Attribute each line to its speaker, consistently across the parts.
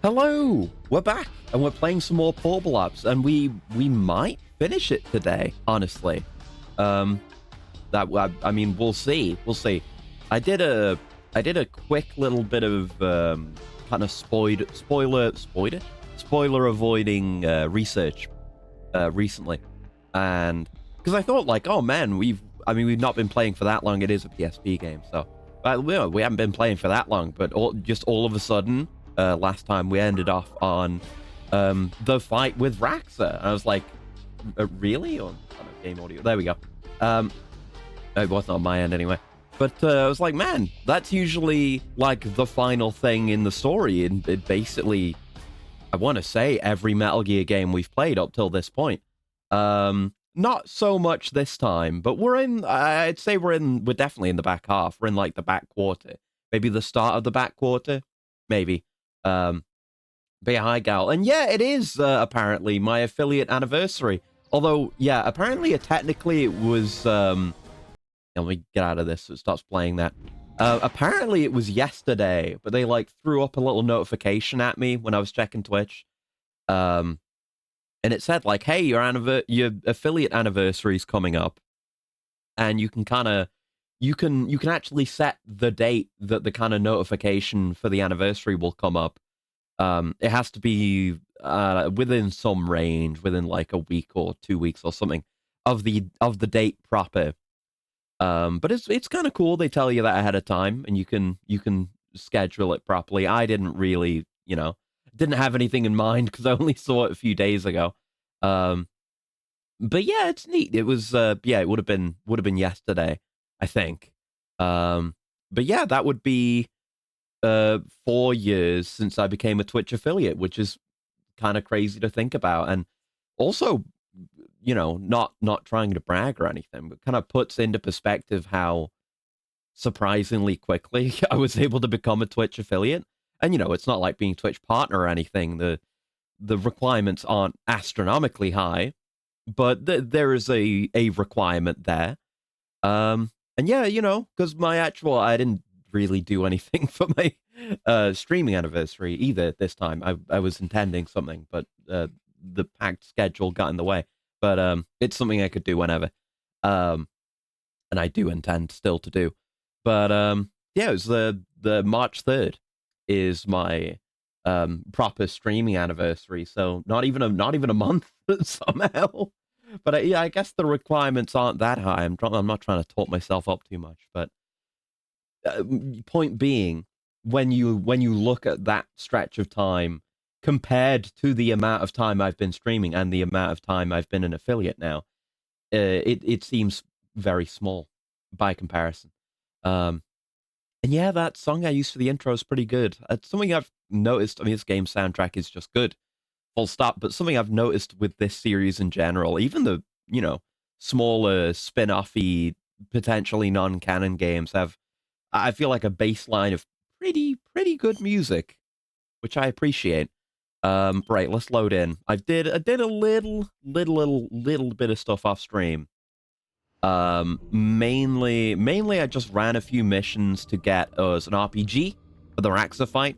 Speaker 1: Hello, we're back and we're playing some more Portable Apps, and we might finish it today. Honestly, I mean, we'll see. We'll see. I did a quick little bit of kind of spoiler avoiding research recently, and because I thought like, oh man, we've not been playing for that long. It is a PSP game, so we haven't been playing for that long, but all of a sudden. Last time we ended off on the fight with Raxa. And I was like, really? On game audio. There we go. It wasn't on my end anyway. But I was like, man, that's usually like the final thing in the story. And it basically, I want to say every Metal Gear game we've played up till this point. Not so much this time, but I'd say we're definitely in the back half. We're in like the back quarter. Maybe the start of the back quarter. Maybe. But yeah, hi Gal, and yeah, it is apparently my affiliate anniversary. Although, yeah, apparently technically it was let me get out of this so it stops playing that. Apparently it was yesterday, but they like threw up a little notification at me when I was checking Twitch. And it said like, hey, your affiliate anniversary is coming up, and you can actually set the date that the kind of notification for the anniversary will come up. It has to be within some range, within like a week or 2 weeks or something of the date proper. But it's kind of cool. They tell you that ahead of time, and you can schedule it properly. I didn't really, didn't have anything in mind because I only saw it a few days ago. But yeah, it's neat. It was it would have been yesterday, I think. But yeah, that would be 4 years since I became a Twitch affiliate, which is kind of crazy to think about. And also, not trying to brag or anything, but kind of puts into perspective how surprisingly quickly I was able to become a Twitch affiliate. And it's not like being Twitch partner or anything. The requirements aren't astronomically high, but there is a requirement there. And yeah, because I didn't really do anything for my streaming anniversary either this time. I was intending something, but the packed schedule got in the way. But it's something I could do whenever. And I do intend still to do. But yeah, it was the March 3rd is my proper streaming anniversary. So not even a month somehow. But yeah, I guess the requirements aren't that high. I'm not trying to talk myself up too much, but point being, when you look at that stretch of time compared to the amount of time I've been streaming and the amount of time I've been an affiliate now, it seems very small by comparison. And yeah, that song I used for the intro is pretty good. It's something I've noticed. I mean, this game's soundtrack is just good. Full stop. But something I've noticed with this series in general, even the, smaller spin-offy, potentially non-canon games have, I feel like, a baseline of pretty good music, which I appreciate. Right, let's load in. I did a little bit of stuff off stream. Mainly I just ran a few missions to get us an RPG for the Raxa fight.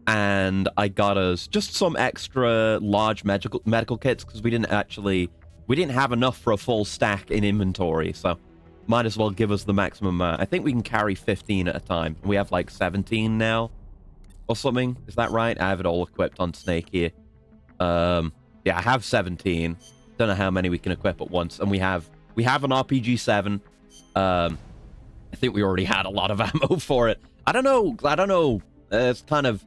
Speaker 1: And I got us just some extra large medical kits because we didn't have enough for a full stack in inventory, so might as well give us the maximum amount. I think we can carry 15 at a time. We have like 17 now or something. Is that right? I have it all equipped on Snake here. Yeah, I have 17. Don't know how many we can equip at once. And we have an RPG 7. I think we already had a lot of ammo for it. I don't know. It's kind of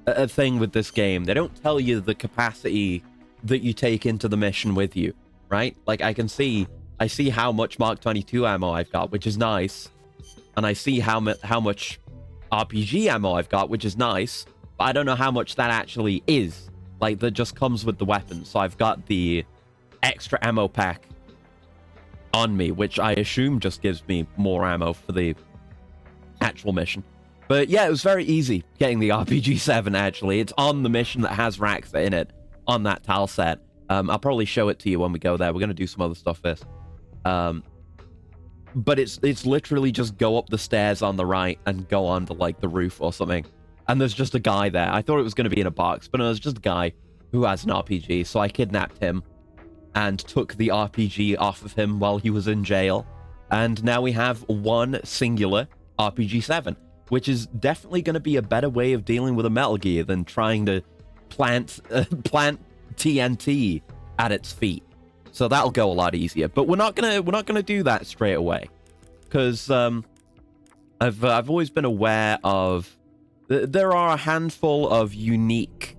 Speaker 1: a thing with this game. They don't tell you the capacity that you take into the mission with you, right? Like I see how much Mark 22 ammo I've got, which is nice, and I see how much RPG ammo I've got, which is nice, but I don't know how much that actually is. Like that just comes with the weapon. So I've got the extra ammo pack on me, which I assume just gives me more ammo for the actual mission. But yeah, it was very easy getting the RPG-7, actually. It's on the mission that has Raxa in it, on that tile set. I'll probably show it to you when we go there. We're going to do some other stuff first. But it's literally just go up the stairs on the right and go onto, like, the roof or something. And there's just a guy there. I thought it was going to be in a box, but no, there's just a guy who has an RPG. So I kidnapped him and took the RPG off of him while he was in jail. And now we have one singular RPG-7, which is definitely going to be a better way of dealing with a Metal Gear than trying to plant TNT at its feet. So that'll go a lot easier. But we're not gonna do that straight away, because I've always been aware of there are a handful of unique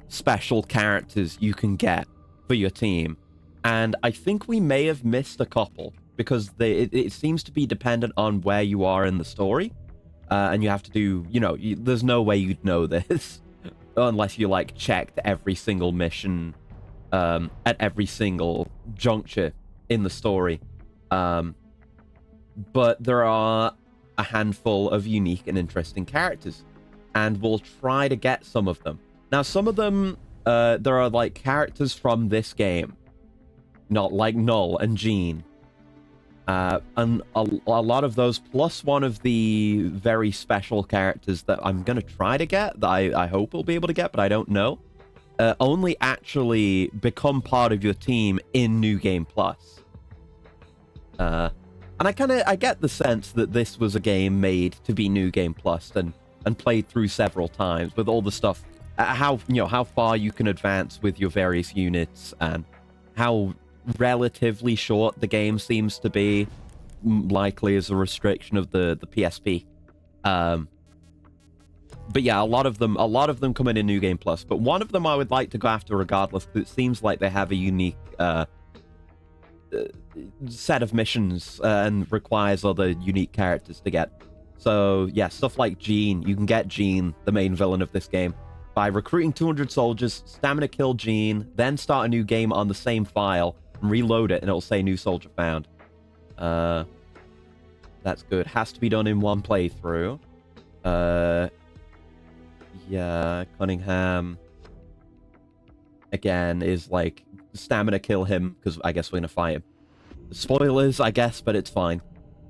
Speaker 1: special characters you can get for your team, and I think we may have missed a couple because it seems to be dependent on where you are in the story, and you have to do, there's no way you'd know this unless you like checked every single mission at every single juncture in the story. But there are a handful of unique and interesting characters, and we'll try to get some of them. Now, some of them, there are like characters from this game, not like Null and Jean. And a lot of those, plus one of the very special characters that I'm going to try to get, that I hope we'll be able to get, but I don't know, only actually become part of your team in New Game Plus. And I get the sense that this was a game made to be New Game Plus and played through several times with all the stuff, how far you can advance with your various units, and how relatively short the game seems to be, likely as a restriction of the PSP. But yeah, a lot of them come in New Game Plus, but one of them I would like to go after regardless, because it seems like they have a unique set of missions and requires other unique characters to get. So yeah, stuff like Jean. You can get Jean, the main villain of this game, by recruiting 200 soldiers, stamina kill Jean, then start a new game on the same file, and reload it, and it'll say new soldier found. That's good. Has to be done in one playthrough. Yeah, Cunningham again is like stamina kill him, because I guess we're gonna fight him. Spoilers, I guess, but it's fine.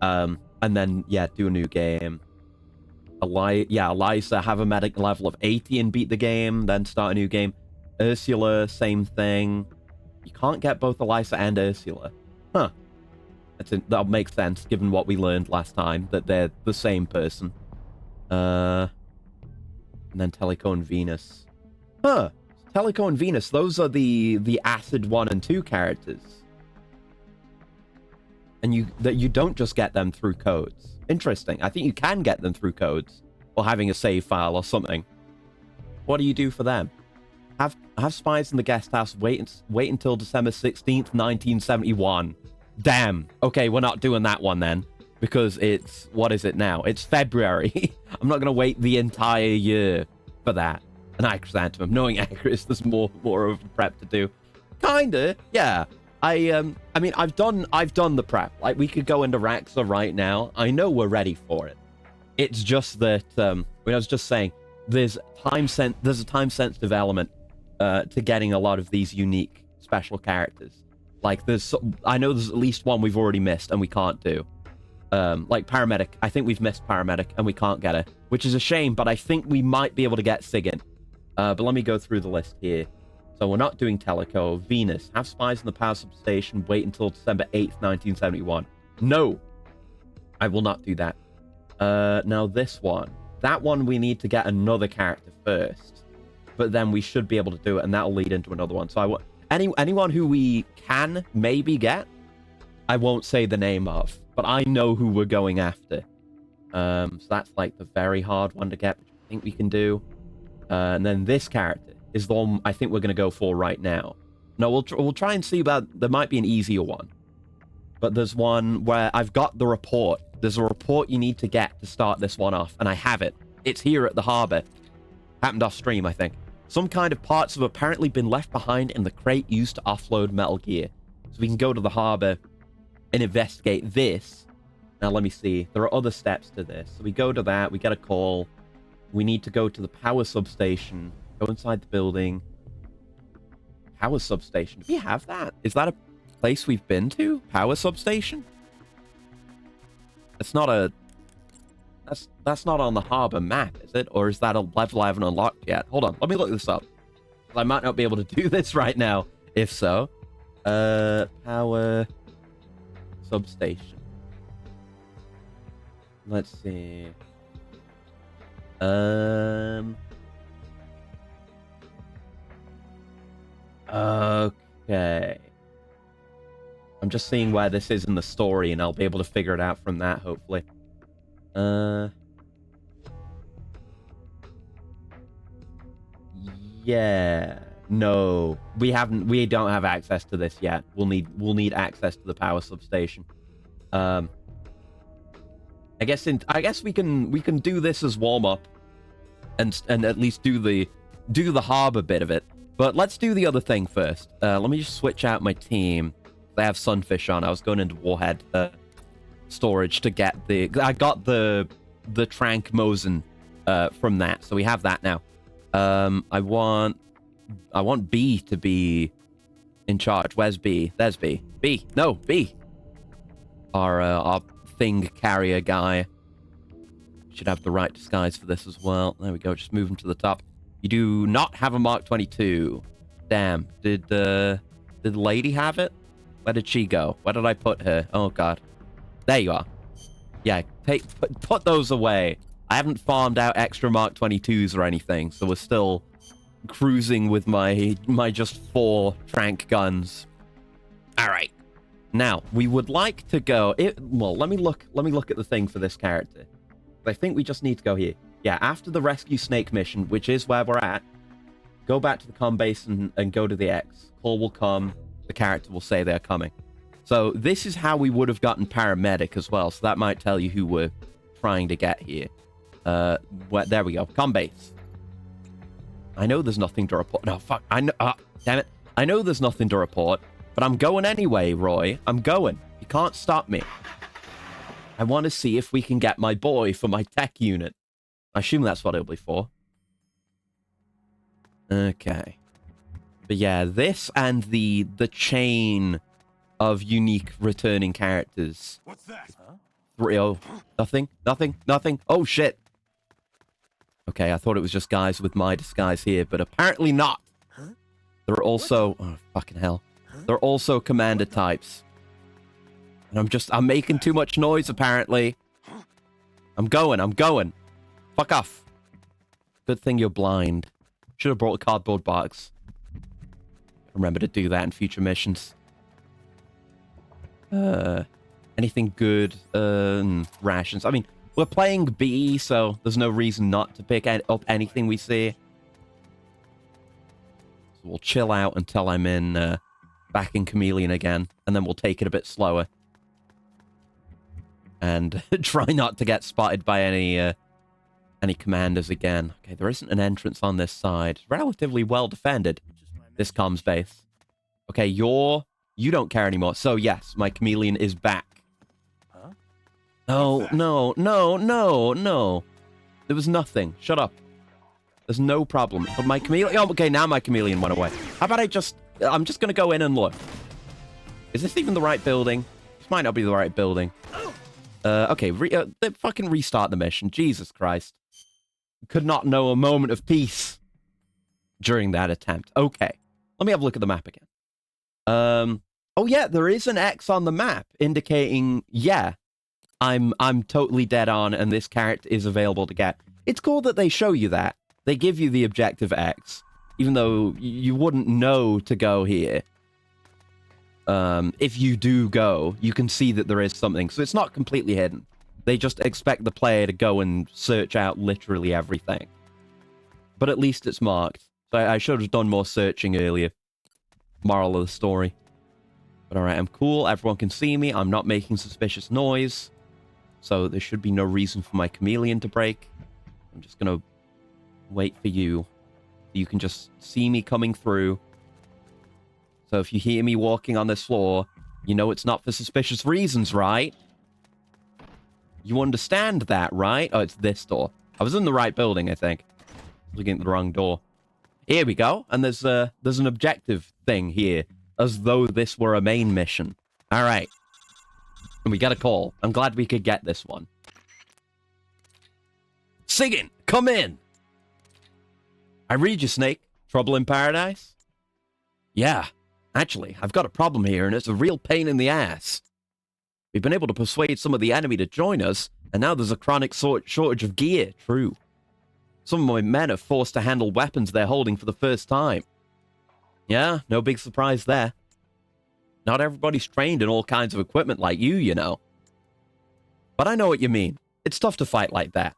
Speaker 1: And then yeah, do a new game. Eliza, have a medic level of 80 and beat the game, then start a new game. Ursula, same thing. You can't get both Eliza and Ursula. Huh. That makes sense, given what we learned last time, that they're the same person. And then Teleco and Venus. Huh. Teleco and Venus, those are the Acid 1 and 2 characters. And you don't just get them through codes. Interesting. I think you can get them through codes, or having a save file or something. What do you do for them? Have spies in the guest house wait until December 16th, 1971. Damn. Okay, we're not doing that one then, because it's, what is it now? It's February. I'm not going to wait the entire year for that. An Chrysanthemum. Knowing Acris, there's more of a prep to do. Kinda, yeah. I mean, I've done the prep. Like, we could go into Raxa right now. I know we're ready for it. It's just that, when I was just saying, there's a time-sensitive element to getting a lot of these unique special characters. Like, I know there's at least one we've already missed and we can't do. Like Paramedic. I think we've missed Paramedic and we can't get her, which is a shame, but I think we might be able to get Sigyn. But let me go through the list here. So we're not doing Teleco. Venus, have spies in the power substation, wait until December 8th, 1971. No, I will not do that. Now this one. That one we need to get another character first. But then we should be able to do it, and that'll lead into another one. So anyone who we can maybe get, I won't say the name of, but I know who we're going after. So that's like the very hard one to get, which I think we can do. And then this character is the one I think we're going to go for right now. No, we'll try and see about, there might be an easier one. But there's one where I've got the report. There's a report you need to get to start this one off, and I have it. It's here at the harbor. Happened off stream, I think. Some kind of parts have apparently been left behind in the crate used to offload Metal Gear. So we can go to the harbor and investigate this. Now, let me see. There are other steps to this. So we go to that. We get a call. We need to go to the power substation. Go inside the building. Power substation. Do we have that? Is that a place we've been to? Power substation? It's not a... That's not on the harbor map, is it? Or is that a level I haven't unlocked yet? Hold on, let me look this up. I might not be able to do this right now. If so, power substation. Let's see. Okay. I'm just seeing where this is in the story, and I'll be able to figure it out from that, hopefully. Yeah. No, we don't have access to this yet. We'll need access to the power substation. I guess we can do this as warm up, and at least do the harbor bit of it. But let's do the other thing first. Let me just switch out my team. I have Sunfish on. I was going into Warhead storage to get I got the Trank Mosin from that, so we have that now. I want B to be in charge. Where's B? There's B. B. No, B. Our thing carrier guy. Should have the right disguise for this as well. There we go. Just move him to the top. You do not have a Mark 22. Damn. Did the lady have it? Where did she go? Where did I put her? Oh, God. There you are. Yeah, put those away. I haven't farmed out extra Mark 22s or anything, so we're still cruising with my just 4 Trank guns. All right. Now, we would like to go... well, let me look at the thing for this character. I think we just need to go here. Yeah, after the Rescue Snake mission, which is where we're at, go back to the comm base and go to the X. Call will come. The character will say they're coming. So this is how we would have gotten paramedic as well. So that might tell you who we're trying to get here. There we go. Comm base. I know there's nothing to report. No, fuck. I know. Damn it. I know there's nothing to report, but I'm going anyway, Roy. I'm going. You can't stop me. I want to see if we can get my boy for my tech unit. I assume that's what it'll be for. Okay. But yeah, this and the chain of unique returning characters.
Speaker 2: What's that? Huh?
Speaker 1: 3-0. Nothing. Oh, shit. Okay, I thought it was just guys with my disguise here, but apparently not.
Speaker 2: Huh?
Speaker 1: There are also... oh, fucking hell.
Speaker 2: Huh?
Speaker 1: There are also commander types. And I'm making too much noise, apparently. I'm going. Fuck off. Good thing you're blind. Should have brought a cardboard box. Remember to do that in future missions. Anything good? Rations. I mean, we're playing B, so there's no reason not to pick up anything we see. So we'll chill out until I'm back in Chameleon again, and then we'll take it a bit slower. And try not to get spotted by any commanders again. Okay, there isn't an entrance on this side. Relatively well defended, this comms base. Okay, you don't care anymore. So yes, my Chameleon is back.
Speaker 2: Huh?
Speaker 1: No. There was nothing. Shut up. There's no problem. But my Chameleon... oh, okay, now my Chameleon went away. How about I'm just going to go in and look. Is this even the right building? This might not be the right building. Okay, fucking restart the mission. Jesus Christ. Could not know a moment of peace during that attempt. Okay, let me have a look at the map again. Oh yeah, there is an X on the map indicating, yeah, I'm totally dead on and this character is available to get. It's cool that they show you that. They give you the objective X, even though you wouldn't know to go here. If you do go, you can see that there is something. So it's not completely hidden. They just expect the player to go and search out literally everything. But at least it's marked. So I should have done more searching earlier. Moral of the story. But alright, I'm cool. Everyone can see me. I'm not making suspicious noise. So there should be no reason for my Chameleon to break. I'm just going to wait for you. You can just see me coming through. So if you hear me walking on this floor, you know it's not for suspicious reasons, right? You understand that, right? Oh, it's this door. I was in the right building, I think. Looking at the wrong door. Here we go. And there's an objective thing here, as though this were a main mission. All right. And we get a call. I'm glad we could get this one. Siggin, come in. I read you, Snake. Trouble in paradise? Yeah. Actually, I've got a problem here, and it's a real pain in the ass. We've been able to persuade some of the enemy to join us, and now there's a chronic shortage of gear. True. Some of my men are forced to handle weapons they're holding for the first time. Yeah, no big surprise there. Not everybody's trained in all kinds of equipment like you know. But I know what you mean. It's tough to fight like that.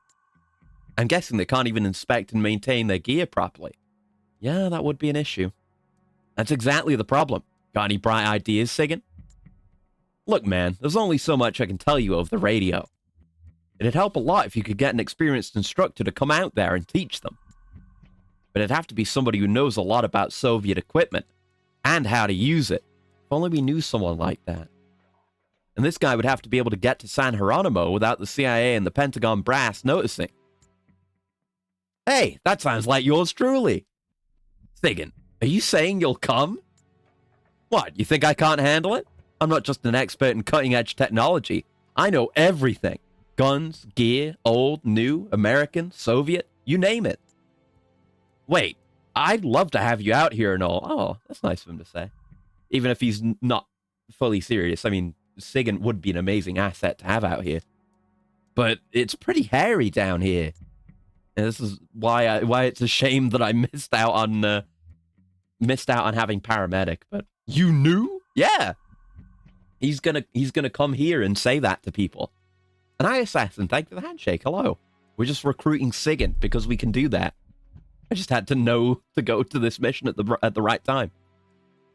Speaker 1: I'm guessing they can't even inspect and maintain their gear properly. Yeah, that would be an issue. That's exactly the problem. Got any bright ideas, Sigan? Look, man, there's only so much I can tell you over the radio. It'd help a lot if you could get an experienced instructor to come out there and teach them. But it'd have to be somebody who knows a lot about Soviet equipment and how to use it. If only we knew someone like that. And this guy would have to be able to get to San Geronimo without the CIA and the Pentagon brass noticing. Hey, that sounds like yours truly. Sigan, are you saying you'll come? What, you think I can't handle it? I'm not just an expert in cutting-edge technology. I know everything. Guns, gear, old, new, American, Soviet, you name it. Wait, I'd love to have you out here and all. Oh, that's nice of him to say. Even if he's not fully serious. I mean, Sigan would be an amazing asset to have out here. But it's pretty hairy down here. And this is why it's a shame that I missed out on having paramedic. But you knew? Yeah. He's gonna come here and say that to people. And I assassin, thank you for the handshake. Hello. We're just recruiting Sigan because we can do that. I just had to know to go to this mission at the right time.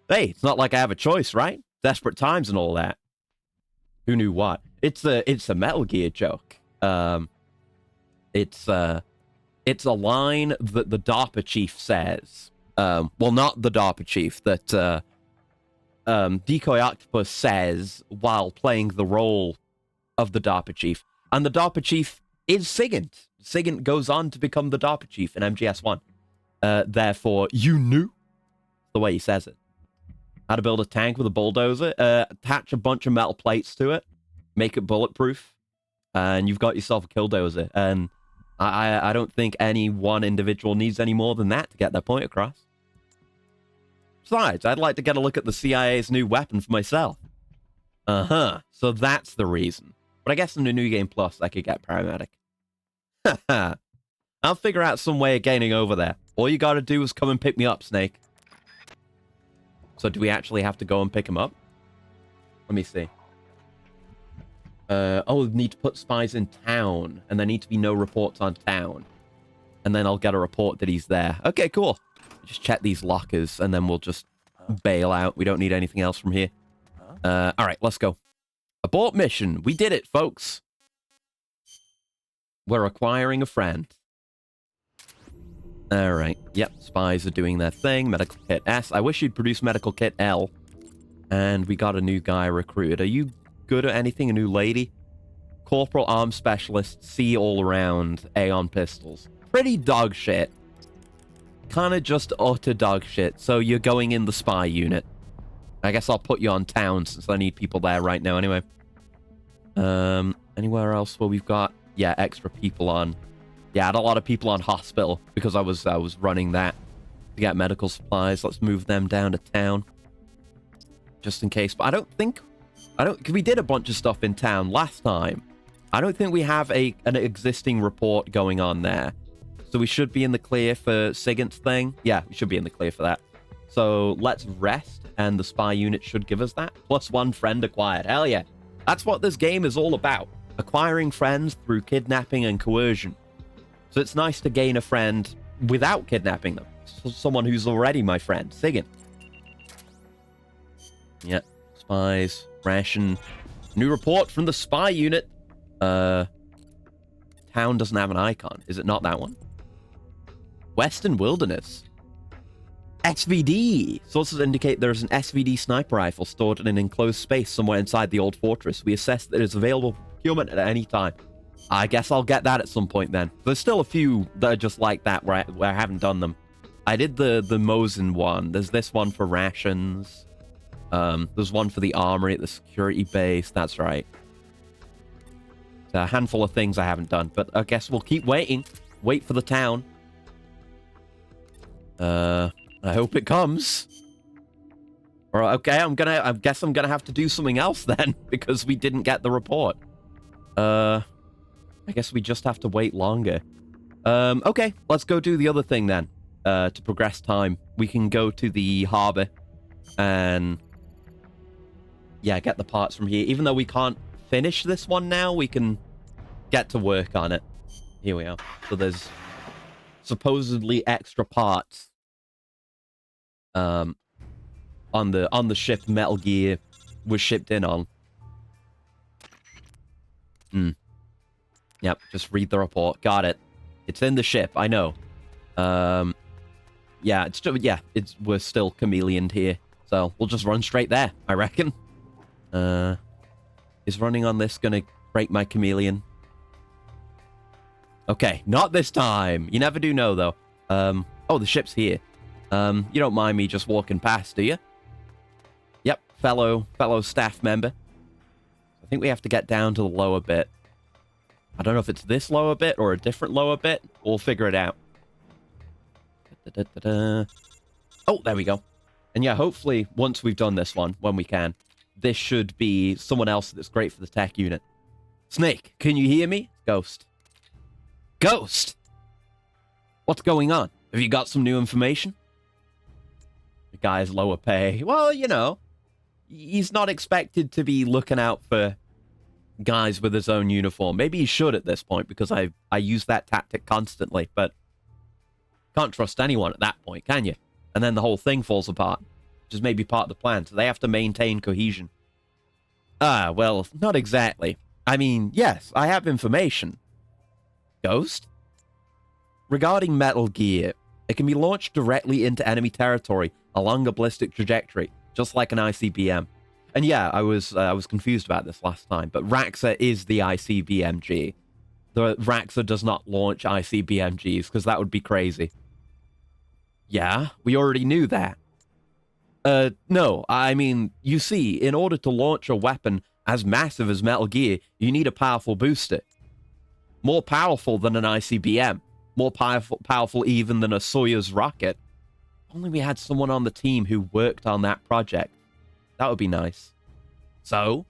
Speaker 1: Hey, it's not like I have a choice, right? Desperate times and all that. Who knew what? It's a Metal Gear joke. It's a line that the DARPA chief says. Well, not the DARPA chief, that Decoy Octopus says while playing the role of the DARPA chief. And the DARPA chief is Sigint. Sigint goes on to become the DARPA chief in MGS1. Therefore, you knew the way he says it. How to build a tank with a bulldozer. Attach a bunch of metal plates to it. Make it bulletproof. And you've got yourself a killdozer. And I don't think any one individual needs any more than that to get their point across. Besides, I'd like to get a look at the CIA's new weapon for myself. Uh-huh. So that's the reason. But I guess in the New Game Plus, I could get paramedic. Haha. I'll figure out some way of getting over there. All you gotta do is come and pick me up, Snake. So do we actually have to go and pick him up? Let me see. Oh, we need to put spies in town. And there need to be no reports on town. And then I'll get a report that he's there. Okay, cool. Just check these lockers, and then we'll just bail out. We don't need anything else from here. All right, let's go. Abort mission. We did it, folks. We're acquiring a friend. All right. Yep, spies are doing their thing. Medical kit S. I wish you'd produce medical kit L. And we got a new guy recruited. Are you good at anything? A new lady? Corporal arms specialist. C all around. A on pistols. Pretty dog shit. Kind of just utter dog shit. So you're going in the spy unit. I guess I'll put you on town since I need people there right now anyway. Anywhere else where we've got, yeah, extra people on. Yeah, I had a lot of people on hospital because I was running that to get medical supplies. Let's move them down to town just in case. But because we did a bunch of stuff in town last time. I don't think we have an existing report going on there. So we should be in the clear for Sigant's thing. Yeah, we should be in the clear for that. So let's rest, and the spy unit should give us that. +1 friend acquired. Hell yeah. That's what this game is all about. Acquiring friends through kidnapping and coercion. So it's nice to gain a friend without kidnapping them. So someone who's already my friend. Sigant. Yeah. Spies. Ration. New report from the spy unit. Town doesn't have an icon. Is it not that one? Western Wilderness. SVD. Sources indicate there is an SVD sniper rifle stored in an enclosed space somewhere inside the old fortress. We assess that it is available for procurement at any time. I guess I'll get that at some point then. There's still a few that are just like that where I haven't done them. I did the Mosin one. There's this one for rations. There's one for the armory at the security base. That's right. It's a handful of things I haven't done, but I guess we'll keep waiting. Wait for the town. I hope it comes. Or okay, I guess I'm gonna have to do something else then, because we didn't get the report. I guess we just have to wait longer. Okay, let's go do the other thing then. To progress time. We can go to the harbor and yeah, get the parts from here. Even though we can't finish this one now, we can get to work on it. Here we are. So there's supposedly extra parts on the ship Metal Gear was shipped in on. Yep, just read the report. Got it. It's in the ship, I know. Yeah, we're still chameleoned here. So we'll just run straight there, I reckon. Is running on this gonna break my chameleon? Okay, not this time. You never do know, though. Oh, the ship's here. You don't mind me just walking past, do you? Yep, fellow staff member. I think we have to get down to the lower bit. I don't know if it's this lower bit or a different lower bit. We'll figure it out. Oh, there we go. And yeah, hopefully, once we've done this one, when we can, this should be someone else that's great for the tech unit. Snake, can you hear me? Ghost. Ghost! What's going on? Have you got some new information? The guy's lower pay. Well, you know, he's not expected to be looking out for guys with his own uniform. Maybe he should at this point, because I use that tactic constantly, but can't trust anyone at that point, can you? And then the whole thing falls apart, which is maybe part of the plan, so they have to maintain cohesion. Ah, well, not exactly. I mean, yes, I have information. Ghost? Regarding Metal Gear, it can be launched directly into enemy territory along a ballistic trajectory, just like an ICBM. And yeah, I was confused about this last time, but Raxa is the ICBMG. The Raxa does not launch ICBMGs, because that would be crazy. Yeah, we already knew that. No, I mean, you see, in order to launch a weapon as massive as Metal Gear, you need a powerful booster. More powerful than an ICBM. More powerful even than a Soyuz rocket. Only we had someone on the team who worked on that project. That would be nice. So,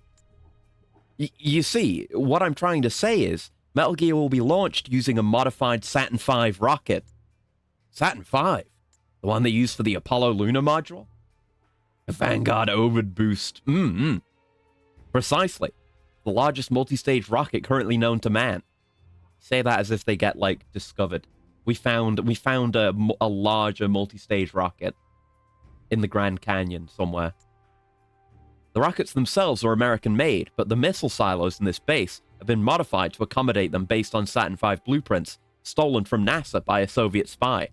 Speaker 1: you see, what I'm trying to say is, Metal Gear will be launched using a modified Saturn V rocket. Saturn V? The one they used for the Apollo lunar module? A Vanguard Ovid boost. Precisely. The largest multi-stage rocket currently known to man. Say that as if they get, like, discovered. We found a larger multi-stage rocket in the Grand Canyon somewhere. The rockets themselves are American-made, but the missile silos in this base have been modified to accommodate them based on Saturn V blueprints stolen from NASA by a Soviet spy.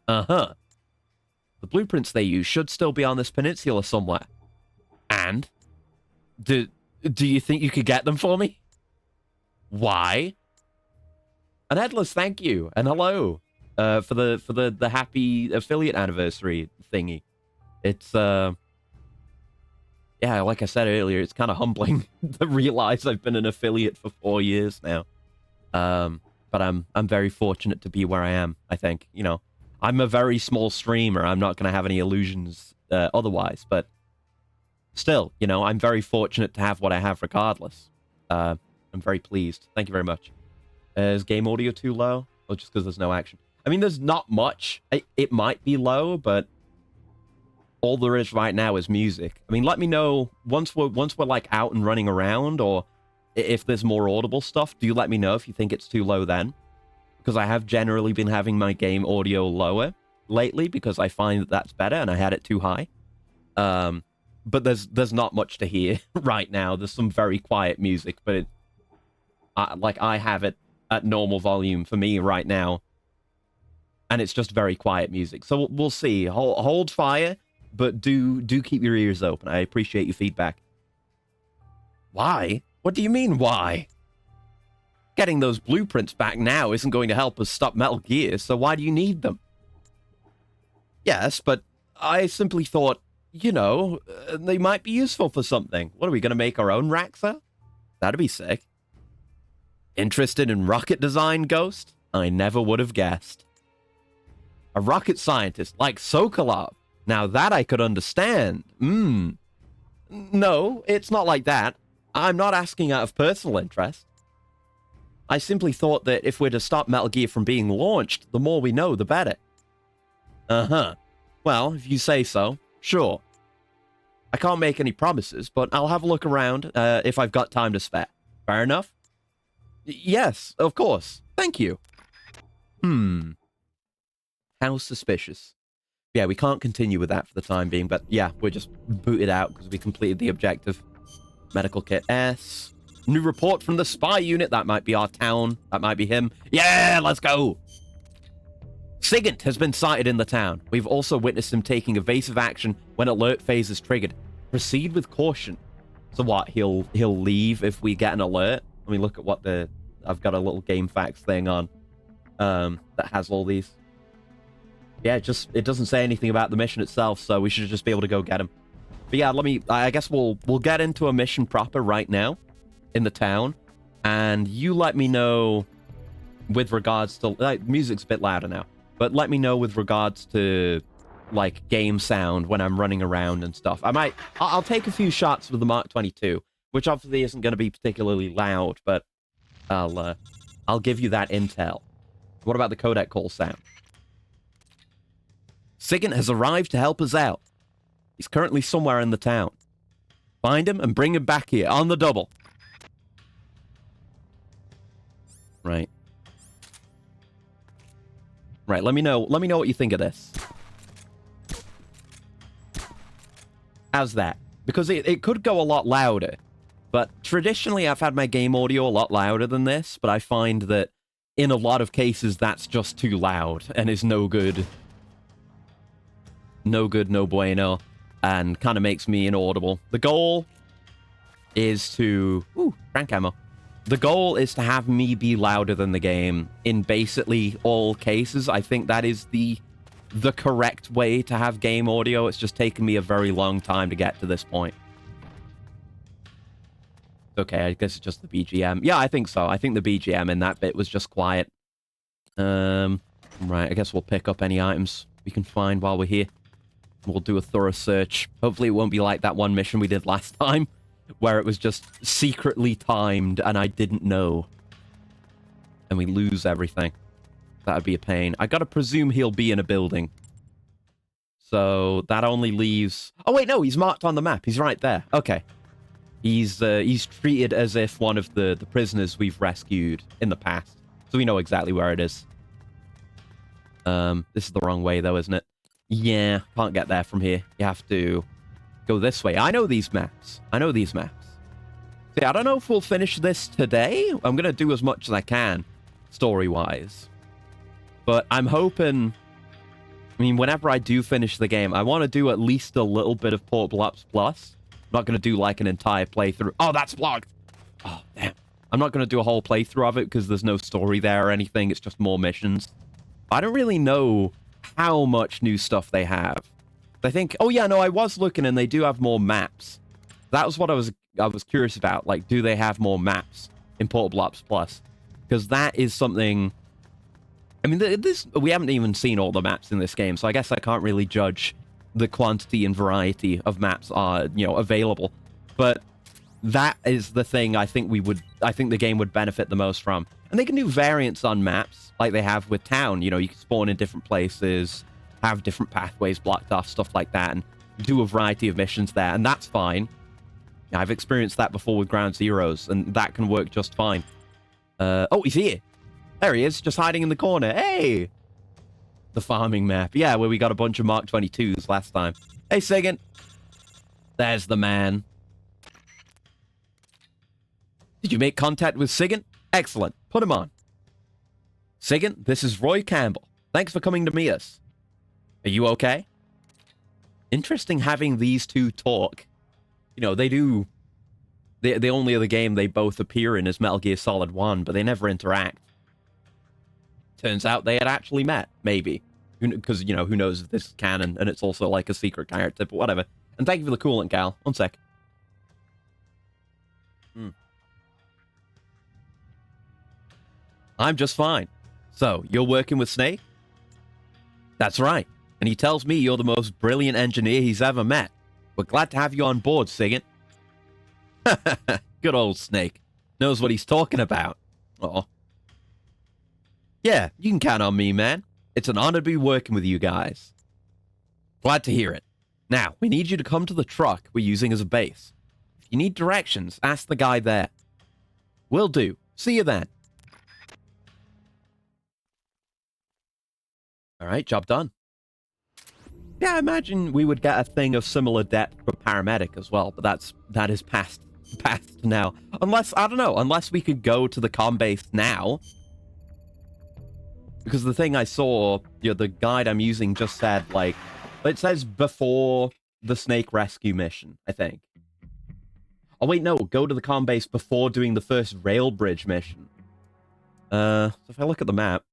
Speaker 1: Uh-huh. The blueprints they use should still be on this peninsula somewhere. And? Do you think you could get them for me? Why? And Headless, thank you, and hello, for the happy affiliate anniversary thingy. It's yeah, like I said earlier, it's kind of humbling to realize I've been an affiliate for 4 years now. But I'm very fortunate to be where I am. I think, you know, I'm a very small streamer. I'm not going to have any illusions otherwise, but still, you know, I'm very fortunate to have what I have regardless. I'm very pleased. Thank you very much. Is game audio too low? Or just because there's no action? I mean, there's not much. It might be low, but all there is right now is music. I mean, let me know once we're like out and running around, or if there's more audible stuff, do you let me know if you think it's too low then? Because I have generally been having my game audio lower lately because I find that that's better, and I had it too high. But there's not much to hear right now. There's some very quiet music, but I have it at normal volume for me right now, and it's just very quiet music. So we'll see. Hold fire, but do keep your ears open. I appreciate your feedback. Why? What do you mean, why? Getting those blueprints back now isn't going to help us stop Metal Gear, so why do you need them? Yes, but I simply thought, you know, they might be useful for something. What, are we going to make our own Raxa? That'd be sick. Interested in rocket design, Ghost? I never would have guessed. A rocket scientist like Sokolov. Now that I could understand. No, it's not like that. I'm not asking out of personal interest. I simply thought that if we're to stop Metal Gear from being launched, the more we know, the better. Uh-huh. Well, if you say so, sure. I can't make any promises, but I'll have a look around if I've got time to spare. Fair enough? Yes, of course. Thank you. How suspicious. Yeah, we can't continue with that for the time being, but yeah, we're just booted out because we completed the objective. Medical kit S. New report from the spy unit. That might be our town. That might be him. Yeah, let's go. Sigint has been sighted in the town. We've also witnessed him taking evasive action when alert phase is triggered. Proceed with caution. So what? He'll leave if we get an alert. Let me look at what the... I've got a little game facts thing on that has all these. Yeah, it doesn't say anything about the mission itself, so we should just be able to go get him. But yeah, I guess we'll get into a mission proper right now in the town, and you let me know with regards to music's a bit louder now, but let me know with regards to like game sound when I'm running around and stuff. I'll take a few shots with the Mark 22, which obviously isn't going to be particularly loud, but I'll give you that intel. What about the codec call sound? Sigint has arrived to help us out. He's currently somewhere in the town. Find him and bring him back here on the double. Right. Right, let me know what you think of this. How's that? Because it could go a lot louder. But traditionally, I've had my game audio a lot louder than this, but I find that in a lot of cases, that's just too loud and is no good. No good, no bueno, and kind of makes me inaudible. The goal is to... Ooh, crank ammo. The goal is to have me be louder than the game in basically all cases. I think that is the correct way to have game audio. It's just taken me a very long time to get to this point. Okay, I guess it's just the BGM. Yeah, I think so. I think the BGM in that bit was just quiet. Right, I guess we'll pick up any items we can find while we're here. We'll do a thorough search. Hopefully it won't be like that one mission we did last time, where it was just secretly timed and I didn't know. And we lose everything. That would be a pain. I gotta presume he'll be in a building. So that only leaves... Oh, wait, no, he's marked on the map. He's right there. Okay. He's treated as if one of the prisoners we've rescued in the past. So we know exactly where it is. This is the wrong way, though, isn't it? Yeah, can't get there from here. You have to go this way. I know these maps. See, I don't know if we'll finish this today. I'm going to do as much as I can, story-wise. But I'm hoping... I mean, whenever I do finish the game, I want to do at least a little bit of Portable Ops Plus. I'm not going to do, like, an entire playthrough. Oh, that's blocked! Oh, damn. I'm not going to do a whole playthrough of it because there's no story there or anything. It's just more missions. I don't really know how much new stuff they have. I think... Oh, yeah, no, I was looking and they do have more maps. That was what I was curious about. Like, do they have more maps in Portable Ops Plus? Because that is something... I mean, we haven't even seen all the maps in this game, so I guess I can't really judge the quantity and variety of maps are, available. But that is the thing I think the game would benefit the most from. And they can do variants on maps, like they have with Town. You can spawn in different places, have different pathways blocked off, stuff like that, and do a variety of missions there, and that's fine. I've experienced that before with Ground Zeroes, and that can work just fine. Oh, he's here! There he is, just hiding in the corner. Hey! The farming map. Yeah, where we got a bunch of Mark 22s last time. Hey, Sigint! There's the man. Did you make contact with Sigint? Excellent. Put him on. Sigint, this is Roy Campbell. Thanks for coming to meet us. Are you okay? Interesting having these two talk. They do... The only other game they both appear in is Metal Gear Solid 1, but they never interact. Turns out they had actually met, maybe. Because, who knows if this is canon, and it's also like a secret character, but whatever. And thank you for the coolant, Cal. One sec. I'm just fine. So, you're working with Snake? That's right. And he tells me you're the most brilliant engineer he's ever met. We're glad to have you on board, Sigint. Good old Snake. Knows what he's talking about. Aw. Yeah, you can count on me, man. It's an honor to be working with you guys. Glad to hear it. Now, we need you to come to the truck we're using as a base. If you need directions, ask the guy there. Will do. See you then. Alright, job done. Yeah, I imagine we would get a thing of similar depth for paramedic as well, but that is past now. Unless, I don't know, unless we could go to the comm base now. Because the thing I saw, the guide I'm using just said, like, it says before the Snake rescue mission, I think. Oh wait, no, go to the comm base before doing the first rail bridge mission. So if I look at the map,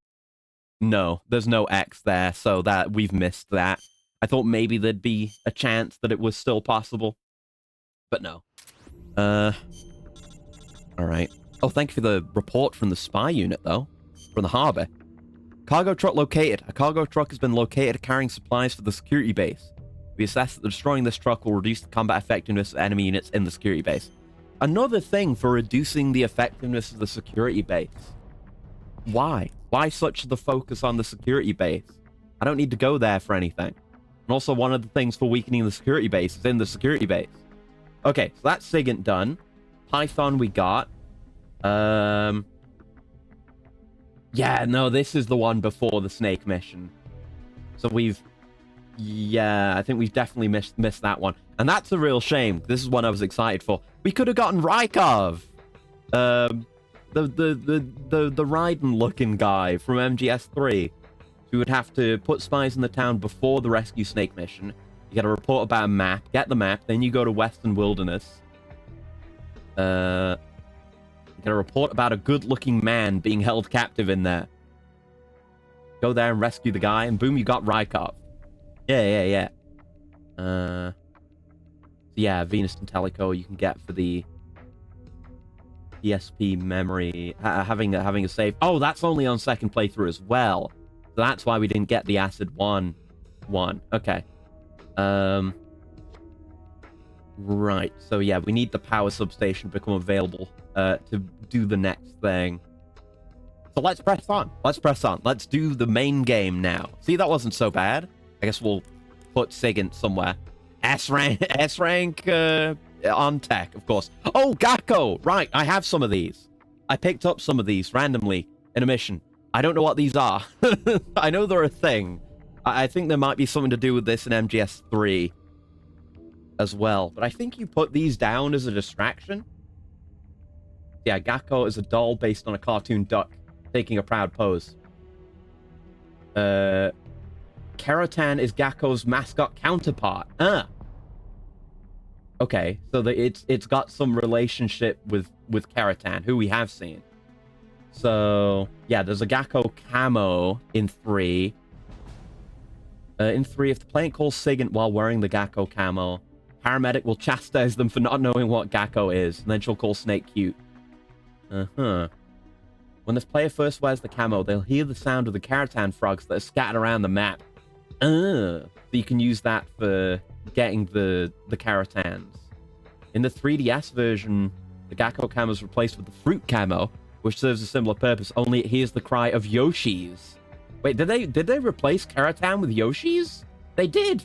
Speaker 1: no, there's no X there, so that we've missed that. I thought maybe there'd be a chance that it was still possible, but no. Alright. Oh, thank you for the report from the spy unit, though. From the harbor. Cargo truck located. A cargo truck has been located carrying supplies for the security base. We assess that destroying this truck will reduce the combat effectiveness of enemy units in the security base. Another thing for reducing the effectiveness of the security base. Why? Why such the focus on the security base? I don't need to go there for anything. And also, one of the things for weakening the security base is in the security base. Okay, so that's SIGINT done. Python we got. Yeah, no, this is the one before the Snake mission. So we've... Yeah, I think we've definitely missed that one. And that's a real shame. This is one I was excited for. We could have gotten Rykov. The Raiden-looking guy from MGS3. We would have to put spies in the town before the rescue Snake mission. You get a report about a map, get the map, then you go to Western Wilderness. You get a report about a good-looking man being held captive in there. Go there and rescue the guy, and boom, you got Rykov. Yeah. So yeah, Venus and Teleco you can get for the PSP memory. Having a save. Oh, that's only on second playthrough as well. So that's why we didn't get the Acid 1. Okay. Right. So yeah, we need the power substation to become available to do the next thing. So let's press on. Let's do the main game now. See, that wasn't so bad. I guess we'll put SIGINT somewhere. S rank on tech, of course. Oh, Gakko! Right, I have some of these. I picked up some of these randomly in a mission. I don't know what these are. I know they're a thing. I think there might be something to do with this in MGS3 as well. But I think you put these down as a distraction. Yeah, Gakko is a doll based on a cartoon duck taking a proud pose. Keratan is Gakko's mascot counterpart. Okay, so it's got some relationship with Keratan, who we have seen. So yeah, there's a Gakko camo in 3. In 3, if the player calls SIGINT while wearing the Gakko camo, paramedic will chastise them for not knowing what Gakko is, and then she'll call Snake cute. When this player first wears the camo, they'll hear the sound of the Keratan frogs that are scattered around the map. So you can use that for getting the Keratans. In the 3DS version, the Gakko camo is replaced with the fruit camo, which serves a similar purpose, only it hears the cry of Yoshis. Wait, did they replace Keratan with Yoshis? They did!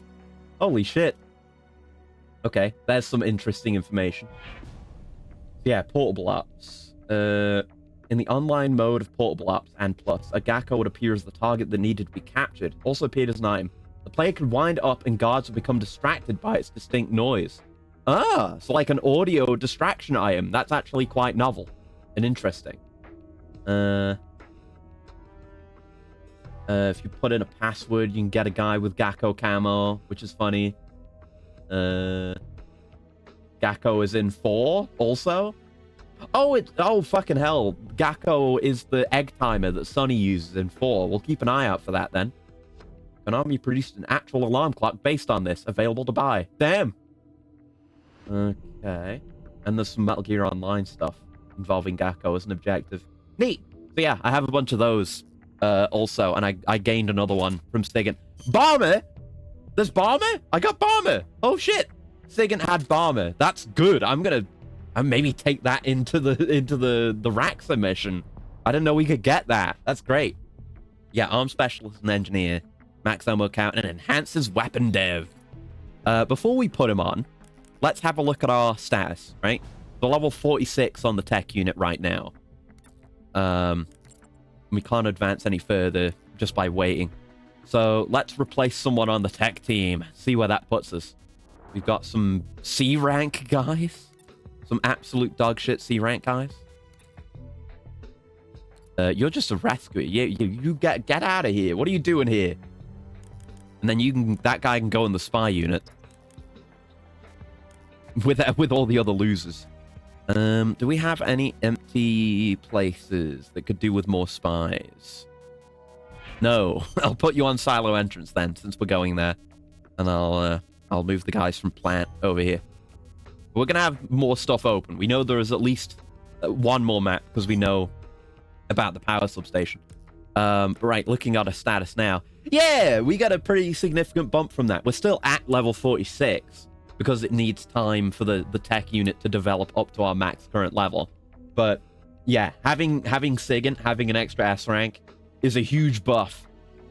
Speaker 1: Holy shit. Okay, there's some interesting information. Yeah, portable ops. In the online mode of portable ops and plus, a Gakko would appear as the target that needed to be captured. Also appeared as an item. The player could wind up and guards would become distracted by its distinct noise. So like an audio distraction item. That's actually quite novel and interesting. If you put in a password, you can get a guy with Gakko camo, which is funny. Gakko is in 4 also. Oh, fucking hell. Gakko is the egg timer that Sonny uses in 4. We'll keep an eye out for that then. Konami produced an actual alarm clock based on this, available to buy. Damn. Okay. And there's some Metal Gear Online stuff involving Gakko as an objective. Neat. So yeah, I have a bunch of those also, and I gained another one from Sigint. Bomber? There's Bomber? I got Bomber. Oh shit. Sigint had Bomber. That's good. I'm gonna maybe take that into the Raxa mission. I didn't know we could get that. That's great. Yeah, arms specialist and engineer, max ammo count, and enhances weapon dev. Before we put him on, let's have a look at our status, right? So level 46 on the tech unit right now. We can't advance any further just by waiting. So let's replace someone on the tech team. See where that puts us. We've got some C rank guys. Some absolute dog shit C rank guys. You're just a rescuer. You get out of here. What are you doing here? And then that guy can go in the spy unit with all the other losers. Do we have any empty places that could do with more spies? No. I'll put you on silo entrance then, since we're going there, and I'll move the guys from plant over here. We're gonna have more stuff open. We know there is at least one more map because we know about the power substation. But right, looking at our status now, yeah, we got a pretty significant bump from that. We're still at level 46 because it needs time for the tech unit to develop up to our max current level. But yeah, having Sigint, having an extra S rank is a huge buff.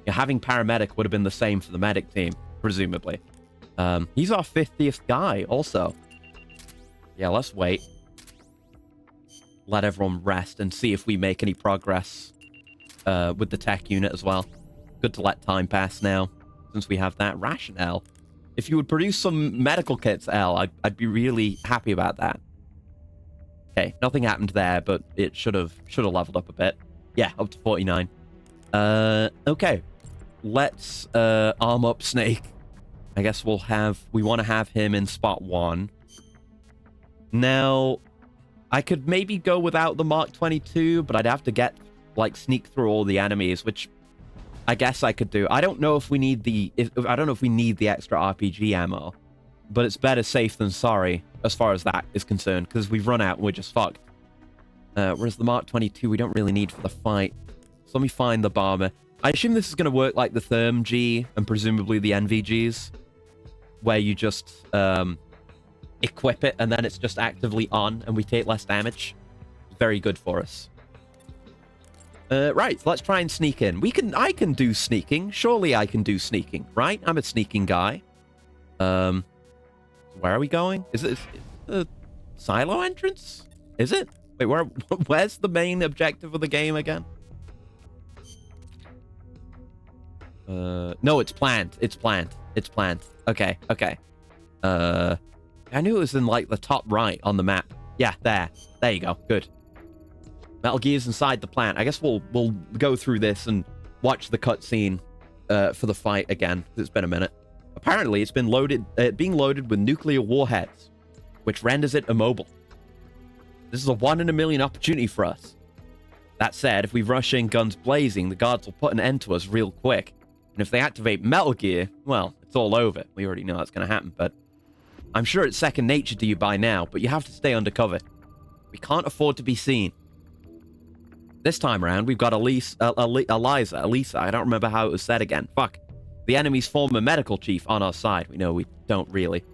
Speaker 1: Yeah, having paramedic would have been the same for the medic team, presumably. He's our 50th guy also. Yeah, let's wait. Let everyone rest and see if we make any progress with the tech unit as well. Good to let time pass now, since we have that. Ration L. If you would produce some medical kits, L, I'd be really happy about that. Okay, nothing happened there, but it should have leveled up a bit. Yeah, up to 49. Okay. Let's arm up Snake. I guess we want to have him in spot 1. Now, I could maybe go without the Mark 22, but I'd have to sneak through all the enemies, which I guess I could do. I don't know if we need the extra RPG ammo, but it's better safe than sorry as far as that is concerned, because we've run out and we're just fucked. Whereas the Mark 22 we don't really need for the fight. So let me find the bomber. I assume this is going to work like the Therm G and presumably the NVGs, where you just equip it and then it's just actively on and we take less damage. Very good for us. Right, let's try and sneak in. I can do sneaking. Surely I can do sneaking, right? I'm a sneaking guy. Where are we going? Is it the silo entrance? Is it? Wait, where's the main objective of the game again? No, it's plant. It's plant. It's plant. Okay, okay. I knew it was in, like, the top right on the map. Yeah, there. There you go. Good. Metal Gear's inside the plant. I guess we'll go through this and watch the cutscene for the fight again, because it's been a minute. Apparently, it's been being loaded with nuclear warheads, which renders it immobile. This is a 1 in a million opportunity for us. That said, if we rush in guns blazing, the guards will put an end to us real quick. And if they activate Metal Gear, well, it's all over. We already know that's going to happen, but I'm sure it's second nature to you by now, but you have to stay undercover. We can't afford to be seen. This time around, we've got Elisa, I don't remember how it was said again. Fuck. The enemy's former medical chief on our side. We know we don't really.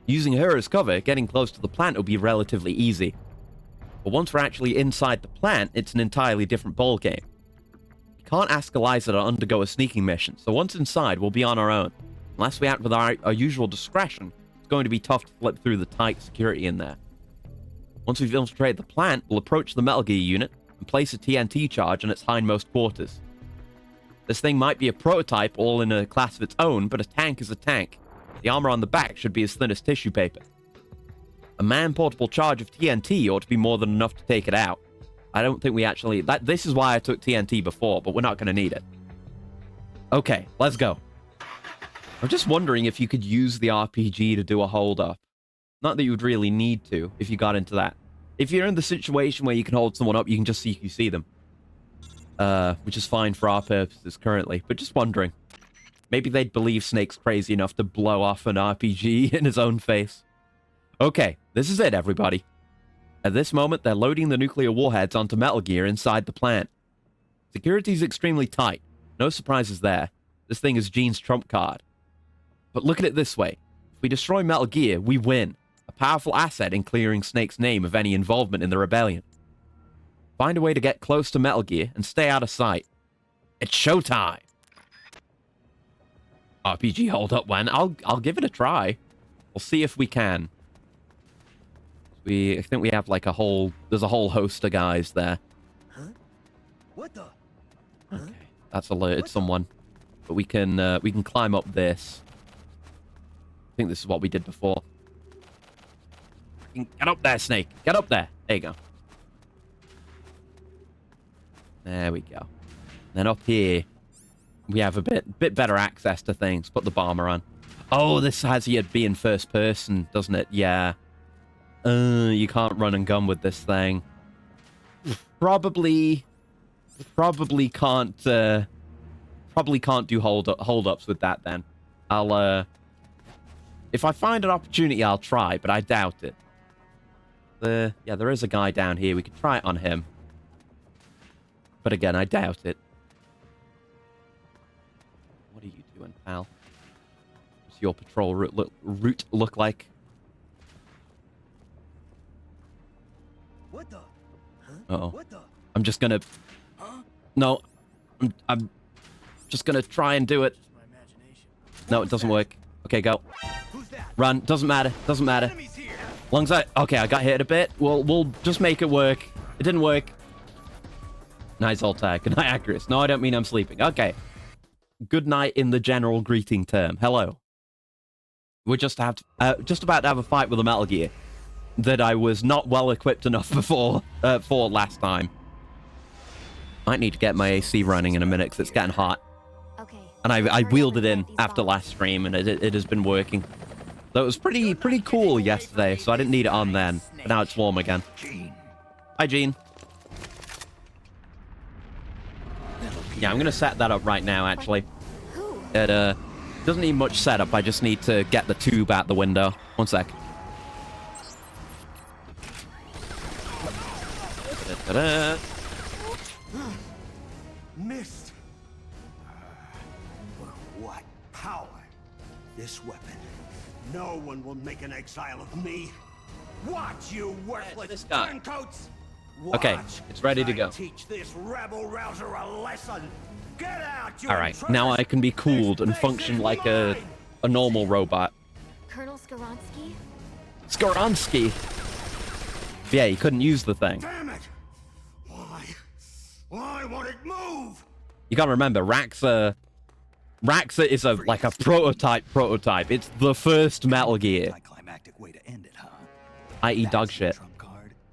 Speaker 1: Using her as cover, getting close to the plant will be relatively easy. But once we're actually inside the plant, it's an entirely different ballgame. We can't ask Eliza to undergo a sneaking mission, so once inside, we'll be on our own. Unless we act with our usual discretion, it's going to be tough to flip through the tight security in there. Once we've infiltrated the plant, we'll approach the Metal Gear unit and place a TNT charge in its hindmost quarters. This thing might be a prototype all in a class of its own, but a tank is a tank. The armor on the back should be as thin as tissue paper. A man-portable charge of TNT ought to be more than enough to take it out. I don't think we actually... This is why I took TNT before, but we're not going to need it. Okay, let's go. I'm just wondering if you could use the RPG to do a hold-up. Not that you would really need to, if you got into that. If you're in the situation where you can hold someone up, you can just see them. Which is fine for our purposes currently, but just wondering. Maybe they'd believe Snake's crazy enough to blow off an RPG in his own face. Okay, this is it, everybody. At this moment, they're loading the nuclear warheads onto Metal Gear inside the plant. Security's extremely tight. No surprises there. This thing is Gene's trump card. But look at it this way. If we destroy Metal Gear, we win. A powerful asset in clearing Snake's name of any involvement in the rebellion. Find a way to get close to Metal Gear and stay out of sight. It's showtime! RPG hold up when? I'll give it a try. We'll see if we can. I think we have like there's a whole host of guys there.
Speaker 2: Huh? What the? Huh?
Speaker 1: Okay, that's alerted someone. But we can climb up this. I think this is what we did before. Get up there, Snake. Get up there. There you go. There we go. Then up here, we have a bit better access to things. Put the bomber on. Oh, this has you being first person, doesn't it? Yeah. You can't run and gun with this thing. Probably can't do hold-ups with that then. If I find an opportunity, I'll try, but I doubt it. Yeah, there is a guy down here. We could try it on him. But again, I doubt it. What are you doing, pal? What's your patrol route look like?
Speaker 2: What the? Huh?
Speaker 1: Uh-oh.
Speaker 2: What the?
Speaker 1: I'm just gonna...
Speaker 2: Huh?
Speaker 1: No. I'm just gonna try and do it.
Speaker 2: Just my imagination.
Speaker 1: No, it doesn't work. Okay, go.
Speaker 2: Who's that?
Speaker 1: Run. Doesn't matter. Doesn't matter.
Speaker 2: Enemies here.
Speaker 1: Long as okay, I got hit a bit. We'll just make it work. It didn't work. Nice old tag. Good night, Acris. No, I don't mean I'm sleeping. Okay. Good night in the general greeting term. Hello. We're just about to have a fight with a Metal Gear that I was not well equipped enough for last time. Might need to get my AC running in a minute because it's getting hot.
Speaker 3: Okay.
Speaker 1: And I wheeled it in after last stream, and it has been working. So it was pretty cool yesterday, so I didn't need it on then. But now it's warm again. Hi, Gene. Yeah, I'm gonna set that up right now, actually. It doesn't need much setup. I just need to get the tube out the window. One sec. Da-da-da.
Speaker 2: Missed. What power? This weapon. No one will make an exile of me. Watch, you worthless
Speaker 1: this guy.
Speaker 2: turncoats.
Speaker 1: Okay,
Speaker 2: Watch
Speaker 1: it's ready to
Speaker 2: as I
Speaker 1: go.
Speaker 2: Teach this rebel rouser a lesson. Get out, you
Speaker 1: All right, now I can be cooled and function like a normal robot.
Speaker 3: Colonel Skoronsky?
Speaker 1: Skoronsky. Yeah, you couldn't use the thing.
Speaker 2: Damn it! Why won't it move?
Speaker 1: You gotta remember, Raxa is like a prototype. It's the first Metal Gear.
Speaker 2: Anticlimactic way to end it, huh?
Speaker 1: I.e. dog shit.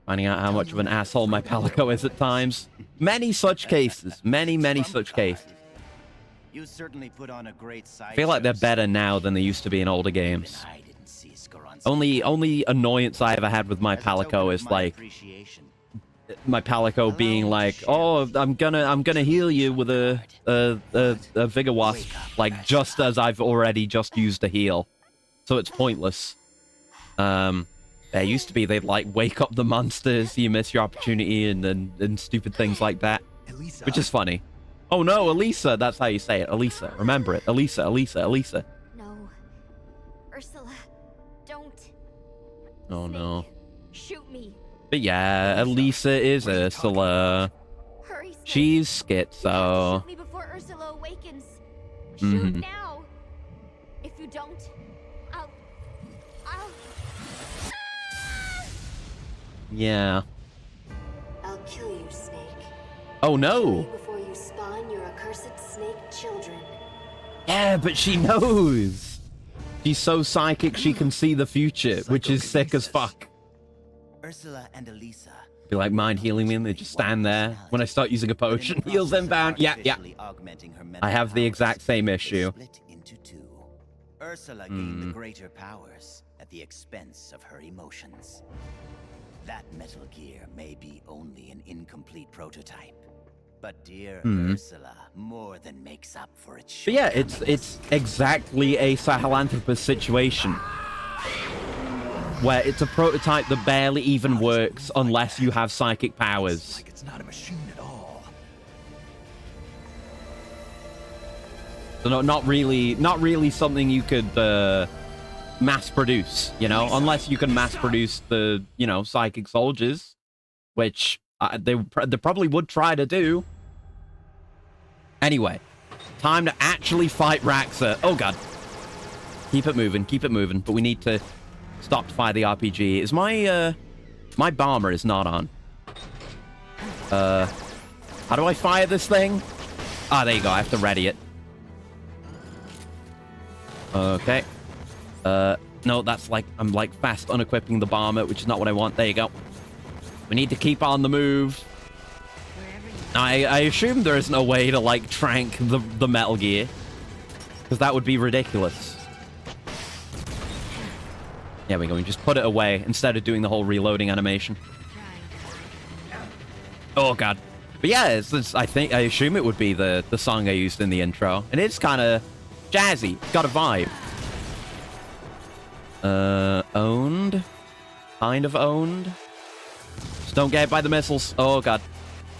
Speaker 1: Finding out how much of an asshole my Palico is at times. Many such cases. Many such cases.
Speaker 4: You certainly put on a great side.
Speaker 1: I feel like they're better now than they used to be in older games. Only annoyance I ever had with my Palico is like my Palico being like, "Oh, I'm gonna heal you with a Vigor Wasp," like just as I've already just used a heal, so it's pointless. There used to be they'd like wake up the monsters, you miss your opportunity, and stupid things like that, which is funny. Oh no, Elisa, that's how you say it. Elisa, remember it. Elisa.
Speaker 3: No. Ursula, don't.
Speaker 1: Oh no.
Speaker 3: Shoot me.
Speaker 1: But yeah, Elisa is Ursula.
Speaker 3: Hurry, Snake.
Speaker 1: She's schizo.
Speaker 3: Shoot me before Ursula awakens. Shoot now. If you don't, I'll...
Speaker 1: Yeah.
Speaker 5: I'll kill you, Snake.
Speaker 1: Oh no.
Speaker 5: Before you spawn your accursed snake children.
Speaker 1: Yeah, but she knows. She's so psychic she can see the future, which is sick as fuck.
Speaker 4: Ursula and Elisa.
Speaker 1: Be like mind healing me and they just stand there. When I start using a potion, heals them bound. Yeah. I have the exact same issue.
Speaker 4: Split into two. Ursula gained the greater powers at the expense of her emotions. That Metal Gear may be only an incomplete prototype, but dear Ursula more than makes up for its
Speaker 1: But yeah, it's exactly a Sahelanthropus situation. where it's a prototype that barely even works unless you have psychic powers.
Speaker 6: Like it's not a machine at all.
Speaker 1: So not really something you could mass produce, you know, unless you can mass produce the, you know, psychic soldiers, which they probably would try to do. Anyway, time to actually fight Raxa. Oh god. Keep it moving, but we need to stop to fire the RPG. Is my my bomber is not on. How do I fire this thing? Ah, there you go. I have to ready it. Okay. No, that's like, I'm like fast unequipping the bomber, which is not what I want. There you go. We need to keep on the move. I assume there is no way to like trank the Metal Gear, because that would be ridiculous. There we go. We just put it away instead of doing the whole reloading animation. Oh god. But yeah, I assume it would be the song I used in the intro, and it's kind of jazzy. It's got a vibe. Owned. Kind of owned. Just don't get hit by the missiles. Oh god.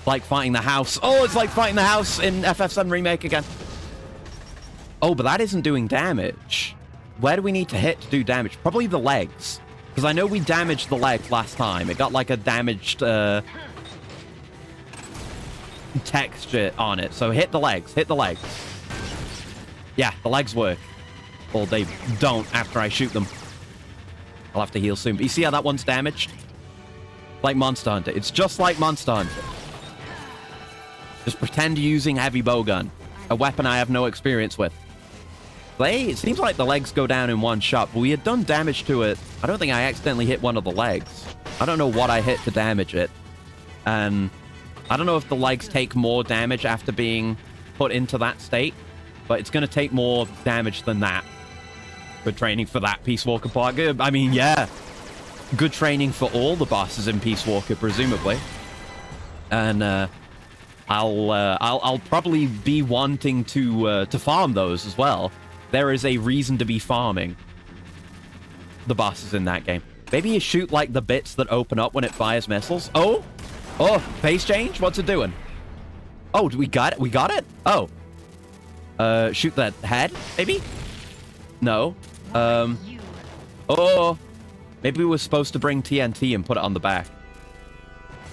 Speaker 1: Like fighting the house. Oh, it's like fighting the house in FF7 Remake again. Oh, but that isn't doing damage. Where do we need to hit to do damage? Probably the legs. Because I know we damaged the legs last time. It got like a damaged texture on it. So hit the legs. Hit the legs. Yeah, the legs work. Or they don't after I shoot them. I'll have to heal soon. But you see how that one's damaged? Like Monster Hunter. It's just like Monster Hunter. Just pretend you're using heavy bowgun. A weapon I have no experience with. It seems like the legs go down in one shot, but we had done damage to it. I don't think I accidentally hit one of the legs. I don't know what I hit to damage it. And I don't know if the legs take more damage after being put into that state, but it's going to take more damage than that. Good training for that Peace Walker part. Good. I mean, yeah. Good training for all the bosses in Peace Walker, presumably. And I'll probably be wanting to farm those as well. There is a reason to be farming the bosses in that game. Maybe you shoot like the bits that open up when it fires missiles. Oh, phase change. What's it doing? Oh, we got it. We got it. Oh, shoot that head. Maybe. No. Oh, maybe we were supposed to bring TNT and put it on the back.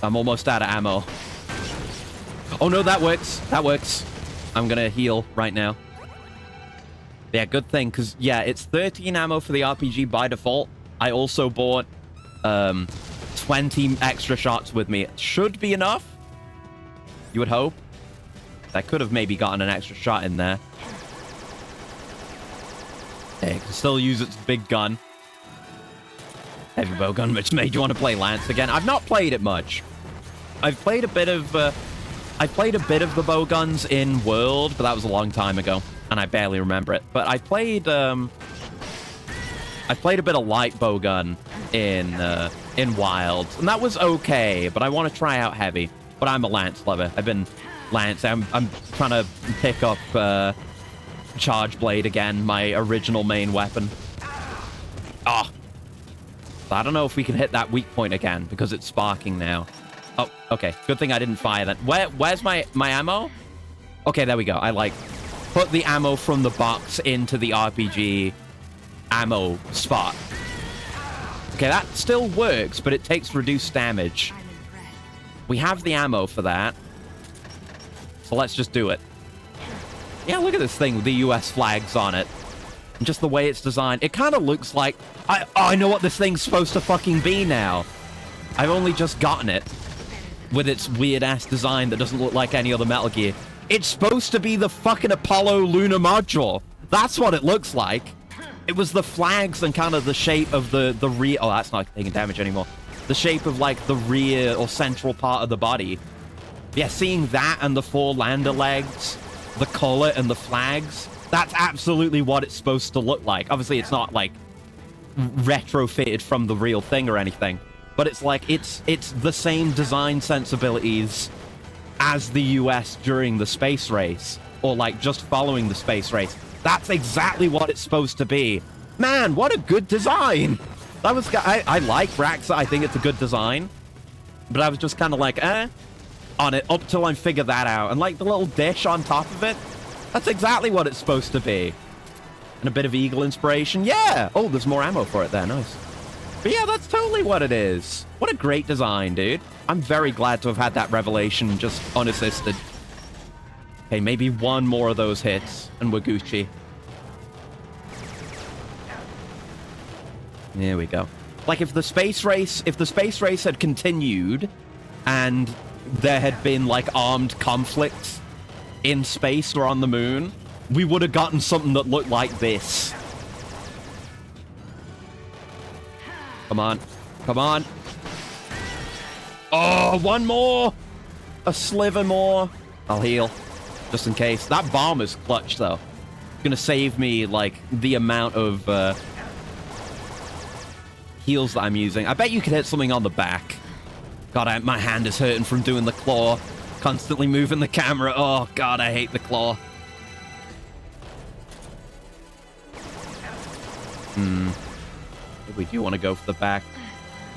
Speaker 1: I'm almost out of ammo. Oh no, that works. That works. I'm gonna heal right now. Yeah, good thing, because, yeah, it's 13 ammo for the RPG by default. I also bought 20 extra shots with me. It should be enough, you would hope. I could have maybe gotten an extra shot in there. Yeah, you can still use its big gun. Heavy bow gun, which made you want to play Lance again. I've not played it much. I've played a bit of the bow guns in World, but that was a long time ago. And I barely remember it. But I played a bit of light bowgun in Wild, and that was okay. But I want to try out heavy. But I'm a Lance lover. I've been Lance. I'm trying to pick up Charge Blade again, my original main weapon. Ah, I don't know if we can hit that weak point again because it's sparking now. Oh, okay. Good thing I didn't fire that. Where's my ammo? Okay, there we go. I like put the ammo from the box into the RPG ammo spot. Okay, that still works, but it takes reduced damage. We have the ammo for that. So let's just do it. Yeah, look at this thing with the US flags on it. And just the way it's designed. It kind of looks like... I know what this thing's supposed to fucking be now. I've only just gotten it. With its weird-ass design that doesn't look like any other Metal Gear. It's supposed to be the fucking Apollo lunar module. That's what it looks like. It was the flags and kind of the shape of the rear... Oh, that's not taking damage anymore. The shape of, like, the rear or central part of the body. Yeah, seeing that and the 4 lander legs, the color and the flags, that's absolutely what it's supposed to look like. Obviously, it's not, like, retrofitted from the real thing or anything. But it's like, it's the same design sensibilities as the US during the space race, or like just following the space race. That's exactly what it's supposed to be. Man, what a good design. That was... I like Raxa. I think it's a good design. But I was just kind of like, on it up till I figure that out. And like the little dish on top of it, that's exactly what it's supposed to be. And a bit of eagle inspiration. Yeah! Oh, there's more ammo for it there. Nice. But yeah, that's totally what it is. What a great design, dude. I'm very glad to have had that revelation just unassisted. Okay, maybe one more of those hits, and we're Gucci. There we go. Like if the space race had continued, and there had been like armed conflicts in space or on the moon, we would have gotten something that looked like this. Come on. Come on. Oh, one more. A sliver more. I'll heal. Just in case. That bomb is clutch, though. It's going to save me, like, the amount of heals that I'm using. I bet you could hit something on the back. God, my hand is hurting from doing the claw. Constantly moving the camera. Oh, God, I hate the claw. We do want to go for the back.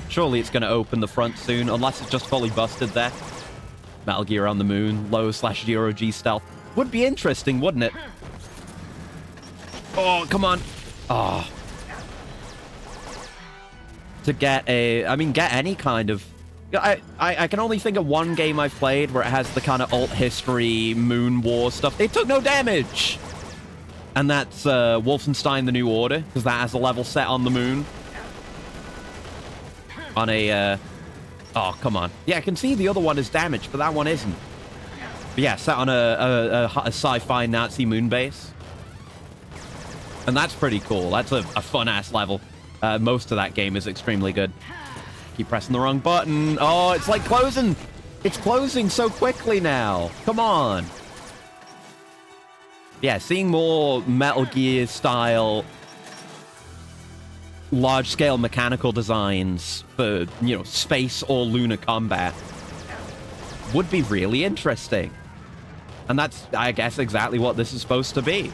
Speaker 1: Surely it's going to open the front soon, unless it's just fully busted there. Metal Gear on the moon, low/0 G stealth. Would be interesting, wouldn't it? Oh, come on. Oh. To get get any kind of... I can only think of one game I've played where it has the kind of alt history, moon war stuff. It took no damage! And that's Wolfenstein The New Order, because that has a level set on the moon. On a... oh, come on. Yeah, I can see the other one is damaged, but that one isn't. But yeah, set on a sci-fi Nazi moon base. And that's pretty cool. That's a fun-ass level. Most of that game is extremely good. Keep pressing the wrong button. Oh, it's like closing. It's closing so quickly now. Come on. Yeah, seeing more Metal Gear style large-scale mechanical designs for, you know, space or lunar combat would be really interesting. And that's, I guess, exactly what this is supposed to be.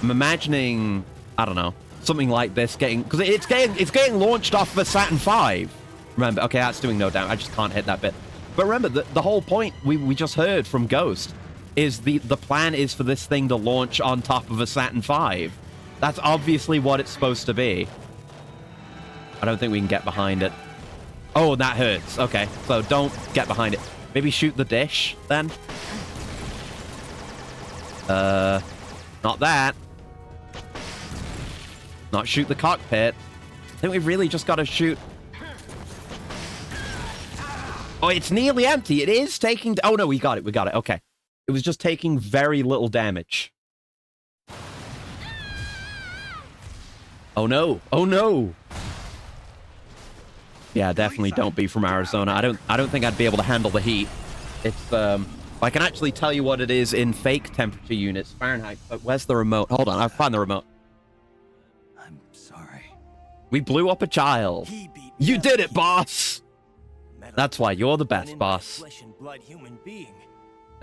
Speaker 1: I'm imagining, I don't know, something like this getting... Because it's getting launched off the Saturn V. Remember, okay, that's doing no damage. I just can't hit that bit. But remember, the whole point we just heard from Ghost is the plan is for this thing to launch on top of a Saturn V. That's obviously what it's supposed to be. I don't think we can get behind it. Oh, that hurts. Okay, so don't get behind it. Maybe shoot the dish, then? Not that. Not shoot the cockpit. I think we've really just got to shoot... Oh, it's nearly empty. It is taking... Oh, no, we got it. We got it. Okay. It was just taking very little damage. Oh, no. Oh, no. Yeah, definitely don't be from Arizona. I don't think I'd be able to handle the heat. It's, I can actually tell you what it is in fake temperature units, Fahrenheit. But where's the remote? Hold on, I'll find the remote.
Speaker 6: I'm sorry.
Speaker 1: We blew up a child. You did it, boss! That's why you're the best, boss.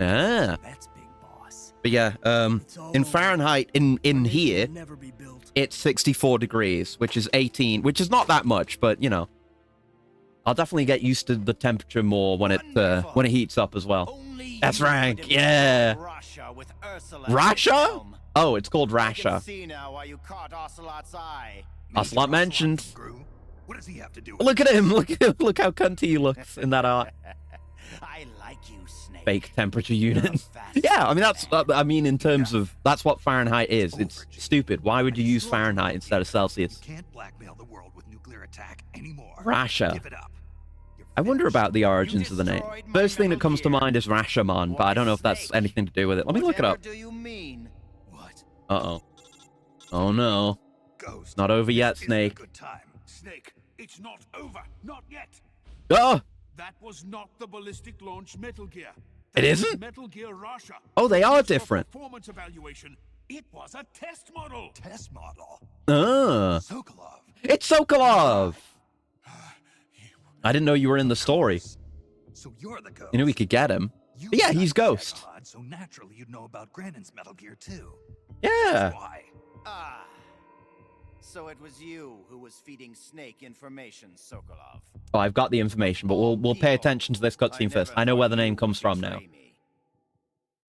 Speaker 1: Ah.
Speaker 4: That's big, boss.
Speaker 1: But yeah, in Fahrenheit, in here, it's 64 degrees, which is 18, which is not that much, but, you know. I'll definitely get used to the temperature more when it heats up as well. That's rank, yeah. Rasha? Oh, it's called Rasha. Ocelot mentioned.
Speaker 6: What does he have to do?
Speaker 1: Look at him. Look how cunty he looks in that art.
Speaker 4: I like you, Snake.
Speaker 1: Fake temperature unit. Yeah, I mean that's. I mean, in terms of that's what Fahrenheit is. It's stupid. Why would you use Fahrenheit instead of Celsius?
Speaker 6: You can't blackmail the world with nuclear attack anymore.
Speaker 1: Rasha.
Speaker 6: Give it up.
Speaker 1: I wonder about the origins of the name. First thing that comes to mind is Rashomon, but I don't know if that's anything to do with it. Let me look it up.
Speaker 4: What do you mean?
Speaker 6: What?
Speaker 1: Uh-oh. Oh, no.
Speaker 6: Ghost.
Speaker 1: Not over yet,
Speaker 6: This isn't a
Speaker 1: Snake.
Speaker 6: good time.
Speaker 2: Snake, it's not over. Not yet.
Speaker 1: Oh!
Speaker 2: That was not the ballistic launch Metal Gear.
Speaker 1: It
Speaker 2: That was
Speaker 1: isn't?
Speaker 2: Metal Gear Russia.
Speaker 1: Oh, they are
Speaker 2: For
Speaker 1: different.
Speaker 2: performance evaluation. It was a test model.
Speaker 6: Test model. Sokolov.
Speaker 1: It's Sokolov! I didn't know you were in the story.
Speaker 6: So you're the ghost.
Speaker 1: You know we could get him.
Speaker 6: You
Speaker 1: But yeah,
Speaker 6: got
Speaker 1: he's
Speaker 6: the
Speaker 1: Ghost.
Speaker 6: Tag-on, so naturally you'd know about Grannon's Metal Gear too.
Speaker 1: Yeah.
Speaker 6: That's why.
Speaker 4: Ah. So it was you who was feeding Snake information, Sokolov.
Speaker 1: Oh, I've got the information, but we'll pay attention to this cutscene first. I know where the name comes from now.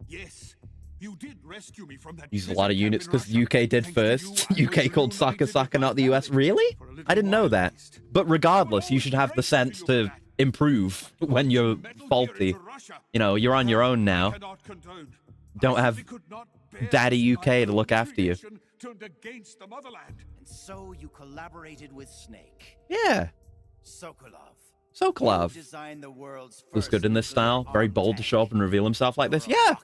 Speaker 6: Yes, you did rescue me from that.
Speaker 1: Use a lot of units because the UK did first. UK called Saka Saka, not the US. Really? I didn't know that. But regardless, you should have the sense to improve when you're faulty. You know, you're on your own now. Don't have Daddy UK to look after you.
Speaker 4: And so you collaborated with Snake.
Speaker 1: Yeah.
Speaker 4: Sokolov.
Speaker 1: Sokolov.
Speaker 4: Designed the world's
Speaker 1: Looks good in this style. Very bold to show up and reveal himself like this. Yeah.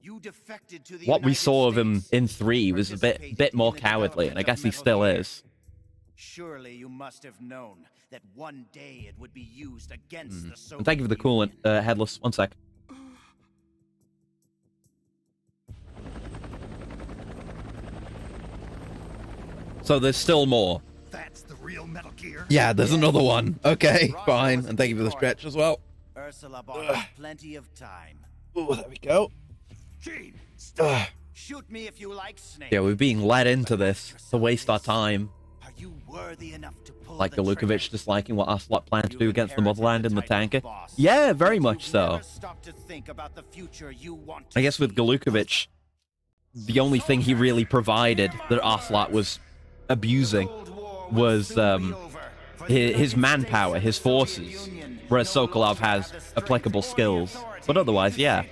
Speaker 4: You defected to the
Speaker 1: What we
Speaker 4: United
Speaker 1: saw of him
Speaker 4: States,
Speaker 1: in 3 was a bit more cowardly, and I guess he still is.
Speaker 4: Surely you must have known that one day it would be used against the Soviet
Speaker 1: And thank you for the coolant, Headless. One sec. So there's still more.
Speaker 6: That's the real Metal Gear.
Speaker 1: Yeah, there's another one. Okay, fine. And thank you for the stretch as well.
Speaker 4: Ursula bought us plenty of time.
Speaker 1: Oh, there we go.
Speaker 6: Gene, stop.
Speaker 4: Shoot me if you like, Snake.
Speaker 1: Yeah, we're being led into this to waste our time.
Speaker 4: Are you worthy enough to pull
Speaker 1: Like
Speaker 4: the trigger?
Speaker 1: Galukovich disliking what Ocelot planned to do against the motherland in the tanker. Yeah, very much so.
Speaker 4: Never stop to think about the future you want to
Speaker 1: I guess with
Speaker 4: see.
Speaker 1: Galukovich, the only thing he really provided that Ocelot was abusing was his manpower, his forces, whereas Sokolov has applicable skills. But otherwise, yeah.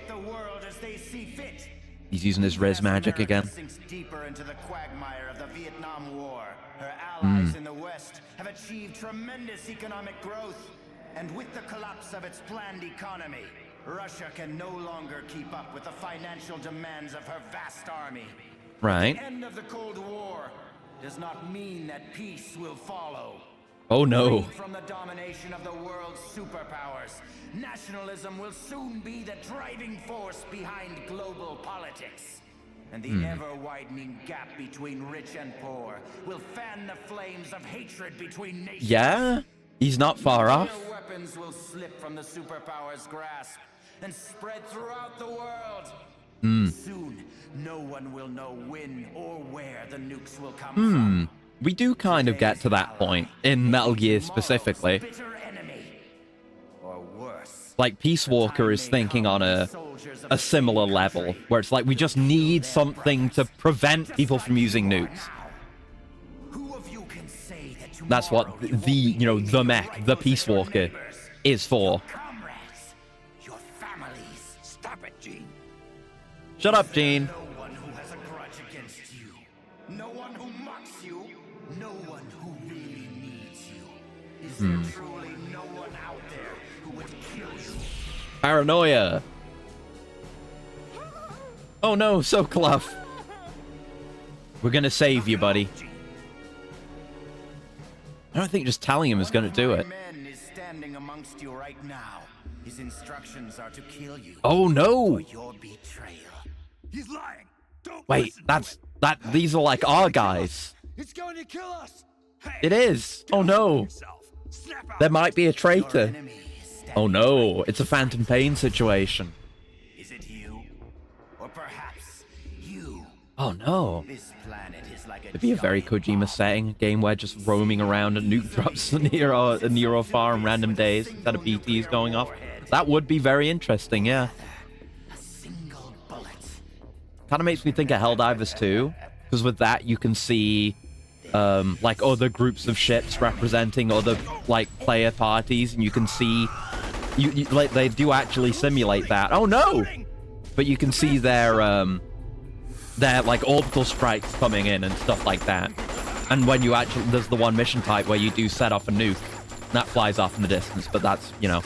Speaker 1: He's using his res magic again.
Speaker 4: Sinks deeper into the quagmire of the Vietnam War. Her allies in the West have achieved tremendous economic growth, and with the collapse of its planned economy, Russia can no longer keep up with the financial demands of her vast army.
Speaker 1: Right.
Speaker 4: The end of the Cold War does not mean that peace will follow.
Speaker 1: Oh no.
Speaker 4: Freed from the domination of the world's superpowers, nationalism will soon be the driving force behind global politics. And the ever-widening gap between rich and poor will fan the flames of hatred between nations.
Speaker 1: Yeah? He's not far off.
Speaker 4: Nuclear weapons will slip from the superpowers' grasp and spread throughout the world. Soon, no one will know when or where the nukes will come from.
Speaker 1: We do kind of get to that point in Metal Gear specifically.
Speaker 4: Bitter enemy, or worse.
Speaker 1: Like, Peace Walker is thinking on a similar level, where it's like, we just need something to prevent people from using nukes.
Speaker 4: Who of you can say that
Speaker 1: That's what the mech, the Peace Walker, is for.
Speaker 4: comrades, your families.
Speaker 6: Stop it, Gene.
Speaker 1: Shut up, Gene.
Speaker 4: No one who has a grudge against you. No one who mocks you. No one who really needs you. Is there truly no one out there who would kill you?
Speaker 1: Paranoia. Oh no, Sokolov. We're gonna save you, buddy. I don't think just telling him is gonna do it.
Speaker 4: Man is standing amongst you right now. His instructions are to kill you.
Speaker 1: Oh no!
Speaker 4: For your betrayal.
Speaker 6: He's lying. Don't
Speaker 1: Wait,
Speaker 6: listen.
Speaker 1: these are like our guys.
Speaker 6: It's going to kill us. Hey,
Speaker 1: It is. Oh no.
Speaker 6: yourself. Snap out.
Speaker 1: There might be a
Speaker 4: Your
Speaker 1: traitor.
Speaker 4: enemy is standing
Speaker 1: Oh no, it's a Phantom Pain situation.
Speaker 4: Is it you? Or perhaps you?
Speaker 1: Oh no.
Speaker 4: This planet is like a
Speaker 1: It'd be a very
Speaker 4: giant
Speaker 1: Kojima
Speaker 4: bomb.
Speaker 1: setting, a game where just roaming around and nuke drops near or far on random days instead of BTs going off. That would be very interesting, yeah.
Speaker 4: A single bullet.
Speaker 1: Kind of makes me think of Helldivers 2, because with that you can see like other groups of ships representing other like player parties, and you can see like they do actually simulate that. Oh no! But you can see their like orbital strikes coming in and stuff like that. And when you actually, there's the one mission type where you do set off a nuke, and that flies off in the distance, but that's, you know,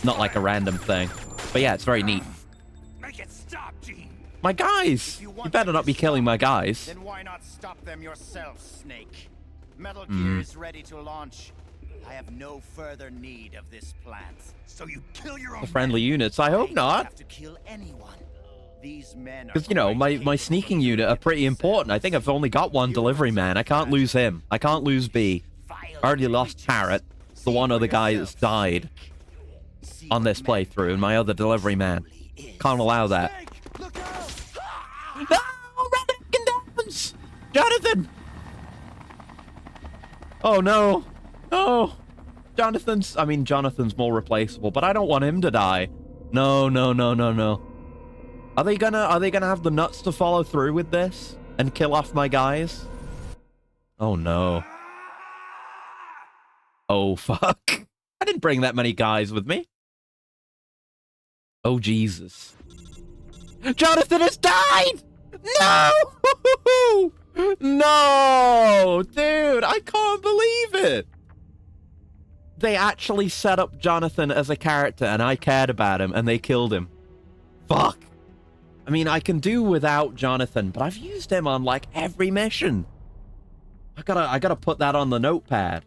Speaker 1: not like a random thing. But yeah, it's very neat.
Speaker 6: Make it stop, Gene.
Speaker 1: My guys! You better not be killing my guys.
Speaker 4: Then why not stop them yourself, Snake? Metal Gear is ready to launch. I have no further need of this plant.
Speaker 6: So you kill your own
Speaker 1: The friendly units, I hope
Speaker 4: I
Speaker 1: not.
Speaker 4: have to kill anyone. These men are
Speaker 1: Because, you know, my sneaking unit are pretty important. I think I've only got one delivery man. I can't lose him. I can't lose B. I already lost Parrot, the one other guy that's died on this playthrough, and my other delivery man. Can't allow that.
Speaker 6: Look out!
Speaker 1: No! Random condemns! Jonathan! Oh no! No! Jonathan's more replaceable, but I don't want him to die. No, no, no, no, no. Are they gonna have the nuts to follow through with this and kill off my guys? Oh no. Oh fuck. I didn't bring that many guys with me. Oh Jesus. Jonathan has died! No! No! Dude, I can't believe it. They actually set up Jonathan as a character and I cared about him and they killed him. Fuck. I mean, I can do without Jonathan, but I've used him on like every mission. I gotta put that on the notepad.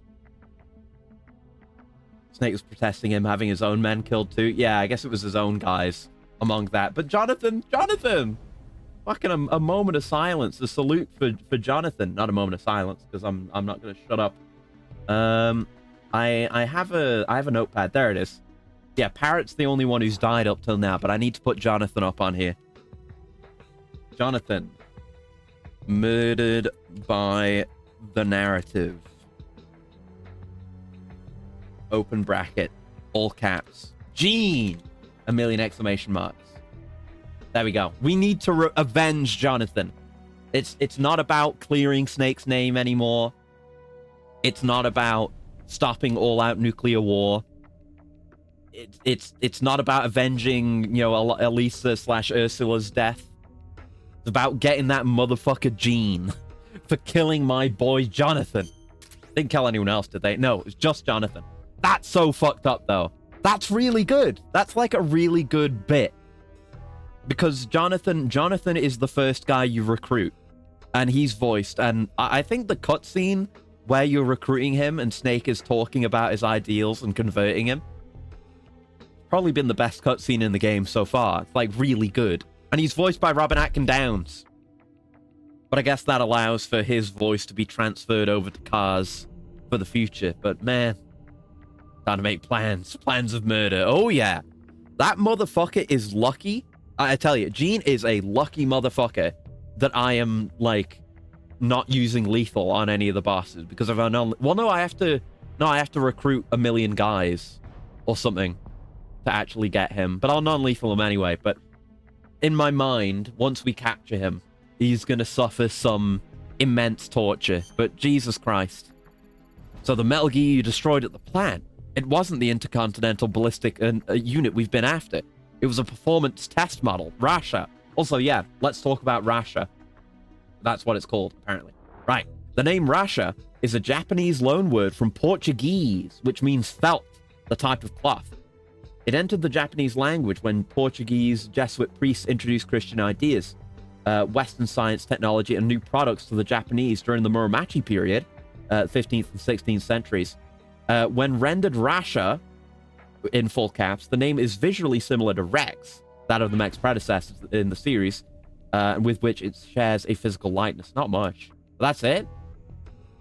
Speaker 1: Snake was protesting him having his own men killed too. Yeah, I guess it was his own guys among that. But Jonathan! Fucking a moment of silence, a salute for Jonathan. Not a moment of silence, because I'm not gonna shut up. I have a notepad. There it is. Yeah, Parrot's the only one who's died up till now, but I need to put Jonathan up on here. Jonathan. Murdered by the narrative. Open bracket. All caps. Gene! 1,000,000 exclamation marks. There we go. We need to avenge Jonathan. It's not about clearing Snake's name anymore. It's not about stopping all-out nuclear war. It's not about avenging, you know, Elisa/Ursula's death. It's about getting that motherfucker Gene for killing my boy Jonathan. Didn't kill anyone else, did they? No, it was just Jonathan. That's so fucked up, though. That's really good. That's like a really good bit. Because Jonathan is the first guy you recruit. And he's voiced. And I think the cutscene where you're recruiting him and Snake is talking about his ideals and converting him, probably been the best cutscene in the game so far. It's like really good. And he's voiced by Robin Atkin Downes. But I guess that allows for his voice to be transferred over to Cars for the future. But man, time to make plans. Plans of murder. Oh yeah. That motherfucker is lucky. I tell you, Gene is a lucky motherfucker that I am, like, not using lethal on any of the bosses. Because if I know... Well, no, I have to recruit 1,000,000 guys or something to actually get him. But I'll non-lethal him anyway. But in my mind, once we capture him, he's going to suffer some immense torture. But Jesus Christ. So the Metal Gear you destroyed at the plant, it wasn't the intercontinental ballistic unit we've been after. It was a performance test model, Rasha. Also, yeah, let's talk about Rasha. That's what it's called, apparently. Right. The name Rasha is a Japanese loanword from Portuguese, which means felt, the type of cloth. It entered the Japanese language when Portuguese Jesuit priests introduced Christian ideas, Western science, technology, and new products to the Japanese during the Muromachi period, 15th and 16th centuries. When rendered Rasha, in full caps, the name is visually similar to Rex, that of the mech's predecessors in the series, with which it shares a physical likeness. Not much. But that's it.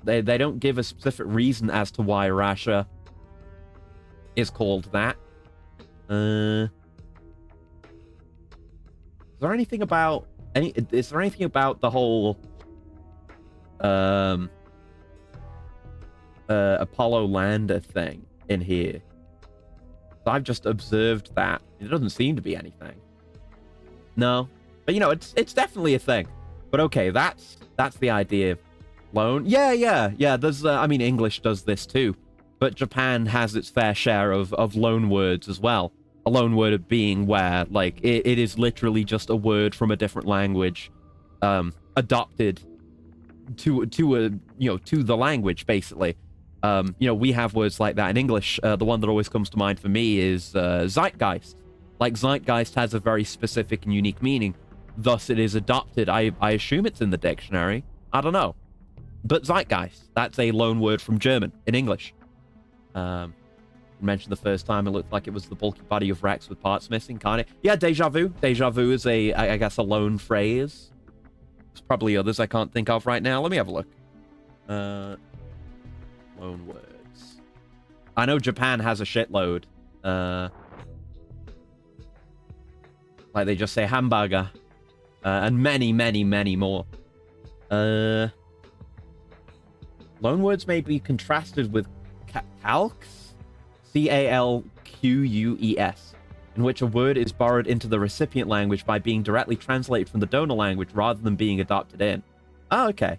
Speaker 1: They don't give a specific reason as to why Rasha is called that. Is there anything about the whole Apollo lander thing in here? I've just observed that. It doesn't seem to be anything. No. But, you know, it's definitely a thing. But, okay, that's the idea. Loan? Yeah. There's, I mean, English does this too. But Japan has its fair share of loan words as well. A loan word being where, like, it is literally just a word from a different language adopted to the language, basically. You know, we have words like that in English. The one that always comes to mind for me is zeitgeist. Like, zeitgeist has a very specific and unique meaning. Thus, it is adopted. I assume it's in the dictionary. I don't know. But zeitgeist, that's a loan word from German in English. Mentioned the first time, it looked like it was the bulky body of Rex with parts missing, can't it? Yeah, déjà vu. Déjà vu is I guess, a loan phrase. There's probably others I can't think of right now. Let me have a look. Loan words. I know Japan has a shitload. Like they just say hamburger. And many, many, many more. Loanwords may be contrasted with calques, C-A-L-Q-U-E-S, in which a word is borrowed into the recipient language by being directly translated from the donor language rather than being adopted in. Oh, okay.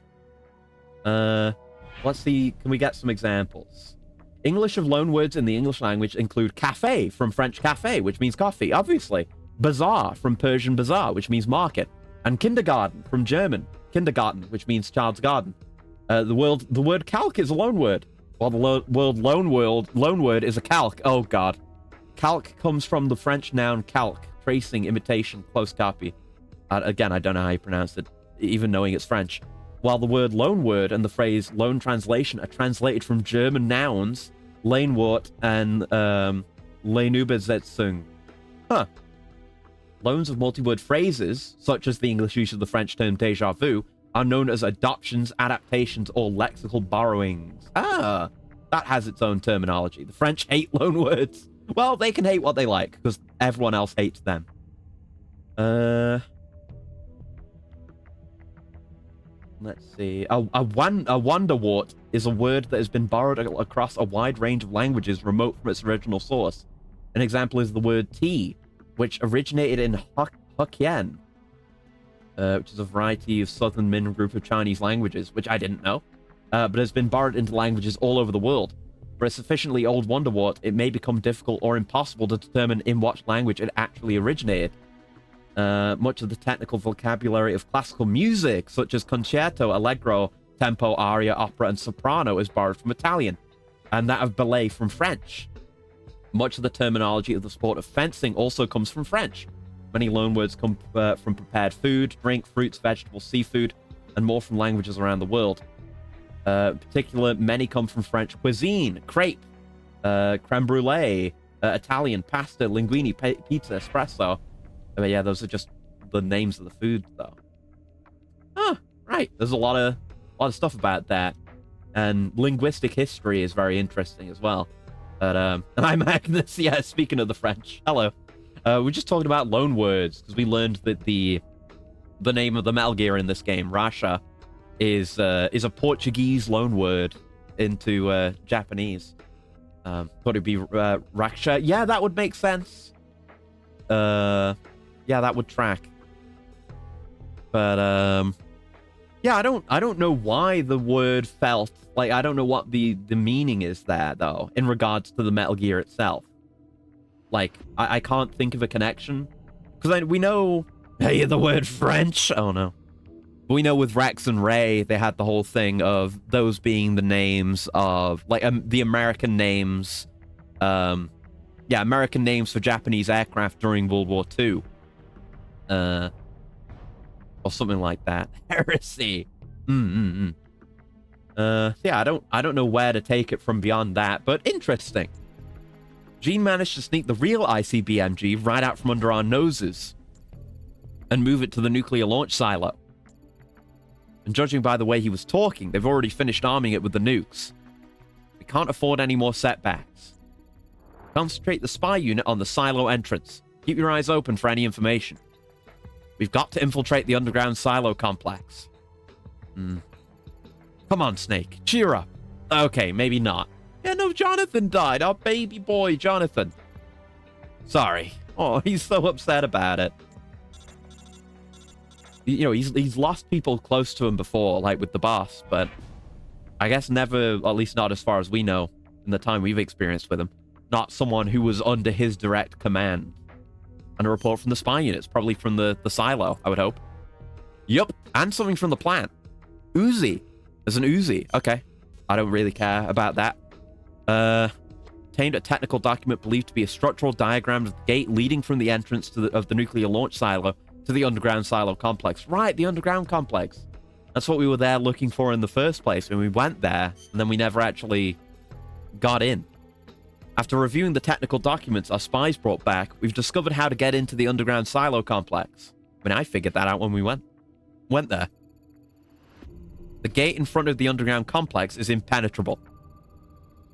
Speaker 1: Let's see. Can we get some examples? English of loanwords in the English language include cafe from French café, which means coffee, obviously. Bazaar from Persian bazaar, which means market. And kindergarten from German kindergarten, which means child's garden. The word calc is a loanword, while the loanword is a calque. Oh, God. Calque comes from the French noun calque, tracing, imitation, close copy. Again, I don't know how you pronounce it, even knowing it's French. While the word loanword and the phrase loan translation are translated from German nouns, Leinwort and Leinübersetzung. Huh. Loans of multi-word phrases, such as the English use of the French term déjà vu, are known as adoptions, adaptations, or lexical borrowings. Ah, that has its own terminology. The French hate loanwords. Well, they can hate what they like, because everyone else hates them. Let's see. A wonderwort is a word that has been borrowed across a wide range of languages remote from its original source. An example is the word tea, which originated in Hokkien, which is a variety of Southern Min group of Chinese languages, which I didn't know, but has been borrowed into languages all over the world. For a sufficiently old wonderwort, it may become difficult or impossible to determine in what language it actually originated. Much of the technical vocabulary of classical music, such as concerto, allegro, tempo, aria, opera, and soprano, is borrowed from Italian, and that of ballet from French. Much of the terminology of the sport of fencing also comes from French. Many loanwords come from prepared food, drink, fruits, vegetables, seafood, and more from languages around the world. In particular, many come from French cuisine, crepe, creme brulee, Italian, pasta, linguine, pizza, espresso. But yeah, those are just the names of the food, though. Oh, right. There's a lot of stuff about that. And linguistic history is very interesting as well. But, and I'm Magnus. Yeah, speaking of the French. Hello. We're just talking about loan words, because we learned that the name of the Metal Gear in this game, Rasha, is a Portuguese loan word into Japanese. Thought it'd be Raksha. Yeah, that would make sense. Yeah, that would track. But yeah, I don't know why the word felt like, I don't know what the meaning is there though in regards to the Metal Gear itself. Like I can't think of a connection, because we know, hey, the word French. Oh no. But we know with Rex and Ray, they had the whole thing of those being the names of like the American names. Yeah, American names for Japanese aircraft during World War II. Or something like that. Heresy. Yeah, I don't know where to take it from beyond that, but interesting. Gene managed to sneak the real ICBMG right out from under our noses and move it to the nuclear launch silo. And judging by the way he was talking, they've already finished arming it with the nukes. We can't afford any more setbacks. Concentrate the spy unit on the silo entrance. Keep your eyes open for any information. We've got to infiltrate the underground silo complex. Come on, Snake. Cheer up. Okay, maybe not. Yeah, no, Jonathan died. Our baby boy, Jonathan. Sorry. Oh, he's so upset about it. You know, he's lost people close to him before, like with the boss, but I guess never, at least not as far as we know, in the time we've experienced with him. Not someone who was under his direct command. And a report from the spy units, probably from the silo, I would hope. Yup, and something from the plant. Uzi. There's an Uzi. Okay. I don't really care about that. Obtained a technical document believed to be a structural diagram of the gate leading from the entrance of the nuclear launch silo to the underground silo complex. Right, the underground complex. That's what we were there looking for in the first place when we went there, and then we never actually got in. After reviewing the technical documents our spies brought back, we've discovered how to get into the underground silo complex. I mean, I figured that out when we went there. The gate in front of the underground complex is impenetrable.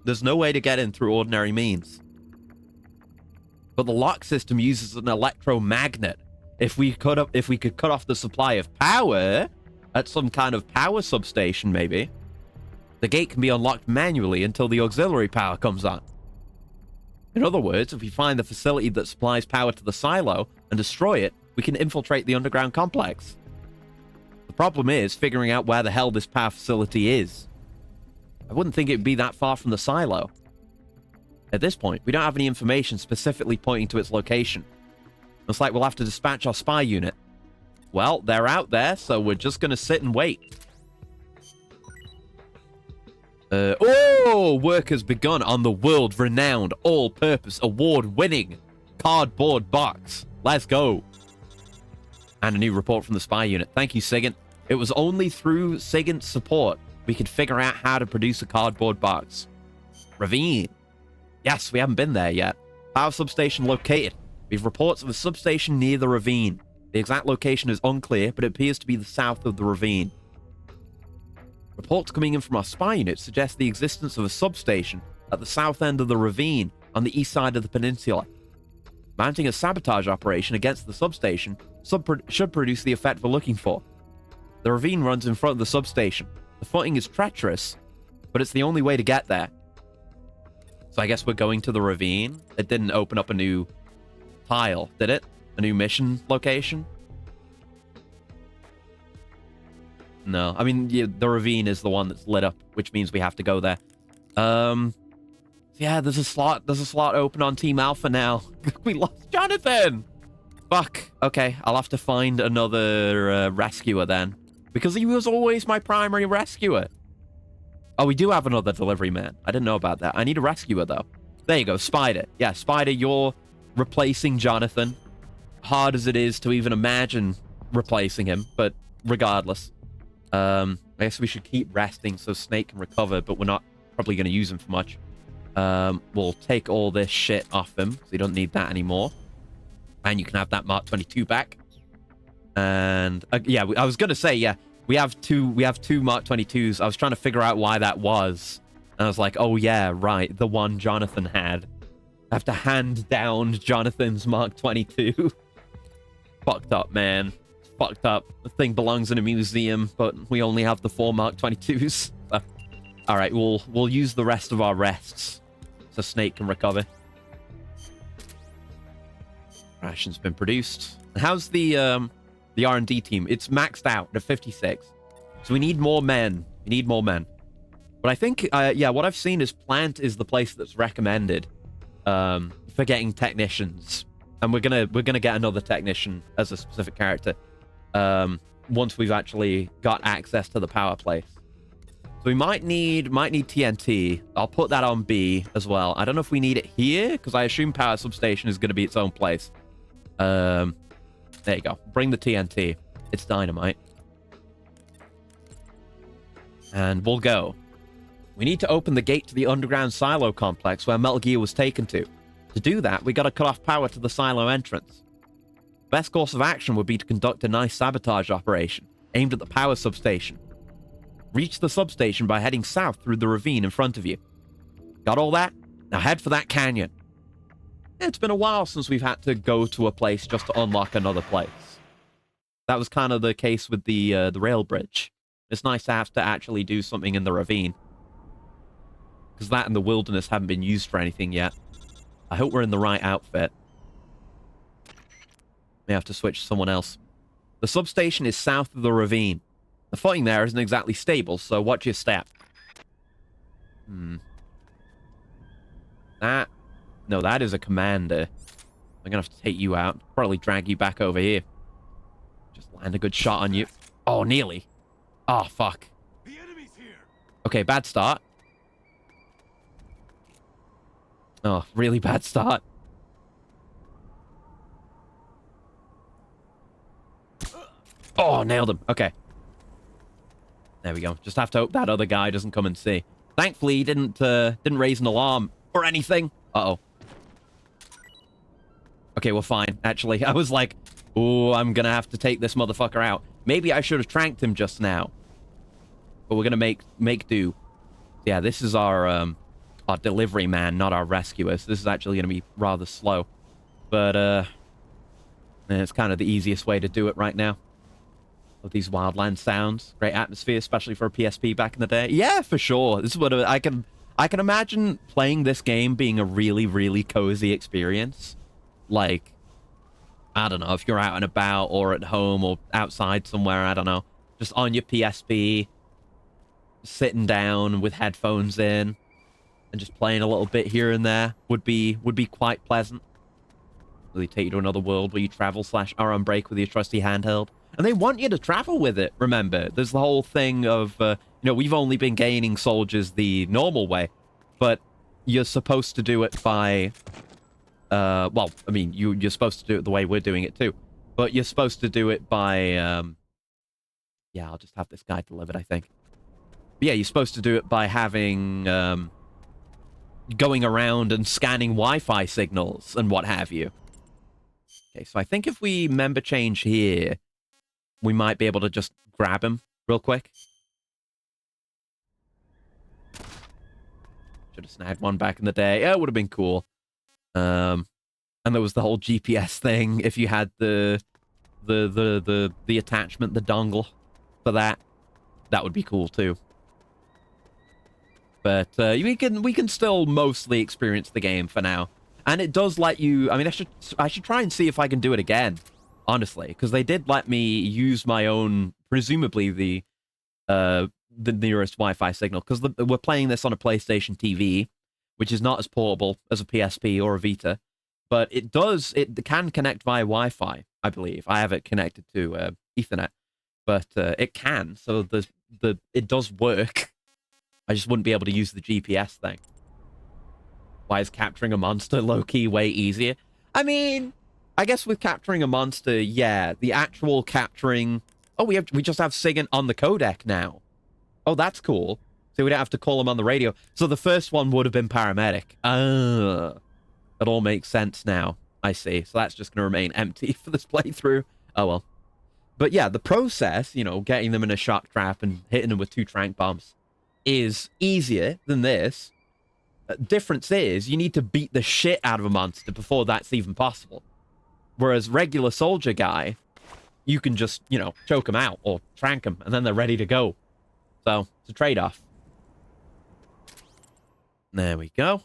Speaker 1: There's no way to get in through ordinary means. But the lock system uses an electromagnet. If we could cut off the supply of power at some kind of power substation, maybe, The gate can be unlocked manually until the auxiliary power comes on. In other words, if we find the facility that supplies power to the silo and destroy it, we can infiltrate the underground complex. The problem is figuring out where the hell this power facility is. I wouldn't think it'd be that far from the silo. At this point, we don't have any information specifically pointing to its location. Looks like we'll have to dispatch our spy unit. Well, they're out there, so we're just going to sit and wait. Work has begun on the world-renowned, all-purpose, award-winning cardboard box. Let's go. And a new report from the spy unit. Thank you, SIGINT. It was only through SIGINT's support we could figure out how to produce a cardboard box. Ravine. Yes, we haven't been there yet. Power substation located. We have reports of a substation near the ravine. The exact location is unclear, but it appears to be the south of the ravine. Reports coming in from our spy unit suggest the existence of a substation at the south end of the ravine on the east side of the peninsula. Mounting a sabotage operation against the substation should produce the effect we're looking for. The ravine runs in front of the substation. The footing is treacherous, but it's the only way to get there. So I guess we're going to the ravine. It didn't open up a new tile, did it? A new mission location? No, I mean, yeah, the ravine is the one that's lit up, which means we have to go there. Yeah, there's a slot open on Team Alpha now. We lost Jonathan! Fuck. Okay, I'll have to find another rescuer then. Because he was always my primary rescuer. Oh, we do have another delivery man. I didn't know about that. I need a rescuer, though. There you go, Spider. Yeah, Spider, you're replacing Jonathan. Hard as it is to even imagine replacing him, but regardless. I guess we should keep resting so Snake can recover, but we're not probably going to use him for much. We'll take all this shit off him, so you don't need that anymore. And you can have that Mark 22 back. And yeah, I was going to say, yeah, we have two Mark 22s. I was trying to figure out why that was. And I was like, oh yeah, right, the one Jonathan had. I have to hand down Jonathan's Mark 22. Fucked up, man. Fucked up. The thing belongs in a museum, but we only have the 4 Mark 22s. So, all right, we'll use the rest of our rests so Snake can recover. Ration's been produced. How's the R&D team? It's maxed out at 56. So we need more men. We need more men. But I think, yeah, what I've seen is Plant is the place that's recommended for getting technicians. And we're gonna get another technician as a specific character once we've actually got access to the power place. So we might need TNT. I'll put that on B as well. I don't know if we need it here because I assume power substation is going to be its own place. There you go. Bring the TNT. It's dynamite. And we'll go. We need to open the gate to the underground silo complex where Metal Gear was taken to. To do that, we got to cut off power to the silo entrance. Best course of action would be to conduct a nice sabotage operation aimed at the power substation. Reach the substation by heading south through the ravine in front of you. Got all that? Now head for that canyon. It's been a while since we've had to go to a place just to unlock another place. That was kind of the case with the rail bridge. It's nice to have to actually do something in the ravine. Because that and the wilderness haven't been used for anything yet. I hope we're in the right outfit. May have to switch to someone else. The substation is south of the ravine. The footing there isn't exactly stable, so watch your step. No, that is a commander. I'm gonna have to take you out. Probably drag you back over here. Just land a good shot on you. Oh, nearly. Oh, fuck.
Speaker 6: The enemy's here.
Speaker 1: Okay, bad start. Oh, really bad start. Oh, nailed him. Okay. There we go. Just have to hope that other guy doesn't come and see. Thankfully, he didn't raise an alarm or anything. Uh-oh. Okay, we're fine. Actually, I was like, oh, I'm gonna have to take this motherfucker out. Maybe I should have tranked him just now. But we're gonna make do. Yeah, this is our delivery man, not our rescuer. So this is actually gonna be rather slow. But it's kind of the easiest way to do it right now. With these wildland sounds. Great atmosphere, especially for a PSP back in the day. Yeah, for sure. This is what I can imagine playing this game being a really, really cozy experience. Like, I don't know, if you're out and about or at home or outside somewhere, I don't know. Just on your PSP, sitting down with headphones in and just playing a little bit here and there would be quite pleasant. Really take you to another world where you travel / are on break with your trusty handheld. And they want you to travel with it, remember. There's the whole thing of, you know, we've only been gaining soldiers the normal way, but you're supposed to do it by, well, I mean, you're supposed to do it the way we're doing it too, but you're supposed to do it by, yeah, I'll just have this guy delivered, I think. But yeah, you're supposed to do it by having, going around and scanning Wi-Fi signals and what have you. Okay, so I think if we member change here, we might be able to just grab him real quick. Should have snagged one back in the day. Yeah, it would have been cool. And there was the whole GPS thing. If you had the attachment, the dongle for that, that would be cool too. But we can still mostly experience the game for now, and it does let you. I mean, I should try and see if I can do it again. Honestly, because they did let me use my own, presumably the nearest Wi-Fi signal, because we're playing this on a PlayStation TV, which is not as portable as a PSP or a Vita, but it can connect via Wi-Fi, I believe. I have it connected to Ethernet, but it can, so it does work. I just wouldn't be able to use the GPS thing. Why is capturing a monster low-key way easier? I mean, I guess with capturing a monster, yeah, the actual capturing... Oh, we just have SIGINT on the codec now. Oh, that's cool. So we don't have to call him on the radio. So the first one would have been paramedic. That all makes sense now. I see. So that's just going to remain empty for this playthrough. Oh, well. But yeah, the process, you know, getting them in a shock trap and hitting them with 2 tranq bombs is easier than this. Difference is, you need to beat the shit out of a monster before that's even possible. Whereas regular soldier guy, you can just, you know, choke them out or trank them, and then they're ready to go. So, it's a trade-off. There we go.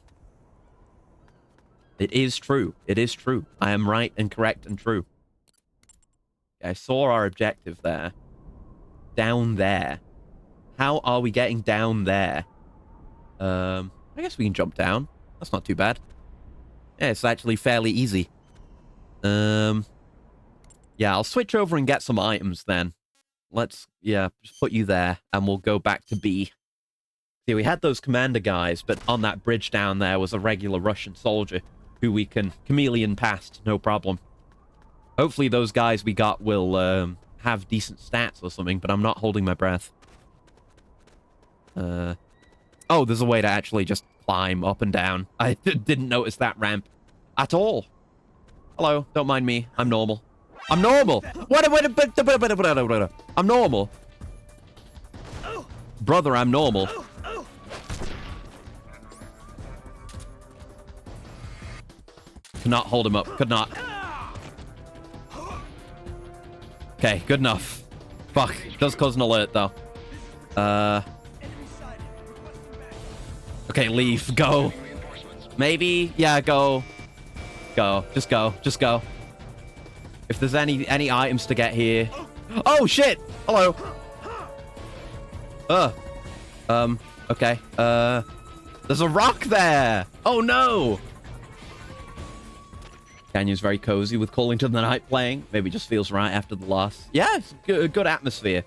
Speaker 1: It is true. It is true. I am right and correct and true. I saw our objective there. Down there. How are we getting down there? I guess we can jump down. That's not too bad. Yeah, it's actually fairly easy. Yeah, I'll switch over and get some items then. Let's, yeah, just put you there, and we'll go back to B. See, we had those commander guys, but on that bridge down there was a regular Russian soldier who we can chameleon past, no problem. Hopefully those guys we got will have decent stats or something, but I'm not holding my breath. Oh, there's a way to actually just climb up and down. I didn't notice that ramp at all. Hello, don't mind me. I'm normal. I'm normal. I'm normal. Brother, I'm normal. Could not hold him up. Could not. Okay, good enough. Fuck. Does cause an alert, though. Okay, leave. Go. Maybe? Yeah, go. Go. Just go. Just go. If there's any items to get here. Oh, shit! Hello. Okay. There's a rock there! Oh, no! Canyon's very cozy with Calling to the Night playing. Maybe just feels right after the loss. Yeah, it's a good atmosphere.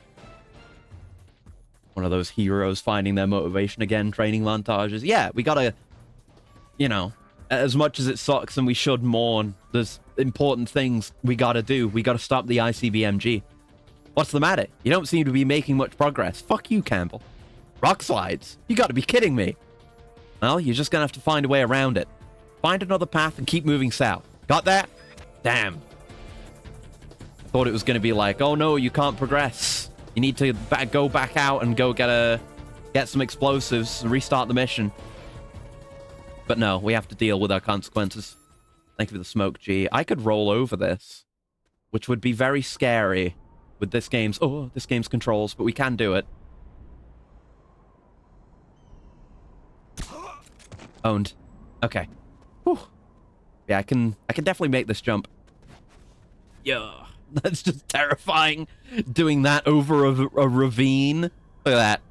Speaker 1: One of those heroes finding their motivation again, training montages. Yeah, we gotta, you know, as much as it sucks and we should mourn, there's important things we gotta do. We gotta stop the ICBMG. What's the matter? You don't seem to be making much progress. Fuck you, Campbell. Rock slides? You gotta be kidding me. Well, you're just gonna have to find a way around it. Find another path and keep moving south. Got that? Damn. I thought it was gonna be like, oh no, you can't progress. You need to go back out and go get some explosives and restart the mission. But no, we have to deal with our consequences. Thank you for the smoke, G. I could roll over this, which would be very scary. with this game's controls, but we can do it. Owned. Okay. Whew. Yeah, I can definitely make this jump. Yeah, that's just terrifying. Doing that over a ravine. Look at that.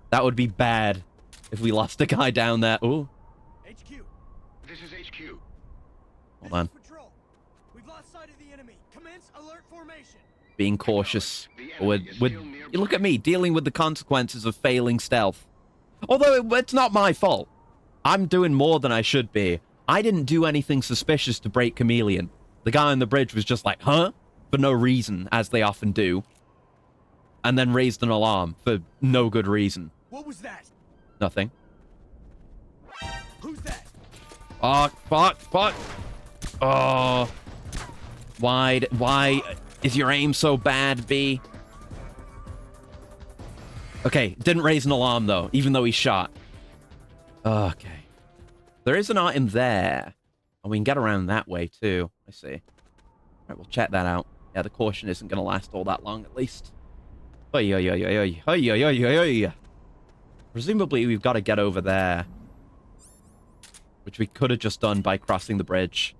Speaker 1: That would be bad if we lost a guy down there. Ooh.
Speaker 6: HQ. This is HQ.
Speaker 1: Hold on.
Speaker 6: Patrol. We've lost sight of the enemy. Commence alert formation.
Speaker 1: Being cautious. You look at me dealing with the consequences of failing stealth. Although it's not my fault. I'm doing more than I should be. I didn't do anything suspicious to break Chameleon. The guy on the bridge was just like, huh? For no reason, as they often do. And then raised an alarm for no good reason.
Speaker 6: What was that?
Speaker 1: Nothing.
Speaker 6: Who's that?
Speaker 1: Fuck. Oh. Why is your aim so bad, B? Okay, didn't raise an alarm, though, even though he shot. Okay. There is an item there. And we can get around that way, too. I see. All right, we'll check that out. Yeah, the caution isn't going to last all that long, at least. Presumably, we've got to get over there. Which we could have just done by crossing the bridge.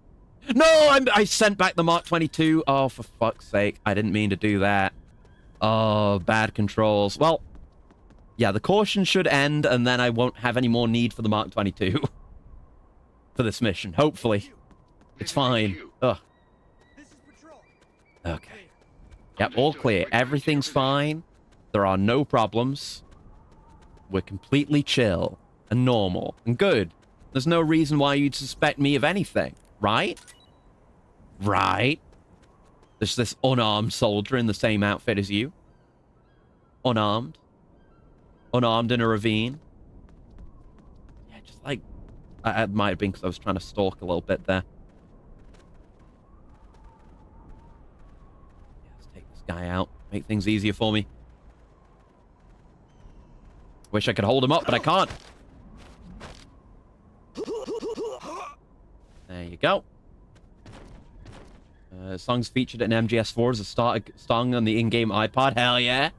Speaker 1: No! I sent back the Mark 22. Oh, for fuck's sake. I didn't mean to do that. Oh, bad controls. Well, yeah, the caution should end, and then I won't have any more need for the Mark 22. For this mission, hopefully. It's fine. Ugh.
Speaker 6: This is patrol.
Speaker 1: Okay. Yep, all clear. Everything's fine. There are no problems. We're completely chill and normal and good. There's no reason why you'd suspect me of anything, right? Right. There's this unarmed soldier in the same outfit as you. Unarmed. Unarmed in a ravine. Yeah, just like... It might have been because I was trying to stalk a little bit there. Yeah, let's take this guy out. Make things easier for me. Wish I could hold him up, but I can't. There you go. Songs featured in MGS4 as a song on the in-game iPod. Hell yeah.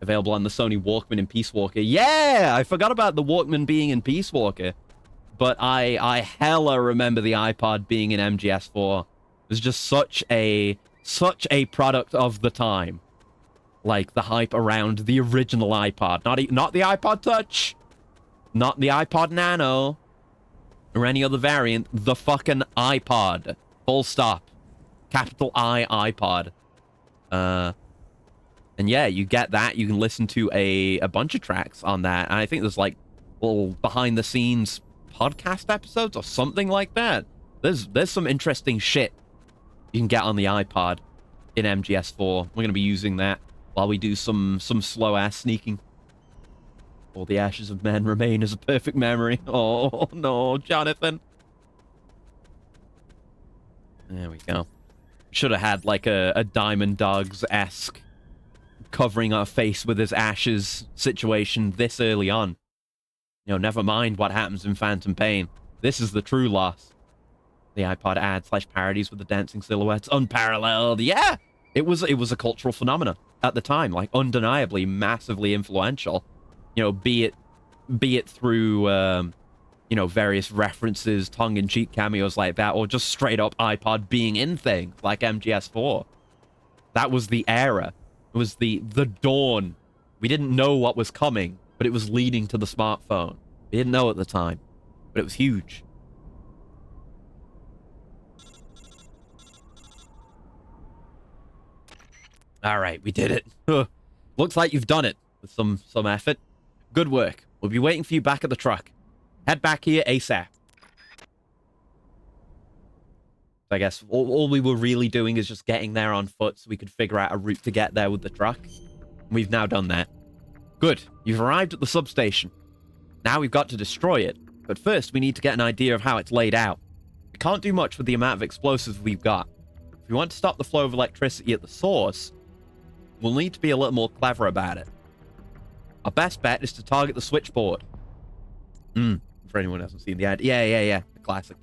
Speaker 1: Available on the Sony Walkman in Peace Walker. Yeah! I forgot about the Walkman being in Peace Walker. But I hella remember the iPod being in MGS4. It was just such a product of the time. Like the hype around the original iPod. Not the iPod Touch. Not the iPod Nano. Or any other variant. The fucking iPod. Full stop. Capital I, iPod. And yeah, you get that. You can listen to a bunch of tracks on that. And I think there's like little behind the scenes podcast episodes or something like that. There's some interesting shit you can get on the iPod in MGS4. We're going to be using that while we do some slow ass sneaking. All the ashes of men remain as a perfect memory. Oh no, Jonathan. There we go. Should have had like a Diamond Dogs-esque covering our face with his ashes situation this early on. You know, never mind what happens in Phantom Pain. This is the true loss. The iPod ad/parodies with the dancing silhouettes, unparalleled. Yeah, it was a cultural phenomenon at the time, like undeniably massively influential. You know, be it through you know, various references, tongue-in-cheek cameos like that, or just straight up iPod being in things like MGS4. That was the era. It was the dawn. We didn't know what was coming, but it was leading to the smartphone. We didn't know at the time, but it was huge. All right, we did it. Looks like you've done it with some effort. Good work. We'll be waiting for you back at the truck. Head back here ASAP. I guess all we were really doing is just getting there on foot so we could figure out a route to get there with the truck. We've now done that. Good. You've arrived at the substation. Now we've got to destroy it. But first, we need to get an idea of how it's laid out. We can't do much with the amount of explosives we've got. If we want to stop the flow of electricity at the source, we'll need to be a little more clever about it. Our best bet is to target the switchboard. For anyone who hasn't seen the ad. Yeah. The classic.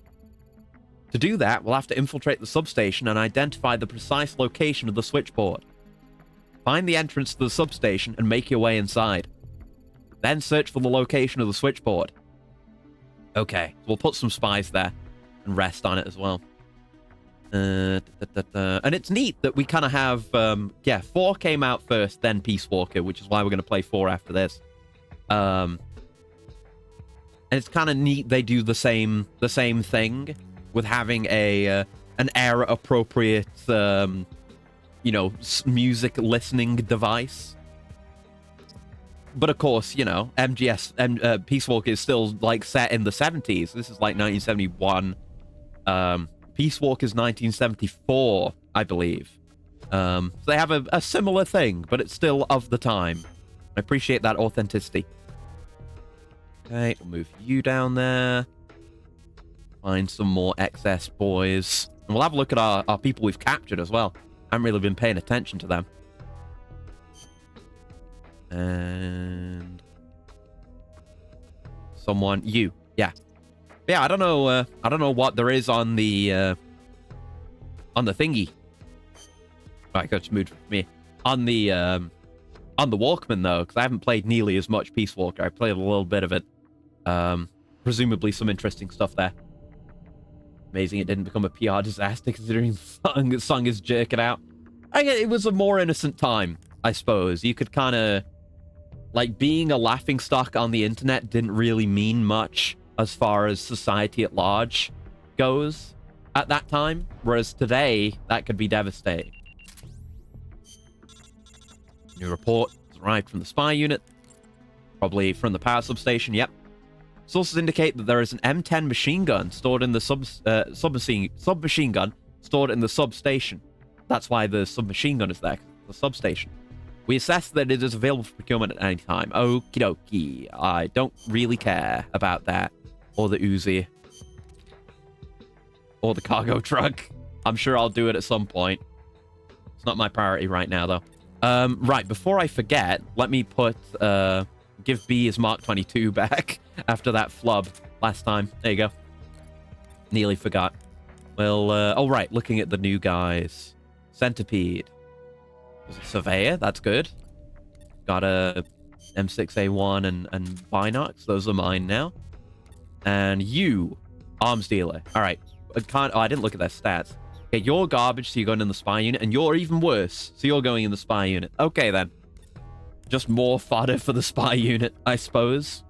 Speaker 1: To do that, we'll have to infiltrate the substation and identify the precise location of the switchboard. Find the entrance to the substation and make your way inside. Then search for the location of the switchboard. Okay, so we'll put some spies there and rest on it as well. And it's neat that we kind of have, 4 came out first, then Peace Walker, which is why we're going to play 4 after this. And it's kind of neat they do the same thing with having an era appropriate, music listening device. But of course, Peace Walker is still like set in the 70s. This is like 1971. Peace Walker is 1974, I believe. So they have a similar thing, but it's still of the time. I appreciate that authenticity. Okay, we'll move you down there. Find some more excess boys. And we'll have a look at our people we've captured as well. I haven't really been paying attention to them. And someone, you, yeah. Yeah, I don't know what there is on the thingy. Right, I just moved me on the Walkman though, because I haven't played nearly as much Peace Walker. I played a little bit of it. Presumably some interesting stuff there. Amazing it didn't become a PR disaster considering the song is jerking out. It was a more innocent time, I suppose. You could kind of like being a laughingstock on the internet didn't really mean much as far as society at large goes at that time, whereas today, that could be devastating. New report has arrived from the spy unit, probably from the power substation, yep. Sources indicate that there is an M10 machine gun stored in the submachine gun stored in the substation. That's why the submachine gun is there, the substation. We assess that it is available for procurement at any time. Okie dokie. I don't really care about that. Or the Uzi. Or the cargo truck. I'm sure I'll do it at some point. It's not my priority right now, though. Right, before I forget, let me put, give B his Mark 22 back after that flub last time. There you go. Nearly forgot. Well, oh, right, looking at the new guys. Centipede. There's a Surveyor, that's good. Got a M6A1 and Binox, those are mine now. And you, Arms Dealer. All right, I didn't look at their stats. Okay, you're garbage, so you're going in the spy unit, and you're even worse, so you're going in the spy unit. Okay, then. Just more fodder for the spy unit, I suppose.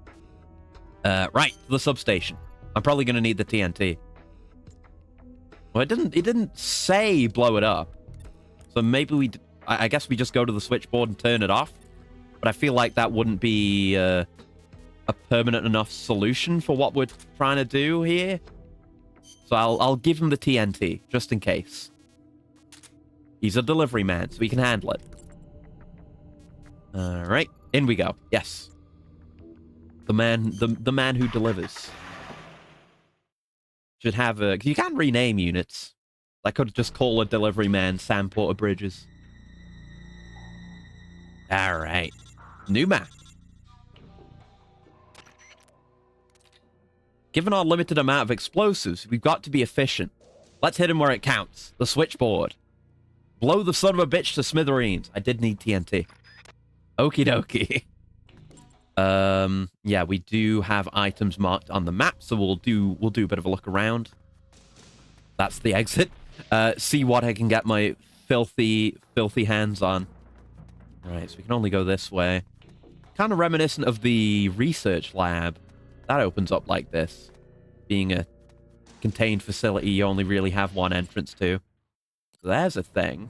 Speaker 1: Right, the substation. I'm probably going to need the TNT. Well, it didn't say blow it up. So maybe I guess we just go to the switchboard and turn it off. But I feel like that wouldn't be a permanent enough solution for what we're trying to do here. So I'll give him the TNT, just in case. He's a delivery man, so he can handle it. Alright, in we go. Yes. The man who delivers. Should have a... You can rename units. I could just call a delivery man Sam Porter Bridges. Alright. New map. Given our limited amount of explosives, we've got to be efficient. Let's hit him where it counts. The switchboard. Blow the son of a bitch to smithereens. I did need TNT. Okie dokie. Yeah, we do have items marked on the map, so we'll do a bit of a look around. That's the exit. See what I can get my filthy hands on. Right, so we can only go this way. Kind of reminiscent of the research lab. That opens up like this. Being a contained facility, you only really have one entrance to. So there's a thing.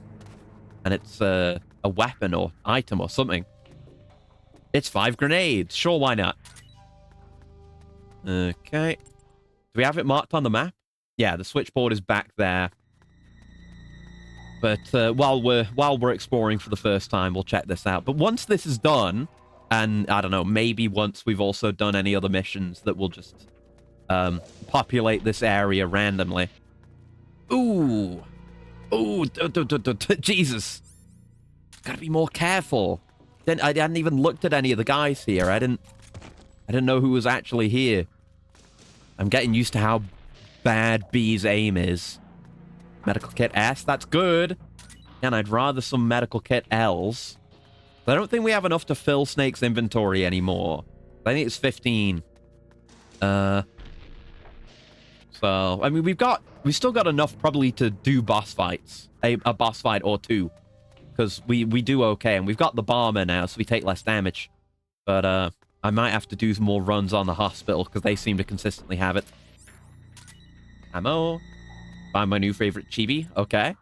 Speaker 1: And it's a weapon or item or something. It's 5 grenades. Sure, why not? Okay. Do we have it marked on the map? Yeah, the switchboard is back there. But while we're exploring for the first time, we'll check this out. But once this is done, and I don't know, maybe once we've also done any other missions that will just populate this area randomly. Ooh. Ooh, Jesus. Gotta be more careful. I hadn't even looked at any of the guys here. I didn't know who was actually here. I'm getting used to how bad B's aim is. Medical kit S, that's good. And I'd rather some medical kit L's. I don't think we have enough to fill Snake's inventory anymore. I think it's 15. So, I mean, we've still got enough probably to do boss fights. A boss fight or two. Because we do okay. And we've got the bomber now, so we take less damage. But, I might have to do some more runs on the hospital, because they seem to consistently have it. Ammo. Find my new favorite chibi. Okay.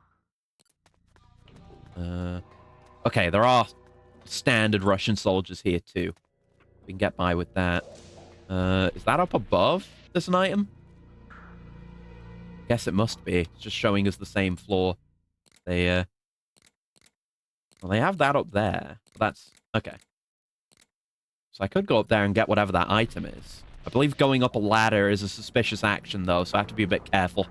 Speaker 1: Okay, there are standard Russian soldiers here, too. We can get by with that. Is that up above? There's an item? Guess it must be. It's just showing us the same floor. They, well, they have that up there. That's... Okay. So I could go up there and get whatever that item is. I believe going up a ladder is a suspicious action, though, so I have to be a bit careful.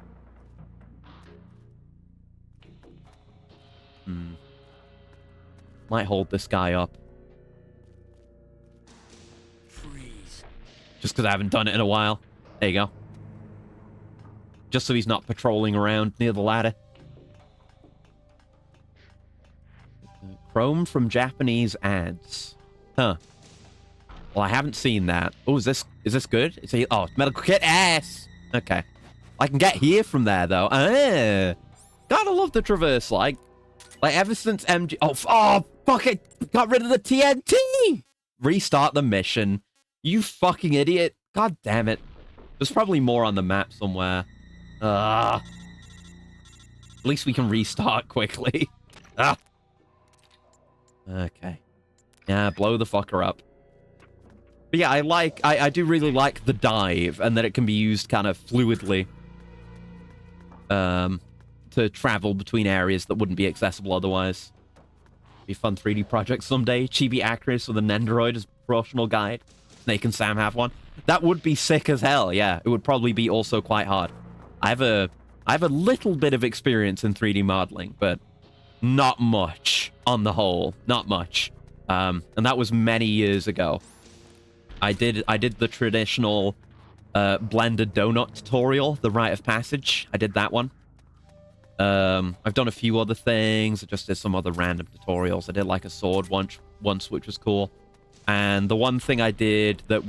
Speaker 1: Might hold this guy up.
Speaker 6: Freeze.
Speaker 1: Just because I haven't done it in a while. There you go. Just so he's not patrolling around near the ladder. Chrome from Japanese ads. Huh. Well, I haven't seen that. Oh, is this good? Oh, medical kit ass. Okay. I can get here from there, though. Gotta love the traverse, like ever since MG... Oh, fuck it. Got rid of the TNT. Restart the mission. You fucking idiot. God damn it. There's probably more on the map somewhere. At least we can restart quickly. Okay. Yeah, blow the fucker up. But yeah, I do really like the dive, and that it can be used kind of fluidly. To travel between areas that wouldn't be accessible otherwise. Be a fun 3D project someday. Chibi Actress with an Nendoroid as promotional guide. Snake and Sam have one. That would be sick as hell, yeah. It would probably be also quite hard. I have a little bit of experience in 3D modeling, but not much on the whole. Not much. And that was many years ago. I did the traditional Blender donut tutorial, the Rite of Passage. I did that one. I've done a few other things. I just did some other random tutorials. I did like a sword once, which was cool. And the one thing I did that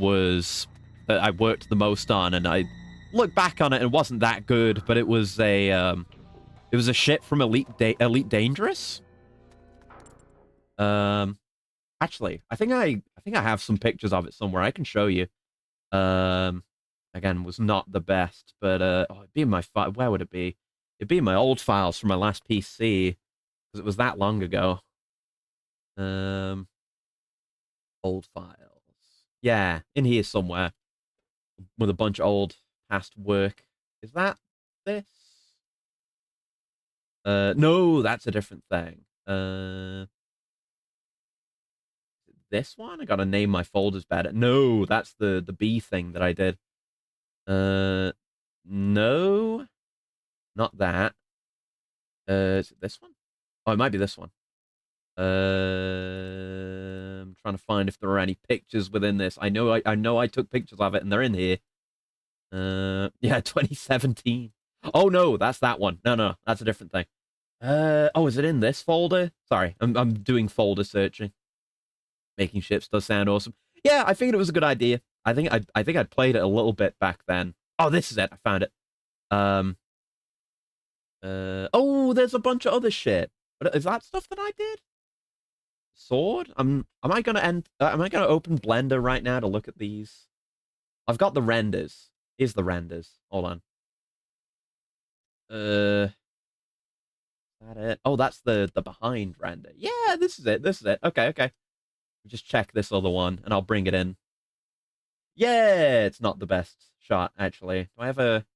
Speaker 1: I worked the most on, and I look back on it, and it wasn't that good, but it was a ship from Elite Dangerous. Actually, I think I have some pictures of it somewhere. I can show you. Again, was not the best, but it'd be in my where would it be? It'd be in my old files from my last PC, because it was that long ago. Old files. Yeah, in here somewhere. With a bunch of old past work. Is that this? No, that's a different thing. This one? I gotta name my folders better. No, that's the B thing that I did. No. Not that. Is it this one? Oh, it might be this one. I'm trying to find if there are any pictures within this. I know I took pictures of it, and they're in here. Yeah, 2017. Oh no, that's that one. No, that's a different thing. Oh, is it in this folder? Sorry, I'm doing folder searching. Making ships does sound awesome. Yeah, I figured it was a good idea. I think I'd played it a little bit back then. Oh, this is it. I found it. Oh, there's a bunch of other shit. But is that stuff that I did? Sword? Am I gonna open Blender right now to look at these? I've got the renders. Here's the renders. Hold on. Is that it? Oh, that's the behind render. Yeah, this is it. Okay. Just check this other one, and I'll bring it in. Yeah, it's not the best shot, actually. Do I have a...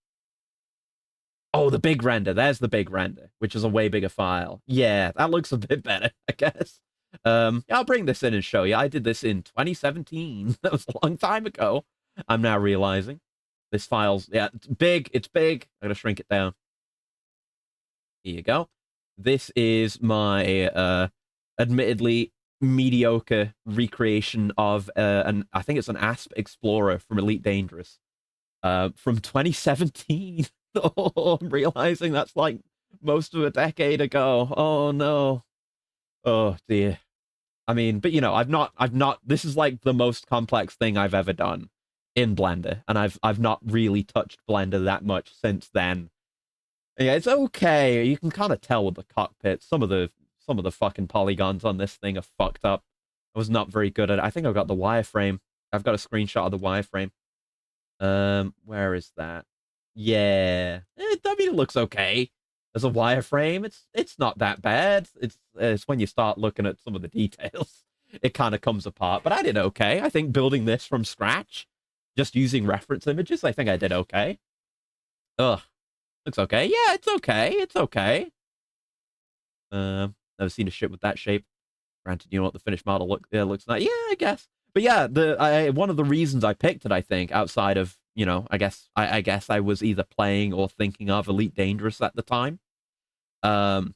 Speaker 1: Oh, the big render. There's the big render, which is a way bigger file. Yeah, that looks a bit better, I guess. Yeah, I'll bring this in and show you. I did this in 2017. That was a long time ago. I'm now realizing. This file's... Yeah, it's big. I'm going to shrink it down. Here you go. This is my, admittedly mediocre recreation of, I think it's an Asp Explorer from Elite Dangerous. From 2017. Oh, I'm realizing that's like most of a decade ago. Oh no. Oh dear. I mean, but you know, I've not this is like the most complex thing I've ever done in Blender, and I've not really touched Blender that much since then. Yeah, it's okay. You can kind of tell with the cockpit. Some of the fucking polygons on this thing are fucked up. I was not very good at it. I think I've got the wireframe. I've got a screenshot of the wireframe. Where is that? Yeah. I mean, it looks okay as a wireframe. It's not that bad. It's when you start looking at some of the details, it kind of comes apart. But I did okay. I think building this from scratch, just using reference images, I think I did okay. Ugh, looks okay. Yeah, it's okay. It's okay. Never seen a ship with that shape. Granted, you know what the finished model looks like. Yeah, I guess. But yeah, one of the reasons I picked it, I think, outside of, you know, I guess I was either playing or thinking of Elite Dangerous at the time. But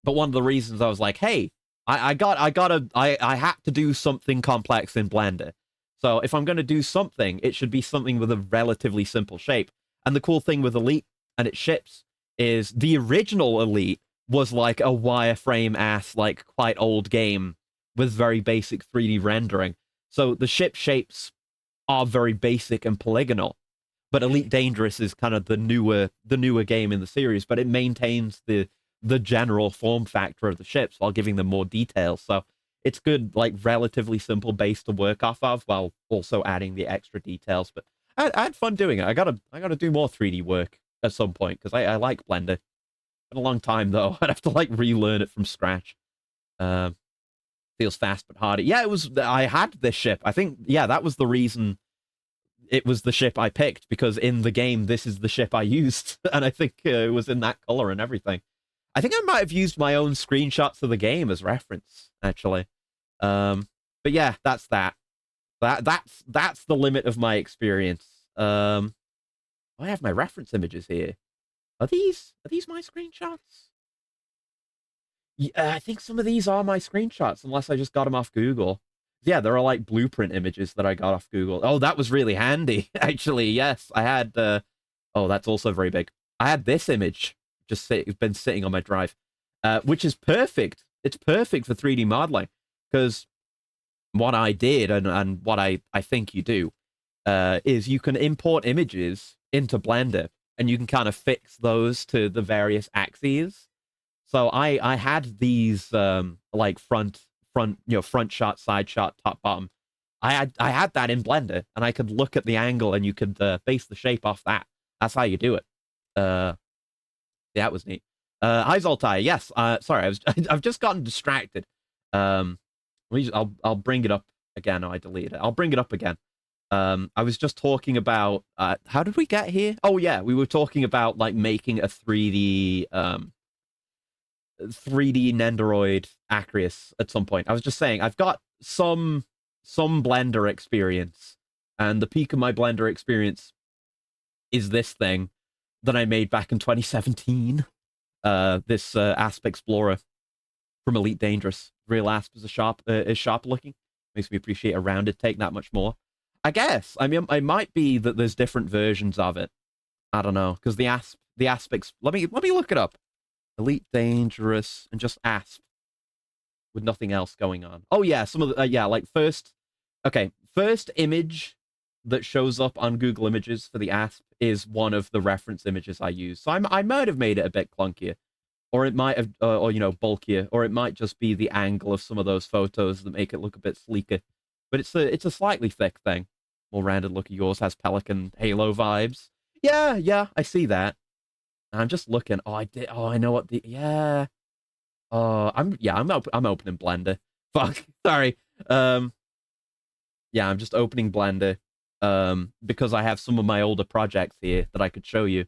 Speaker 1: one of the reasons I was like, hey, I had to do something complex in Blender. So if I'm going to do something, it should be something with a relatively simple shape. And the cool thing with Elite and its ships is the original Elite was like a wireframe ass, like quite old game with very basic 3D rendering. So the ship shapes are very basic and polygonal. But Elite Dangerous is kind of the newer game in the series, but it maintains the general form factor of the ships while giving them more details. So it's good, like relatively simple base to work off of, while also adding the extra details. But I had fun doing it. I gotta do more 3D work at some point because I like Blender. Been a long time though. I'd have to like relearn it from scratch. Feels fast but harder. Yeah, it was. I had this ship. I think. Yeah, that was the reason it was the ship I picked, because in the game this is the ship I used, and I think it was in that color and everything. I think I might have used my own screenshots of the game as reference, actually. But yeah, that's that. That's the limit of my experience. I have my reference images here. Are these my screenshots? Yeah, I think some of these are my screenshots, unless I just got them off Google. Yeah, there are like blueprint images that I got off Google. Oh, that was really handy, actually. Yes, I had. Oh, that's also very big. I had this image been sitting on my drive, which is perfect. It's perfect for 3D modeling, because what I did and what I think you do is you can import images into Blender, and you can kind of fix those to the various axes. So I had these like front shot, side shot, top bottom. I had that in Blender, and I could look at the angle, and you could base the shape off that. That's how you do it. Yeah, that was neat. Hi Zoltai. Yes. Sorry, I've just gotten distracted. I'll bring it up again. Oh, I deleted it. I'll bring it up again. I was just talking about how did we get here? Oh yeah, we were talking about like making a 3D Nendoroid Acreus at some point. I was just saying I've got some Blender experience, and the peak of my Blender experience is this thing that I made back in 2017. This Asp Explorer from Elite Dangerous. Real Asp is sharp looking. Makes me appreciate a rounded take that much more. I guess. I mean, it might be that there's different versions of it. I don't know, because the Asp. Let me look it up. Elite Dangerous and just Asp with nothing else going on. Oh yeah, some of the yeah, like first image that shows up on Google Images for the Asp is one of the reference images I use. So I might have made it a bit clunkier, or it might have, or you know, bulkier, or it might just be the angle of some of those photos that make it look a bit sleeker. But it's a slightly thick thing. More rounded look. Yours has Pelican Halo vibes. Yeah, I see that. I'm just looking. Oh, I did. Oh, I know what the. Yeah. I'm opening Blender. Fuck. Sorry. Yeah, I'm just opening Blender. Because I have some of my older projects here that I could show you.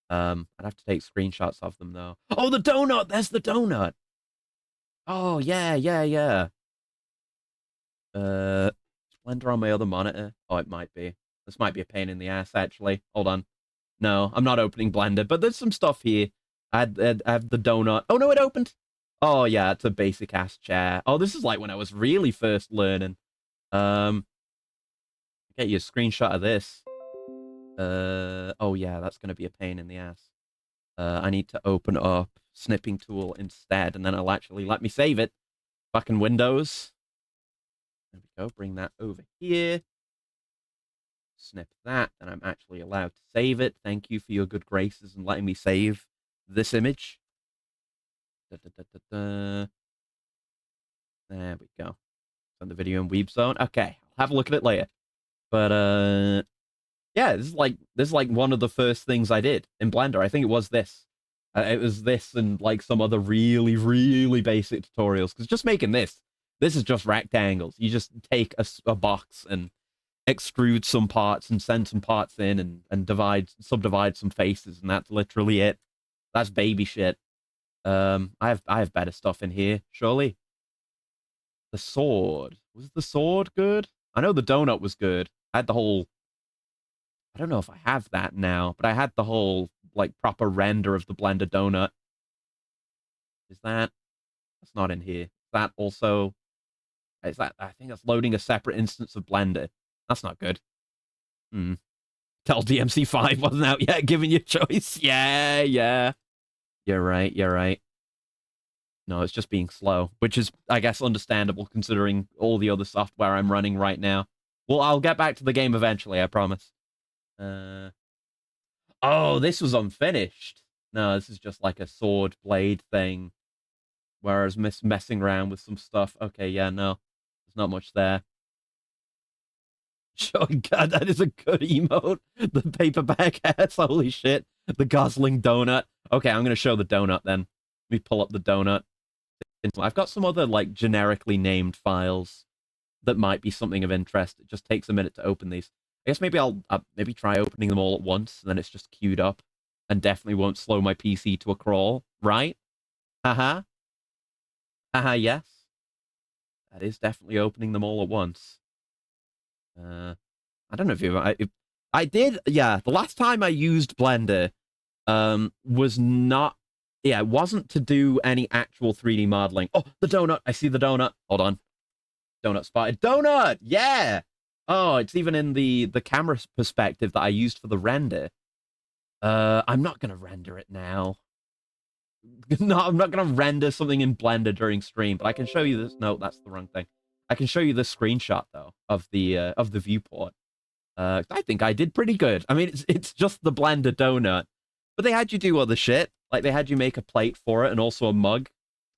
Speaker 1: I'd have to take screenshots of them though. Oh, the donut. There's the donut. Oh yeah. Blender on my other monitor. Oh, it might be. This might be a pain in the ass actually. Hold on. No, I'm not opening Blender, but there's some stuff here. I have the donut. Oh, no, it opened. Oh, yeah, it's a basic-ass chair. Oh, this is like when I was really first learning. Get you a screenshot of this. Oh, yeah, that's going to be a pain in the ass. I need to open up snipping tool instead, and then it'll actually let me save it. Fucking Windows. There we go. Bring that over here. Snip that, and I'm actually allowed to save it. Thank you for your good graces and letting me save this image. Da, da, da, da, da. There we go. It's on the video in Weeb Zone. Okay, I'll have a look at it later. But yeah, this is like one of the first things I did in Blender. I think it was this. It was this and like some other really, really basic tutorials. Because just making this is just rectangles. You just take a box and extrude some parts and send some parts in and subdivide some faces, and that's literally it. That's baby shit. I have better stuff in here, surely. The sword. Was the sword good? I know the donut was good. I had the whole... I don't know if I have that now, but I had the whole, like, proper render of the Blender donut. Is that... That's not in here. Is that also... Is that... I think that's loading a separate instance of Blender. That's not good. Tell DMC5 wasn't out yet, giving you choice. Yeah. You're right. No, it's just being slow, which is, I guess, understandable considering all the other software I'm running right now. Well, I'll get back to the game eventually, I promise. Oh, this was unfinished. No, this is just like a sword blade thing. Whereas messing around with some stuff. Okay, yeah, no. There's not much there. Oh, God, that is a good emote. The paperback ass, holy shit. The Gosling donut. Okay, I'm going to show the donut then. Let me pull up the donut. I've got some other, like, generically named files that might be something of interest. It just takes a minute to open these. I guess maybe I'll maybe try opening them all at once, and then it's just queued up, and definitely won't slow my PC to a crawl, right? Haha. Haha, yes. That is definitely opening them all at once. I don't know if I did, yeah, the last time I used Blender, was not, yeah, it wasn't to do any actual 3D modeling. Oh, the donut, I see the donut. Hold on. Donut spotted. Donut! Yeah! Oh, it's even in the camera perspective that I used for the render. I'm not gonna render it now. No, I'm not gonna render something in Blender during stream, but I can show you this. No, that's the wrong thing. I can show you the screenshot though of the viewport. I think I did pretty good. I mean, it's just the Blender donut, but they had you do other shit. Like they had you make a plate for it and also a mug,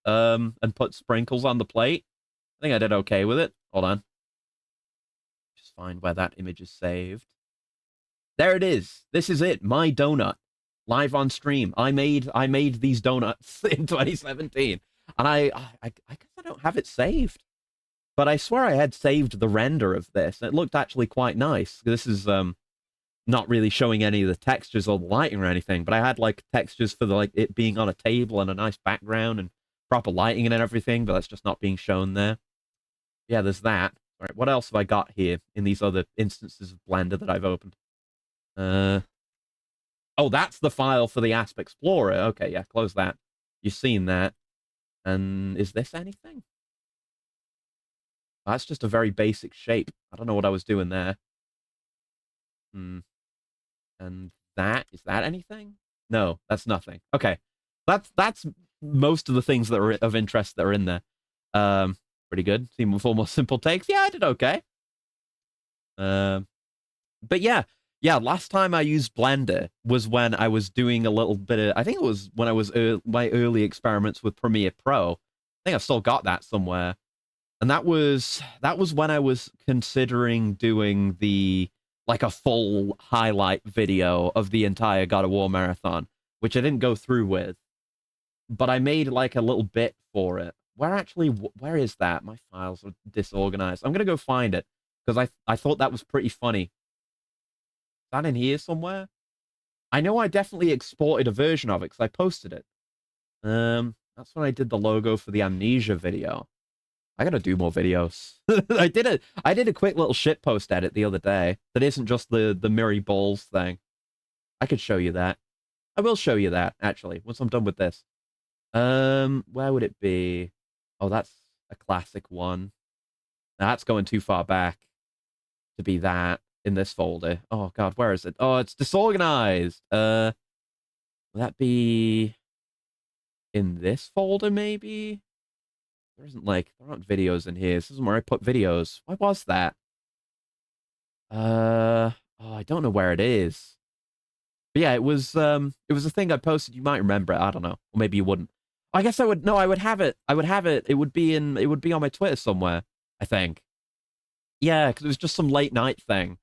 Speaker 1: and put sprinkles on the plate. I think I did okay with it. Hold on. Just find where that image is saved. There it is. This is it. My donut. Live on stream. I made these donuts in 2017. And I guess I don't have it saved. But I swear I had saved the render of this. It looked actually quite nice. This is not really showing any of the textures or the lighting or anything, but I had like textures for the, like it being on a table and a nice background and proper lighting and everything, but that's just not being shown there. Yeah, there's that. All right, what else have I got here in these other instances of Blender that I've opened? Oh, that's the file for the Asp Explorer. Okay, yeah, close that. You've seen that. And is this anything? That's just a very basic shape. I don't know what I was doing there. And is that anything? No, that's nothing. Okay. That's most of the things that are of interest that are in there. Pretty good. Seen 4 more simple takes. Yeah, I did okay. But yeah, last time I used Blender was when I was doing a little bit of, I think it was when I was my early experiments with Premiere Pro. I think I've still got that somewhere. And that was when I was considering doing like a full highlight video of the entire God of War marathon, which I didn't go through with, but I made like a little bit for it. Where is that? My files are disorganized. I'm going to go find it because I thought that was pretty funny. Is that in here somewhere? I know I definitely exported a version of it because I posted it. That's when I did the logo for the Amnesia video. I gotta do more videos. I did a quick little shitpost edit the other day that isn't just the Miri Balls thing. I could show you that. I will show you that, actually, once I'm done with this. Where would it be? Oh, that's a classic one. That's going too far back to be that in this folder. Oh god, where is it? Oh, it's disorganized. Will that be in this folder, maybe? There isn't, like, there aren't videos in here. This isn't where I put videos. Why was that? Oh, I don't know where it is. But yeah, it was a thing I posted. You might remember it. I don't know. Or maybe you wouldn't. I guess I would. No, I would have it. I would have it. It would be on my Twitter somewhere, I think. Yeah, because it was just some late night thing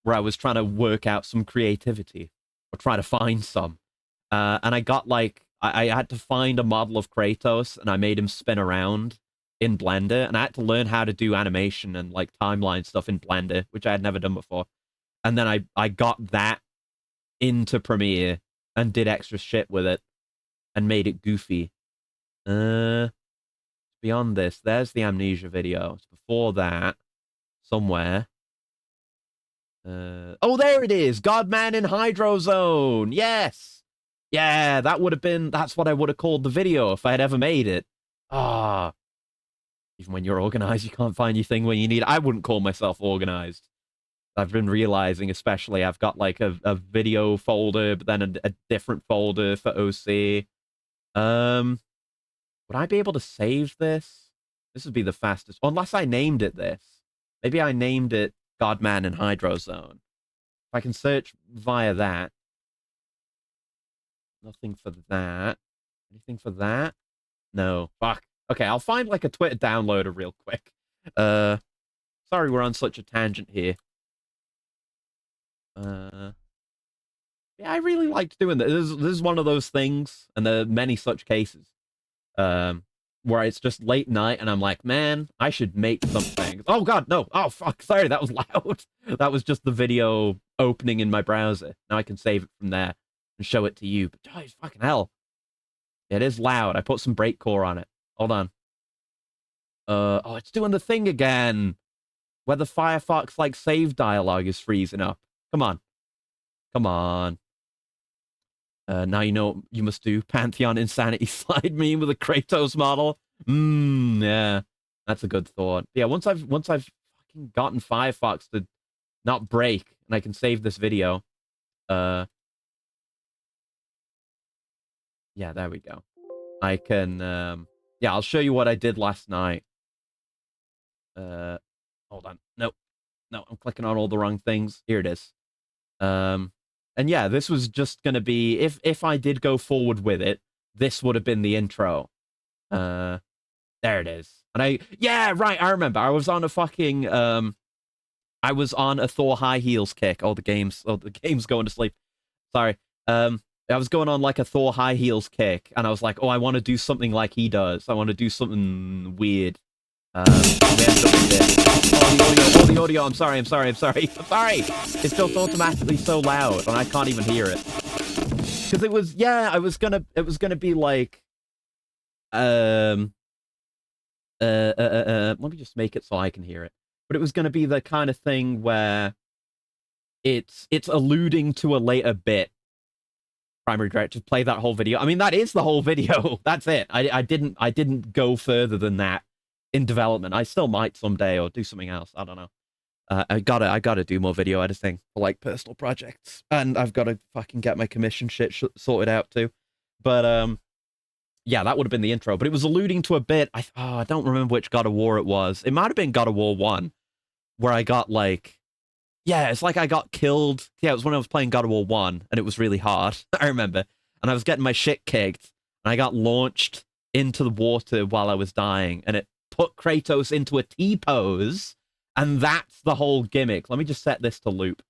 Speaker 1: where I was trying to work out some creativity or try to find some. And I got like, I had to find a model of Kratos and I made him spin around in Blender. And I had to learn how to do animation and like timeline stuff in Blender, which I had never done before. And then I got that into Premiere and did extra shit with it and made it goofy. Beyond this, there's the Amnesia video. It's before that, somewhere. Oh, there it is. Godman in Hydrozone. Yes. Yeah, that's what I would have called the video if I had ever made it. Ah. Even when you're organized, you can't find your thing when you need it. I wouldn't call myself organized. I've been realizing, especially, I've got like a video folder, but then a different folder for OC. Would I be able to save this? This would be the fastest, unless I named it this. Maybe I named it Godman in Hydrozone. If I can search via that. Nothing for that. Anything for that? No. Fuck. Okay, I'll find like a Twitter downloader real quick. Sorry we're on such a tangent here. Yeah, I really liked doing this. This is one of those things, and there are many such cases, where it's just late night, and I'm like, man, I should make something. Oh god, no! Oh fuck, sorry, that was loud. That was just the video opening in my browser. Now I can save it from there and show it to you. But oh, fucking hell, it is loud. I put some breakcore on it. Hold on. Oh, it's doing the thing again, where the Firefox like save dialogue is freezing up. Come on. Come on. Now you know what you must do. Pantheon Insanity slide meme with a Kratos model. Yeah. That's a good thought. Yeah, once I've fucking gotten Firefox to not break and I can save this video. Yeah, there we go. I can yeah, I'll show you what I did last night. Hold on. Nope. No, I'm clicking on all the wrong things. Here it is. And yeah, this was just gonna be, if I did go forward with it, this would have been the intro. There it is. And yeah, right, I remember. I was on a fucking, I was on a Thor high heels kick. Oh, the game's going to sleep. Sorry. I was going on like a Thor high heels kick, and I was like, oh, I want to do something like he does. I want to do something weird. We ended up with this. Oh, the audio. I'm sorry. I'm sorry. It's just automatically so loud, and I can't even hear it. Because it was, yeah, it was gonna be like, let me just make it so I can hear it. But it was gonna be the kind of thing where it's alluding to a later bit. Primary director, play that whole video. I mean, that is the whole video. That's it. I didn't go further than that in development. I still might someday, or do something else. I don't know. I gotta do more video editing for like personal projects, and I've got to fucking get my commission shit sorted out too. But yeah, that would have been the intro. But it was alluding to a bit. I don't remember which God of War it was. It might have been God of War 1, where I got like, yeah, it's like I got killed. Yeah, it was when I was playing God of War 1, and it was really hard. I remember, and I was getting my shit kicked, and I got launched into the water while I was dying, and it put Kratos into a T-pose, and that's the whole gimmick. Let me just set this to loop.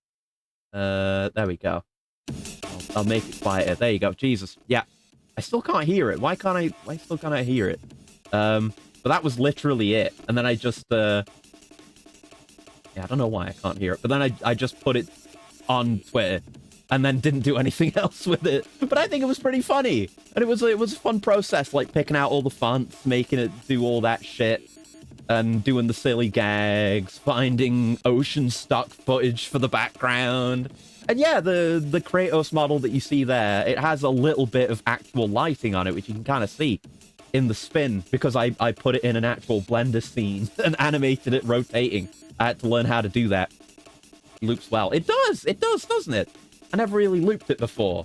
Speaker 1: There we go. I'll make it quieter. There you go. Jesus. Yeah. I still can't hear it. Why still can't I hear it? But that was literally it. And then I just, yeah, I don't know why I can't hear it. But then I just put it on Twitter and then didn't do anything else with it. But I think it was pretty funny. And it was a fun process, like picking out all the fonts, making it do all that shit, and doing the silly gags, finding ocean stock footage for the background. And yeah, the Kratos model that you see there, it has a little bit of actual lighting on it, which you can kind of see in the spin, because I put it in an actual Blender scene and animated it rotating. I had to learn how to do that. Loops well. It does, doesn't it? I never really looped it before.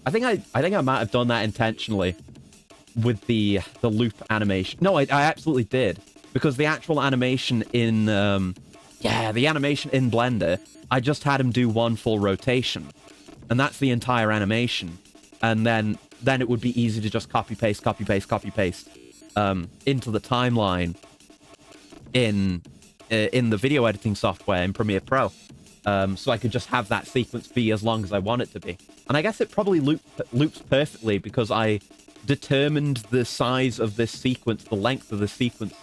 Speaker 1: think I might have done that intentionally with the loop animation. No, I absolutely did, because the actual animation in the animation in Blender, I just had him do one full rotation, and that's the entire animation, and then it would be easy to just copy paste into the timeline in the video editing software in Premiere Pro. So I could just have that sequence be as long as I want it to be. And I guess it probably loops perfectly because I determined the size of this sequence, the length of the sequence,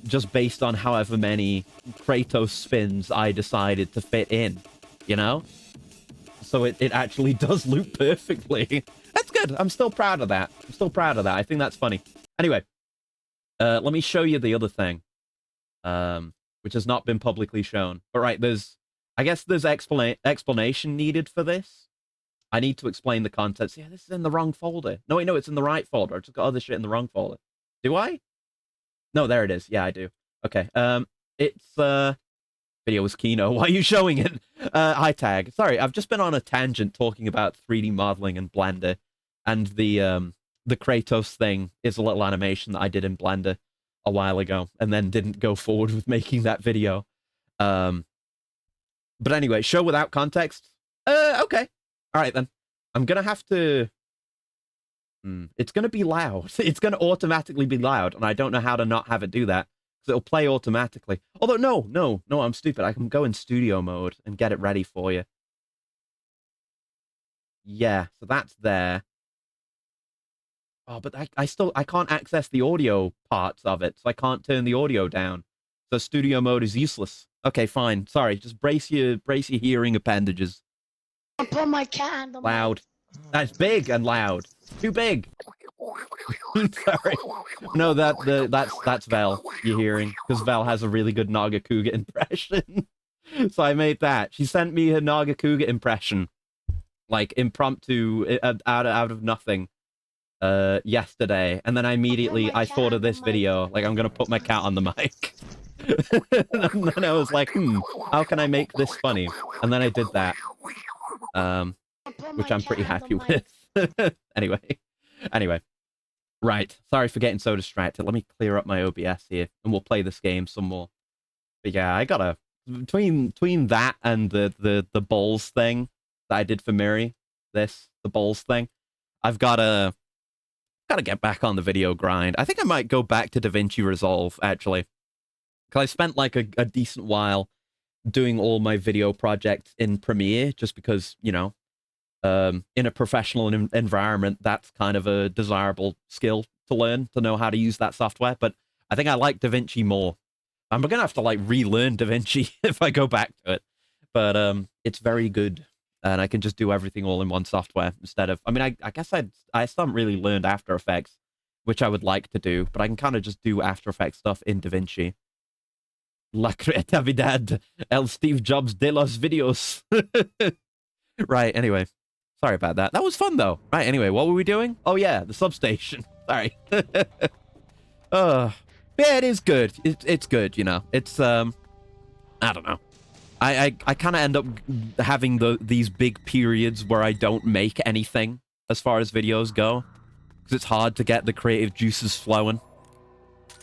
Speaker 1: just based on however many Kratos spins I decided to fit in, you know? So it actually does loop perfectly. That's good. I'm still proud of that. I think that's funny. Anyway, let me show you the other thing. Which has not been publicly shown. But right, I guess there's explanation needed for this. I need to explain the contents. Yeah, this is in the wrong folder. No, wait, no, it's in the right folder. I just got other shit in the wrong folder. Do I? No, there it is. Yeah, I do. Okay. It's video was Kino. Why are you showing it? Hi tag. Sorry, I've just been on a tangent talking about 3D modeling and Blender, and the Kratos thing is a little animation that I did in Blender a while ago, and then didn't go forward with making that video. But anyway, show without context. Okay. All right, then. I'm gonna have to... It's gonna be loud. It's gonna automatically be loud, and I don't know how to not have it do that, because it'll play automatically. Although, no, I'm stupid. I can go in studio mode and get it ready for you. Yeah, so that's there. Oh, but I can't access the audio parts of it, so I can't turn the audio down. So studio mode is useless. Okay, fine. Sorry, just brace your hearing appendages.
Speaker 7: I put my cat on the
Speaker 1: Loud. That's big and loud. Too big. Sorry. No, that's Vel you're hearing, because Vel has a really good Nagakuga impression. So I made that. She sent me her Nagakuga impression, like impromptu, out of nothing. Yesterday, and then I thought of this video, like I'm gonna put my cat on the mic. And then I was like, how can I make this funny? And then I did that, which I'm pretty happy with. Anyway, right, sorry for getting so distracted. Let me clear up my OBS here, and we'll play this game some more. But yeah, I gotta, between that and the bowls thing that I did for Miri, the bowls thing, I've gotta get back on the video grind. I think I might go back to DaVinci Resolve, actually. Because I spent like a decent while doing all my video projects in Premiere, just because, you know, in a professional environment, that's kind of a desirable skill to learn, to know how to use that software. But I think I like DaVinci more. I'm going to have to like relearn DaVinci if I go back to it. But it's very good. And I can just do everything all in one software instead of... I mean, I guess I still haven't really learned After Effects, which I would like to do, but I can kind of just do After Effects stuff in DaVinci. La creatividad, el Steve Jobs de los videos. Right, anyway. Sorry about that. That was fun, though. Right, anyway, what were we doing? Oh, yeah, the substation. Sorry. Yeah, it is good. It's good, you know. It's, I don't know. I kind of end up having these big periods where I don't make anything as far as videos go, because it's hard to get the creative juices flowing,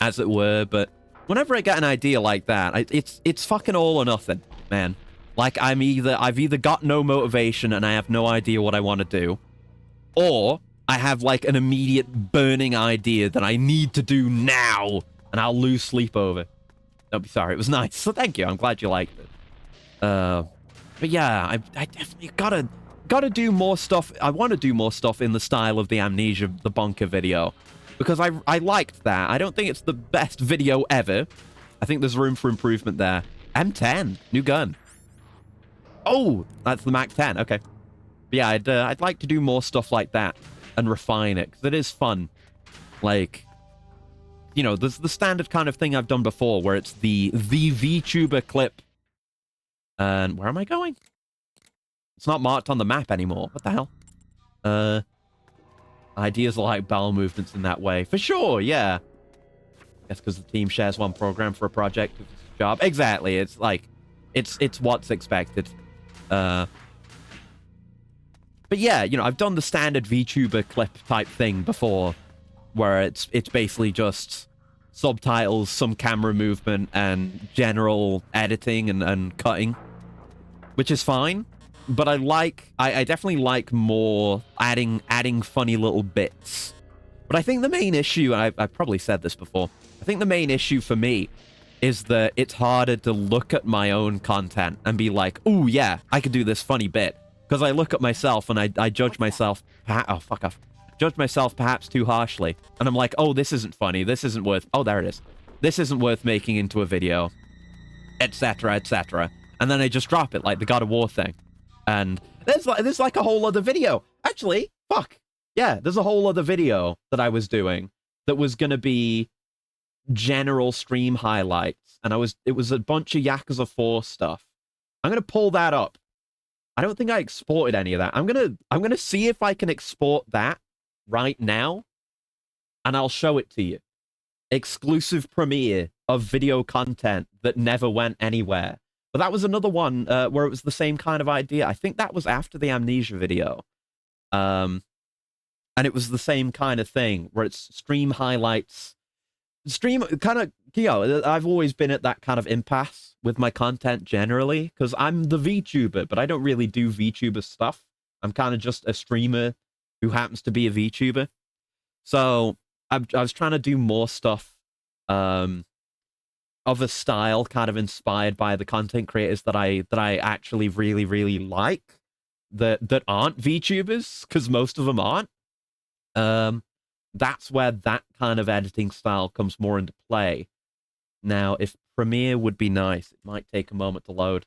Speaker 1: as it were. But whenever I get an idea like that, it's fucking all or nothing, man. Like I've either got no motivation and I have no idea what I want to do, or I have like an immediate burning idea that I need to do now, and I'll lose sleep over. Don't be sorry. It was nice. So thank you. I'm glad you liked it. But yeah, I definitely gotta do more stuff. I want to do more stuff in the style of the Amnesia, the Bunker video, because I liked that. I don't think it's the best video ever. I think there's room for improvement there. M10, new gun. Oh, that's the Mac 10. Okay. But yeah, I'd like to do more stuff like that and refine it, because it is fun. Like, you know, there's the standard kind of thing I've done before, where it's the VTuber clip. And where am I going? It's not marked on the map anymore. What the hell? Ideas are like bowel movements in that way. For sure, yeah. That's because the team shares one program for a project of a job. Exactly. It's like, it's what's expected. But yeah, you know, I've done the standard VTuber clip type thing before, where it's basically just subtitles, some camera movement, and general editing and cutting, which is fine. But I definitely like more adding funny little bits. But I think the main issue, and I've probably said this before, I think the main issue for me is that it's harder to look at my own content and be like, oh yeah, I could do this funny bit. Because I look at myself and I judge myself, oh fuck off, judge myself perhaps too harshly. And I'm like, oh, this isn't funny, this isn't worth, oh, there it is. This isn't worth making into a video, etc., etc. And then I just drop it like the God of War thing. And there's like a whole other video. Actually, fuck. Yeah, there's a whole other video that I was doing that was going to be general stream highlights. And it was a bunch of Yakuza 4 stuff. I'm going to pull that up. I don't think I exported any of that. I'm going to see if I can export that right now. And I'll show it to you. Exclusive premiere of video content that never went anywhere. But that was another one where it was the same kind of idea. I think that was after the Amnesia video. And it was the same kind of thing, where it's stream highlights. Stream, kind of, you know, I've always been at that kind of impasse with my content generally, because I'm the VTuber, but I don't really do VTuber stuff. I'm kind of just a streamer who happens to be a VTuber. So I was trying to do more stuff of a style kind of inspired by the content creators that I actually really, really like, that aren't VTubers, because most of them aren't. That's where that kind of editing style comes more into play. Now, if Premiere would be nice, it might take a moment to load,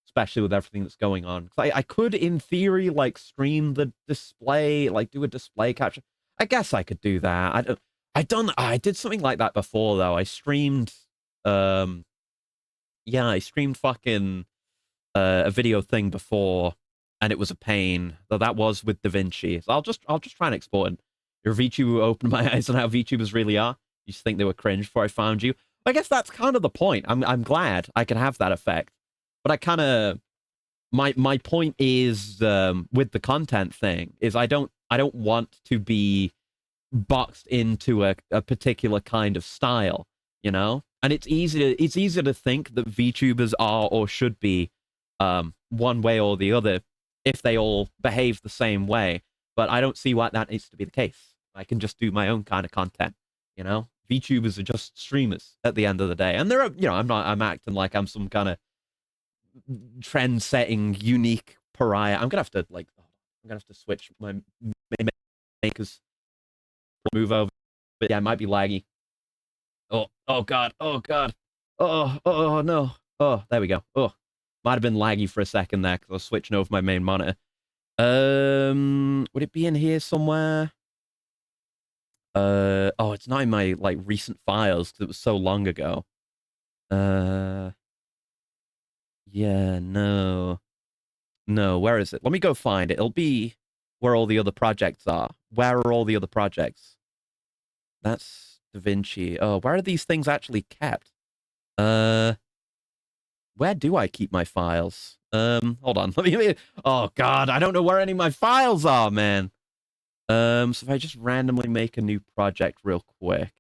Speaker 1: especially with everything that's going on. I could, in theory, like, stream the display, like, do a display capture. I guess I could do that. I did something like that before, though. I streamed, yeah, I streamed fucking a video thing before, and it was a pain. Though that was with DaVinci. So I'll just try and export it. Your VTuber opened my eyes on how VTubers really are. You used to think they were cringe before I found you. I guess that's kind of the point. I'm glad I can have that effect. But I kind of, my point is, with the content thing, is I don't want to be boxed into a particular kind of style, you know? And it's easy to think that VTubers are or should be one way or the other if they all behave the same way. But I don't see why that needs to be the case. I can just do my own kind of content, you know? VTubers are just streamers at the end of the day. And they're, you know, I'm acting like I'm some kind of trend-setting, unique pariah. I'm gonna have to switch my makers, move over. But yeah, it might be laggy. Oh god, oh no. Oh, there we go. Oh, might have been laggy for a second there because I was switching over my main monitor. Would it be in here somewhere? Oh, it's not in my, like, recent files because it was so long ago. Yeah, no, where is it? Let me go find it. It'll be where all the other projects are. Where are all the other projects? That's DaVinci. Oh, where are these things actually kept? Where do I keep my files? Hold on. Let me. Oh god, I don't know where any of my files are, man. So if I just randomly make a new project real quick,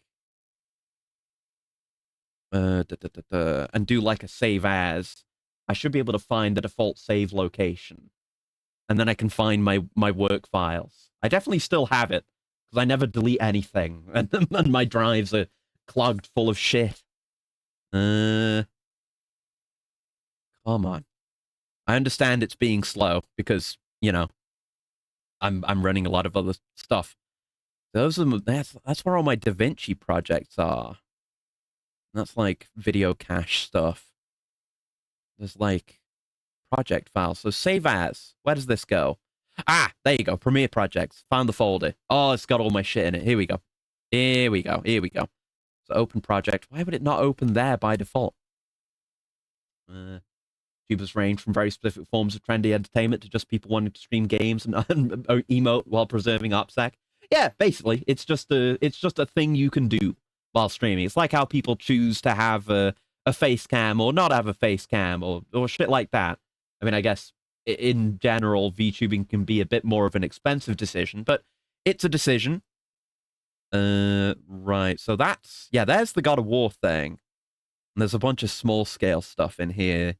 Speaker 1: and do like a save as, I should be able to find the default save location, and then I can find my work files. I definitely still have it because I never delete anything, and my drives are clogged full of shit. Come on. I understand it's being slow because, you know, I'm running a lot of other stuff. That's where all my DaVinci projects are. That's like video cache stuff. There's like project files. So save as. Where does this go? Ah, there you go. Premiere projects. Found the folder. Oh, it's got all my shit in it. Here we go. Here we go. So open project. Why would it not open there by default? YouTubers range from very specific forms of trendy entertainment to just people wanting to stream games and emote while preserving OPSEC. Yeah, basically, it's just a thing you can do while streaming. It's like how people choose to have a face cam or not have a face cam or shit like that. I mean, I guess in general, VTubing can be a bit more of an expensive decision, but it's a decision. Right. So that's, yeah, there's the God of War thing. And there's a bunch of small scale stuff in here.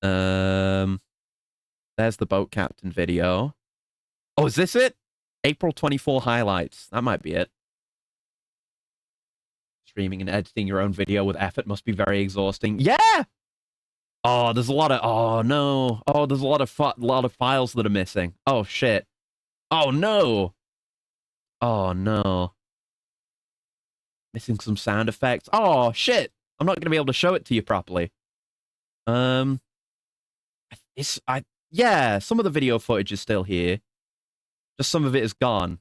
Speaker 1: There's the boat captain video. Oh, is this it? April 24 highlights. That might be it. Streaming and editing your own video with effort must be very exhausting. Yeah! Oh, there's a lot of... Oh, no. Oh, there's a lot of files that are missing. Oh, shit. Oh, no. Oh, no. Missing some sound effects. Oh, shit. I'm not going to be able to show it to you properly. Yeah, some of the video footage is still here. Just some of it is gone.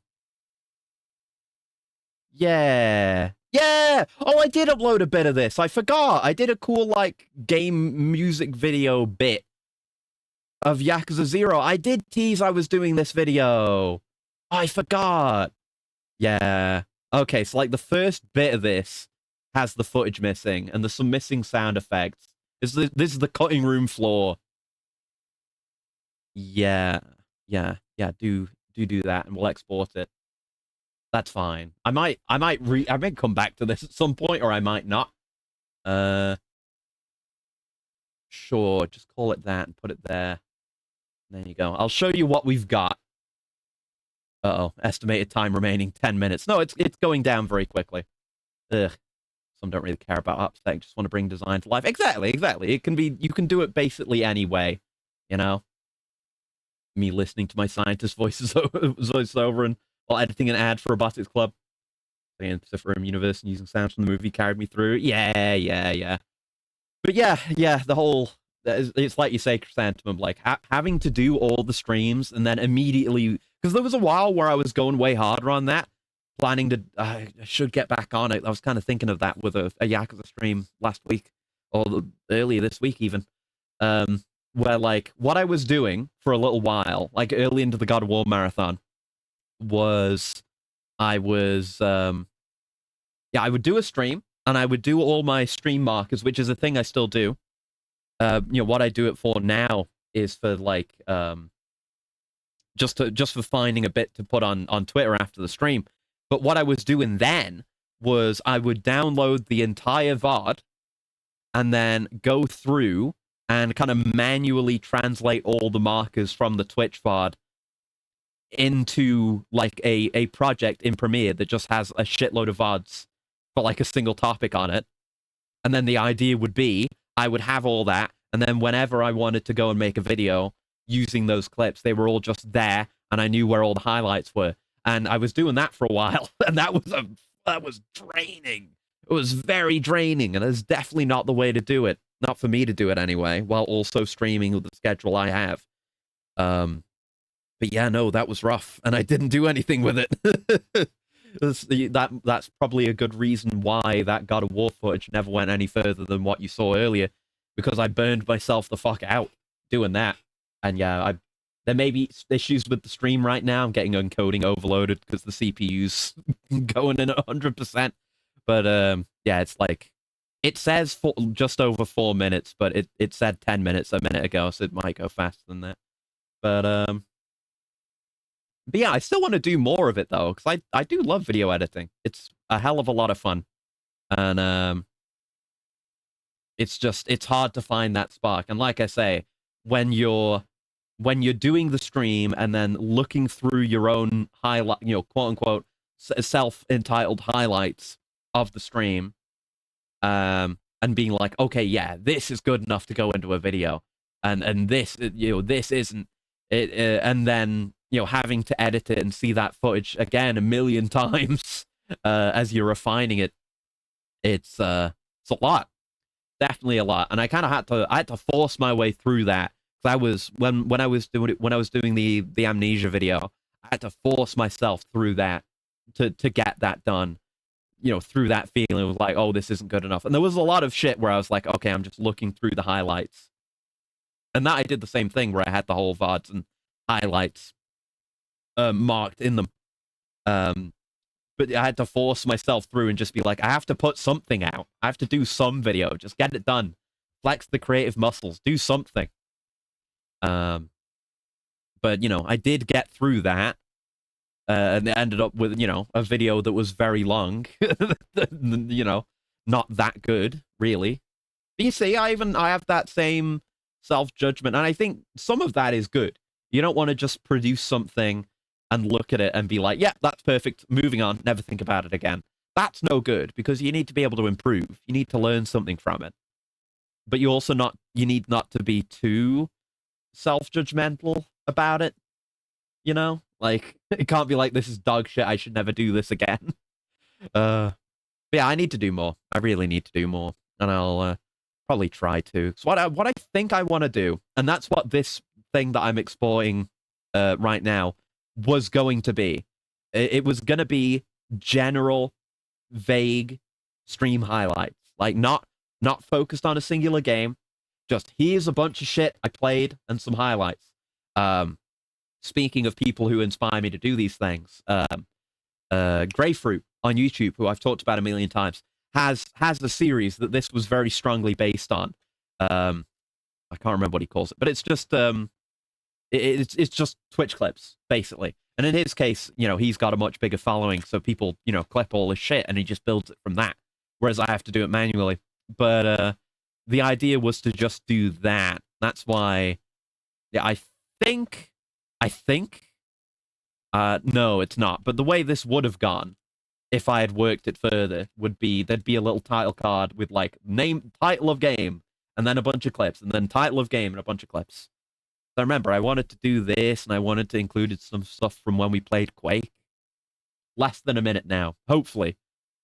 Speaker 1: Yeah. Yeah! Oh, I did upload a bit of this. I forgot. I did a cool, like, game music video bit of Yakuza 0. I did tease I was doing this video. I forgot. Yeah. Okay, so, like, the first bit of this has the footage missing, and there's some missing sound effects. This is the cutting room floor. Yeah. Yeah. Yeah, do that, and we'll export it. That's fine. I might come back to this at some point, or I might not. Sure, just call it that and put it there. There you go. I'll show you what we've got. Uh-oh, estimated time remaining 10 minutes. No, it's going down very quickly. Ugh. Some don't really care about upsetting, just want to bring design to life. Exactly. It can be, you can do it basically any way, you know? Me listening to my scientist voices over and while editing an ad for Robotics Club. The Pacific Rim universe and using sounds from the movie carried me through. Yeah. But yeah, the whole, it's like you say, Chrysanthemum, like having to do all the streams and then immediately, because there was a while where I was going way harder on that, planning to, I should get back on it. I was kind of thinking of that with a Yakuza stream last week, or earlier this week even, where like what I was doing for a little while, like early into the God of War marathon, was I would do a stream and I would do all my stream markers, which is a thing I still do. What I do it for now is for like just for finding a bit to put on Twitter after the stream. But what I was doing then was I would download the entire VOD and then go through and kind of manually translate all the markers from the Twitch VOD into like a project in Premiere that just has a shitload of VODs for like a single topic on it. And then the idea would be I would have all that, and then whenever I wanted to go and make a video using those clips, they were all just there, and I knew where all the highlights were. And I was doing that for a while, and that was draining. It was very draining, and it's definitely not the way to do it. Not for me to do it anyway, while also streaming with the schedule I have. But yeah, no, that was rough, and I didn't do anything with it. That's probably a good reason why that God of War footage never went any further than what you saw earlier, because I burned myself the fuck out doing that. And yeah, there may be issues with the stream right now. I'm getting encoding overloaded because the CPU's going in at 100%. But yeah, it's like, it says just over 4 minutes, but it said 10 minutes a minute ago, so it might go faster than that. But yeah, I still want to do more of it, though, because I do love video editing. It's a hell of a lot of fun. And it's hard to find that spark. And like I say, when you're doing the stream and then looking through your own highlight, quote unquote, self-entitled highlights of the stream, and being like, okay, yeah, this is good enough to go into a video, and this, this isn't it, and then having to edit it and see that footage again a million times as you're refining it, it's a lot, definitely a lot. And I kind of had to force my way through that. I was when I was doing the Amnesia video, I had to force myself through that to get that done. Through that feeling of like, oh, this isn't good enough. And there was a lot of shit where I was like, okay, I'm just looking through the highlights. And that I did the same thing where I had the whole VODs and highlights marked in them. But I had to force myself through and just be like, I have to put something out. I have to do some video. Just get it done. Flex the creative muscles. Do something. But, you know, I did get through that. And it ended up with, you know, a video that was very long. You know, not that good, really. But you see, I have that same self-judgment, and I think some of that is good. You don't want to just produce something and look at it and be like, yeah, that's perfect, moving on, never think about it again. That's no good, because you need to be able to improve. You need to learn something from it. But you need not to be too self-judgmental about it, you know? Like, it can't be like, this is dog shit, I should never do this again. But yeah, I need to do more. I really need to do more, and I'll probably try to. So what I think I want to do, and that's what this thing that I'm exploring right now was going to be. It was going to be general, vague stream highlights, like not focused on a singular game. Just here's a bunch of shit I played and some highlights. Speaking of people who inspire me to do these things, Greyfruit on YouTube, who I've talked about a million times, has a series that this was very strongly based on. I can't remember what he calls it, but it's just it's just Twitch clips, basically. And in his case, you know, he's got a much bigger following, so people, you know, clip all his shit and he just builds it from that. Whereas I have to do it manually. But the idea was to just do that. That's why, yeah, I think, no, it's not. But the way this would have gone, if I had worked it further, would be, there'd be a little title card with like title of game, and then a bunch of clips, and then title of game and a bunch of clips. So remember, I wanted to do this, and I wanted to include some stuff from when we played Quake. Less than a minute now, hopefully.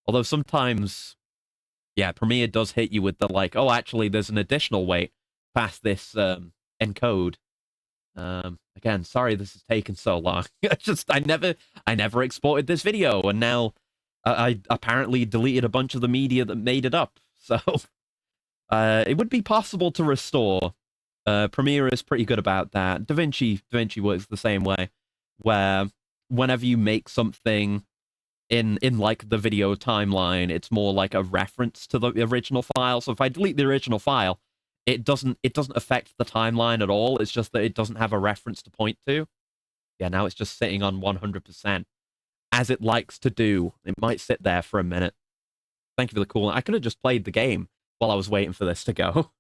Speaker 1: Although sometimes, yeah, Premiere does hit you with the like, oh, actually, there's an additional wait past this encode. Again, sorry this has taken so long. I never exported this video, and now I apparently deleted a bunch of the media that made it up. So it would be possible to restore. Premiere is pretty good about that. DaVinci works the same way, where whenever you make something in like the video timeline, it's more like a reference to the original file. So if I delete the original file, it doesn't affect the timeline at all. It's just that it doesn't have a reference to point to. Yeah, now it's just sitting on 100%, as it likes to do. It might sit there for a minute. Thank you for the coolant. I could have just played the game while I was waiting for this to go.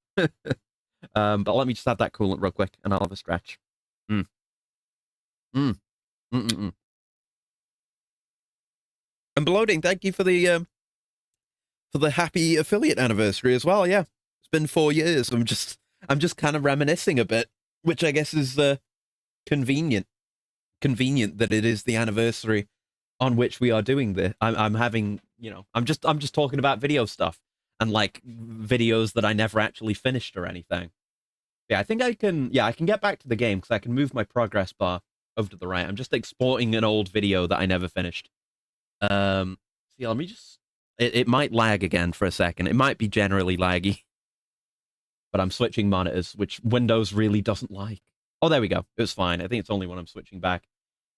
Speaker 1: But let me just have that coolant real quick, and I'll have a stretch. And Bloating, thank you for the happy affiliate anniversary as well. Yeah, it's been 4 years. I'm just kind of reminiscing a bit, which I guess is convenient. Convenient that it is the anniversary on which we are doing this. I'm having, you know, I'm just talking about video stuff and like videos that I never actually finished or anything. Yeah, I think I can get back to the game because I can move my progress bar over to the right. I'm just exporting an old video that I never finished. See, let me just, it might lag again for a second. It might be generally laggy, but I'm switching monitors, which Windows really doesn't like. Oh, there we go. It was fine. I think it's only when I'm switching back.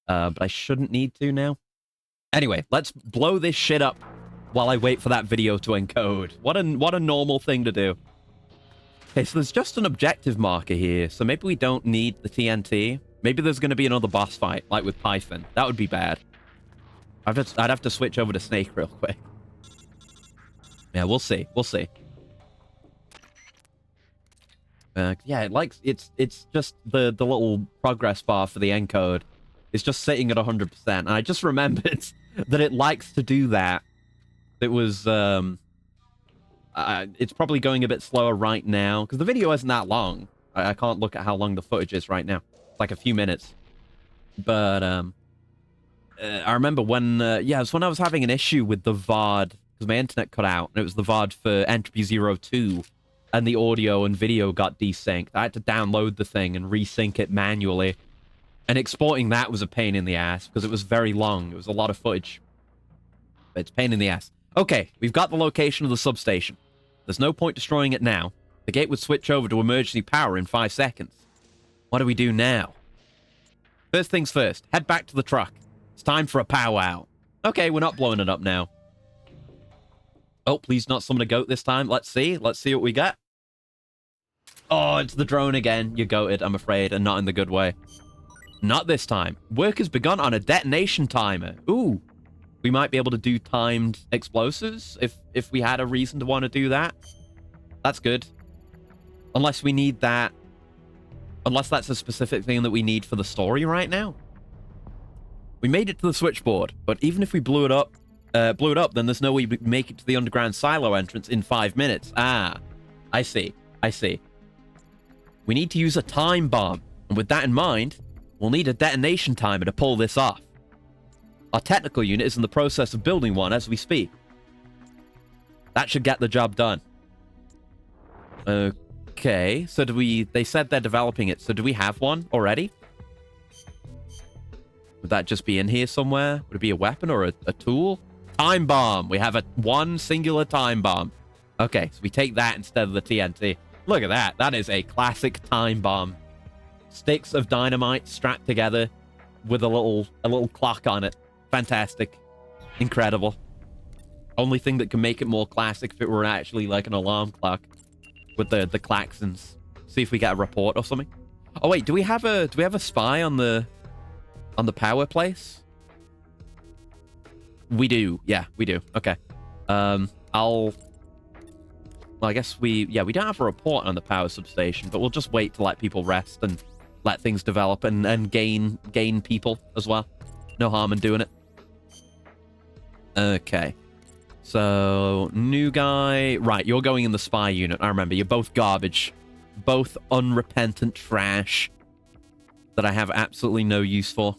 Speaker 1: But I shouldn't need to now. Anyway, let's blow this shit up while I wait for that video to encode. What a normal thing to do. Okay, so there's just an objective marker here, so maybe we don't need the TNT. Maybe there's going to be another boss fight, like with Python. That would be bad. I'd have to switch over to Snake real quick. Yeah, we'll see. We'll see. Yeah, it's just the little progress bar for the encode. It's just sitting at 100%. And I just remembered that it likes to do that. It was, it's probably going a bit slower right now, because the video isn't that long. I can't look at how long the footage is right now. It's like a few minutes. But, I remember when, yeah, it was when I was having an issue with the VOD, because my internet cut out, and it was the VOD for Entropy 02, and the audio and video got desynced. I had to download the thing and resync it manually. And exporting that was a pain in the ass, because it was very long. It was a lot of footage. But it's a pain in the ass. Okay, we've got the location of the substation. There's no point destroying it now. The gate would switch over to emergency power in 5 seconds. What do we do now? First things first, head back to the truck. It's time for a powwow. Okay, we're not blowing it up now. Oh, please not summon a goat this time. Let's see. Let's see what we got. Oh, it's the drone again. You're goated, I'm afraid, and not in the good way. Not this time. Work has begun on a detonation timer. Ooh. We might be able to do timed explosives if we had a reason to want to do that. That's good. Unless we need that. Unless that's a specific thing that we need for the story right now. We made it to the switchboard, but even if we blew it up, then there's no way we'd make it to the underground silo entrance in 5 minutes. Ah, I see. I see. We need to use a time bomb, and with that in mind, we'll need a detonation timer to pull this off. Our technical unit is in the process of building one as we speak. That should get the job done. Okay, so they said they're developing it, so do we have one already? Would that just be in here somewhere? Would it be a weapon or a tool? Time bomb. We have one singular time bomb. Okay, so we take that instead of the TNT. Look at that. That is a classic time bomb. Sticks of dynamite strapped together with a little clock on it. Fantastic. Incredible. Only thing that can make it more classic if it were actually like an alarm clock with the klaxons. See if we get a report or something. Oh wait, do we have a spy on the power place? We do. Yeah, we do. Okay. Well, I guess we don't have a report on the power substation, but we'll just wait to let people rest and let things develop and gain people as well. No harm in doing it. Okay. So, new guy. Right, you're going in the spy unit. I remember. You're both garbage. Both unrepentant trash that I have absolutely no use for.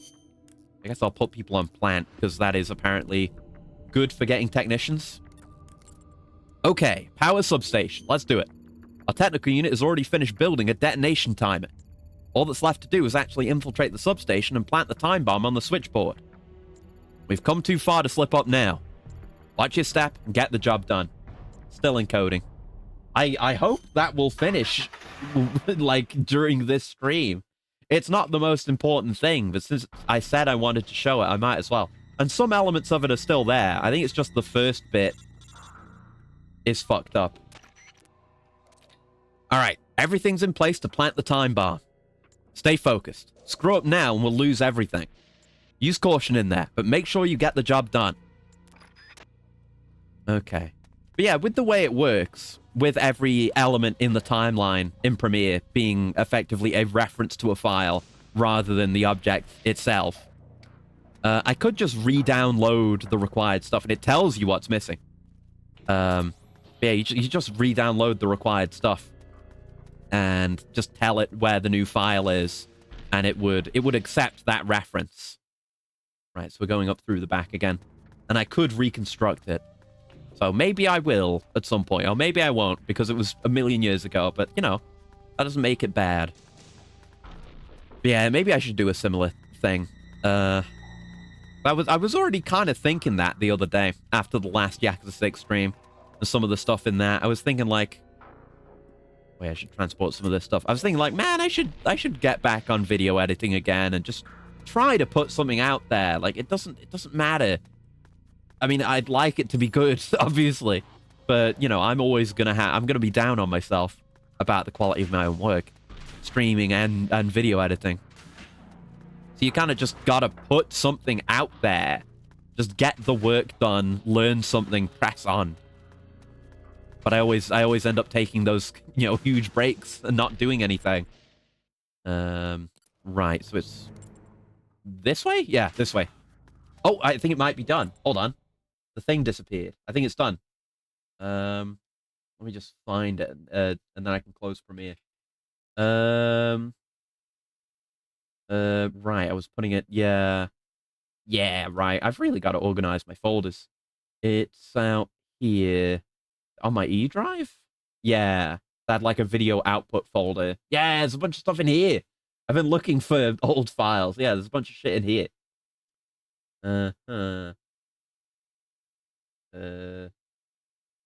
Speaker 1: I guess I'll put people on plant, because that is apparently good for getting technicians. Okay, power substation. Let's do it. Our technical unit has already finished building a detonation timer. All that's left to do is actually infiltrate the substation and plant the time bomb on the switchboard. We've come too far to slip up now. Watch your step and get the job done. Still encoding. I hope that will finish like during this stream. It's not the most important thing, but since I said I wanted to show it, I might as well. And some elements of it are still there. I think it's just the first bit is fucked up. Alright, everything's in place to plant the time bomb. Stay focused. Screw up now and we'll lose everything. Use caution in there, but make sure you get the job done. Okay. But yeah, with the way it works, with every element in the timeline in Premiere being effectively a reference to a file rather than the object itself, I could just re-download the required stuff and it tells you what's missing. Yeah, you just re-download the required stuff and just tell it where the new file is, and it would accept that reference. Right, so we're going up through the back again. And I could reconstruct it. So maybe I will at some point, or maybe I won't, because it was a million years ago, but, you know, that doesn't make it bad. But yeah, maybe I should do a similar thing. I was already kind of thinking that the other day, after the last Yakuza 6 stream, and some of the stuff in that. I was thinking, like... Wait, I should transport some of this stuff. I was thinking, like, man, I should get back on video editing again and just try to put something out there. Like, it doesn't matter. I mean, I'd like it to be good, obviously. But, you know, I'm always gonna I'm gonna be down on myself about the quality of my own work. Streaming and video editing. So you kind of just gotta put something out there. Just get the work done, learn something, press on. But I always end up taking those, you know, huge breaks and not doing anything. Right, so it's this way? Yeah, this way. Oh, I think it might be done. Hold on. The thing disappeared. I think it's done. Let me just find it, and then I can close Premiere. Right, I was putting it, yeah. Yeah, right. I've really got to organize my folders. It's out here. On my E drive? Yeah. That like a video output folder. Yeah, there's a bunch of stuff in here. I've been looking for old files. Yeah, there's a bunch of shit in here. Oh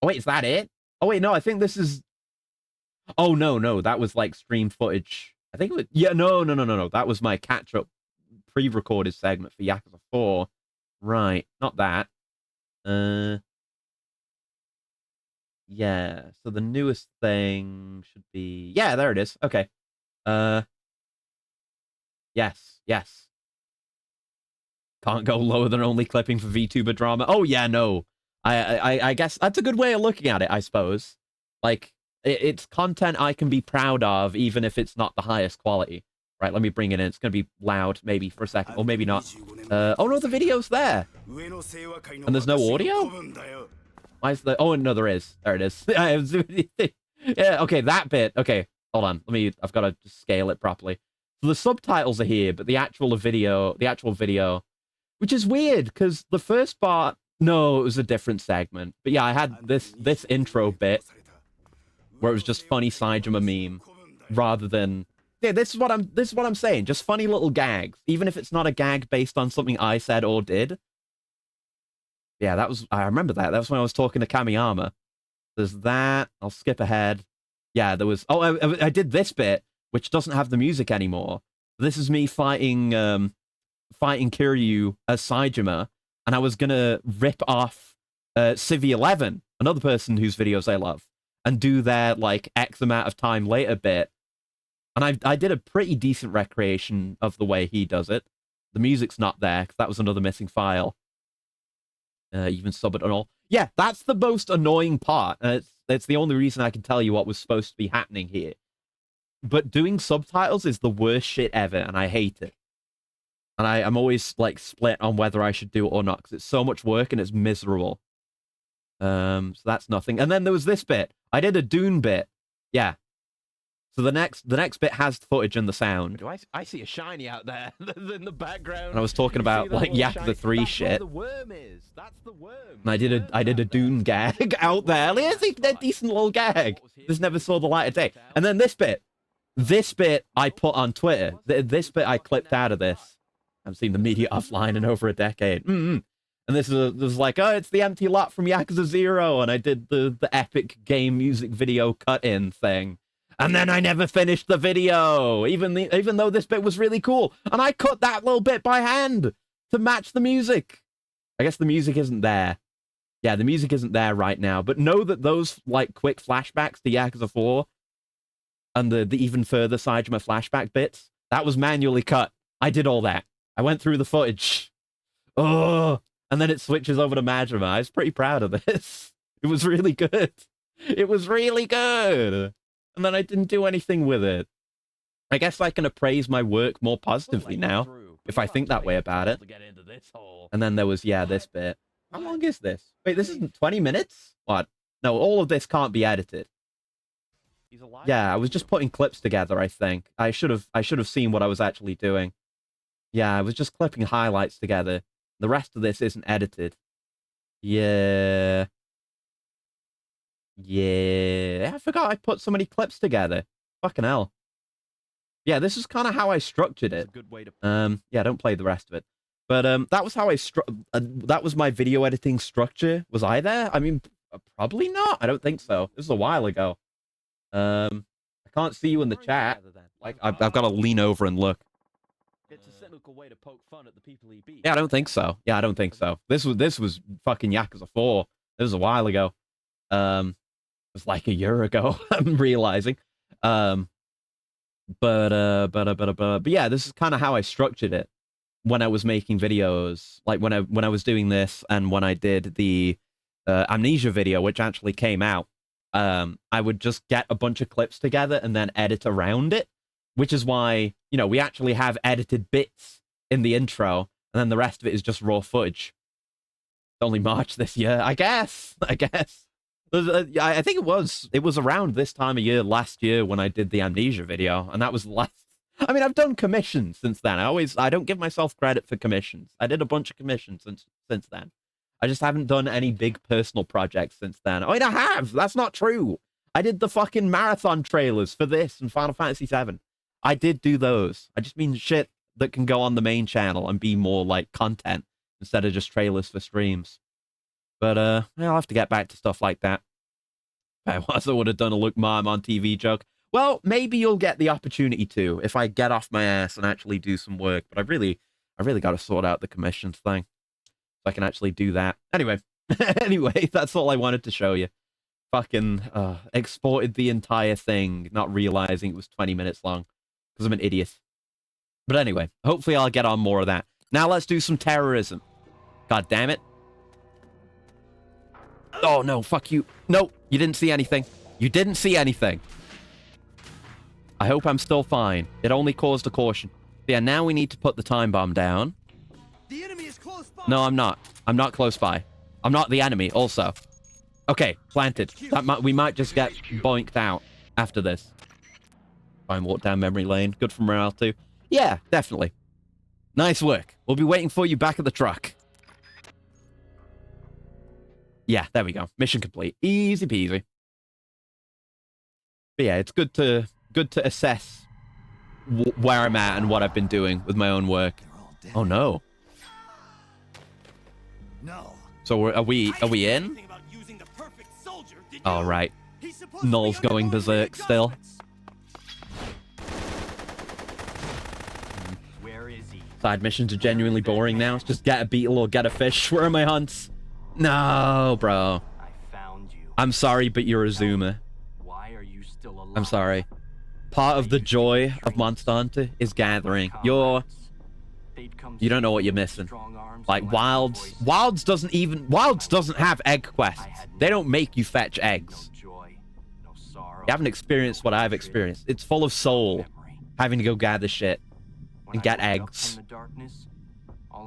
Speaker 1: wait, is that it? Oh wait, no, I think this is... Oh no, that was like stream footage. I think it was... Yeah, no. That was my catch-up pre-recorded segment for Yakuza 4. Right, not that. Yeah, so the newest thing should be... Yeah, there it is. Okay. Yes, yes. Can't go lower than only clipping for VTuber drama. Oh, yeah, no. I guess that's a good way of looking at it, I suppose. Like, it's content I can be proud of, even if it's not the highest quality. Right, let me bring it in. It's going to be loud, maybe, for a second, or maybe not. Oh, no, the video's there. And there's no audio? Why is the... Oh, no, there is. There it is. Yeah, okay, that bit. Okay, hold on. I've got to just scale it properly. So the subtitles are here, but the actual video, which is weird, because the first part... No, it was a different segment. But yeah, I had this intro bit where it was just funny Saijima meme rather than... Yeah, this is what I'm saying. Just funny little gags, even if it's not a gag based on something I said or did. Yeah, I remember that. That was when I was talking to Kamiyama. There's that. I'll skip ahead. Yeah, there was... Oh, I did this bit, which doesn't have the music anymore. This is me fighting Kiryu as Saijima, and I was gonna rip off Civi 11, another person whose videos I love, and do their, like, X amount of time later bit. And I did a pretty decent recreation of the way he does it. The music's not there, because that was another missing file. Even sub it and all. Yeah, that's the most annoying part. It's the only reason I can tell you what was supposed to be happening here. But doing subtitles is the worst shit ever, and I hate it. And I'm always, like, split on whether I should do it or not, because it's so much work and it's miserable. So that's nothing. And then there was this bit. I did a Dune bit. Yeah. So the next bit has footage and the sound.
Speaker 8: Do I see a shiny out there in the background?
Speaker 1: And I was talking about, like, Yakuza 3 shit.
Speaker 8: That's where the worm is. That's the worm.
Speaker 1: And I did a Dune gag out there. Like, it's a decent little gag. This never saw the light of day. And then this bit I put on Twitter. This bit I clipped out of this. I haven't seen the media offline in over a decade. And this was like, oh, it's the empty lot from Yakuza 0. And I did the epic game music video cut-in thing. And then I never finished the video, even though this bit was really cool. And I cut that little bit by hand to match the music. I guess the music isn't there. Yeah, the music isn't there right now. But know that those, like, quick flashbacks to Yakuza 4 and the even further Saijima flashback bits, that was manually cut. I did all that. I went through the footage. Oh, and then it switches over to Majima. I was pretty proud of this. It was really good. It was really good. And then I didn't do anything with it. I guess I can appraise my work more positively now, if I think that way about it. And then there was, yeah, this bit. How long is this? Wait, this isn't 20 minutes? What? No, all of this can't be edited. Yeah, I was just putting clips together, I think. I should have seen what I was actually doing. Yeah, I was just clipping highlights together. The rest of this isn't edited. Yeah. Yeah, I forgot I put so many clips together. Fucking hell. Yeah, this is kind of how I structured it.
Speaker 8: Good way to...
Speaker 1: Yeah, don't play the rest of it. But that was how that was my video editing structure. Was I there? I mean, probably not. I don't think so. This was a while ago. I can't see you in the chat. Like, I've got to lean over and look.
Speaker 8: It's a cynical way to poke fun at the people he beat.
Speaker 1: Yeah, I don't think so. Yeah, I don't think so. This was fucking Yakuza 4. This was a while ago. It was like a year ago. I'm realizing. But yeah, this is kind of how I structured it when I was making videos. Like when I was doing this and when I did the Amnesia video, which actually came out. I would just get a bunch of clips together and then edit around it, which is why, you know, we actually have edited bits in the intro, and then the rest of it is just raw footage. It's only March this year, I guess. I think it was around this time of year last year when I did the Amnesia video, and that was last. I mean, I've done commissions since then. I don't give myself credit for commissions. I did a bunch of commissions since then. I just haven't done any big personal projects since then. I mean, I have. That's not true. I did the fucking marathon trailers for this and Final Fantasy VII. I did do those. I just mean shit that can go on the main channel and be more like content instead of just trailers for streams. But I'll have to get back to stuff like that. If I was, I would have done a Look Mom on TV joke. Well, maybe you'll get the opportunity to if I get off my ass and actually do some work. But I really got to sort out the commissions thing. I can actually do that. Anyway, that's all I wanted to show you. fucking exported the entire thing, not realizing it was 20 minutes long because I'm an idiot. But anyway, hopefully I'll get on more of that. Now let's do some terrorism. God damn it. Oh, no, fuck you. No, you didn't see anything. You didn't see anything. I hope I'm still fine. It only caused a caution. Yeah, now we need to put the time bomb down.
Speaker 6: The enemy is close by.
Speaker 1: No, I'm not. I'm not close by. I'm not the enemy, also. Okay, planted. We might just get boinked out after this. Try and walk down memory lane. Good for morale, too. Yeah, definitely. Nice work. We'll be waiting for you back at the truck. Yeah, there we go. Mission complete. Easy peasy. But yeah, it's good to assess where I'm at and what I've been doing with my own work. Oh no.
Speaker 2: No.
Speaker 1: So are we in? All right. Null's going berserk still.
Speaker 6: Where is he?
Speaker 1: Side missions are genuinely boring now. It's just get a beetle or get a fish. Where are my hunts? No, bro.
Speaker 6: I found you.
Speaker 1: I'm sorry, but you're a zoomer.
Speaker 6: Why are you still alive?
Speaker 1: I'm sorry. Part of the joy of Monster Hunter is gathering. You don't know what you're missing. Like Wilds doesn't have egg quests. They don't make you fetch eggs. You haven't experienced what I've experienced. It's full of soul, having to go gather shit and get eggs.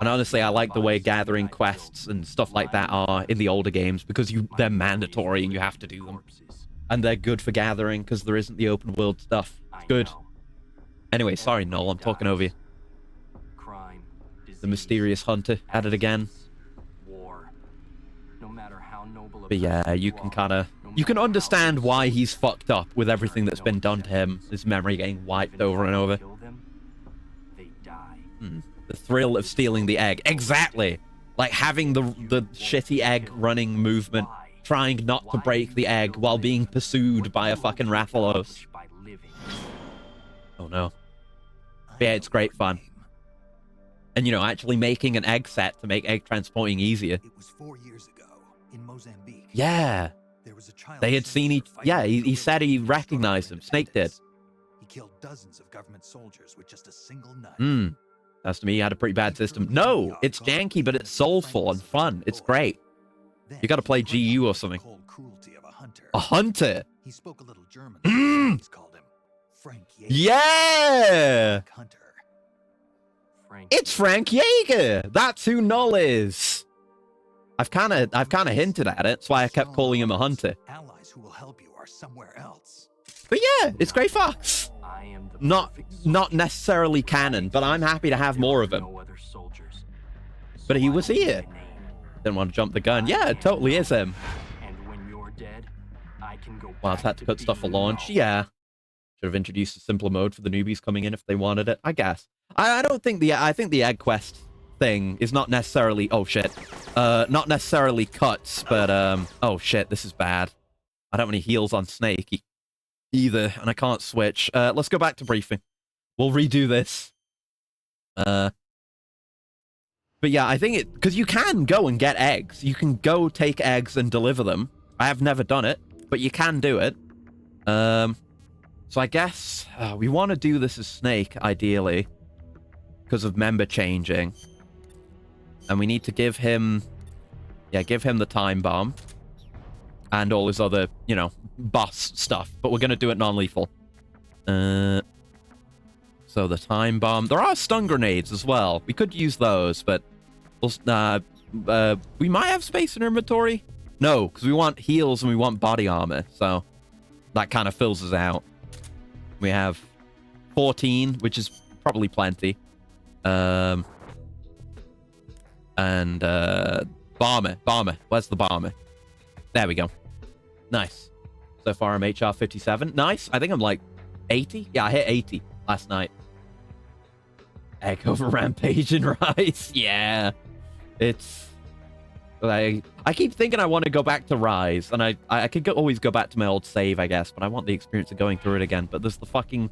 Speaker 1: And honestly, I like the way gathering quests and stuff like that are in the older games because they're mandatory and you have to do them. And they're good for gathering because there isn't the open world stuff. It's good. Anyway, sorry, Noel, I'm talking over you. The mysterious hunter at it again. But yeah, you can understand why he's fucked up with everything that's been done to him. His memory getting wiped over and over. The thrill of stealing the egg. Exactly! Like having the shitty egg running movement, trying not to break the egg while being pursued by a fucking Rathalos. Oh no. But yeah, it's great fun. And you know, actually making an egg set to make egg transporting easier.
Speaker 2: It was 4 years ago in Mozambique.
Speaker 1: Yeah.
Speaker 2: There was a child.
Speaker 1: They had seen each. Yeah, he said he recognized him. Snake did.
Speaker 2: He killed dozens of government soldiers with just a single knife.
Speaker 1: That's to me, he had a pretty bad system. No, it's janky, but it's soulful and fun. It's great. You gotta play GU or something. A hunter?
Speaker 2: He spoke a little German. He's called him Frank Yeager.
Speaker 1: Yeah!
Speaker 2: Hunter.
Speaker 1: It's Frank Yeager! That's who Null is! I've kinda hinted at it. That's why I kept calling him a hunter.
Speaker 2: Allies who will help you are somewhere else.
Speaker 1: But yeah, it's Grey Fox. Not necessarily canon, but I'm happy to have more of him. But he was here. Didn't want to jump the gun. Yeah, it totally is him. Well, I've had to cut stuff for launch. Yeah. Should have introduced a simpler mode for the newbies coming in if they wanted it, I guess. I think the egg quest thing is not necessarily... Oh, shit. Not necessarily cuts, but, oh, shit, this is bad. I don't have any heals on Snake either, and I can't switch. Let's go back to briefing. We'll redo this. But yeah, I think it... Because you can go and get eggs. You can go take eggs and deliver them. I have never done it, but you can do it. So I guess we want to do this as Snake, ideally. Because of member changing. And we need to give him... Yeah, give him the time bomb. And all his other, you know, boss stuff. But we're going to do it non-lethal. So the time bomb. There are stun grenades as well. We could use those, but we might have space in our inventory. No, because we want heals and we want body armor. So that kind of fills us out. We have 14, which is probably plenty. And bomber. Where's the bomber? There we go. Nice. So far I'm HR 57. Nice. I think I'm like 80. Yeah, I hit 80 last night. Egg over Rampage and Rise. Yeah. It's... I keep thinking I want to go back to Rise. And I could always go back to my old save, I guess. But I want the experience of going through it again. But there's the fucking...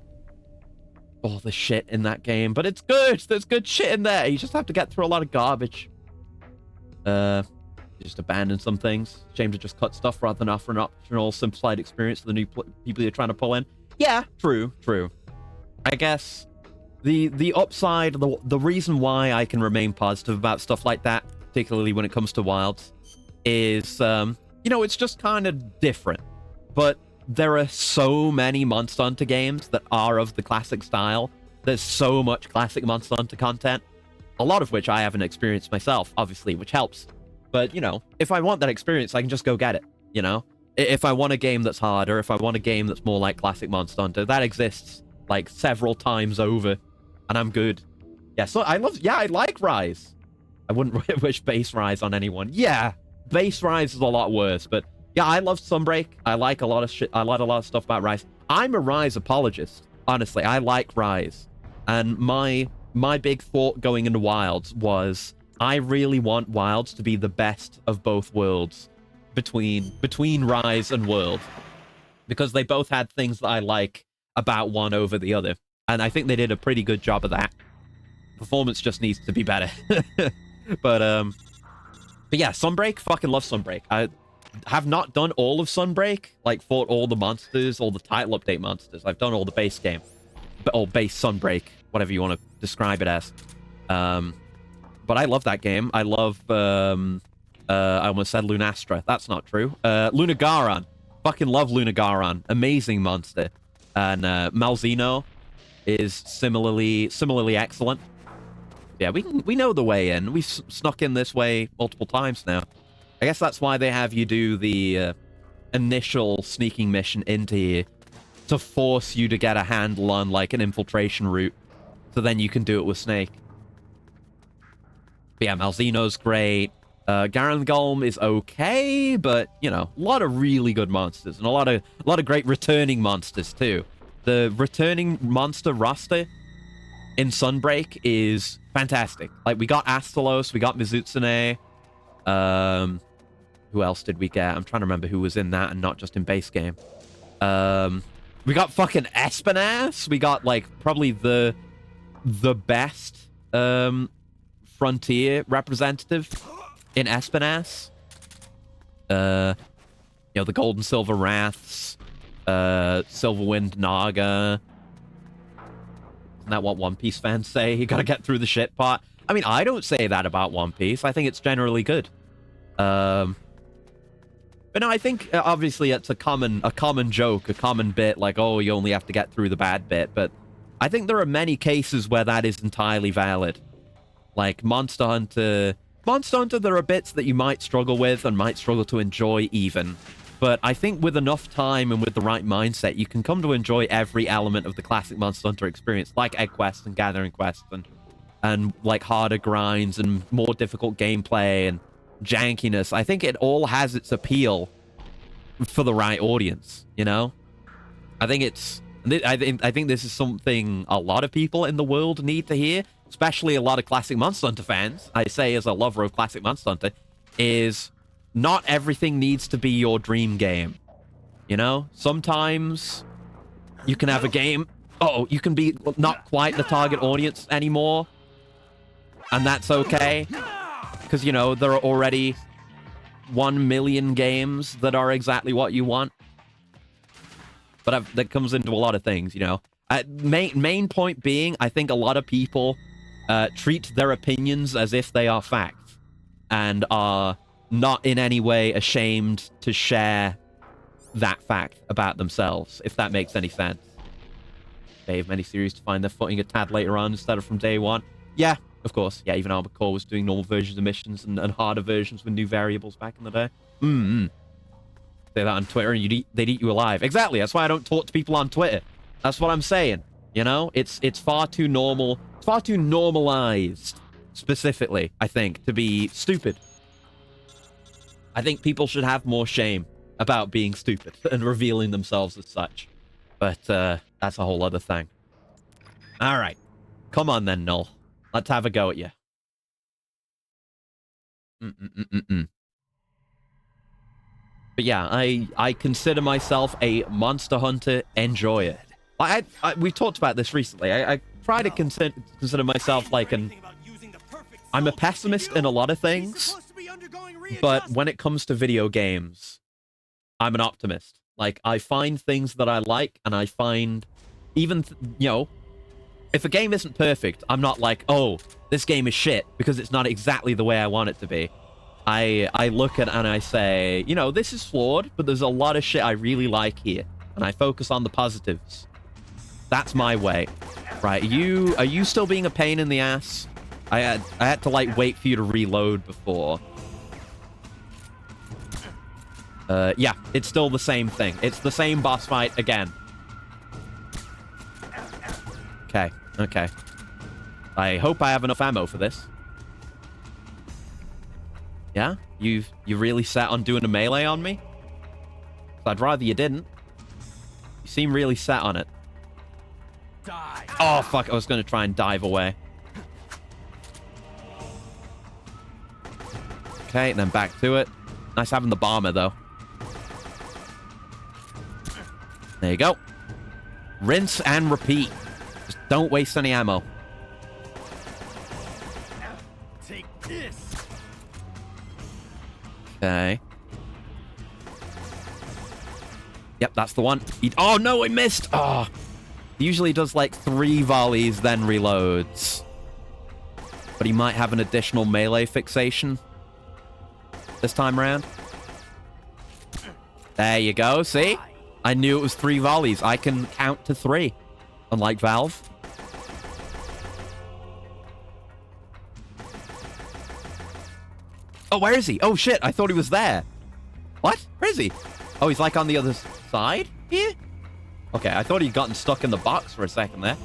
Speaker 1: all the shit in that game. But it's good. There's good shit in there. You just have to get through a lot of garbage. You just abandon some things. Shame to just cut stuff rather than offer an optional simplified experience for the new people you're trying to pull in. Yeah, true. I guess the upside, the reason why I can remain positive about stuff like that, particularly when it comes to Wilds, is, it's just kind of different. But there are so many Monster Hunter games that are of the classic style. There's so much classic Monster Hunter content, a lot of which I haven't experienced myself, obviously, which helps. But, if I want that experience, I can just go get it, If I want a game that's harder, if I want a game that's more like classic Monster Hunter, that exists, like, several times over, and I'm good. Yeah, so I like Rise. I wouldn't wish base Rise on anyone. Yeah, base Rise is a lot worse, but yeah, I love Sunbreak. I like a lot of shit. I like a lot of stuff about Rise. I'm a Rise apologist. Honestly, I like Rise. And my big thought going into Wilds was, I really want Wilds to be the best of both worlds between Rise and World, because they both had things that I like about one over the other, and I think they did a pretty good job of that. Performance just needs to be better. But yeah, Sunbreak, fucking love Sunbreak. I have not done all of Sunbreak, like fought all the monsters, all the title update monsters. I've done all the base game, or base Sunbreak, whatever you want to describe it as. But I love that game. I love, I almost said Lunastra. That's not true. Lunagaron. Fucking love Lunagaron. Amazing monster. And Malzeno is similarly excellent. Yeah, we know the way in. We've snuck in this way multiple times now. I guess that's why they have you do the initial sneaking mission into here, to force you to get a handle on, like, an infiltration route, so then you can do it with Snake. But yeah, Malzeno's great. Garangolm is okay, but, a lot of really good monsters, and a lot of great returning monsters, too. The returning monster roster in Sunbreak is fantastic. Like, we got Astalos, we got Mizutsune. Who else did we get? I'm trying to remember who was in that and not just in base game. We got fucking Espinas. We got, like, probably the best frontier representative in Espinas. The Gold and Silver Wraths, Silverwind Naga. Isn't that what One Piece fans say? You gotta get through the shit part. I mean, I don't say that about One Piece. I think it's generally good. But no, I think obviously it's a common joke, a common bit, like, oh, you only have to get through the bad bit. But I think there are many cases where that is entirely valid. Like Monster Hunter, there are bits that you might struggle with and might struggle to enjoy even. But I think with enough time and with the right mindset, you can come to enjoy every element of the classic Monster Hunter experience, like egg quests and gathering quests and like harder grinds and more difficult gameplay and jankiness. I think it all has its appeal for the right audience, I think I think this is something a lot of people in the world need to hear, especially a lot of classic Monster Hunter fans. I say as a lover of classic Monster Hunter, is not everything needs to be your dream game. Sometimes you can have a game, you can be not quite the target audience anymore, and that's okay. Because, there are already 1 million games that are exactly what you want. But that comes into a lot of things, Main point being, I think a lot of people treat their opinions as if they are fact, and are not in any way ashamed to share that fact about themselves, if that makes any sense. They have many series to find their footing a tad later on instead of from day one. Yeah. Of course, yeah, even Armored Core was doing normal versions of missions and harder versions with new variables back in the day. Say that on Twitter and they'd eat you alive. Exactly, that's why I don't talk to people on Twitter. That's what I'm saying, It's far too normal, far too normalized, specifically, I think, to be stupid. I think people should have more shame about being stupid and revealing themselves as such. But that's a whole other thing. All right, come on then, Null. Let's have a go at you. But yeah, I consider myself a Monster Hunter enjoyer. We talked about this recently. I try to consider myself like I'm a pessimist in a lot of things,
Speaker 6: undergoing
Speaker 1: But when it comes to video games, I'm an optimist. Like, I find things that I like, and I find even, you know, if a game isn't perfect, I'm not like, oh, this game is shit, because it's not exactly the way I want it to be. I look at it and I say, you know, this is flawed, but there's a lot of shit I really like here, and I focus on the positives. That's my way. Right, are you still being a pain in the ass? I had to, like, wait for you to reload before. Yeah, it's still the same thing. It's the same boss fight again. Okay, okay. I hope I have enough ammo for this. Yeah? You really set on doing a melee on me? I'd rather you didn't. You seem really set on it.
Speaker 6: Die.
Speaker 1: Oh, fuck. I was going to try and dive away. Okay, and then back to it. Nice having the bomber, though. There you go. Rinse and repeat. Just don't waste any ammo.
Speaker 6: Take this.
Speaker 1: Okay. Yep, that's the one. Oh, no, I missed. Oh. He usually does like 3 volleys, then reloads. But he might have an additional melee fixation this time around. There you go. See? I knew it was 3 volleys. I can count to 3, unlike Valve. Oh, where is he? Oh, shit. I thought he was there. What? Where is he? Oh, he's like on the other side here? Okay, I thought he'd gotten stuck in the box for a second there.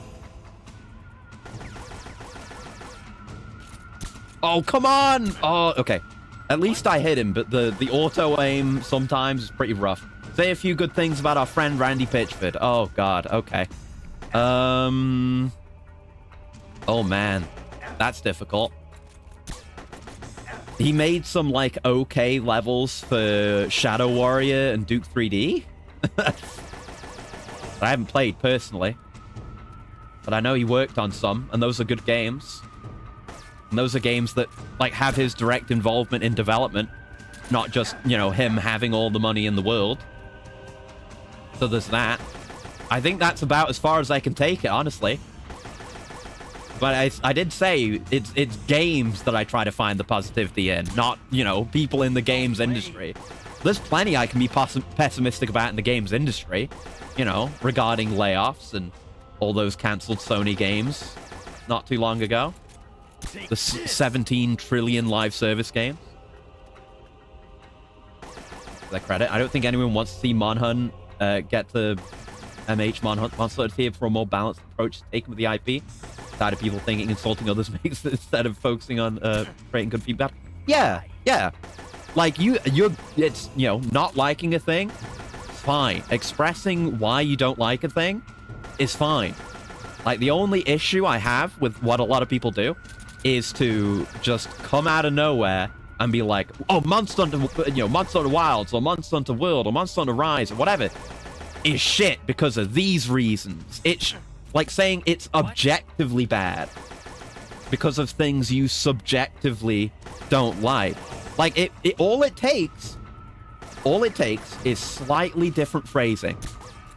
Speaker 1: Oh, come on! Oh, okay. At least I hit him, but the auto-aim sometimes is pretty rough. Say a few good things about our friend Randy Pitchford. Oh, God. Okay. Oh, man. That's difficult. He made some, like, okay levels for Shadow Warrior and Duke 3D. I haven't played, personally. But I know he worked on some, and those are good games. And those are games that, like, have his direct involvement in development. Not just, you know, him having all the money in the world. So there's that. I think that's about as far as I can take it, honestly. But I did say it's games that I try to find the positivity in, not, you know, people in the games industry. There's plenty I can be pessimistic about in the games industry, you know, regarding layoffs and all those cancelled Sony games not too long ago. The 17 trillion live service games. For their credit, I don't think anyone wants to see Monhunt get the MH Monhunt monster tier for a more balanced approach taken with the IP. Tired of people thinking insulting others makes it instead of focusing on creating good feedback. Yeah, yeah. Like it's, you know, not liking a thing, fine. Expressing why you don't like a thing is fine. Like, the only issue I have with what a lot of people do is to just come out of nowhere and be like, oh, Monster Hunter, you know, Monster Hunter Wilds or Monster Hunter World or Monster Hunter Rise or whatever is shit because of these reasons. It's like saying it's objectively bad because of things you subjectively don't like. Like, all it takes is slightly different phrasing.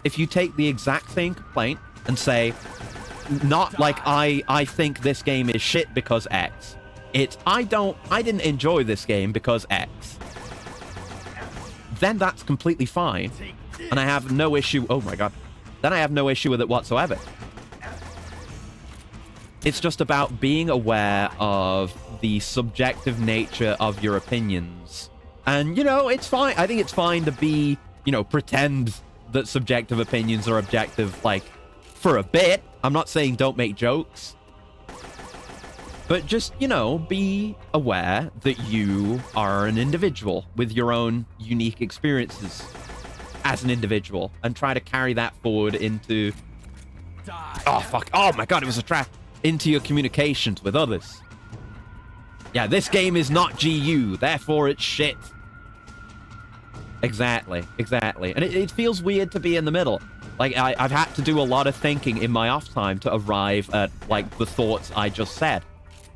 Speaker 1: If you take the exact same complaint and say, not like I think this game is shit because X. It's I didn't enjoy this game because X. Then that's completely fine. And I have no issue. Oh my God. Then I have no issue with it whatsoever. It's just about being aware of the subjective nature of your opinions. And, you know, it's fine. I think it's fine to be, you know, pretend that subjective opinions are objective, like, for a bit. I'm not saying don't make jokes. But just, you know, be aware that you are an individual with your own unique experiences as an individual. And try to carry that forward into... Oh, fuck. Oh, my God, it was a trap. Into your communications with others. Yeah, this game is not GU, therefore it's shit. Exactly, exactly. And it feels weird to be in the middle. Like, I've had to do a lot of thinking in my off time to arrive at, like, the thoughts I just said.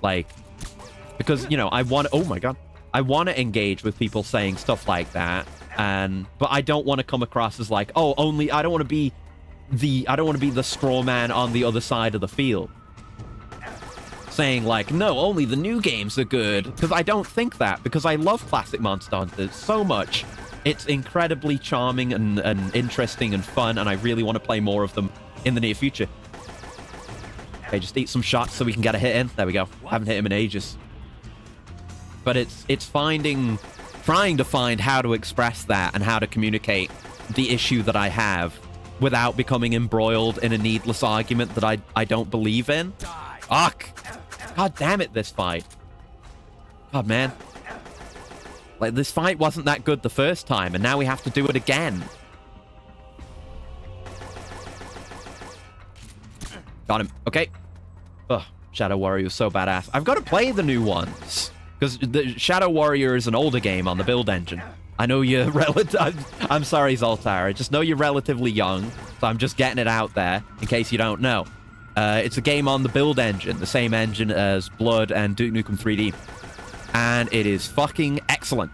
Speaker 1: Like, because, you know, I want... Oh, my God. I want to engage with people saying stuff like that, but I don't want to come across as like, oh, I don't want to be the straw man on the other side of the field, saying like, no, only the new games are good, because I don't think that, because I love classic Monster Hunter so much. It's incredibly charming and interesting and fun, and I really want to play more of them in the near future. Okay, just eat some shots so we can get a hit in. There we go. Haven't hit him in ages. But it's trying to find how to express that and how to communicate the issue that I have without becoming embroiled in a needless argument that I don't believe in. Fuck! God damn it, this fight. God, man. Like, this fight wasn't that good the first time, and now we have to do it again. Got him. Okay. Ugh, Shadow Warrior was so badass. I've got to play the new ones, because the Shadow Warrior is an older game on the build engine. I know you're I'm sorry, Zoltar. I just know you're relatively young, so I'm just getting it out there in case you don't know. It's a game on the build engine, the same engine as Blood and Duke Nukem 3D. And it is fucking excellent.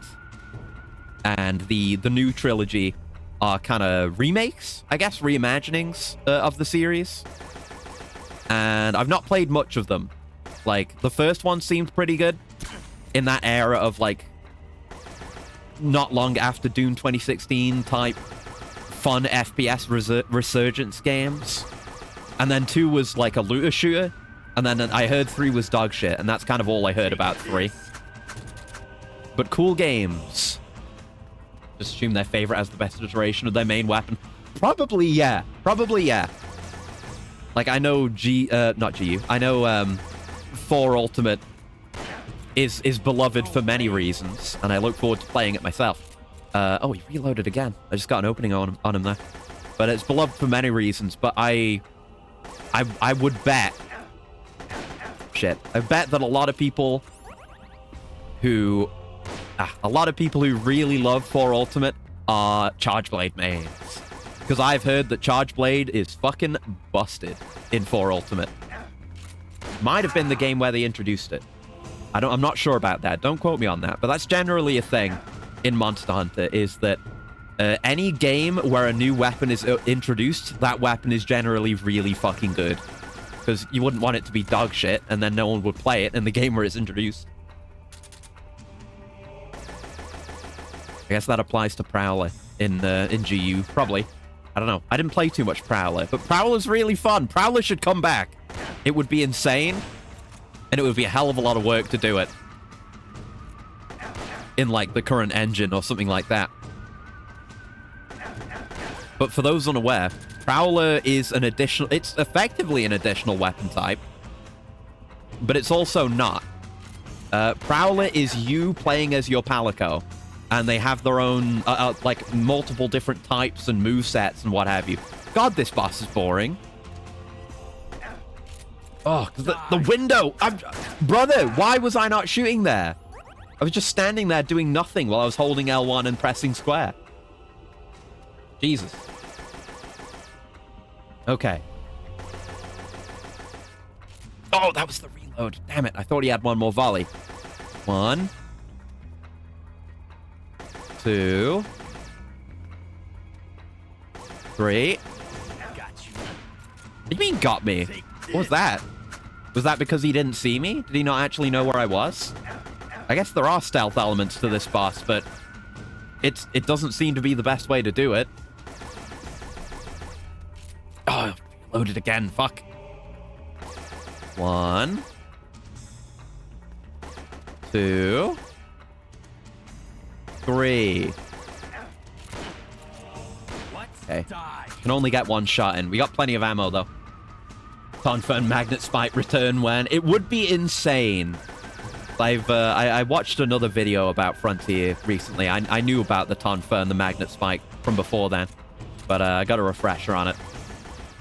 Speaker 1: And the new trilogy are kind of remakes, I guess, reimaginings of the series. And I've not played much of them. Like, the first one seemed pretty good in that era of, like, not long after Doom 2016 type fun FPS resurgence games. And then 2 was like a looter shooter. And then I heard 3 was dog shit, and that's kind of all I heard about 3. But cool games. Just assume their favorite as the best iteration of their main weapon. Probably, yeah. Probably, yeah. Like, I know not GU. I know 4 Ultimate is beloved for many reasons, and I look forward to playing it myself. Oh, he reloaded again. I just got an opening on him there. But it's beloved for many reasons, but I would bet... Shit. I bet that a lot of people who really love 4 Ultimate are Chargeblade mains. Because I've heard that Chargeblade is fucking busted in 4 Ultimate. Might have been the game where they introduced it. I'm not sure about that. Don't quote me on that. But that's generally a thing in Monster Hunter, is that any game where a new weapon is introduced, that weapon is generally really fucking good. Because you wouldn't want it to be dog shit, and then no one would play it in the game where it's introduced. I guess that applies to Prowler in GU, probably. I don't know. I didn't play too much Prowler, but Prowler's really fun. Prowler should come back. It would be insane, and it would be a hell of a lot of work to do it in, like, the current engine or something like that. But for those unaware, Prowler is an additional... It's effectively an additional weapon type, but it's also not. Prowler is you playing as your Palico, and they have their own, like, multiple different types and movesets and what have you. God, this boss is boring. Oh, the window! Brother, why was I not shooting there? I was just standing there doing nothing while I was holding L1 and pressing square. Jesus. Okay. Oh, that was the reload. Damn it, I thought he had one more volley. 1, 2, 3. What do you mean got me? What was that? Was that because he didn't see me? Did he not actually know where I was? I guess there are stealth elements to this boss, but it doesn't seem to be the best way to do it. Oh, loaded again. Fuck. 1, 2, 3. Okay. Can only get one shot in. We got plenty of ammo, though. Confirm Magnet Spike return when... It would be insane. I watched another video about Frontier recently. I knew about the Tonfa and the Magnet Spike from before then, but I got a refresher on it.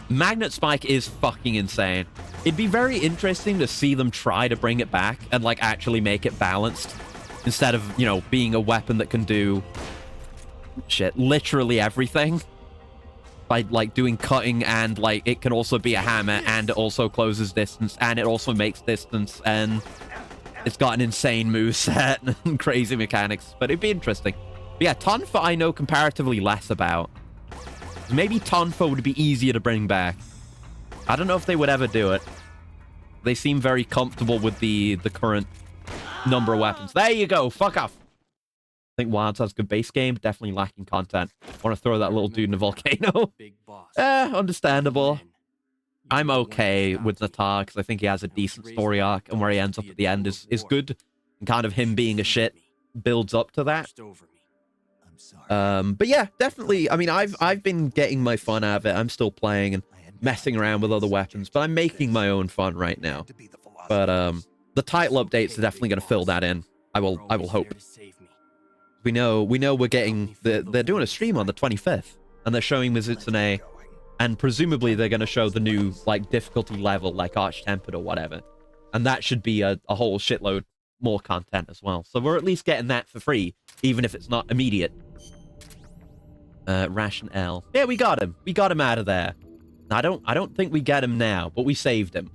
Speaker 1: Magnet Spike is fucking insane. It'd be very interesting to see them try to bring it back and, like, actually make it balanced, instead of, you know, being a weapon that can do shit, literally everything. By, like, doing cutting, and, like, it can also be a hammer, and it also closes distance, and it also makes distance, and It's got an insane moveset and crazy mechanics, but it'd be interesting. But yeah, Tonfa I know comparatively less about. Maybe Tonfa would be easier to bring back. I don't know if they would ever do it. They seem very comfortable with the current number of weapons. There you go. Fuck off. I think Wilds has a good base game, definitely lacking content. Want to throw that little dude in a volcano? Understandable. I'm okay with Natar because I think he has a decent story arc, and where he ends up at the end is good. And kind of him being a shit builds up to that. But yeah, definitely. I mean, I've been getting my fun out of it. I'm still playing and messing around with other weapons, but I'm making my own fun right now. But the title updates are definitely going to fill that in. I will hope. We know we're getting they're doing a stream on the 25th, and they're showing Mizutsune, and presumably they're going to show the new like difficulty level, like Arch-Tempered or whatever, and that should be a whole shitload more content as well. So we're at least getting that for free, even if it's not immediate. Ration L. Yeah, we got him. We got him out of there. I don't think we get him now, but we saved him.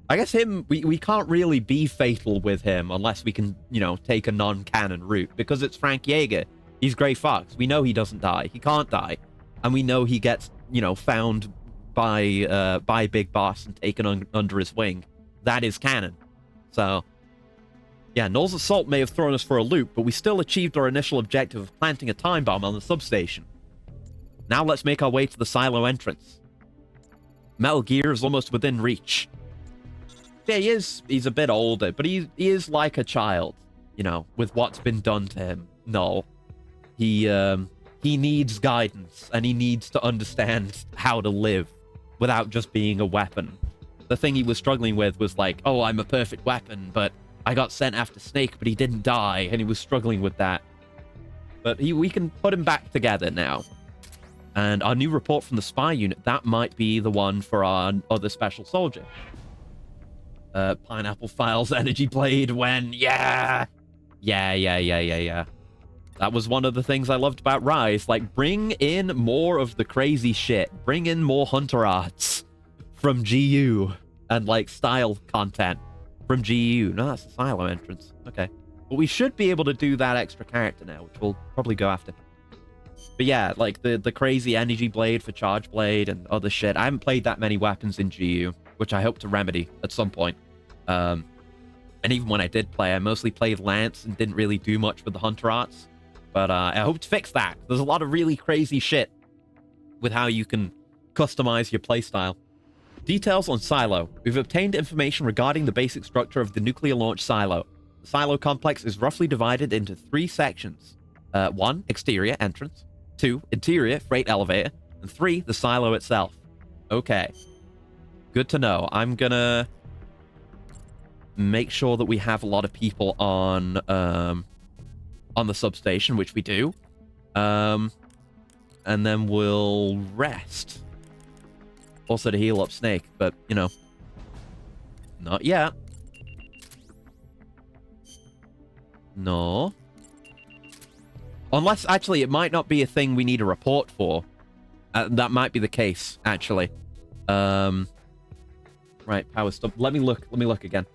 Speaker 1: I guess we can't really be fatal with him unless we can, you know, take a non-canon route, because it's Frank Jaeger. He's Grey Fox. We know he doesn't die. He can't die. And we know he gets, you know, found by Big Boss and taken under his wing. That is canon. So, yeah, Null's assault may have thrown us for a loop, but we still achieved our initial objective of planting a time bomb on the substation. Now let's make our way to the silo entrance. Metal Gear is almost within reach. Yeah, he's a bit older, but he is like a child, you know, with what's been done to him. Null. He needs guidance, and he needs to understand how to live without just being a weapon. The thing he was struggling with was like, oh, I'm a perfect weapon, but I got sent after Snake, but he didn't die, and he was struggling with that. But we can put him back together now. And our new report from the spy unit, that might be the one for our other special soldier. Pineapple Files Energy Blade when... Yeah! Yeah. That was one of the things I loved about Rise. Like, bring in more of the crazy shit. Bring in more Hunter Arts from GU. And, like, style content from GU. No, that's the silo entrance. Okay. But we should be able to do that extra character now, which we'll probably go after. But yeah, like, the crazy Energy Blade for Charge Blade and other shit. I haven't played that many weapons in GU, which I hope to remedy at some point. And even when I did play, I mostly played Lance and didn't really do much with the Hunter Arts. But I hope to fix that. There's a lot of really crazy shit with how you can customize your playstyle. Details on Silo. We've obtained information regarding the basic structure of the nuclear launch silo. The silo complex is roughly divided into 3 sections. 1, exterior entrance. 2, interior freight elevator. And 3, the silo itself. Okay. Good to know. I'm gonna make sure that we have a lot of people on the substation, which we do. And then we'll rest. Also to heal up Snake, but, you know, not yet. No. Unless, actually, it might not be a thing we need a report for. That might be the case, actually. Right, power stop. Let me look again.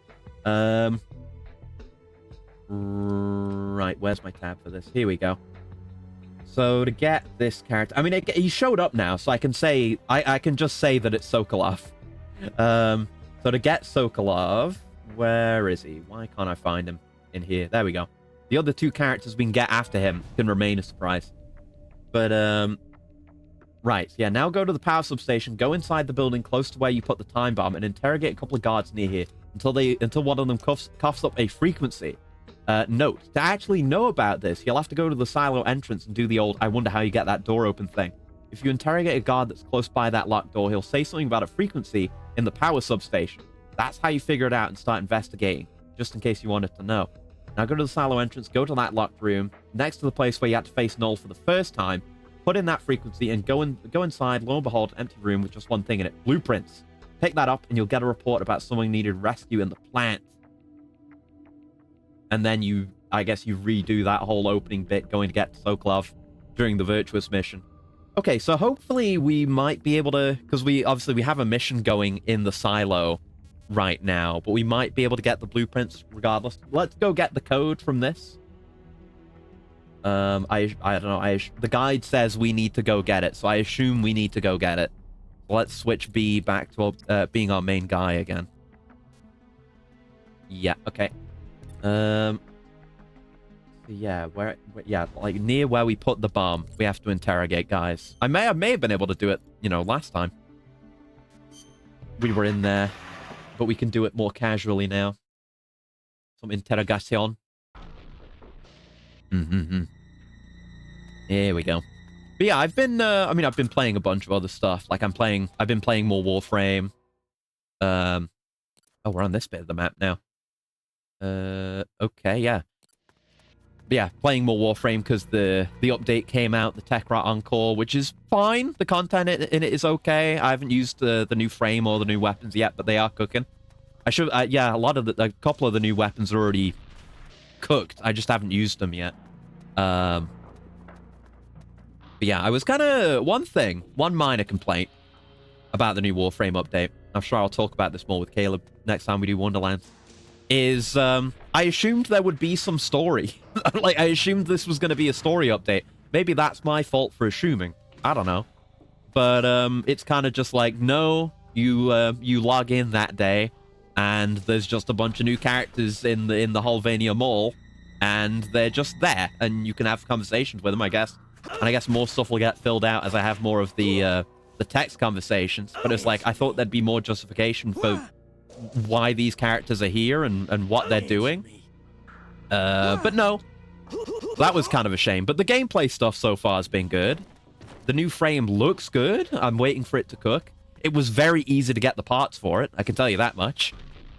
Speaker 1: Right, where's my tab for this? Here we go. So to get this character, I mean, he showed up now, so I can say, I can just say that it's Sokolov. So to get Sokolov, where is he? Why can't I find him in here? There we go. The other 2 characters we can get after him can remain a surprise. But, right, yeah, now go to the power substation, go inside the building close to where you put the time bomb, and interrogate a couple of guards near here until one of them coughs up a frequency. Note, to actually know about this, you'll have to go to the silo entrance and do the old I wonder how you get that door open thing. If you interrogate a guard that's close by that locked door, he'll say something about a frequency in the power substation. That's how you figure it out and start investigating, just in case you wanted to know. Now go to the silo entrance, go to that locked room, next to the place where you had to face Null for the first time, put in that frequency, and go inside, lo and behold, empty room with just one thing in it, blueprints. Pick that up, and you'll get a report about someone needed rescue in the plant. And then I guess you redo that whole opening bit going to get to Sokolov during the Virtuous mission. Okay, so hopefully we might be able to, because we have a mission going in the silo right now, but we might be able to get the blueprints regardless. Let's go get the code from this. I don't know. The guide says we need to go get it, so I assume we need to go get it. Let's switch B back to being our main guy again. Yeah. Okay. Yeah. Yeah. Like near where we put the bomb, we have to interrogate guys. I may have been able to do it, you know, last time we were in there, but we can do it more casually now. Some interrogation. Here we go. But yeah, I've been I've been playing a bunch of other stuff. Like I've been playing more Warframe. Oh, we're on this bit of the map now. Okay, yeah. But yeah, playing more Warframe because the update came out, the Techrat Encore, which is fine. The content in it is okay. I haven't used the new frame or the new weapons yet, but they are cooking. I should, yeah, a couple of the new weapons are already cooked. I just haven't used them yet. But yeah, I was kind of... One minor complaint about the new Warframe update. I'm sure I'll talk about this more with Caleb next time we do Wonderlands. Is, I assumed there would be some story. Like, I assumed this was going to be a story update. Maybe that's my fault for assuming. I don't know. But, it's kind of just like, no, you log in that day, and there's just a bunch of new characters in the Holvania Mall, and they're just there, and you can have conversations with them, I guess. And I guess more stuff will get filled out as I have more of the text conversations. But it's like, I thought there'd be more justification for why these characters are here and what they're doing. But no. That was kind of a shame. But the gameplay stuff so far has been good. The new frame looks good. I'm waiting for it to cook. It was very easy to get the parts for it. I can tell you that much.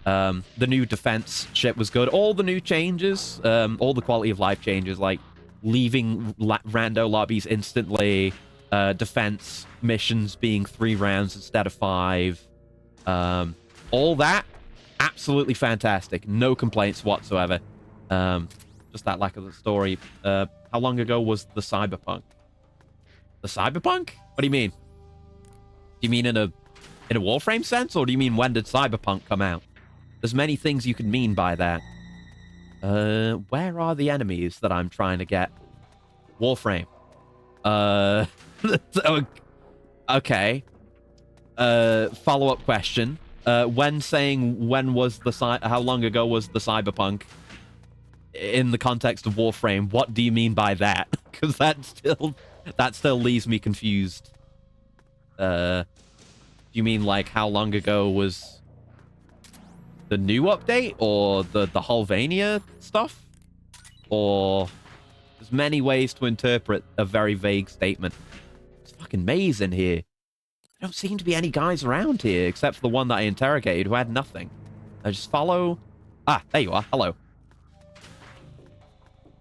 Speaker 1: The new defense ship was good. All the new changes, all the quality of life changes, like leaving rando lobbies instantly, defense missions being 3 rounds instead of 5, all that, absolutely fantastic. No complaints whatsoever. Just that lack of the story. How long ago was the Cyberpunk? The Cyberpunk? What do you mean? Do you mean in a Warframe sense, or do you mean when did Cyberpunk come out? There's many things you can mean by that. Where are the enemies that I'm trying to get? Warframe. Okay. Follow-up question. When saying how long ago was the Cyberpunk in the context of Warframe, what do you mean by that? Because that still leaves me confused. Do you mean like how long ago was the new update, or the Holvania stuff? Or there's many ways to interpret a very vague statement. It's fucking maze in here. There don't seem to be any guys around here except for the one that I interrogated who had nothing. I just follow... Ah, there you are. Hello.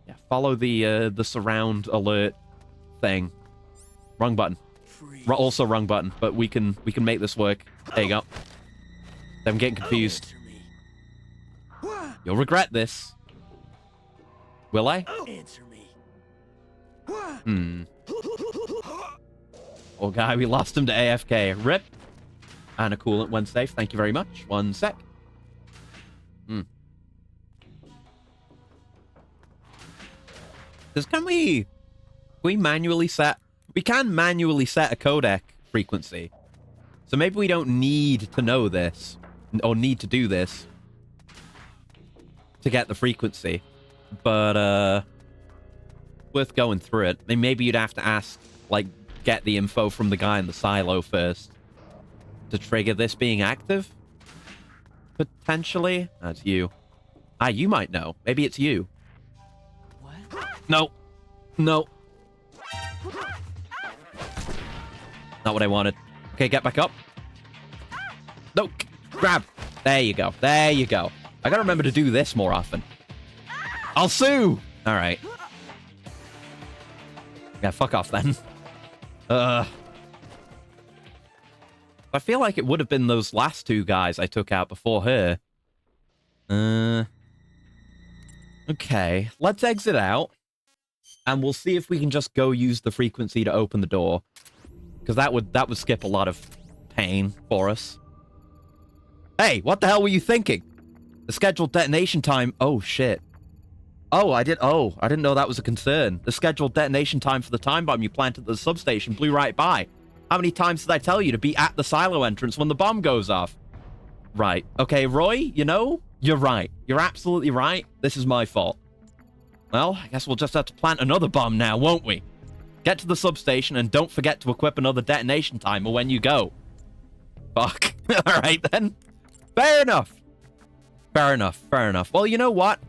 Speaker 1: Yeah, follow the surround alert thing. Wrong button. Also wrong button, but we can make this work. There you go. I'm getting confused. You'll regret this. Will I?
Speaker 6: Answer me.
Speaker 1: Oh, guy, we lost him to AFK. Rip. And a coolant when safe. Thank you very much. One sec. Because can we manually set... We can manually set a codec frequency. So maybe we don't need to know this, or need to do this to get the frequency. But, worth going through it. I mean, maybe you'd have to ask, like, get the info from the guy in the silo first to trigger this being active? Potentially? That's you. Ah, you might know. Maybe it's you.
Speaker 6: What?
Speaker 1: No. No. Not what I wanted. Okay, get back up. No, grab. There you go. There you go. I gotta remember to do this more often. I'll sue! Alright. Yeah, fuck off then. I feel like it would have been those last 2 guys I took out before her. Okay, let's exit out. And we'll see if we can just go use the frequency to open the door. Because that would skip a lot of pain for us. Hey, what the hell were you thinking? The scheduled detonation time... Oh, shit. Oh, I didn't know that was a concern. The scheduled detonation time for the time bomb you planted at the substation blew right by. How many times did I tell you to be at the silo entrance when the bomb goes off? Right. Okay, Roy, you know, you're right. You're absolutely right. This is my fault. Well, I guess we'll just have to plant another bomb now, won't we? Get to the substation and don't forget to equip another detonation timer when you go. Fuck. All right, then. Fair enough. Fair enough. Fair enough. Well, you know what?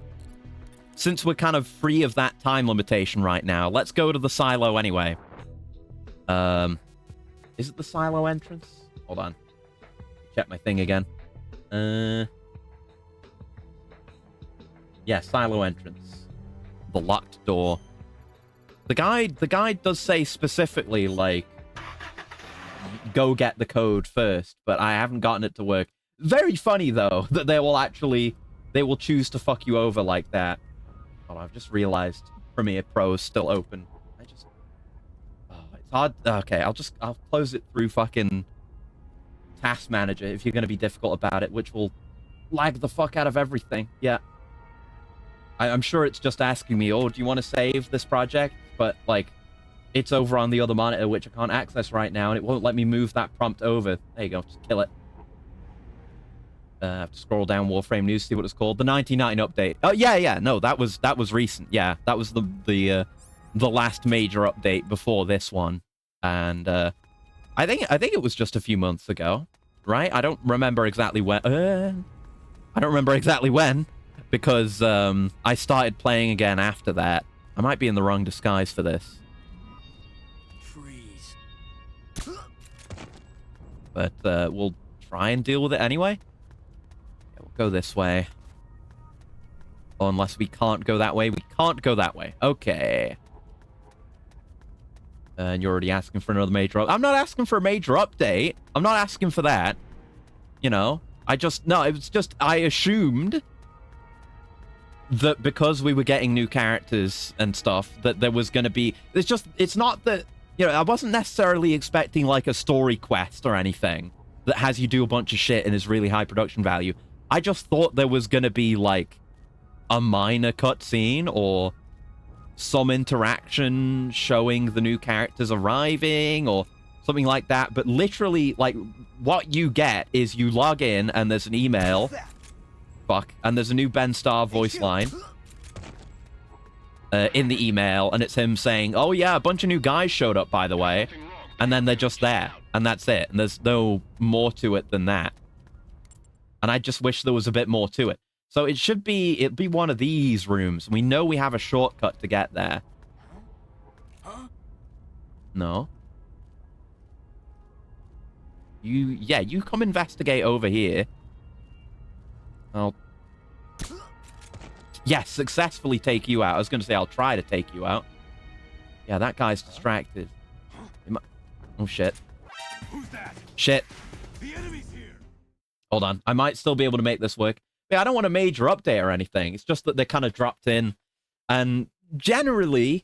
Speaker 1: Since we're kind of free of that time limitation right now, let's go to the silo anyway. Is it the silo entrance? Hold on. Check my thing again. Yeah, silo entrance. The locked door. The guide does say specifically, like, go get the code first, but I haven't gotten it to work. Very funny, though, that they will choose to fuck you over like that. Oh, I've just realized Premiere Pro is still open. Oh, it's hard. Okay, I'll close it through fucking Task Manager if you're going to be difficult about it, which will lag the fuck out of everything. Yeah. I'm sure it's just asking me, oh, do you want to save this project? But, like, it's over on the other monitor, which I can't access right now, and it won't let me move that prompt over. There you go, just kill it. I have to scroll down Warframe News, see what it's called. The 1999 update. Oh, yeah, no, that was recent. Yeah, that was the last major update before this one. And, I think it was just a few months ago, right? I don't remember exactly when. Because I started playing again after that. I might be in the wrong disguise for this.
Speaker 2: Freeze.
Speaker 1: But we'll try and deal with it anyway. Yeah, we'll go this way. Oh, unless we can't go that way. We can't go that way. Okay. And you're already asking for another major update. I'm not asking for a major update. I'm not asking for that. You know, it was just, I assumed that because we were getting new characters and stuff, that there was going to be... It's not that... You know, I wasn't necessarily expecting, like, a story quest or anything that has you do a bunch of shit and is really high production value. I just thought there was going to be, like, a minor cutscene or some interaction showing the new characters arriving or something like that. But literally, like, what you get is you log in and there's an email... and there's a new Ben Starr voice line in the email, and it's him saying, oh yeah, a bunch of new guys showed up, by the way, and then they're just there, and that's it, and there's no more to it than that. And I just wish there was a bit more to it. So it'd be one of these rooms. We know we have a shortcut to get there. No. You come investigate over here. I'll... Yes, successfully take you out. I was going to say I'll try to take you out. Yeah, that guy's distracted. Oh, shit.
Speaker 2: Who's that?
Speaker 1: Shit.
Speaker 2: The enemy's here.
Speaker 1: Hold on. I might still be able to make this work. Yeah, I don't want a major update or anything. It's just that they kind of dropped in. And generally,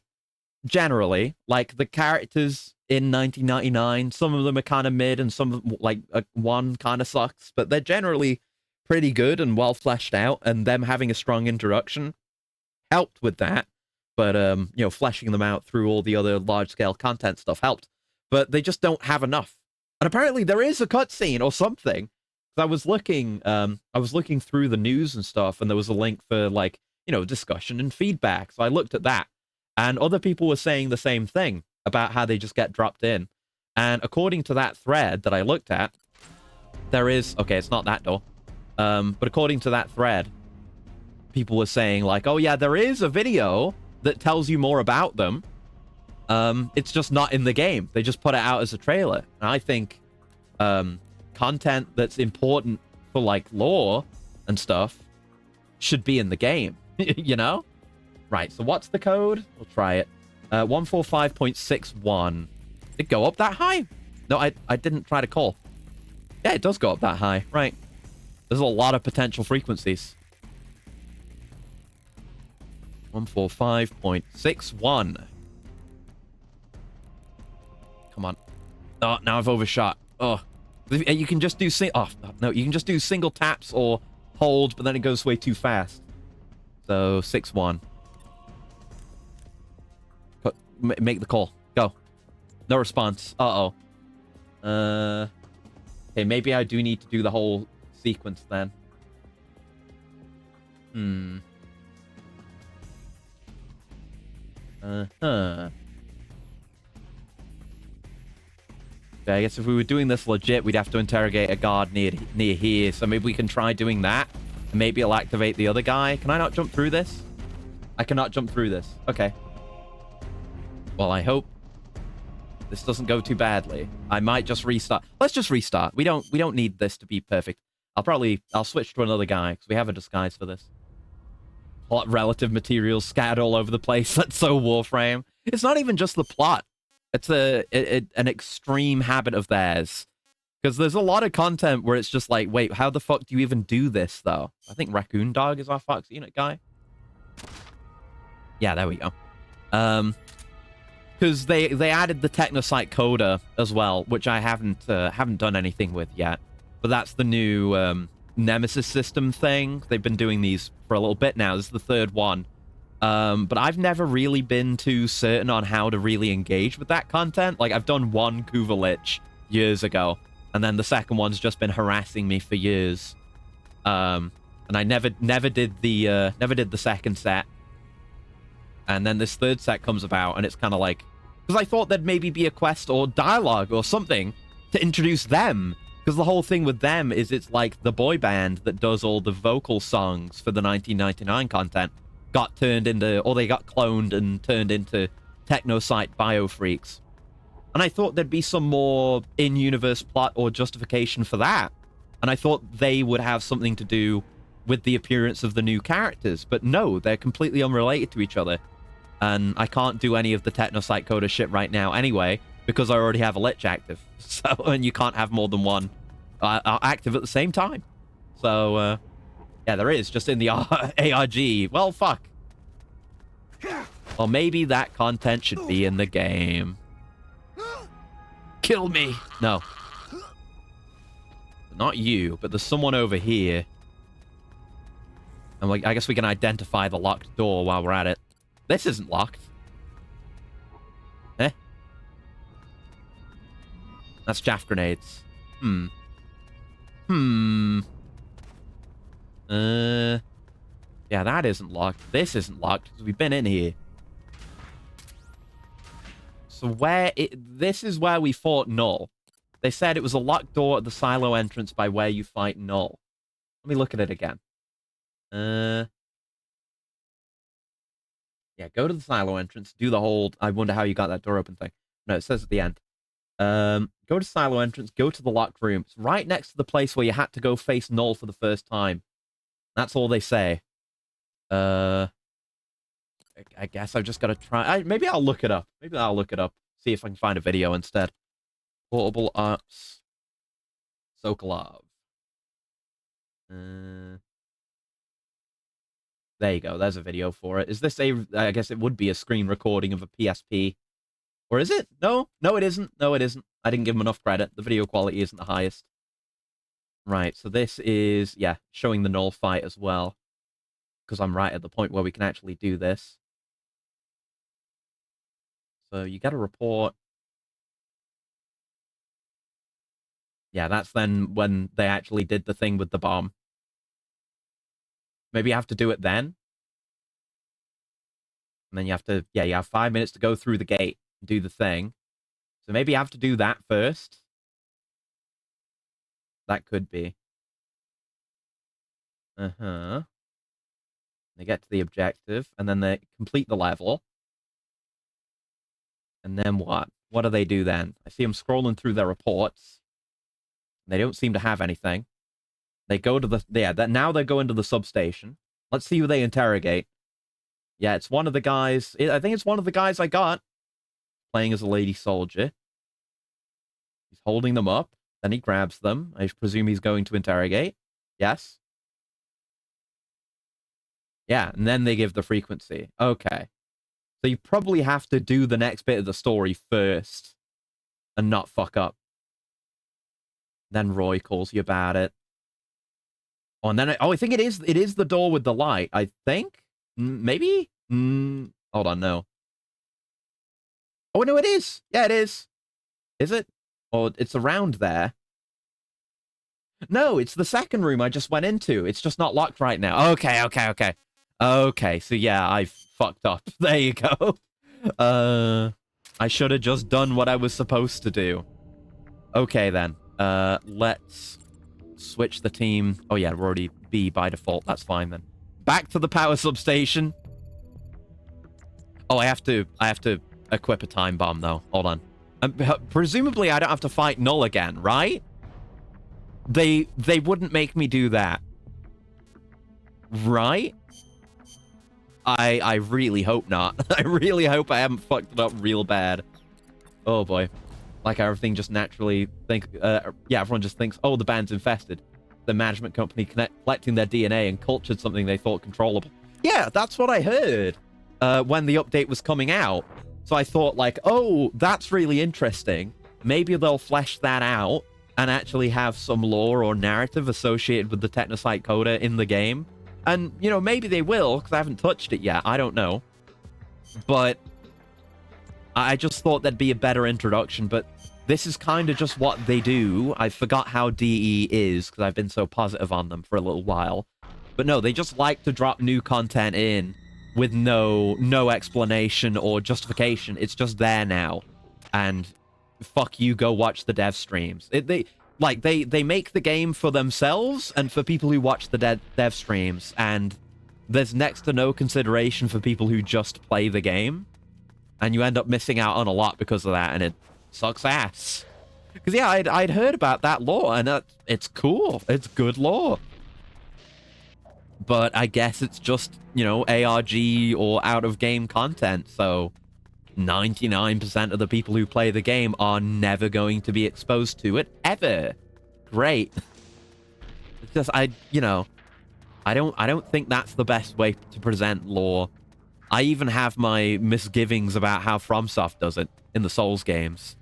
Speaker 1: like, the characters in 1999, some of them are kind of mid and some of them, like, one kind of sucks. But they're generally... pretty good and well fleshed out, and them having a strong introduction helped with that. But, you know, fleshing them out through all the other large-scale content stuff helped. But they just don't have enough. And apparently there is a cutscene or something. I was looking through the news and stuff, and there was a link for, like, you know, discussion and feedback. So I looked at that, and other people were saying the same thing about how they just get dropped in. And according to that thread that I looked at, there is... Okay, it's not that door. But according to that thread, people were saying, like, oh yeah, there is a video that tells you more about them. It's just not in the game. They just put it out as a trailer. And I think content that's important for, like, lore and stuff should be in the game, you know? Right, so what's the code? We'll try it. 145.61. Did it go up that high? No, I didn't try to call. Yeah, it does go up that high. Right. There's a lot of potential frequencies. 145.61. Come on. Oh, now I've overshot. Oh, You can just do no, you can just do single taps or hold, but then it goes way too fast. So 6-1. Make the call. Go. No response. Uh-oh. Okay, maybe I do need to do the whole sequence then. Uh-huh. Okay, I guess if we were doing this legit, we'd have to interrogate a guard near here. So maybe we can try doing that. And maybe it'll activate the other guy. Can I not jump through this? I cannot jump through this. Okay. Well, I hope this doesn't go too badly. I might just restart. Let's just restart. We don't need this to be perfect. I'll switch to another guy because we have a disguise for this. Plot relative materials scattered all over the place. That's so Warframe. It's not even just the plot. It's an extreme habit of theirs. Because there's a lot of content where it's just like, wait, how the fuck do you even do this, though? I think Raccoon Dog is our Fox Unit guy. Yeah, there we go. Because they added the Technocyte Coda as well, which I haven't done anything with yet. But that's the new Nemesis system thing. They've been doing these for a little bit now. This is the third one. But I've never really been too certain on how to really engage with that content. Like, I've done one Kuvalich years ago, and then the second one's just been harassing me for years. And I never did the second set. And then this third set comes about, and it's kind of like, because I thought there'd maybe be a quest or dialogue or something to introduce them. Because the whole thing with them is it's like the boy band that does all the vocal songs for the 1999 content got turned into, or they got cloned and turned into Technocyte Biofreaks. And I thought there'd be some more in-universe plot or justification for that. And I thought they would have something to do with the appearance of the new characters. But no, they're completely unrelated to each other. And I can't do any of the Technocyte Coda shit right now anyway, because I already have a Lich active. So, and you can't have more than one active at the same time. So, yeah, there is, just in the ARG. Well, fuck. Well, maybe that content should be in the game. Kill me. No. Not you, but there's someone over here. And I guess we can identify the locked door while we're at it. This isn't locked. Eh? That's chaff grenades. Yeah, that isn't locked. This isn't locked because we've been in here. So this is where we fought Null. They said it was a locked door at the silo entrance by where you fight Null. Let me look at it again. Yeah, go to the silo entrance, do the whole I wonder how you got that door open thing. No, it says at the end. Go to silo entrance, go to the locked room. It's right next to the place where you had to go face Null for the first time. That's all they say. I guess I've just got to try. Maybe I'll look it up. Maybe I'll look it up. See if I can find a video instead. Portable Ops. Sokolov. There you go. There's a video for it. Is this I guess it would be a screen recording of a PSP. Or is it? No. No, it isn't. No, it isn't. I didn't give him enough credit. The video quality isn't the highest. Right, so this is, yeah, showing the Null fight as well. Because I'm right at the point where we can actually do this. So you get a report. Yeah, that's then when they actually did the thing with the bomb. Maybe you have to do it then. And then you have to, yeah, you have 5 minutes to go through the gate and do the thing. So maybe you have to do that first. That could be. Uh-huh. They get to the objective, and then they complete the level. And then what? What do they do then? I see them scrolling through their reports. They don't seem to have anything. They go to the... Yeah, now they're going to the substation. Let's see who they interrogate. Yeah, it's one of the guys... I think it's one of the guys I got. Playing as a lady soldier. He's holding them up. Then he grabs them. I presume he's going to interrogate. Yes. Yeah, and then they give the frequency. Okay. So you probably have to do the next bit of the story first. And not fuck up. Then Roy calls you about it. Oh, and then I think it is the door with the light. I think maybe. Hold on, no. Oh no, it is. Yeah, it is. Is it? Or it's around there. No, it's the second room I just went into. It's just not locked right now. Okay. Okay, so yeah, I fucked up. There you go. I should have just done what I was supposed to do. Okay, then. Let's switch the team. Oh, yeah, we're already B by default. That's fine, then. Back to the power substation. Oh, I have to equip a time bomb, though. Hold on. Presumably, I don't have to fight Null again, right? They wouldn't make me do that. Right? I really hope not. I really hope I haven't fucked it up real bad. Oh, boy. Like everything just naturally everyone just thinks, oh, the band's infested. The management company collecting their DNA and cultured something they thought controllable. Yeah, that's what I heard when the update was coming out. So I thought, like, oh, that's really interesting. Maybe they'll flesh that out and actually have some lore or narrative associated with the Technocyte Coda in the game. And, you know, maybe they will, because I haven't touched it yet. I don't know. But I just thought that'd be a better introduction, but this is kind of just what they do. I forgot how DE is, because I've been so positive on them for a little while. But no, they just like to drop new content in with no explanation or justification. It's just there now. And fuck you, go watch the dev streams. They make the game for themselves and for people who watch the dev streams, and there's next to no consideration for people who just play the game. And you end up missing out on a lot because of that, and it sucks ass. Because, yeah, I'd heard about that lore, and it's cool. It's good lore. But I guess it's just, you know, ARG or out-of-game content, so 99% of the people who play the game are never going to be exposed to it, ever. Great. It's just, I don't think that's the best way to present lore. I even have my misgivings about how FromSoft does it in the Souls games.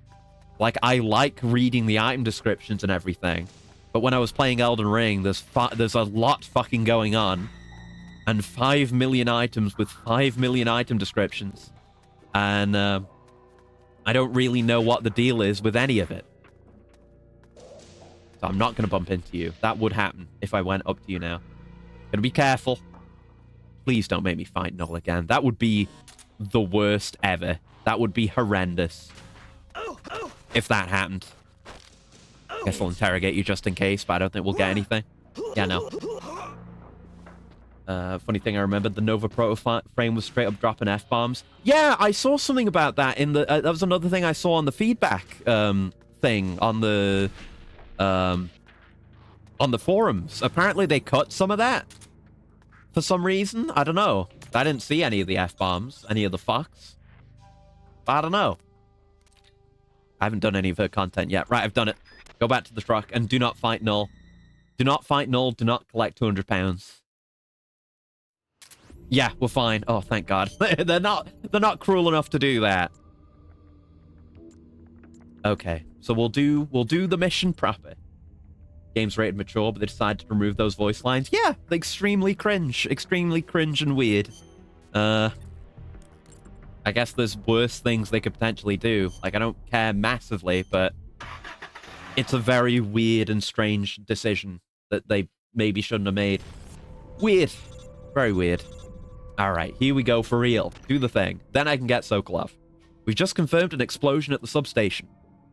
Speaker 1: Like, I like reading the item descriptions and everything, but when I was playing Elden Ring, there's a lot fucking going on, and 5 million items with 5 million item descriptions, and I don't really know what the deal is with any of it. So I'm not going to bump into you. That would happen if I went up to you now. Gonna be careful. Please don't make me fight Null again. That would be the worst ever. That would be horrendous. If that happened. Guess I'll interrogate you just in case, but I don't think we'll get anything. Yeah, no. Funny thing, I remember the Nova Proto frame was straight up dropping F-bombs. Yeah, I saw something about that in the... that was another thing I saw on the feedback thing on the forums. Apparently they cut some of that. For some reason, I don't know. I didn't see any of the F-bombs, any of the fucks. I don't know. I haven't done any of her content yet. Right, I've done it. Go back to the truck and do not fight Null. Do not fight Null. Do not collect 200 pounds. Yeah, we're fine. Oh, thank God. They're not cruel enough to do that. Okay, so we'll do the mission proper. Game's rated mature, but they decided to remove those voice lines. Yeah, extremely cringe and weird. I guess there's worse things they could potentially do. Like, I don't care massively, but it's a very weird and strange decision that they maybe shouldn't have made. Weird. Very weird. Alright, here we go for real. Do the thing. Then I can get Sokolov. We've just confirmed an explosion at the substation.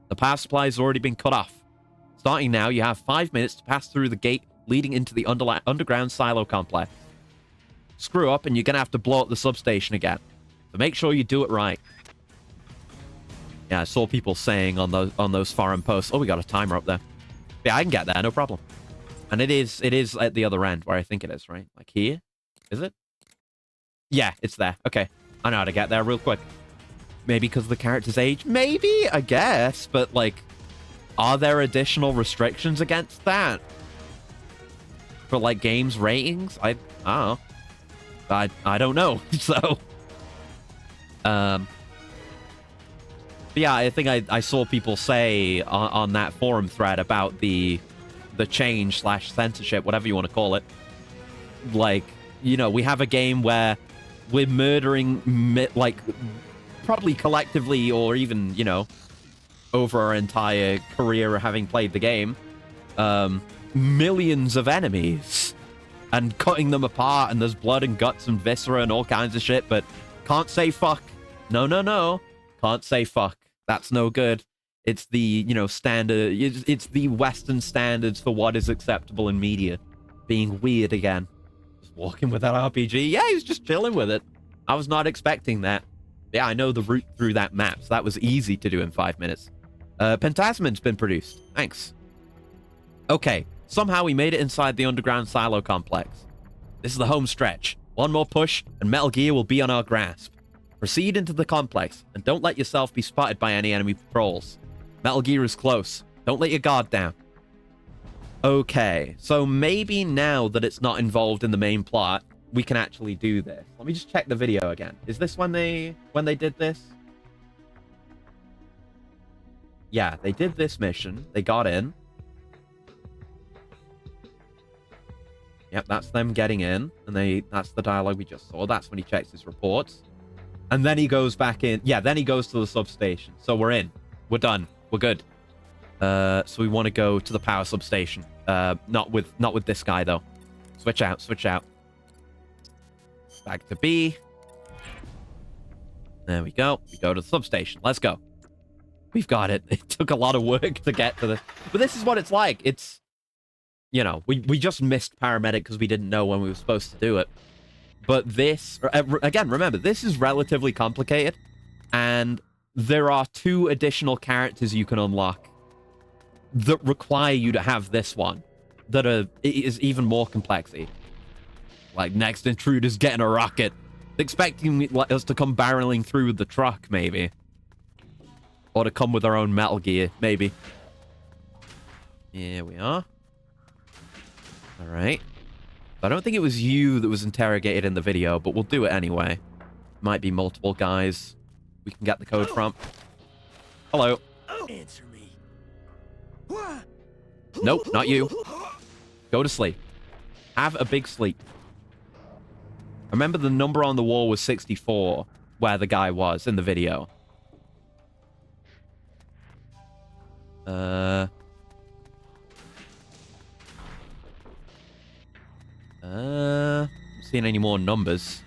Speaker 1: The power supply has already been cut off. Starting now, you have 5 minutes to pass through the gate leading into the underground silo complex. Screw up and you're going to have to blow up the substation again. So make sure you do it right. Yeah, I saw people saying on those forum posts, oh, we got a timer up there. Yeah, I can get there, no problem. And it is at the other end where I think it is, right? Like here? Is it? Yeah, it's there. Okay. I know how to get there real quick. Maybe because of the character's age? Maybe, I guess. But, like, are there additional restrictions against that? For, like, games ratings? I don't know. I don't know. So, But yeah, I think I saw people say on that forum thread about the change / censorship, whatever you want to call it. Like, you know, we have a game where we're murdering, like, probably collectively or even, you know, over our entire career having played the game, millions of enemies and cutting them apart, and there's blood and guts and viscera and all kinds of shit, but can't say fuck. No. Can't say fuck. That's no good. It's the, you know, standard. It's the Western standards for what is acceptable in media. Being weird again. Just walking with that RPG. Yeah, he's just chilling with it. I was not expecting that. Yeah, I know the route through that map, so that was easy to do in 5 minutes. Pentasman's been produced. Thanks. Okay, somehow we made it inside the underground silo complex. This is the home stretch. One more push, and Metal Gear will be on our grasp. Proceed into the complex, and don't let yourself be spotted by any enemy patrols. Metal Gear is close. Don't let your guard down. Okay, so maybe now that it's not involved in the main plot, we can actually do this. Let me just check the video again. Is this when they did this? Yeah, they did this mission. They got in. Yep, that's them getting in, and that's the dialogue we just saw. That's when he checks his reports. And then he goes back in. Yeah, then he goes to the substation. So we're in. We're done. We're good. So we want to go to the power substation. Not with this guy, though. Switch out. Back to B. There we go. We go to the substation. Let's go. We've got it. It took a lot of work to get to this. But this is what it's like. It's, you know, we just missed paramedic because we didn't know when we were supposed to do it. But this, again, remember, this is relatively complicated. And there are 2 additional characters you can unlock that require you to have this one. That is even more complexity. Like, next intruder's getting a rocket. Expecting us to come barreling through with the truck, maybe. Or to come with our own Metal Gear, maybe. Here we are. Alright. I don't think it was you that was interrogated in the video, but we'll do it anyway. Might be multiple guys we can get the code from. Hello.
Speaker 6: Answer me.
Speaker 1: Nope, not you. Go to sleep. Have a big sleep. Remember the number on the wall was 64, where the guy was in the video. Not seeing any more numbers.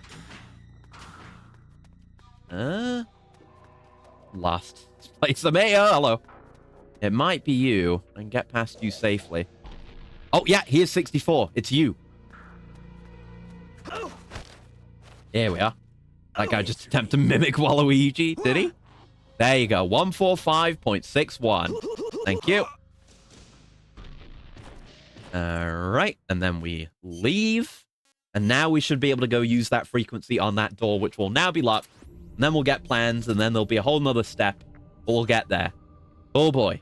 Speaker 1: Lost place of mayor. Hello. It might be you. I can get past you safely. Oh, yeah, here's 64. It's you. Here we are. That guy just attempted to mimic Waluigi, did he? There you go. 145.61. Thank you. Alright, and then we leave. And now we should be able to go use that frequency on that door, which will now be locked. And then we'll get plans, and then there'll be a whole nother step. But we'll get there. Oh boy.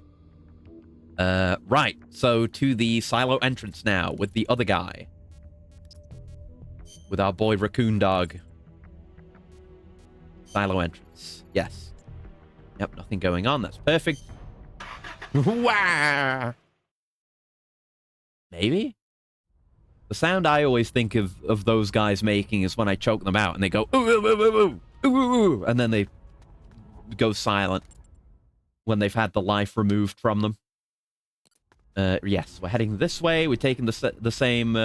Speaker 1: Right, so to the silo entrance now, with the other guy. With our boy Raccoon Dog. Silo entrance. Yes. Yep, nothing going on. That's perfect. Wah! Maybe? The sound I always think of those guys making is when I choke them out and they go, ooh, ooh, ooh, ooh, ooh, ooh, ooh, and then they go silent when they've had the life removed from them. Yes, we're heading this way. We're taking the same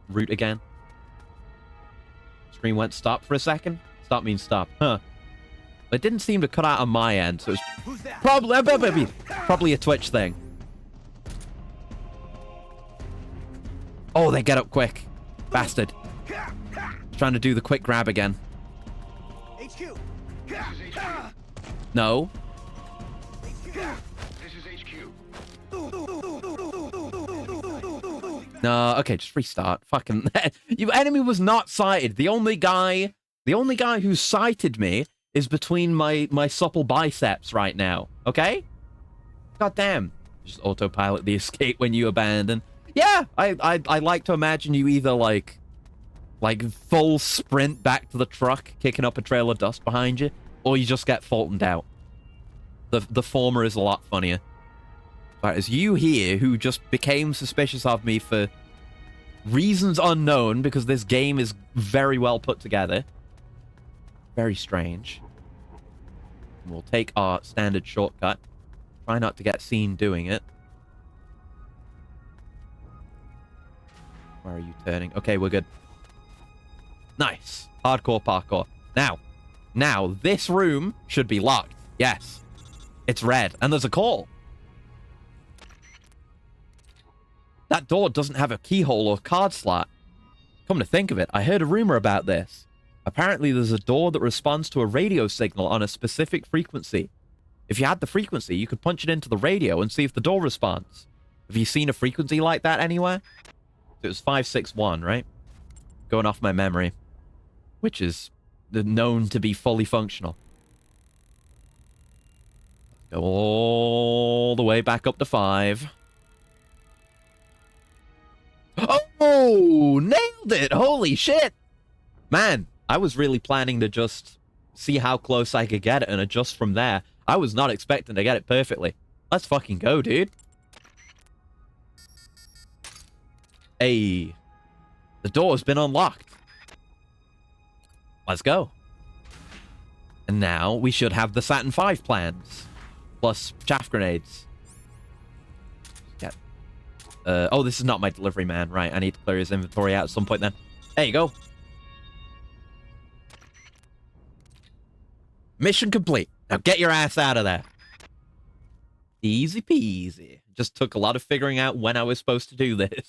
Speaker 1: route again. Screen went stop for a second. Stop means stop. Huh. It didn't seem to cut out on my end, so it's probably a Twitch thing. Oh, they get up quick. Bastard. Trying to do the quick grab again.
Speaker 6: HQ.
Speaker 1: No.
Speaker 2: This is HQ.
Speaker 1: No, okay, just restart. Fucking your enemy was not sighted. The only guy who sighted me is between my supple biceps right now. Okay? God damn. Just autopilot the escape when you abandon. Yeah, I like to imagine you either like full sprint back to the truck, kicking up a trail of dust behind you, or you just get Fultoned out. The former is a lot funnier. Right, it's you here who just became suspicious of me for reasons unknown, because this game is very well put together. Very strange. We'll take our standard shortcut. Try not to get seen doing it. Where are you turning? Okay, we're good. Nice. Hardcore parkour. Now, this room should be locked. Yes. It's red. And there's a call. That door doesn't have a keyhole or card slot. Come to think of it, I heard a rumor about this. Apparently, there's a door that responds to a radio signal on a specific frequency. If you had the frequency, you could punch it into the radio and see if the door responds. Have you seen a frequency like that anywhere? It was 561, right? Going off my memory. Which is known to be fully functional. Go all the way back up to 5. Oh! Nailed it! Holy shit! Man, I was really planning to just see how close I could get it and adjust from there. I was not expecting to get it perfectly. Let's fucking go, dude. Hey. The door's been unlocked. Let's go. And now we should have the Saturn V plans. Plus chaff grenades. Yeah. Oh, this is not my delivery man. Right, I need to clear his inventory out at some point then. There you go. Mission complete. Now get your ass out of there. Easy peasy. Just took a lot of figuring out when I was supposed to do this.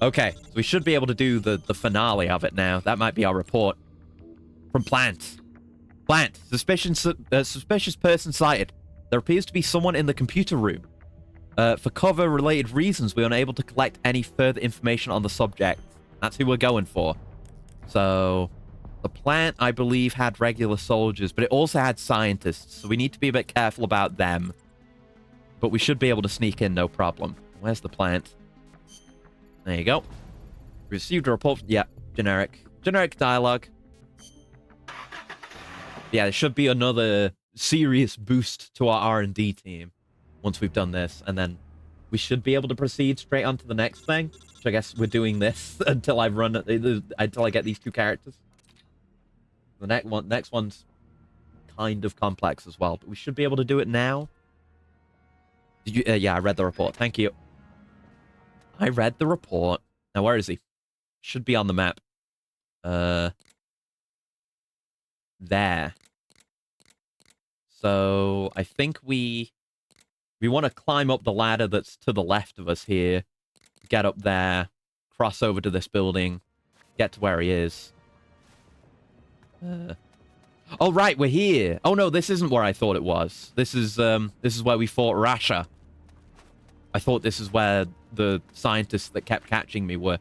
Speaker 1: Okay, so we should be able to do the finale of it now. That might be our report. From Plant. Plant. Suspicious person sighted. There appears to be someone in the computer room. For cover-related reasons, we are unable to collect any further information on the subject. That's who we're going for. So, the plant, I believe, had regular soldiers, but it also had scientists, so we need to be a bit careful about them. But we should be able to sneak in, no problem. Where's the plant? There you go. Received a report. Yeah, generic. Generic dialogue. Yeah, there should be another serious boost to our R&D team once we've done this, and then we should be able to proceed straight on to the next thing, which I guess we're doing this until I get these two characters. The next one's kind of complex as well, but we should be able to do it now. Did you? Yeah, I read the report. Thank you. I read the report. Now, where is he? Should be on the map. There. So, I think we want to climb up the ladder that's to the left of us here. Get up there. Cross over to this building. Get to where he is. Oh, right, we're here. Oh, no, this isn't where I thought it was. This is where we fought Rasha. I thought this is where the scientists that kept catching me were.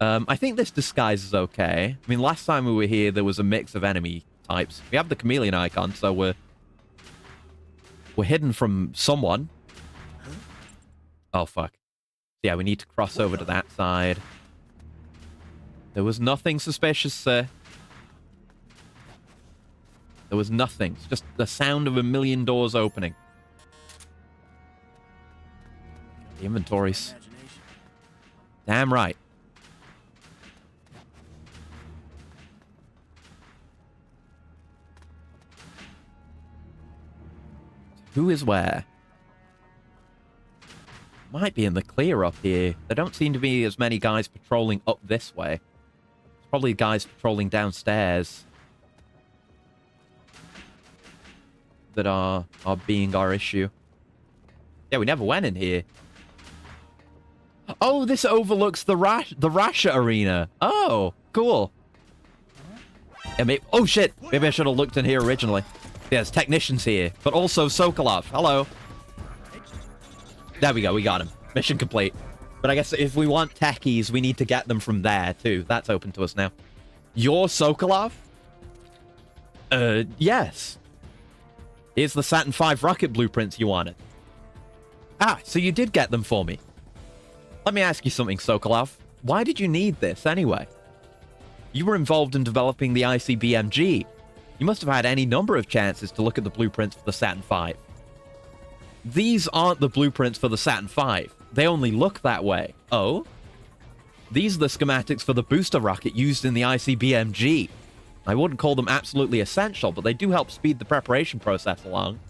Speaker 1: I think this disguise is okay. I mean, last time we were here, there was a mix of enemy types. We have the chameleon icon, so we're hidden from someone. Oh, fuck. Yeah, we need to cross over to that side. There was nothing suspicious, sir. There was nothing. It's just the sound of a million doors opening. The inventories. Damn right. Who is where? Might be in the clear up here. There don't seem to be as many guys patrolling up this way. It's probably guys patrolling downstairs that are being our issue. Yeah, we never went in here. Oh, this overlooks the Rasha arena. Oh, cool. Yeah, oh, shit. Maybe I should have looked in here originally. Yeah, there's technicians here, but also Sokolov. Hello. There we go. We got him. Mission complete. But I guess if we want techies, we need to get them from there, too. That's open to us now. You're Sokolov? Yes. Here's the Saturn V rocket blueprints you wanted. Ah, so you did get them for me. Let me ask you something, Sokolov. Why did you need this, anyway? You were involved in developing the ICBMG. You must have had any number of chances to look at the blueprints for the Saturn V. These aren't the blueprints for the Saturn V. They only look that way. Oh? These are the schematics for the booster rocket used in the ICBMG. I wouldn't call them absolutely essential, but they do help speed the preparation process along.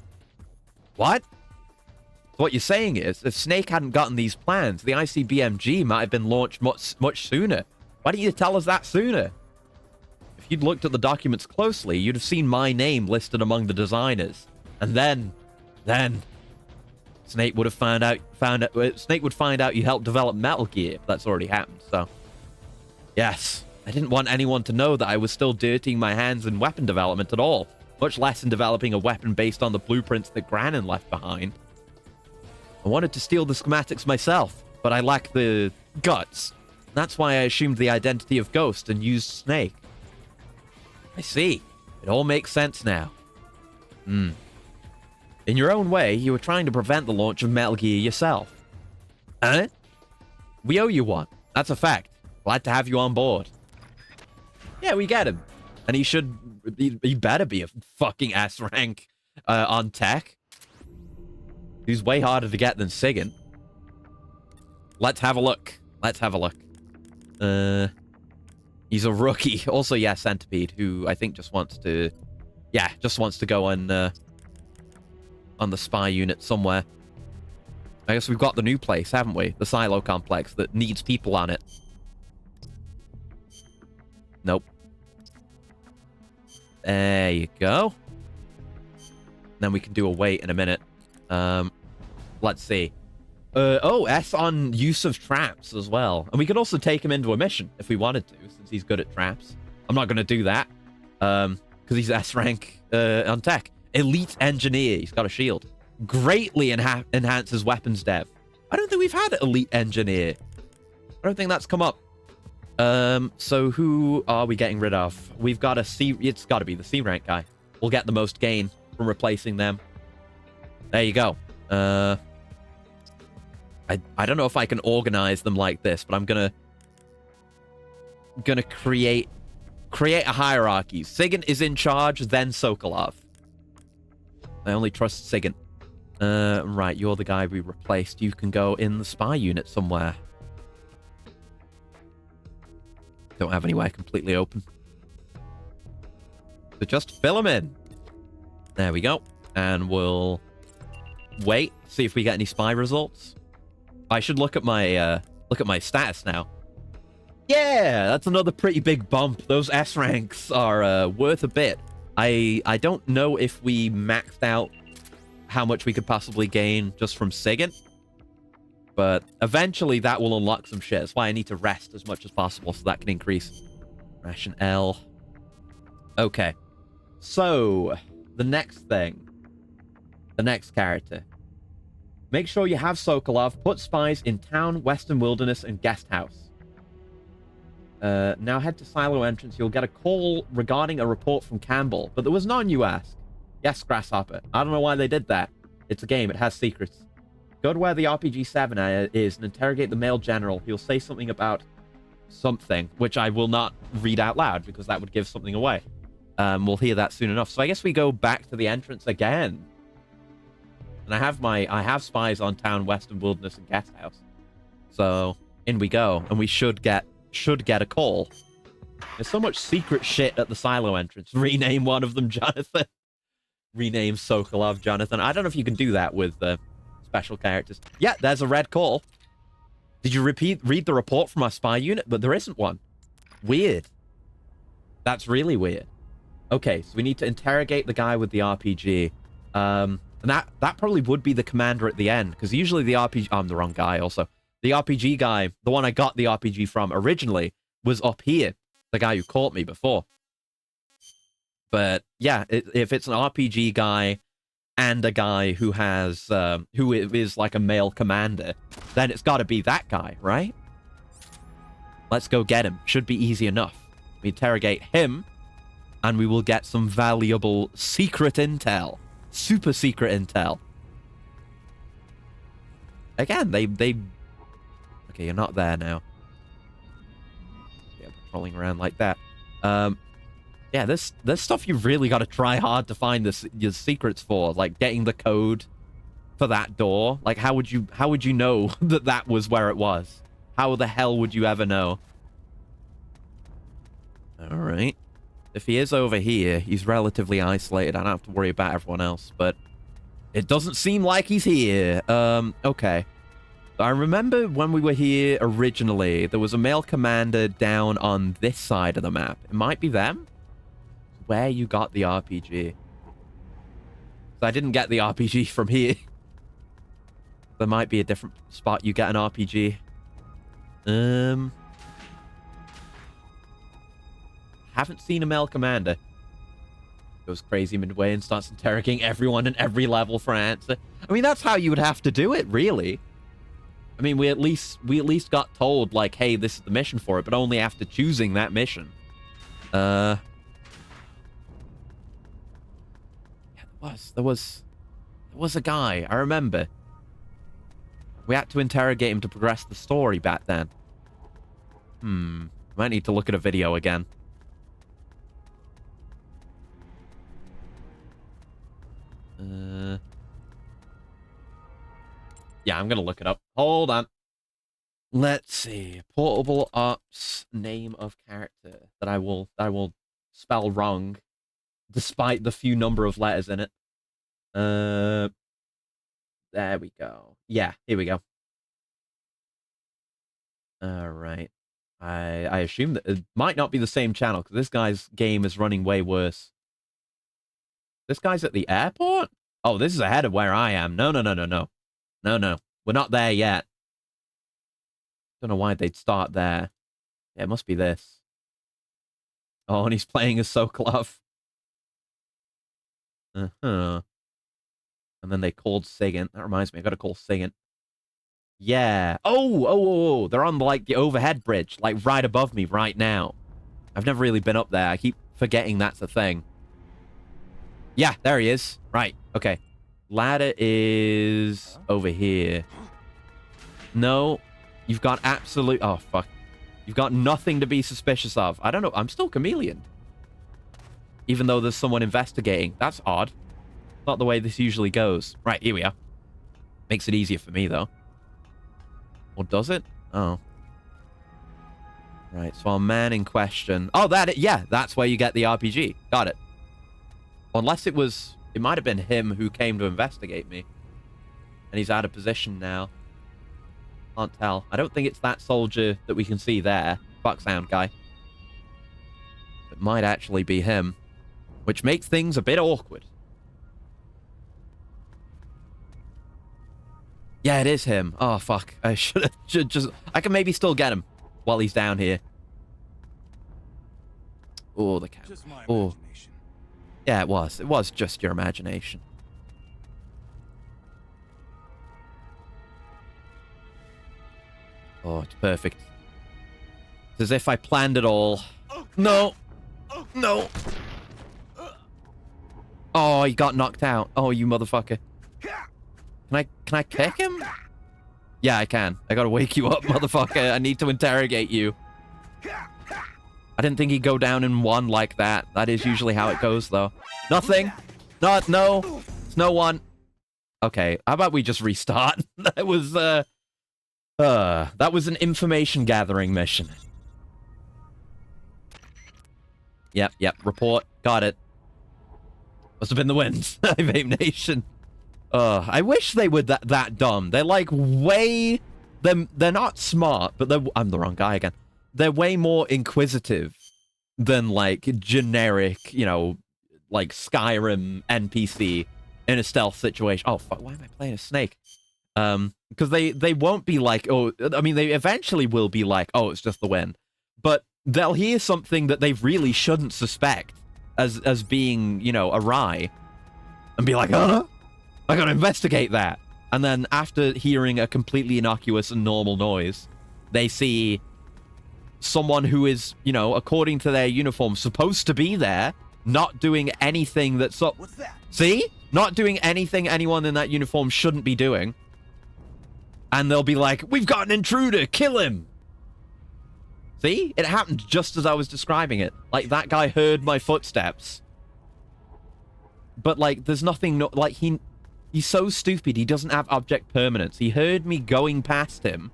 Speaker 1: What? So what you're saying is, if Snake hadn't gotten these plans, the ICBMG might have been launched much sooner. Why didn't you tell us that sooner? If you'd looked at the documents closely, you'd have seen my name listed among the designers. And then... Snake would have Snake would find out you helped develop Metal Gear. That's already happened, so... Yes, I didn't want anyone to know that I was still dirtying my hands in weapon development at all. Much less in developing a weapon based on the blueprints that Granin left behind. I wanted to steal the schematics myself, but I lack the guts. That's why I assumed the identity of Ghost and used Snake. I see. It all makes sense now. In your own way, you were trying to prevent the launch of Metal Gear yourself. Huh? We owe you one. That's a fact. Glad to have you on board. Yeah, we get him. And he better be a fucking S rank on tech. He's way harder to get than Sigan. Let's have a look. He's a rookie. Also, yeah, Centipede, who I think just wants to go on the spy unit somewhere. I guess we've got the new place, haven't we? The silo complex that needs people on it. Nope. There you go. Then we can do a wait in a minute. Let's see. S on use of traps as well. And we could also take him into a mission if we wanted to, since he's good at traps. I'm not going to do that. Because he's S rank on tech. Elite engineer. He's got a shield. Greatly enhances weapons dev. I don't think we've had elite engineer. I don't think that's come up. So who are we getting rid of? We've got a C... It's got to be the C rank guy. We'll get the most gain from replacing them. There you go. I don't know if I can organize them like this, but I'm gonna create a hierarchy. Sigan is in charge, then Sokolov. I only trust Sigan. Right, you're the guy we replaced. You can go in the spy unit somewhere. Don't have anywhere completely open. So just fill them in. There we go. And we'll wait, see if we get any spy results. I should look at my status now. Yeah, that's another pretty big bump. Those S ranks are worth a bit. I don't know if we maxed out how much we could possibly gain just from Sigan, but eventually that will unlock some shit. That's why I need to rest as much as possible so that can increase. Ration L. Okay, so the next thing, the next character. Make sure you have Sokolov. Put spies in town, western wilderness, and guest house. Now head to silo entrance. You'll get a call regarding a report from Campbell, but there was none, you ask. Yes, Grasshopper. I don't know why they did that. It's a game. It has secrets. Go to where the RPG-7 is and interrogate the male general. He'll say something about something, which I will not read out loud because that would give something away. We'll hear that soon enough. So I guess we go back to the entrance again. And I have spies on town, western wilderness, and guest house. So in we go, and we should get a call. There's so much secret shit at the silo entrance. Rename one of them Jonathan. Rename Sokolov Jonathan. I don't know if you can do that with special characters. Yeah, there's a red call. Did you read the report from our spy unit? But there isn't one. Weird. That's really weird. Okay, so we need to interrogate the guy with the RPG. And that probably would be the commander at the end, because usually the RPG... I'm the wrong guy also. The RPG guy, the one I got the RPG from originally, was up here. The guy who caught me before. But yeah, if it's an RPG guy and a guy who has... who is like a male commander, then it's got to be that guy, right? Let's go get him. Should be easy enough. We interrogate him, and we will get some valuable secret intel. Super secret intel. Again, they... Okay, you're not there now. Yeah, patrolling around like that. Yeah, there's stuff you've really got to try hard to find your secrets for, like getting the code for that door. Like, how would you know that that was where it was? How the hell would you ever know? All right. If he is over here, he's relatively isolated. I don't have to worry about everyone else, but it doesn't seem like he's here. Okay. I remember when we were here originally, there was a male commander down on this side of the map. It might be them? Where you got the RPG. So I didn't get the RPG from here. There might be a different spot you get an RPG. Haven't seen a male commander. Goes crazy midway and starts interrogating everyone in every level for an answer. I mean, that's how you would have to do it, really. I mean, we at least got told, like, hey, this is the mission for it, but only after choosing that mission. Yeah, there was a guy, I remember. We had to interrogate him to progress the story back then. Might need to look at a video again. Yeah, I'm gonna look it up. Hold on. Let's see. Portable ops name of character that I will spell wrong, despite the few number of letters in it. There we go. Yeah, here we go. All right. I assume that it might not be the same channel because this guy's game is running way worse. This guy's at the airport? Oh, this is ahead of where I am. No. No. We're not there yet. Don't know why they'd start there. Yeah, it must be this. Oh, and he's playing as Sokolov. And then they called Sigint. That reminds me, I gotta call Sigint. Yeah. Oh. They're on, like, the overhead bridge, like, right above me right now. I've never really been up there. I keep forgetting that's a thing. Yeah, there he is. Right. Okay. Ladder is over here. No. You've got absolute... Oh, fuck. You've got nothing to be suspicious of. I don't know. I'm still chameleon. Even though there's someone investigating. That's odd. Not the way this usually goes. Right, here we are. Makes it easier for me, though. Or does it? Oh. Right, so our man in question... Oh, yeah, that's where you get the RPG. Got it. Unless it was... It might have been him who came to investigate me. And he's out of position now. Can't tell. I don't think it's that soldier that we can see there. Fuck sound guy. It might actually be him. Which makes things a bit awkward. Yeah, it is him. Oh, fuck. I should just... I can maybe still get him while he's down here. Oh, the camera. Oh. Yeah, it was. It was just your imagination. Oh, it's perfect. It's as if I planned it all. No! No! Oh, he got knocked out. Oh, you motherfucker. Can I kick him? Yeah, I can. I gotta wake you up, motherfucker. I need to interrogate you. I didn't think he'd go down in one like that. That is usually how it goes, though. Nothing. No. It's no one. Okay, how about we just restart? That was an information gathering mission. Yep. Report. Got it. Must have been the wind. Vape Nation. I wish they were that dumb. They're like way... They're not smart, but I'm the wrong guy again. They're way more inquisitive than, like, generic, you know, like, Skyrim NPC in a stealth situation. Oh, fuck, why am I playing a snake? Because they won't be like, oh, I mean, they eventually will be like, oh, it's just the wind. But they'll hear something that they really shouldn't suspect as being, you know, awry. And be like, huh? I gotta investigate that. And then after hearing a completely innocuous and normal noise, they see... someone who is, you know, according to their uniform, supposed to be there, not doing anything that's...
Speaker 2: What's that?
Speaker 1: See? Not doing anything anyone in that uniform shouldn't be doing. And they'll be like, we've got an intruder, kill him! See? It happened just as I was describing it. Like, that guy heard my footsteps. But, like, there's nothing... like, he's so stupid, he doesn't have object permanence. He heard me going past him.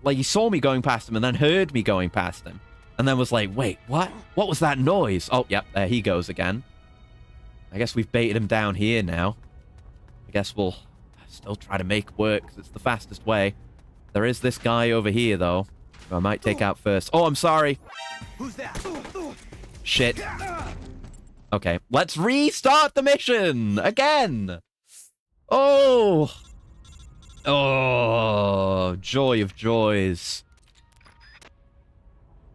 Speaker 1: Like, he saw me going past him and then heard me going past him. And then was like, wait, what? What was that noise? Oh, yep, there he goes again. I guess we've baited him down here now. I guess we'll still try to make it work, because it's the fastest way. There is this guy over here, though, who I might take out first. Oh, I'm sorry.
Speaker 2: Who's that?
Speaker 1: Shit. Okay, let's restart the mission again. Oh. Oh, joy of joys.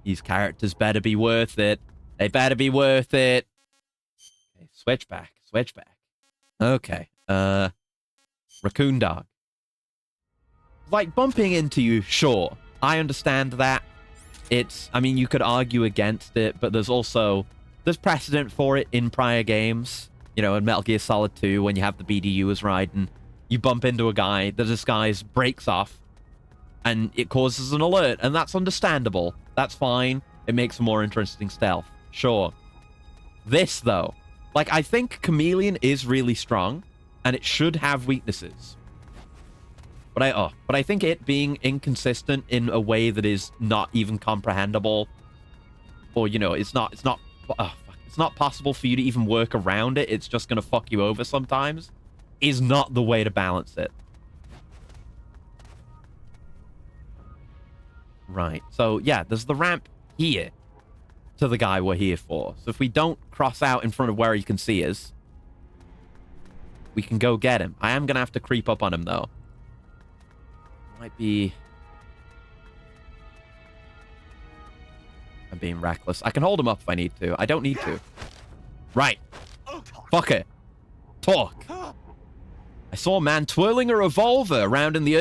Speaker 1: These characters better be worth it. They better be worth it. Okay, switch back. Switch back. Okay. Raccoon dog. Like, bumping into you, sure. I understand that. It's, I mean, you could argue against it, but there's precedent for it in prior games. You know, in Metal Gear Solid 2, when you have the BDU as riding, you bump into a guy, the disguise breaks off, and it causes an alert, and that's understandable. That's fine. It makes a more interesting stealth. Sure. This, though, like, I think Chameleon is really strong, and it should have weaknesses. But I think it being inconsistent in a way that is not even comprehensible, or, you know, it's not possible for you to even work around it, it's just gonna fuck you over sometimes, is not the way to balance it. Right, so yeah, there's the ramp here to the guy we're here for. So if we don't cross out in front of where he can see us, we can go get him. I am gonna have to creep up on him, though. Might be... I'm being reckless. I can hold him up if I need to. I don't need to. Right. Fuck it. Talk. I saw a man twirling a revolver around in the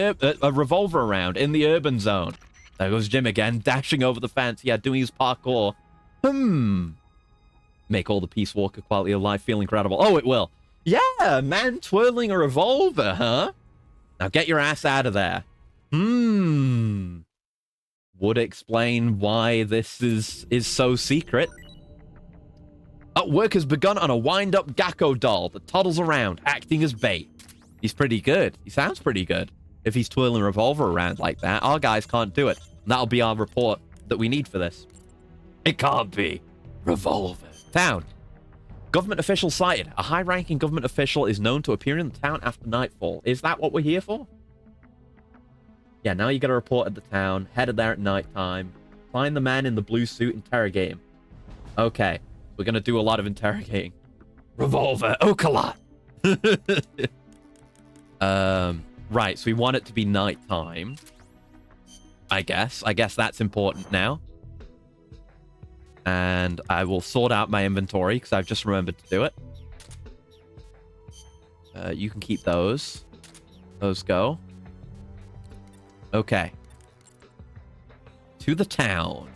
Speaker 1: urban zone. There goes Jim again, dashing over the fence. Yeah, doing his parkour. Make all the Peace Walker quality of life feel incredible. Oh, it will. Yeah, man twirling a revolver, huh? Now get your ass out of there. Would explain why this is so secret. Work has begun on a wind-up Gakko doll that toddles around, acting as bait. He's pretty good. He sounds pretty good. If he's twirling a revolver around like that, our guys can't do it. And that'll be our report that we need for this. It can't be. Revolver. Town. Government official sighted. A high-ranking government official is known to appear in the town after nightfall. Is that what we're here for? Yeah, now you get a report at the town. Headed there at nighttime. Find the man in the blue suit, interrogate him. Okay. We're going to do a lot of interrogating. Revolver. Okalot. Right, so we want it to be nighttime. I guess that's important now. And I will sort out my inventory, because I've just remembered to do it. You can keep those. Those go. Okay. To the town.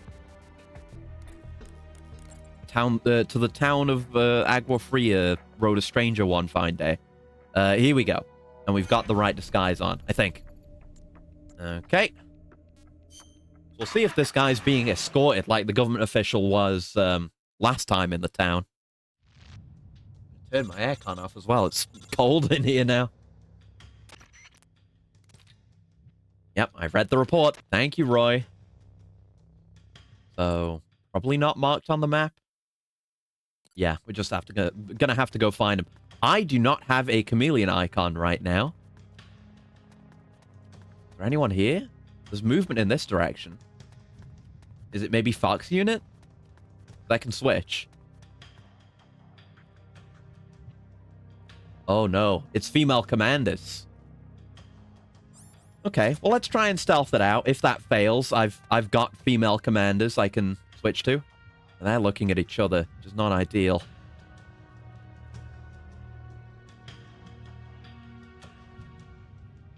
Speaker 1: To the town of Agua Fria rode a stranger one fine day. Here we go. And we've got the right disguise on, I think. Okay. We'll see if this guy's being escorted like the government official was last time in the town. Turn my aircon off as well. It's cold in here now. Yep, I've read the report. Thank you, Roy. So, probably not marked on the map. Yeah, we just have to gonna have to go find him. I do not have a chameleon icon right now. Is there anyone here? There's movement in this direction. Is it maybe Fox unit? That can switch. Oh no, it's female commanders. Okay, well let's try and stealth it out. If that fails, I've got female commanders I can switch to. And they're looking at each other, which is not ideal.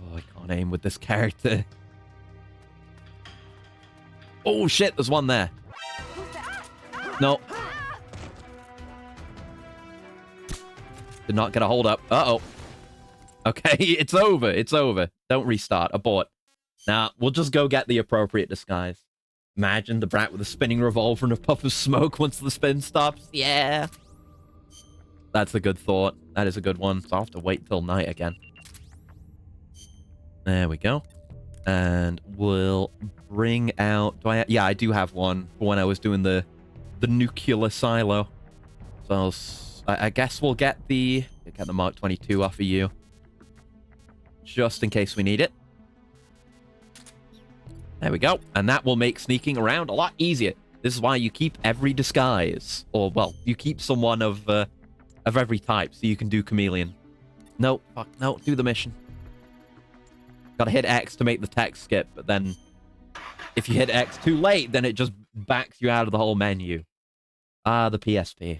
Speaker 1: Oh, I can't aim with this character. Oh shit, there's one there. No. Did not get a hold up. Uh-oh. Okay, it's over. It's over. Don't restart. Abort. Nah, we'll just go get the appropriate disguise. Imagine the brat with a spinning revolver and a puff of smoke once the spin stops. Yeah. That's a good thought. That is a good one. So I'll have to wait till night again. There we go. And we'll bring out... Yeah, I do have one for when I was doing the nuclear silo. So I guess we'll get the Mark 22 off of you. Just in case we need it. There we go. And that will make sneaking around a lot easier. This is why you keep every disguise. Or, well, you keep someone of every type so you can do chameleon. No, fuck, no, do the mission. Gotta hit X to make the text skip, but then if you hit X too late, then it just backs you out of the whole menu. Ah, the PSP.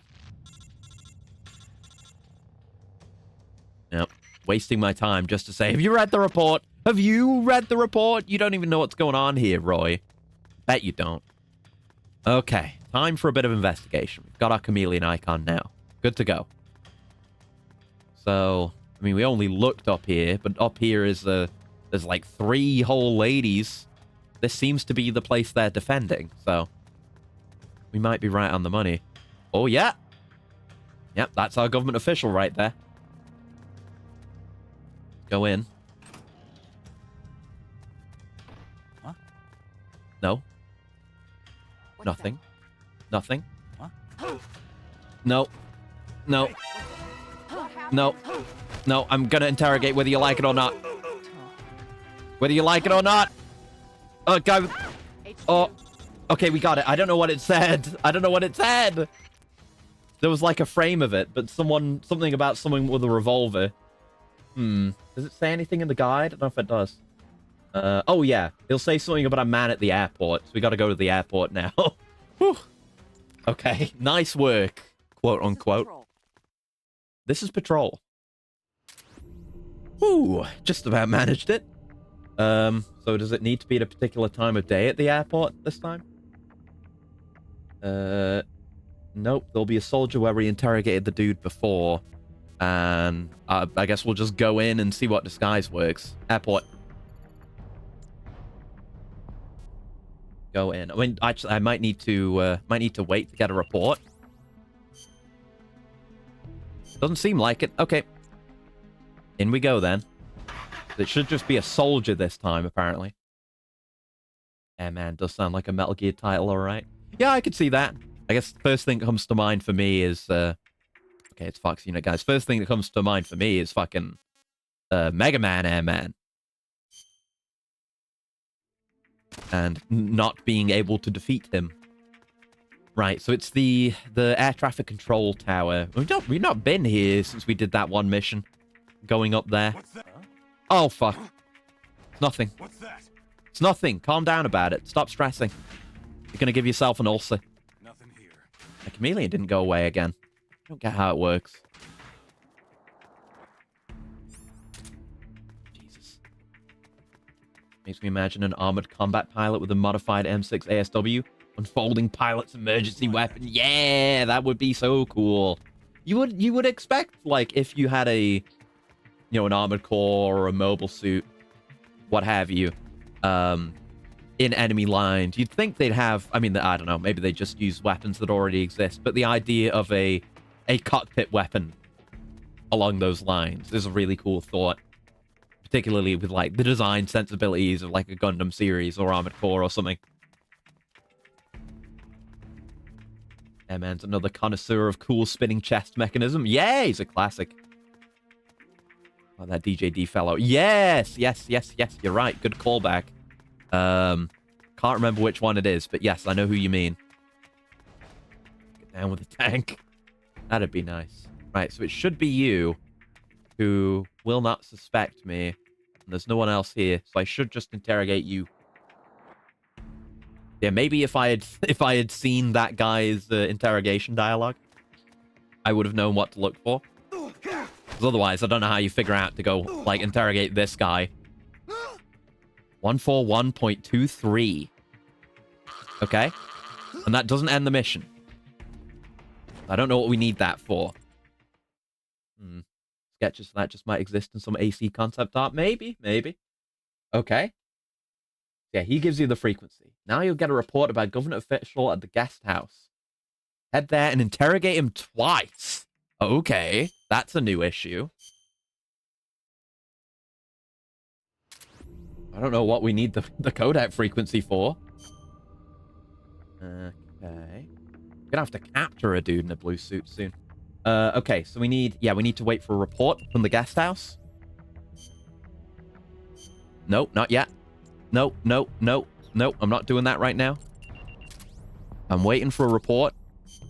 Speaker 1: Yep. Wasting my time just to say, have you read the report? Have you read the report? You don't even know what's going on here, Roy. Bet you don't. Okay, time for a bit of investigation. We've got our chameleon icon now. Good to go. So, I mean, we only looked up here, but up here is there's like 3 whole ladies. This seems to be the place they're defending, so we might be right on the money. Oh, yeah. Yep, that's our government official right there. Go in.
Speaker 4: What?
Speaker 1: No.
Speaker 3: What's
Speaker 1: Nothing. Nothing.
Speaker 4: What?
Speaker 1: No. No.
Speaker 3: that? What happened?
Speaker 1: No. No, I'm gonna interrogate whether you like it or not. Whether you like it or not. Oh, guy. Oh. Okay, we got it. I don't know what it said. I don't know what it said. There was like a frame of it, but something about someone with a revolver. Does it say anything in the guide? I don't know if it does. Oh yeah. It'll say something about a man at the airport. So we gotta go to the airport now. Whew. Okay. Nice work. Quote unquote. This is patrol. Ooh, just about managed it. So does it need to be at a particular time of day at the airport this time? Nope. There'll be a soldier where we interrogated the dude before. And I guess we'll just go in and see what disguise works. Airport. Go in. I mean, actually, I might need to wait to get a report. Doesn't seem like it. Okay. In we go then. It should just be a soldier this time, apparently. Yeah, man, does sound like a Metal Gear title, alright. Yeah, I could see that. I guess the first thing that comes to mind for me is, okay, it's Fox Unit, guys. First thing that comes to mind for me is fucking, Mega Man Airman. And not being able to defeat him. Right, so it's the air traffic control tower. We've not been here since we did that one mission. Going up there.
Speaker 2: What's that?
Speaker 1: Oh, fuck. It's nothing.
Speaker 2: What's that?
Speaker 1: It's nothing. Calm down about it. Stop stressing. You're gonna give yourself an ulcer.
Speaker 2: Nothing here.
Speaker 1: The chameleon didn't go away again. I don't get how it works. Jesus. Makes me imagine an armored combat pilot with a modified M6 ASW unfolding pilot's emergency weapon. Yeah, that would be so cool. You would expect, like, if you had a, you know, an armored core or a mobile suit, what have you, in enemy lines, you'd think they'd have, I mean, I don't know, maybe they just use weapons that already exist, but the idea of a cockpit weapon along those lines is a really cool thought, particularly with, like, the design sensibilities of, like, a Gundam series or Armored Core or something. Yeah, man's another connoisseur of cool spinning chest mechanism. Yeah, he's a classic. Oh, that DJD fellow. Yes, yes, yes, yes. You're right. Good callback. Can't remember which one it is, but yes, I know who you mean. Get down with the tank. That'd be nice. Right, so it should be you who will not suspect me. And there's no one else here, so I should just interrogate you. Yeah, maybe if I had seen that guy's interrogation dialogue, I would have known what to look for. Because otherwise, I don't know how you figure out to go, like, interrogate this guy. 141.23. Okay. And that doesn't end the mission. I don't know what we need that for. Sketches for that just might exist in some AC concept art. Maybe, maybe. Okay. Yeah, he gives you the frequency. Now you'll get a report about government official at the guest house. Head there and interrogate him twice. Okay, that's a new issue. I don't know what we need the codec frequency for. Okay. Gonna have to capture a dude in a blue suit soon. Okay, so we need to wait for a report from the guest house. Nope, not yet. Nope, nope, nope, nope. I'm not doing that right now. I'm waiting for a report. I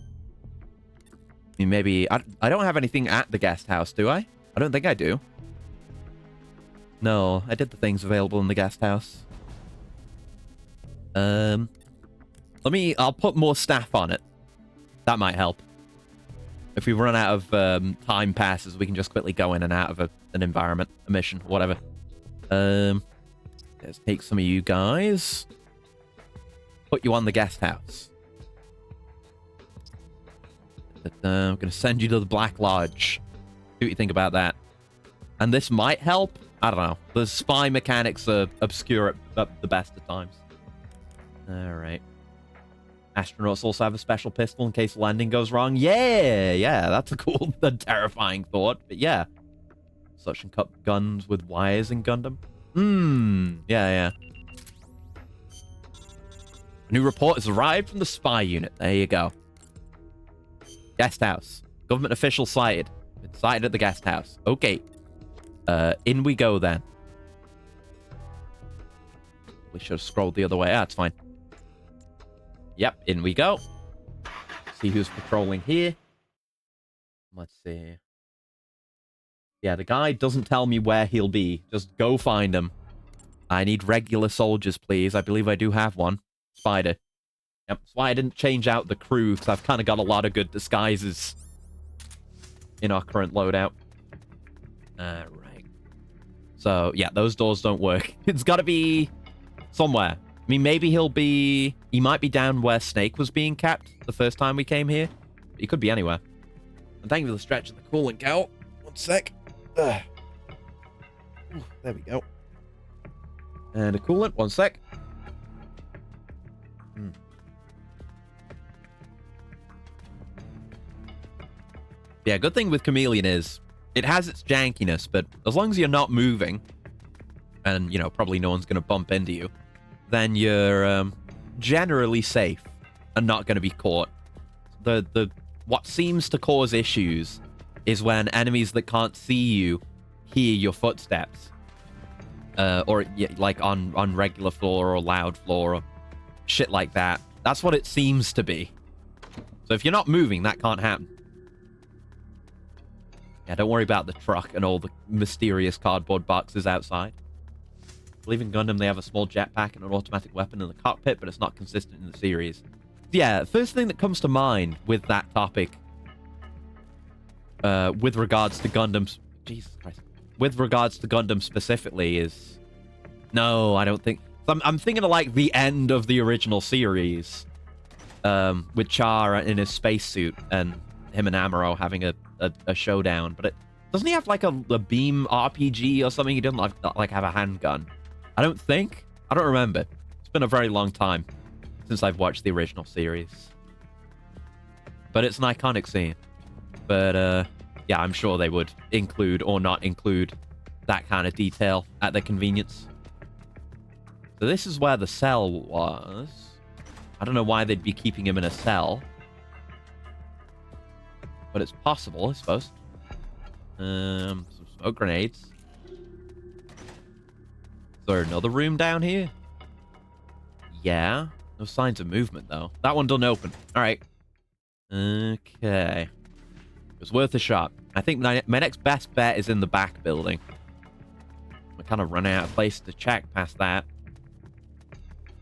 Speaker 1: mean, maybe... I don't have anything at the guest house, do I? I don't think I do. No, I did the things available in the guest house. I'll put more staff on it. That might help. If we run out of time passes, we can just quickly go in and out of an environment, a mission, whatever. Let's take some of you guys. Put you on the guest house. I'm going to send you to the Black Lodge. See what you think about that. And this might help. I don't know. The spy mechanics are obscure at the best of times. Alright. Astronauts also have a special pistol in case the landing goes wrong. Yeah, that's a cool and terrifying thought. But yeah. Suction cup guns with wires in Gundam. Yeah. A new report has arrived from the spy unit. There you go. Guest house. Government official sighted. Been sighted at the guest house. Okay. In we go then. We should have scrolled the other way. Ah, it's fine. Yep, in we go. See who's patrolling here. Let's see. Yeah, the guy doesn't tell me where he'll be. Just go find him. I need regular soldiers, please. I believe I do have one. Spider. Yep, that's why I didn't change out the crew, because I've kind of got a lot of good disguises in our current loadout. Alright. So, yeah, those doors don't work. It's got to be somewhere. I mean, maybe he might be down where Snake was being kept the first time we came here. He could be anywhere. And thank you for the stretch of the coolant, Cal. One sec. Ooh, there we go. And a coolant, one sec. Yeah, good thing with Chameleon is it has its jankiness, but as long as you're not moving, and, you know, probably no one's going to bump into you, then you're generally safe and not going to be caught. What seems to cause issues is when enemies that can't see you hear your footsteps. Or, yeah, like, on regular floor or loud floor or shit like that. That's what it seems to be. So if you're not moving, that can't happen. Yeah, don't worry about the truck and all the mysterious cardboard boxes outside. I believe in Gundam they have a small jetpack and an automatic weapon in the cockpit, but it's not consistent in the series. Yeah, first thing that comes to mind with that topic, with regards to Gundam... Jesus Christ. With regards to Gundam specifically is... No, I don't think... I'm thinking of, like, the end of the original series. With Char in his spacesuit and him and Amuro having a showdown. But doesn't he have, like, a beam RPG or something? He doesn't, like, have a handgun. I don't think. I don't remember. It's been a very long time since I've watched the original series. But it's an iconic scene. But, yeah, I'm sure they would include or not include that kind of detail at their convenience. So this is where the cell was. I don't know why they'd be keeping him in a cell. But it's possible, I suppose. Some smoke grenades. Is there another room down here? Yeah. No signs of movement, though. That one doesn't open. All right. Okay. It was worth a shot. I think my next best bet is in the back building. We're kind of running out of place to check past that.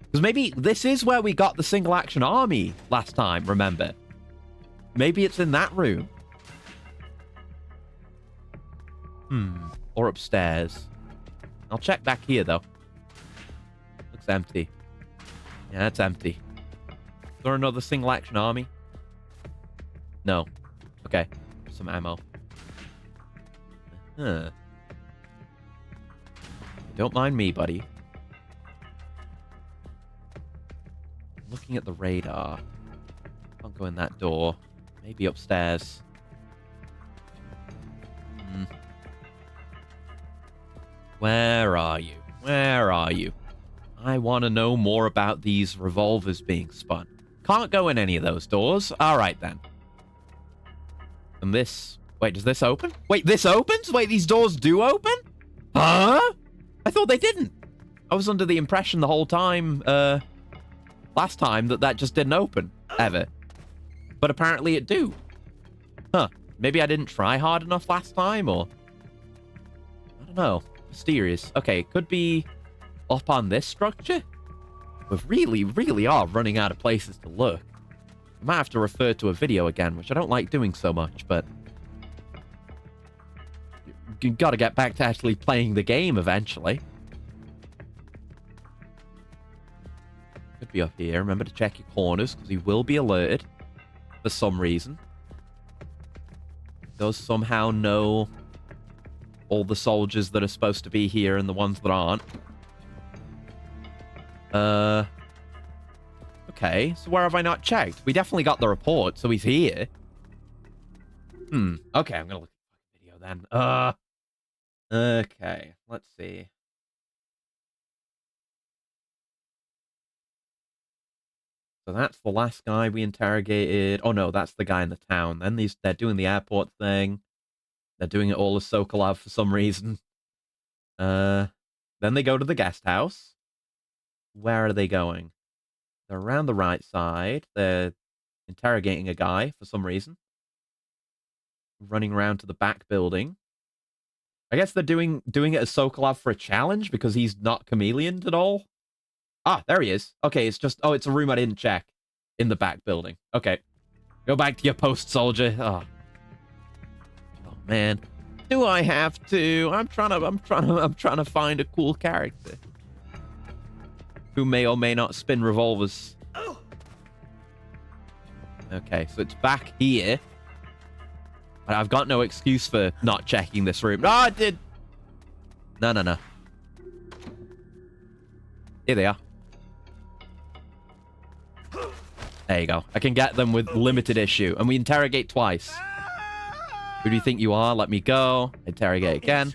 Speaker 1: Because maybe this is where we got the single action army last time, remember? Maybe it's in that room. Or upstairs. I'll check back here, though. Looks empty. Yeah, it's empty. Is there another single action army? No. Okay. Some ammo. Don't mind me, buddy. looking at the radar. Can't go in that door. Maybe upstairs. Where are you? Where are you? I want to know more about these revolvers being spun. Can't go in any of those doors. All right, then. And this... Wait, does this open? Wait, this opens? Wait, these doors do open? Huh? I thought they didn't. I was under the impression the whole time, last time, that just didn't open. Ever. But apparently it do. Huh. Maybe I didn't try hard enough last time, or... I don't know. Mysterious. Okay, it could be up on this structure. We really, really are running out of places to look. I might have to refer to a video again, which I don't like doing so much, but... You gotta get back to actually playing the game eventually. Could be up here. Remember to check your corners, because you will be alerted for some reason. Does somehow know all the soldiers that are supposed to be here and the ones that aren't. Okay, so where have I not checked? We definitely got the report, so he's here. Okay, I'm gonna look at the video then. Okay, let's see. So that's the last guy we interrogated. Oh no, that's the guy in the town. Then they're doing the airport thing. They're doing it all as Sokolov for some reason. Then they go to the guest house. Where are they going? They're around the right side. They're interrogating a guy for some reason. Running around to the back building. I guess they're doing it as Sokolov for a challenge because he's not chameleoned at all. Ah, there he is. Okay, it's just... Oh, it's a room I didn't check. In the back building. Okay. Go back to your post, soldier. Oh, man. Do I have to? I'm trying to find a cool character. Who may or may not spin revolvers. Okay, so it's back here. I've got no excuse for not checking this room. No, I did. No. Here they are. There you go. I can get them with limited issue. And we interrogate twice. Who do you think you are? Let me go. Interrogate again.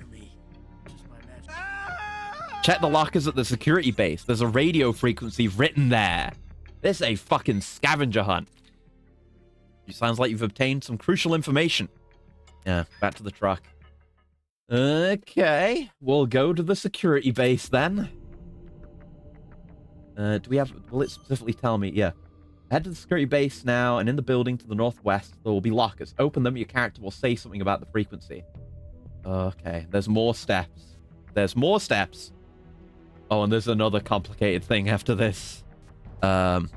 Speaker 1: Check the lockers at the security base. There's a radio frequency written there. This is a fucking scavenger hunt. It sounds like you've obtained some crucial information. Yeah, back to the truck. Okay. We'll go to the security base then. Do we have... Will it specifically tell me? Yeah. Head to the security base now, and in the building to the northwest, there will be lockers. Open them, your character will say something about the frequency. Okay, there's more steps. There's more steps. Oh, and there's another complicated thing after this. Right,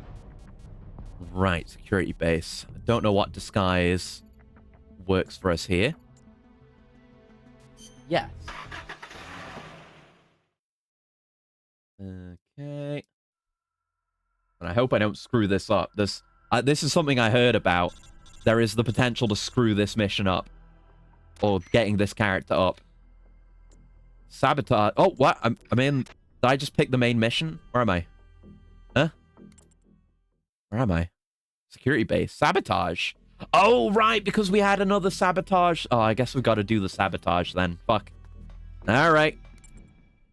Speaker 1: security base. I don't know what disguise works for us here. Yes. Okay. And I hope I don't screw this up. This is something I heard about. There is the potential to screw this mission up. Or getting this character up. Sabotage. Oh, what? I'm in... Did I just pick the main mission? Where am I? Huh? Where am I? Security base. Sabotage. Oh, right, because we had another sabotage. Oh, I guess we've got to do the sabotage then. Fuck. All right.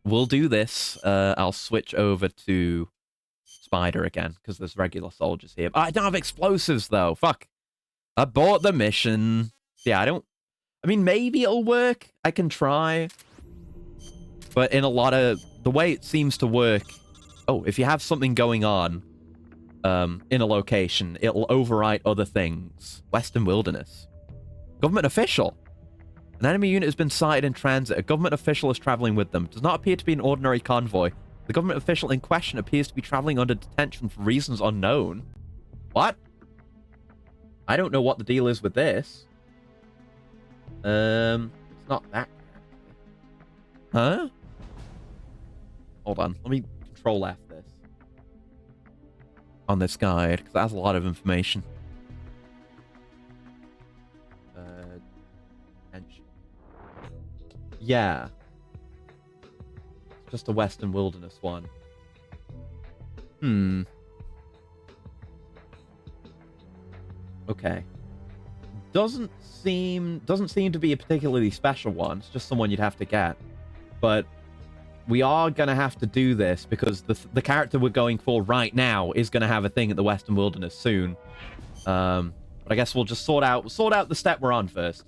Speaker 1: We'll do this. I'll switch over to... Spider again, because there's regular soldiers here. I don't have explosives, though. Fuck. I bought the mission. Yeah, I mean, maybe it'll work. I can try. But in a lot of... The way it seems to work... Oh, if you have something going on in a location, it'll overwrite other things. Western Wilderness. Government official. An enemy unit has been sighted in transit. A government official is traveling with them. Does not appear to be an ordinary convoy. The government official in question appears to be traveling under detention for reasons unknown. What? I don't know what the deal is with this. It's not that. Huh? Hold on. Let me control F this. On this guide, because that has a lot of information. Yeah. Just a Western Wilderness one. Okay. Doesn't seem to be a particularly special one. It's just someone you'd have to get. But we are gonna have to do this because the character we're going for right now is gonna have a thing at the Western Wilderness soon. But I guess we'll just sort out the step we're on first.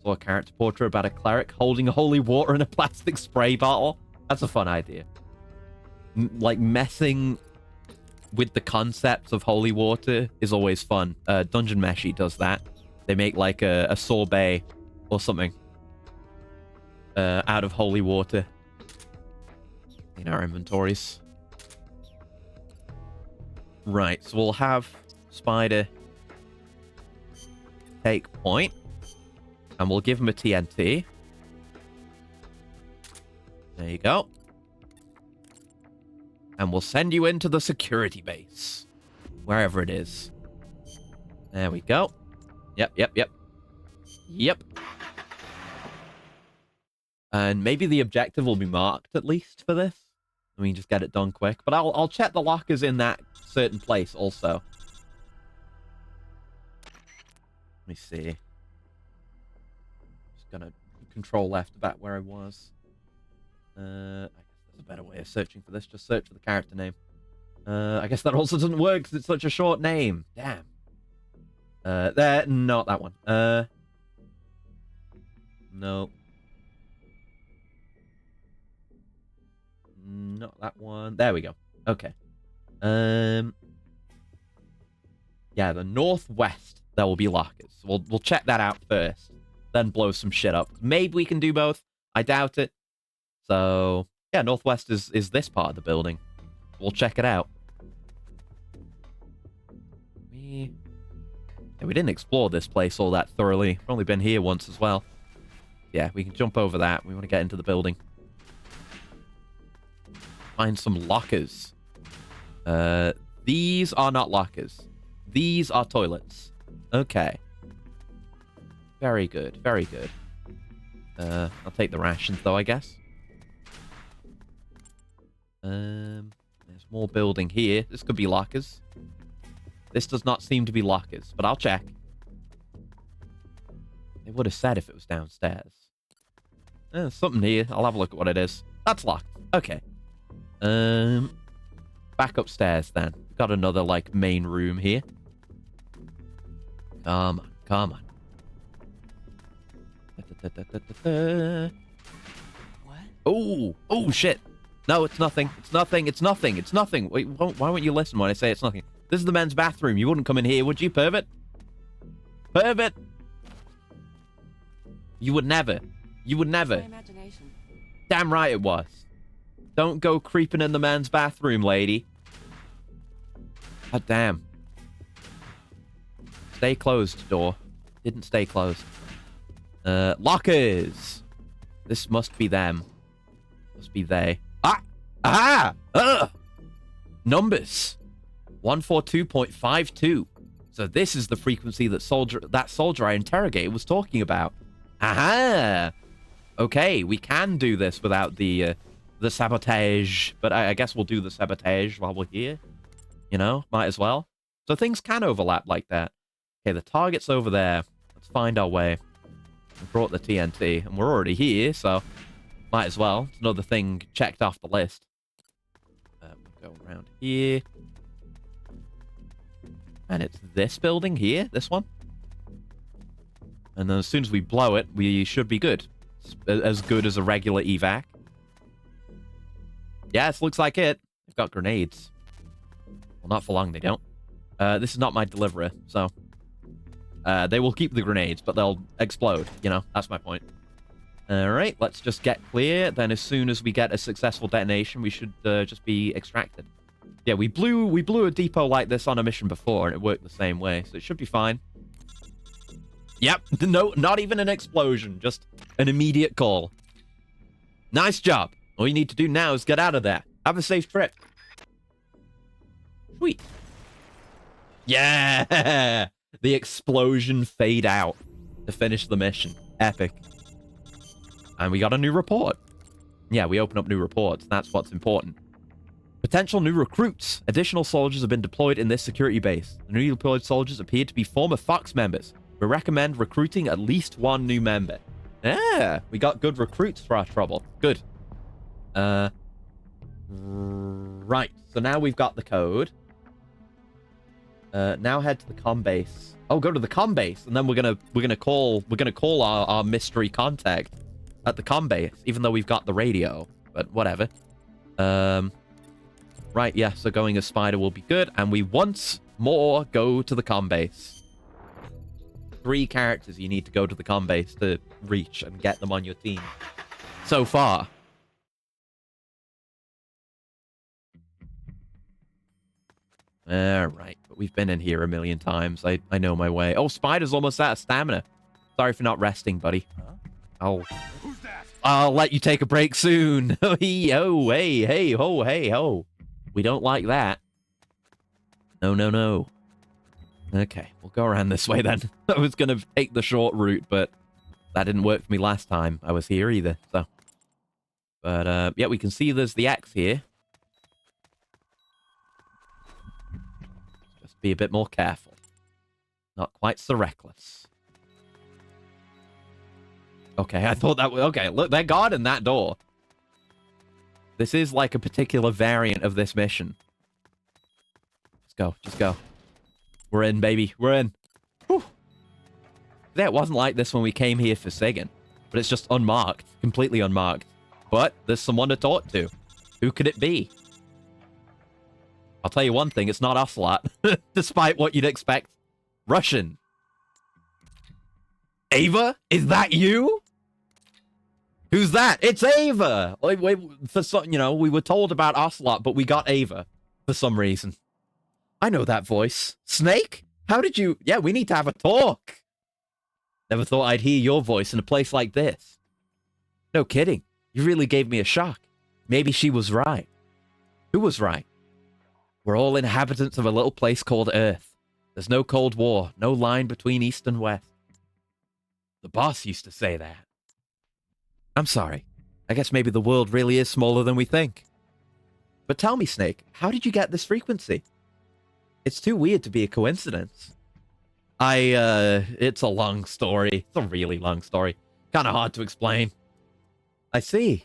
Speaker 1: So a character portrait about a cleric holding holy water in a plastic spray bottle. That's a fun idea. Like messing with the concepts of holy water is always fun. Dungeon Meshi does that. They make like a sorbet or something out of holy water in our inventories. Right, so we'll have Spider take point, and we'll give him a TNT. There you go. And we'll send you into the security base, wherever it is. There we go. Yep. And maybe the objective will be marked at least for this. I mean, just get it done quick. But I'll check the lockers in that certain place also. Let me see. Just gonna control left about where I was. I guess there's a better way of searching for this. Just search for the character name. I guess that also doesn't work because it's such a short name. Damn. There, not that one. No. Not that one. There we go. Okay. Yeah, the northwest there will be lockers. We'll check that out first, then blow some shit up. Maybe we can do both. I doubt it. So yeah, northwest is this part of the building. We'll check it out. We didn't explore this place all that thoroughly. We've only been here once as well. Yeah, we can jump over that. We want to get into the building. Find some lockers. These are not lockers. These are toilets. Okay. Very good. Very good. I'll take the rations, though, I guess. There's more building here. This could be lockers. This does not seem to be lockers, but I'll check. They would have said if it was downstairs. There's something here. I'll have a look at what it is. That's locked. Okay. Back upstairs then. We've got another like main room here. Come on.
Speaker 4: What?
Speaker 1: Oh shit. No, it's nothing. It's nothing. Wait, why won't you listen when I say it's nothing? This is the men's bathroom. You wouldn't come in here, would you, pervert? Pervert! You would never. Damn right it was. Don't go creeping in the men's bathroom, lady. God damn. Stay closed, door. Didn't stay closed. Lockers! This must be them. Must be they. Numbers. 142.52. So this is the frequency that soldier I interrogated was talking about. Aha! Okay, we can do this without the sabotage, but I guess we'll do the sabotage while we're here. You know, might as well. So things can overlap like that. Okay, the target's over there. Let's find our way. We brought the TNT, and we're already here, so might as well. It's another thing checked off the list. We'll go around here. And it's this building here, this one. And then as soon as we blow it, we should be good. As good as a regular evac. Yes, looks like it. They've got grenades. Well, not for long, they don't. This is not my deliverer, so... they will keep the grenades, but they'll explode, you know? That's my point. Alright, let's just get clear. Then as soon as we get a successful detonation, we should just be extracted. Yeah, we blew a depot like this on a mission before, and it worked the same way, so it should be fine. Yep, no, not even an explosion, just an immediate call. Nice job. All you need to do now is get out of there. Have a safe trip. Sweet. Yeah! The explosion fade out to finish the mission. Epic. And we got a new report. Yeah, we open up new reports. That's what's important. Potential new recruits. Additional soldiers have been deployed in this security base. The newly deployed soldiers appear to be former Fox members. We recommend recruiting at least one new member. Yeah, we got good recruits for our trouble. Good. Right. So now we've got the code. Now head to the comm base. Oh, go to the comm base, and then we're gonna call our mystery contact at the comm base, even though we've got the radio. But whatever. Right, yeah, so going as Spider will be good, and we once more go to the comm base. 3 characters you need to go to the comm base to reach and get them on your team. So far. Alright, but we've been in here a million times. I know my way. Oh, Spider's almost out of stamina. Sorry for not resting, buddy. I'll let you take a break soon. Oh, hey, ho. We don't like that. No. Okay, we'll go around this way then. I was going to take the short route, but that didn't work for me last time I was here either, so. But, yeah, we can see there's the X here. Just be a bit more careful. Not quite so reckless. Okay, I thought that was... Okay, look, they're guarding that door. This is like a particular variant of this mission. Just go. We're in, baby. We're in. Whew. Yeah, it wasn't like this when we came here for Sigan. But it's just unmarked. Completely unmarked. But there's someone to talk to. Who could it be? I'll tell you one thing. It's not Ocelot. Despite what you'd expect. Russian. Ava? Is that you? Who's that? It's Ava! For some, we were told about Ocelot, but we got Ava for some reason. I know that voice. Snake? How did you... Yeah, we need to have a talk. Never thought I'd hear your voice in a place like this. No kidding. You really gave me a shock. Maybe she was right. Who was right? We're all inhabitants of a little place called Earth. There's no Cold War, no line between East and West. The boss used to say that. I'm sorry. I guess maybe the world really is smaller than we think. But tell me, Snake, how did you get this frequency? It's too weird to be a coincidence. It's a long story. It's a really long story. Kind of hard to explain. I see.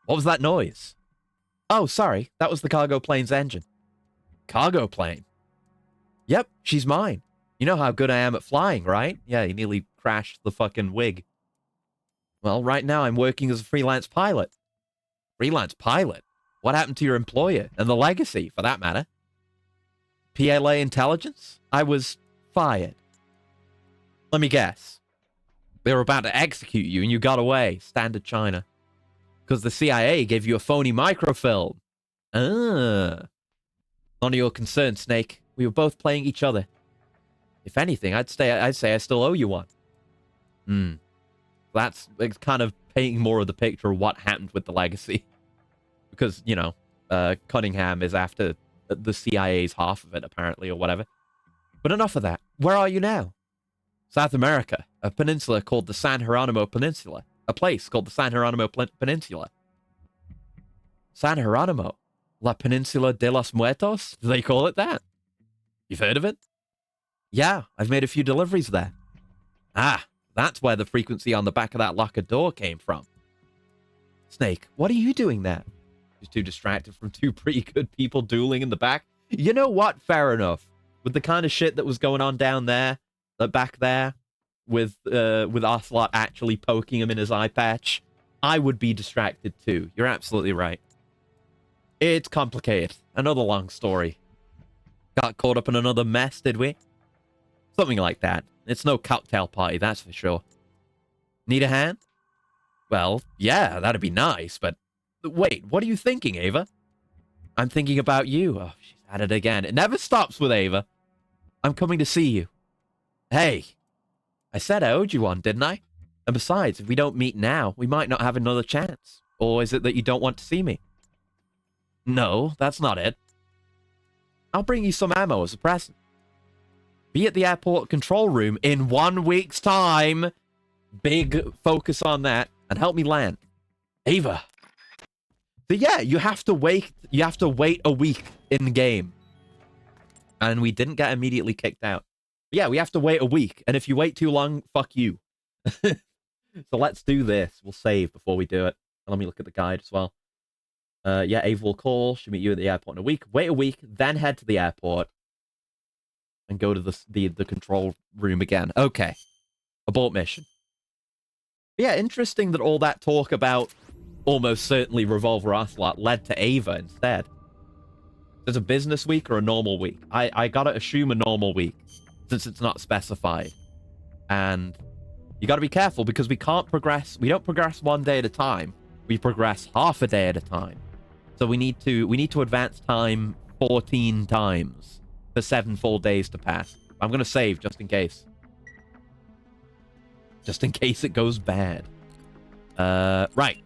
Speaker 1: What was that noise? Oh, sorry. That was the cargo plane's engine. Cargo plane? Yep, she's mine. You know how good I am at flying, right? Yeah, you nearly crashed the fucking wig. Well, right now I'm working as a freelance pilot. Freelance pilot? What happened to your employer? And the legacy, for that matter? PLA intelligence? I was fired. Let me guess. They were about to execute you and you got away. Standard China. Because the CIA gave you a phony microfilm. None of your concern, Snake. We were both playing each other. If anything, I'd say I still owe you one. It's kind of painting more of the picture of what happened with the legacy. Because, Cunningham is after the CIA's half of it, apparently, or whatever. But enough of that. Where are you now? South America. A peninsula called the San Jeronimo Peninsula. A place called the San Jeronimo Peninsula. San Jeronimo? La Peninsula de los Muertos? Do they call it that? You've heard of it? Yeah, I've made a few deliveries there. Ah, that's where the frequency on the back of that locker door came from. Snake, what are you doing there? Just too distracted from 2 pretty good people dueling in the back. You know what? Fair enough. With the kind of shit that was going on down there, back there, with Ocelot actually poking him in his eye patch, I would be distracted too. You're absolutely right. It's complicated. Another long story. Got caught up in another mess, did we? Something like that. It's no cocktail party, that's for sure. Need a hand? Well, yeah, that'd be nice, but... Wait, what are you thinking, Ava? I'm thinking about you. Oh, she's at it again. It never stops with Ava. I'm coming to see you. Hey, I said I owed you one, didn't I? And besides, if we don't meet now, we might not have another chance. Or is it that you don't want to see me? No, that's not it. I'll bring you some ammo as a present. Be at the airport control room in 1 week's time. Big focus on that. And help me land. Ava. So yeah, you have to wait a week in game. And we didn't get immediately kicked out. Yeah, we have to wait a week. And if you wait too long, fuck you. So let's do this. We'll save before we do it. And let me look at the guide as well. Yeah, Ava will call. She'll meet you at the airport in a week. Wait a week, then head to the airport. And go to the control room again. Okay. Abort mission. Yeah, interesting that all that talk about almost certainly Revolver Ocelot led to Ava instead. Is it a business week or a normal week? I gotta assume a normal week, since it's not specified. And you gotta be careful because we can't progress. We don't progress one day at a time. We progress half a day at a time. So we need to advance time 14 times for 7 full days to pass. I'm gonna save just in case. Just in case it goes bad. Right.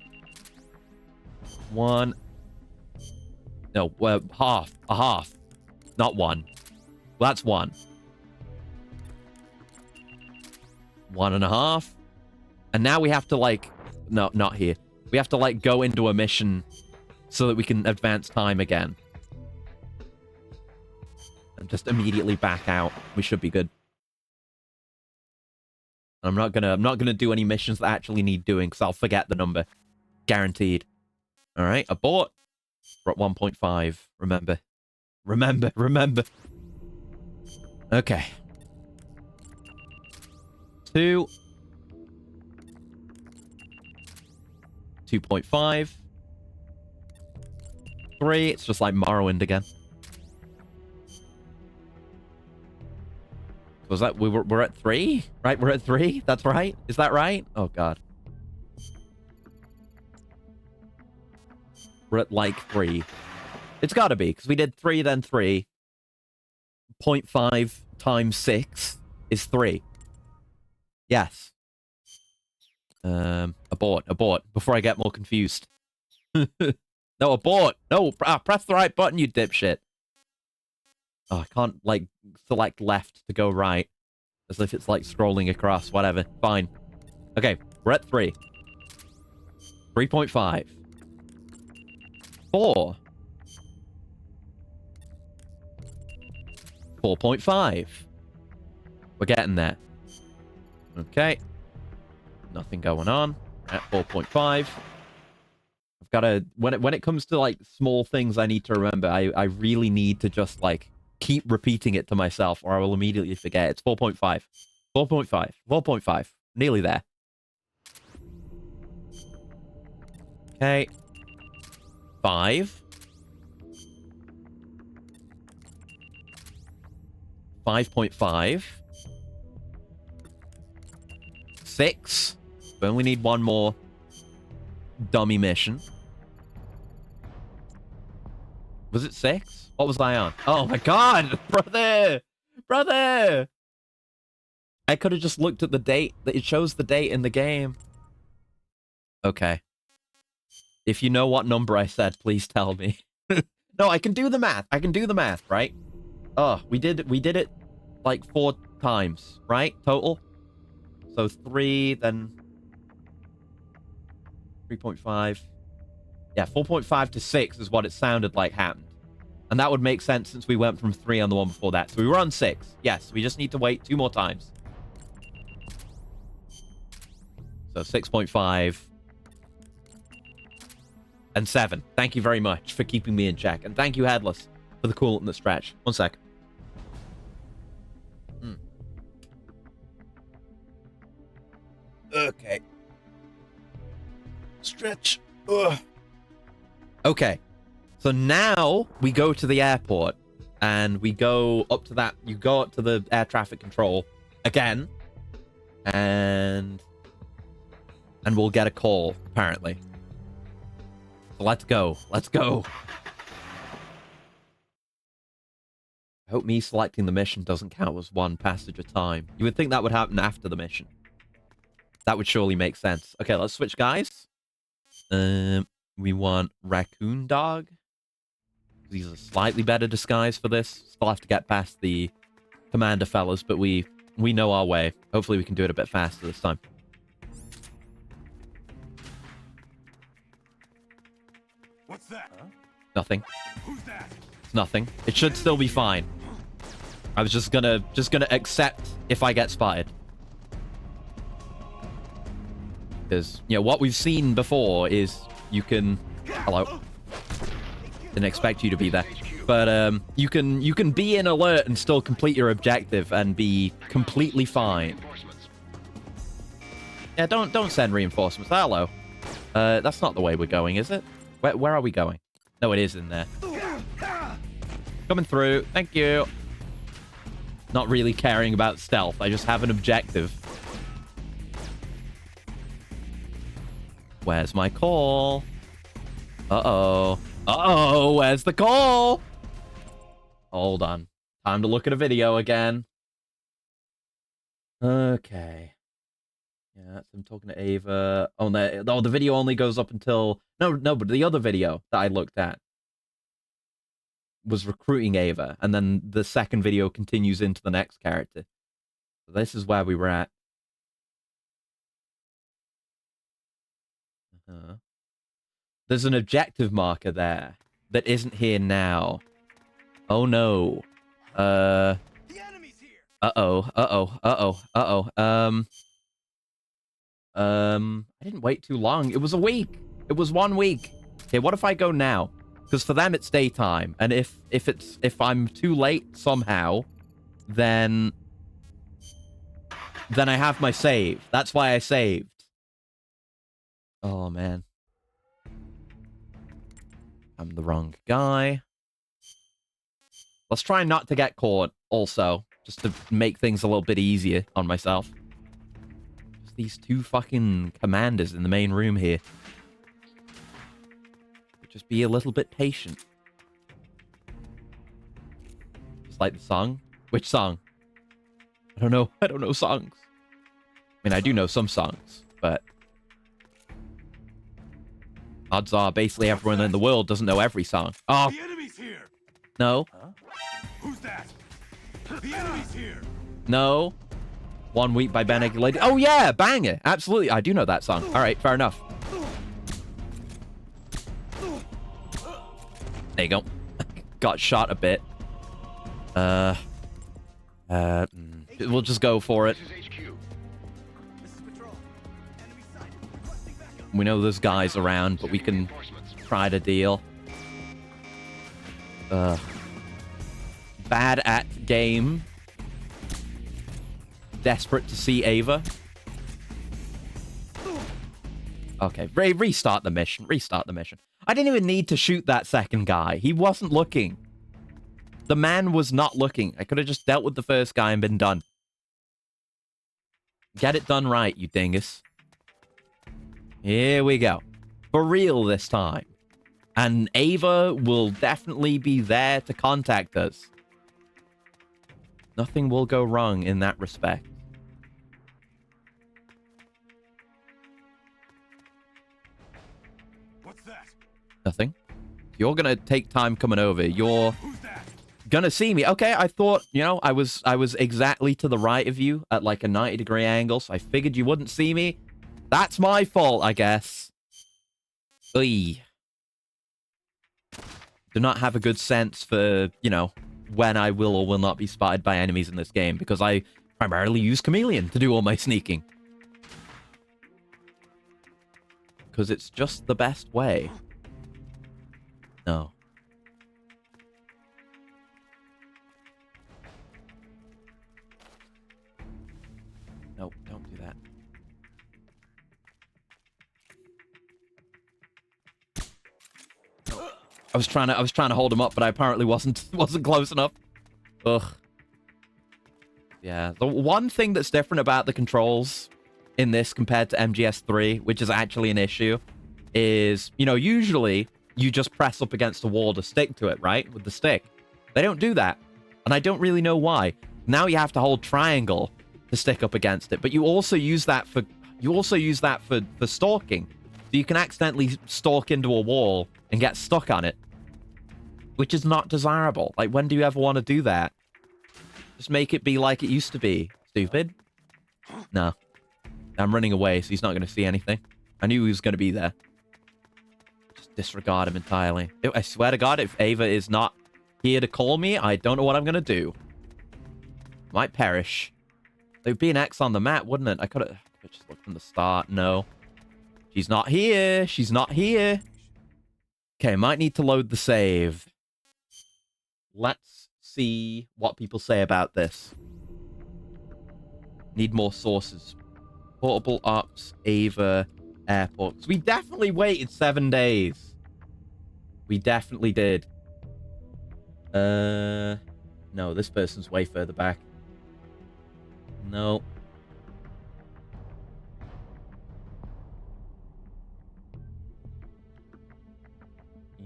Speaker 1: 1. No, half. A half. Not 1. Well, that's 1. 1.5. And now we have to, like... No, not here. We have to, like, go into a mission so that we can advance time again. And just immediately back out. We should be good. I'm not gonna do any missions that actually need doing, because I'll forget the number. Guaranteed. Alright, abort. We're at 1.5. Remember. Remember. Okay. 2. 2.5. 3. It's just like Morrowind again. Was that we're at 3? Right, we're at 3? That's right? Is that right? Oh god. We're at like 3. It's gotta be, because we did 3 then 3. 0.5 times 6 is 3. Yes. Abort. Before I get more confused. No, abort! No, press the right button, you dipshit. Oh, I can't, like, select left to go right. As if it's, like, scrolling across. Whatever. Fine. Okay, we're at 3. 3.5. 4. 4.5. We're getting there. Okay. Nothing going on. At 4.5. I've got to... When it comes to, like, small things I need to remember, I really need to just, like, keep repeating it to myself, or I will immediately forget. It's 4.5. 4.5. 4.5. Nearly there. Okay. 5. 5.5. 6. We only need one more dummy mission. Was it 6? What was I on? Oh my god! Brother! I could have just looked at the date. It shows the date in the game. Okay. If you know what number I said, please tell me. No, I can do the math. Right? Oh, we did it like 4 times, right? Total. So 3, then 3.5. Yeah, 4.5 to 6 is what it sounded like happened. And that would make sense since we went from 3 on the one before that. So we were on 6. Yes, we just need to wait 2 more times. So 6.5. And 7. Thank you very much for keeping me in check. And thank you, Headless, for the cool in the stretch. 1 sec. Okay. Stretch. Ugh. Okay. So now we go to the airport and we go up to that. You go up to the air traffic control again. And we'll get a call, apparently. So let's go. Let's go. I hope me selecting the mission doesn't count as 1 passage at a time. You would think that would happen after the mission. That would surely make sense. Okay, let's switch guys. We want Raccoon Dog. He's a slightly better disguise for this. Still have to get past the commander fellas, but we know our way. Hopefully we can do it a bit faster this time.
Speaker 2: What's
Speaker 1: Nothing. It's nothing. It should still be fine. I was just gonna accept if I get spotted. Because, you know, what we've seen before is you can... Hello. Didn't expect you to be there. But you can be in alert and still complete your objective and be completely fine. Yeah, don't send reinforcements. Hello. That's not the way we're going, is it? Where are we going? No, it is in there. Coming through. Thank you. Not really caring about stealth. I just have an objective. Where's my call? Uh-oh. Uh-oh, where's the call? Hold on. Time to look at a video again. Okay. Yeah, I'm talking to Ava. Oh, no, the video only goes up until... No, but the other video that I looked at was recruiting Ava, and then the second video continues into the next character. So this is where we were at. There's an objective marker there that isn't here now. Oh no.
Speaker 6: The enemy's here.
Speaker 1: I didn't wait too long. It was a week. It was 1 week. Okay, what if I go now? Because for them it's daytime, and if I'm too late somehow, then I have my save. That's why I saved. Oh man. I'm the wrong guy. Let's try not to get caught also, just to make things a little bit easier on myself. Just these two fucking commanders in the main room here. Just be a little bit patient. Just like the song. Which song? I don't know. I don't know songs. I mean, I do know some songs, but odds are basically everyone in the world doesn't know every song. Oh,
Speaker 2: The enemy's here.
Speaker 1: no.
Speaker 2: Huh? Who's that? The enemy's here.
Speaker 1: No. 1 Week by Benedict Lady. Oh, yeah, banger. Absolutely. I do know that song. All right, fair enough. There you go. Got shot a bit. We'll just go for it. We know there's guys around, but we can try to deal. Bad at game. Desperate to see Ava. Okay, restart the mission. Restart the mission. I didn't even need to shoot that second guy. He wasn't looking. The man was not looking. I could have just dealt with the first guy and been done. Get it done right, you dingus. Here we go. For real this time. And Ava will definitely be there to contact us. Nothing will go wrong in that respect.
Speaker 2: What's that?
Speaker 1: Nothing. You're gonna take time coming over. You're gonna see me. Okay, I thought, you know, I was exactly to the right of you at like a 90-degree angle, so I figured you wouldn't see me. That's my fault, I guess. Oy. Do not have a good sense for, you know, when I will or will not be spotted by enemies in this game, because I primarily use Chameleon to do all my sneaking. Because it's just the best way. No. No, don't do that. I was trying to hold him up, but I apparently wasn't close enough. Ugh. Yeah, the one thing that's different about the controls in this compared to MGS3, which is actually an issue, is, you know, usually you just press up against a wall to stick to it, right? With the stick. They don't do that. And I don't really know why. Now you have to hold triangle to stick up against it, but you also use that for stalking. So you can accidentally stalk into a wall and get stuck on it, which is not desirable. Like, when do you ever want to do that? Just make it be like it used to be. Stupid. No. I'm running away, so he's not going to see anything. I knew he was going to be there. disregard him entirely. I swear to God, if Ava is not here to call me, I don't know what I'm going to do. Might perish. There'd be an X on the map, wouldn't it? I could have just looked from the start. No. She's not here. She's not here. Okay, might need to load the save. Let's see what people say about this. Need more sources. Portable Ops, Ava, Airport. So we definitely waited 7 days. We definitely did. No, this person's way further back. No.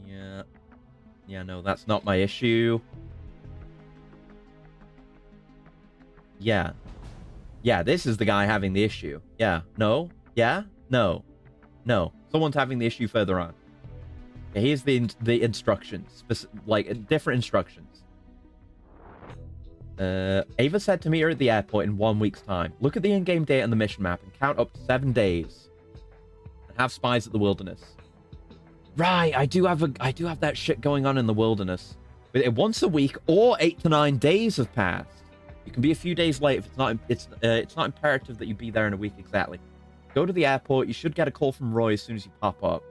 Speaker 1: Yeah. Yeah, no, that's not my issue. Yeah. Yeah, this is the guy having the issue. Yeah. No. Yeah. No. No. Someone's having the issue further on. Okay, here's the instructions. Like, different instructions. Ava said to meet her at the airport in 1 week's time. Look at the in-game date on the mission map and count up to 7 days. And have spies at the wilderness. Right, I do have that shit going on in the wilderness. But once a week or 8 to 9 days have passed. You can be a few days late if it's not imperative that you be there in a week exactly. Go to the airport. You should get a call from Roy as soon as you pop up.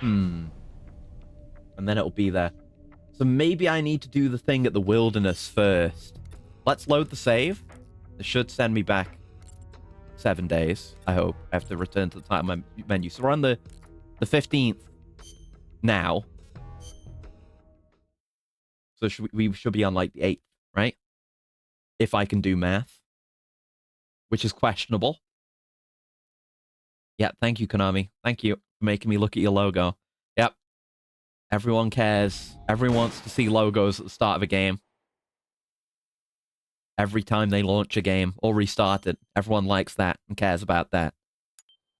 Speaker 1: And then it'll be there. So maybe I need to do the thing at the wilderness first. Let's load the save. It should send me back 7 days, I hope. I have to return to the title menu. So we're on the 15th now. So we should be on like the 8th, right? If I can do math. Which is questionable. Yeah, thank you, Konami. Thank you for making me look at your logo. Yep. Everyone cares. Everyone wants to see logos at the start of a game. Every time they launch a game or restart it, everyone likes that and cares about that.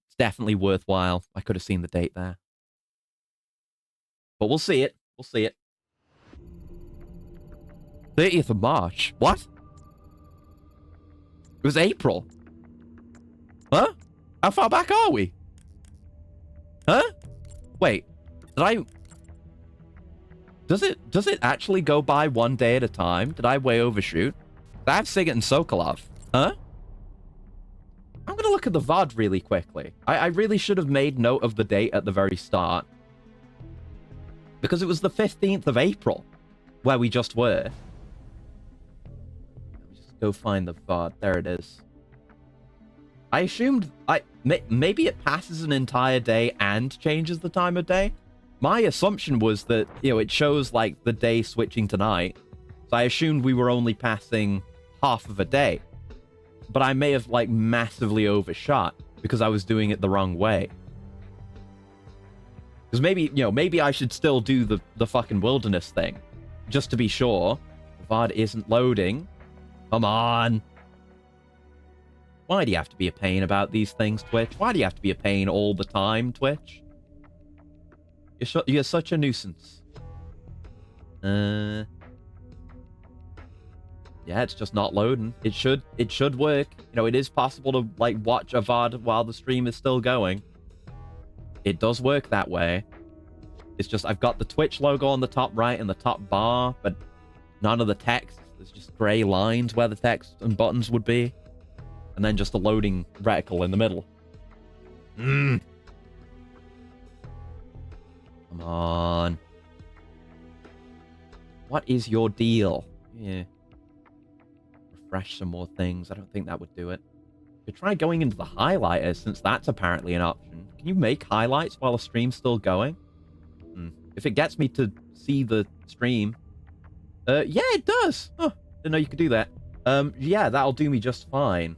Speaker 1: It's definitely worthwhile. I could have seen the date there. But we'll see it. We'll see it. 30th of March. What? It was April. Huh? How far back are we? Huh? Wait. Did I... Does it actually go by 1 day at a time? Did I way overshoot? I have Sigurd and Sokolov. Huh? I'm gonna look at the VOD really quickly. I really should have made note of the date at the very start. Because it was the 15th of April. Where we just were. Let me just go find the VOD. There it is. I assumed... Maybe it passes an entire day and changes the time of day? My assumption was that, it shows, like, the day switching to night. So I assumed we were only passing half of a day. But I may have, like, massively overshot because I was doing it the wrong way. Because maybe, maybe I should still do the fucking wilderness thing. Just to be sure. The VOD isn't loading. Come on. Why do you have to be a pain about these things, Twitch? Why do you have to be a pain all the time, Twitch? You're such a nuisance. Yeah, it's just not loading. It should work. It is possible to like watch a VOD while the stream is still going. It does work that way. It's just I've got the Twitch logo on the top right and the top bar, but none of the text. There's just gray lines where the text and buttons would be. And then just a loading reticle in the middle. Come on. What is your deal? Yeah. Refresh some more things. I don't think that would do it. Could try going into the highlighters, since that's apparently an option. Can you make highlights while the stream's still going? If it gets me to see the stream. Yeah, it does. Oh, didn't know you could do that. Yeah, that'll do me just fine.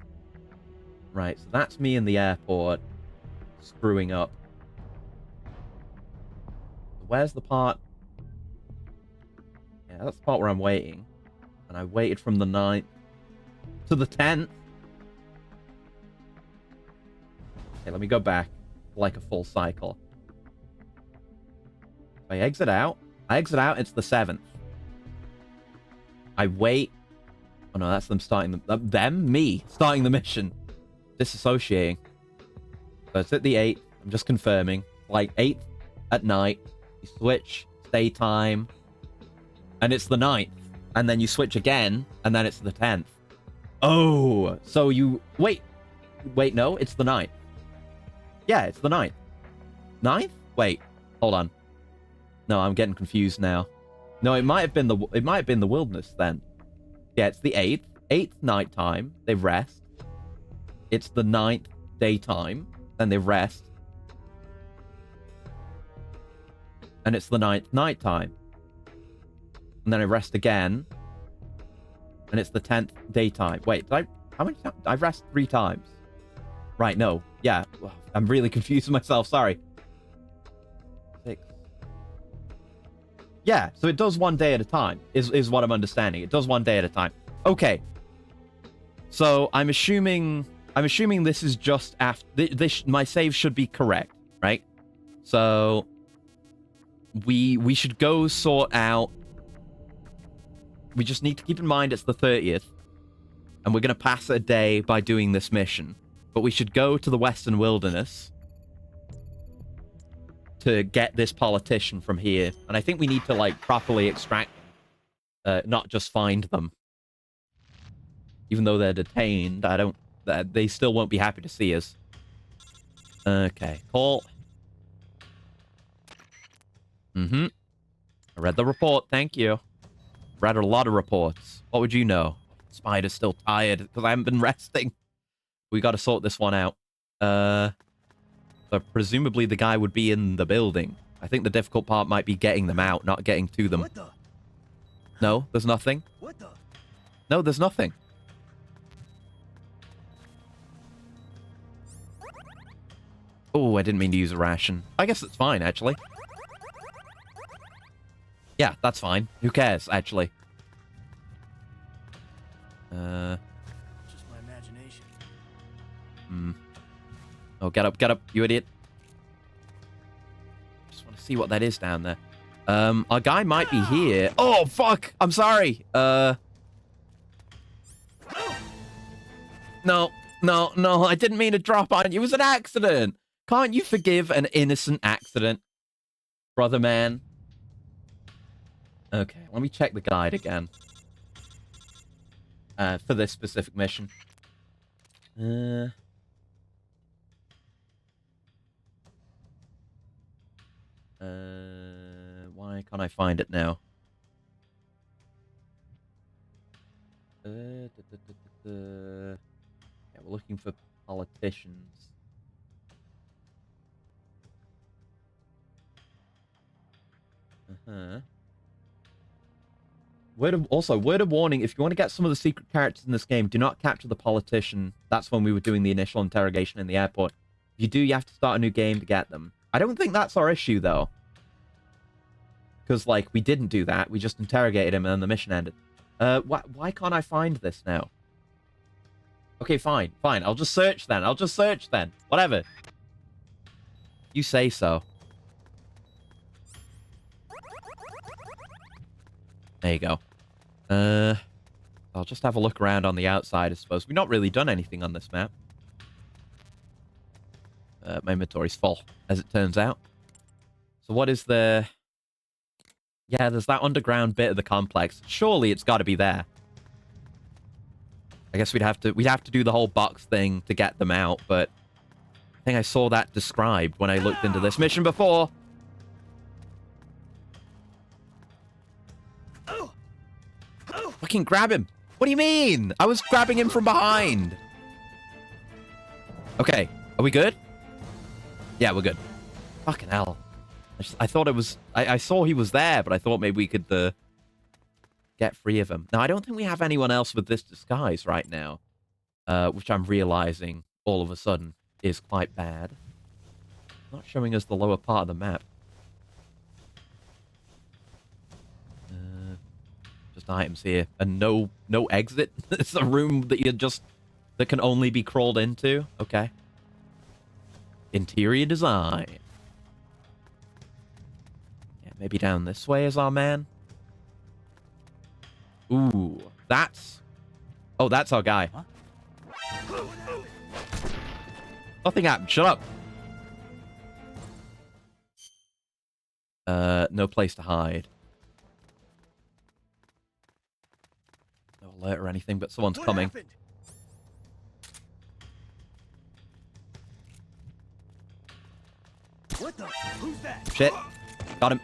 Speaker 1: Right, so that's me in the airport screwing up. Where's the part? Yeah, that's the part where I'm waiting. And I waited from the 9th to the 10th. Okay, let me go back like a full cycle. I exit out, it's the 7th. I wait. Oh no, that's them starting me starting the mission. Disassociating. So it's at the 8th. I'm just confirming. Like 8th at night. You switch, it's daytime, and it's the 9th. And then you switch again, and then it's the 10th. Oh, so you... Wait, no, it's the 9th. Yeah, it's the 9th. 9th? Wait, hold on. No, I'm getting confused now. No, it might have been the wilderness then. Yeah, it's the 8th. 8th nighttime, they rest. It's the 9th daytime, then they rest. And it's the 9th nighttime. And then I rest again. And it's the 10th daytime. Wait, how many times? I rest 3 times. Right, no. Yeah, I'm really confusing myself, sorry. 6. Yeah, so it does 1 day at a time, is what I'm understanding. It does 1 day at a time. Okay. So I'm assuming this is just after my save should be correct, right? So we should go sort out. We just need to keep in mind it's the 30th, and we're gonna pass a day by doing this mission. But we should go to the Western Wilderness to get this politician from here, and I think we need to like properly extract, not just find them. Even though they're detained, they still won't be happy to see us. Okay, call. I read the report, thank you. Read a lot of reports. What would you know? Spider's still tired because I haven't been resting. We got to sort this one out. But presumably the guy would be in the building. I think the difficult part might be getting them out, not getting to them.
Speaker 6: What the?
Speaker 1: No, there's nothing.
Speaker 6: What the?
Speaker 1: No, there's nothing. Oh, I didn't mean to use a ration. I guess it's fine, actually. Yeah, that's fine. Who cares, actually?
Speaker 6: Just my imagination.
Speaker 1: Oh, get up, you idiot. Just want to see what that is down there. Our guy might be here. Oh, fuck! I'm sorry. No, I didn't mean to drop on you. It was an accident. Can't you forgive an innocent accident, brother man? Okay, let me check the guide again. For this specific mission. Why can't I find it now? Yeah, we're looking for politicians. Word of warning, if you want to get some of the secret characters in this game, do not capture the politician. That's when we were doing the initial interrogation in the airport. If you do, you have to start a new game to get them. I don't think that's our issue, though. Because, like, we didn't do that. We just interrogated him and then the mission ended. Why can't I find this now? Okay, fine. I'll just search then. Whatever. You say so. There you go. I'll just have a look around on the outside, I suppose. We've not really done anything on this map. My inventory's full, as it turns out. So what is the... Yeah, there's that underground bit of the complex. Surely it's got to be there. I guess we'd have to do the whole box thing to get them out, but I think I saw that described when I looked into this mission before. Fucking grab him. What do you mean? I was grabbing him from behind. Okay, are we good? Yeah, we're good. Fucking hell. I thought it was... I saw he was there, but I thought maybe we could get free of him. Now, I don't think we have anyone else with this disguise right now, which I'm realizing all of a sudden is quite bad. Not showing us the lower part of the map. Just items here. And no exit. It's a room that can only be crawled into. Okay. Interior design. Yeah, maybe down this way is our man. Ooh, that's... Oh, that's our guy. Huh? Nothing happened. Shut up. No place to hide. No alert or anything, but someone's coming.
Speaker 6: Happened? What the? Who's that?
Speaker 1: Shit. Got him.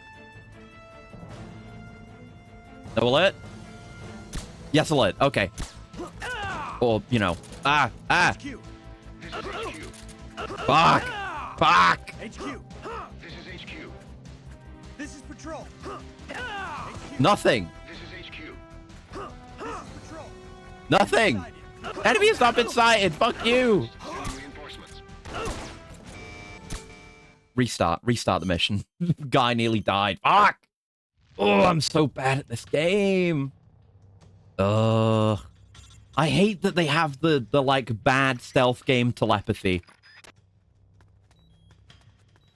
Speaker 1: No alert? Yes, alert. Okay. Or, you know. Ah.
Speaker 6: HQ.
Speaker 1: Fuck. Fuck.
Speaker 6: HQ. This is HQ. This is patrol. HQ.
Speaker 1: Nothing.
Speaker 6: This is HQ. This is patrol.
Speaker 1: Nothing. Enemy has not been sighted. Fuck you. Restart the mission. Guy nearly died. Fuck. Oh, I'm so bad at this game. Ugh. I hate that they have the like bad stealth game telepathy.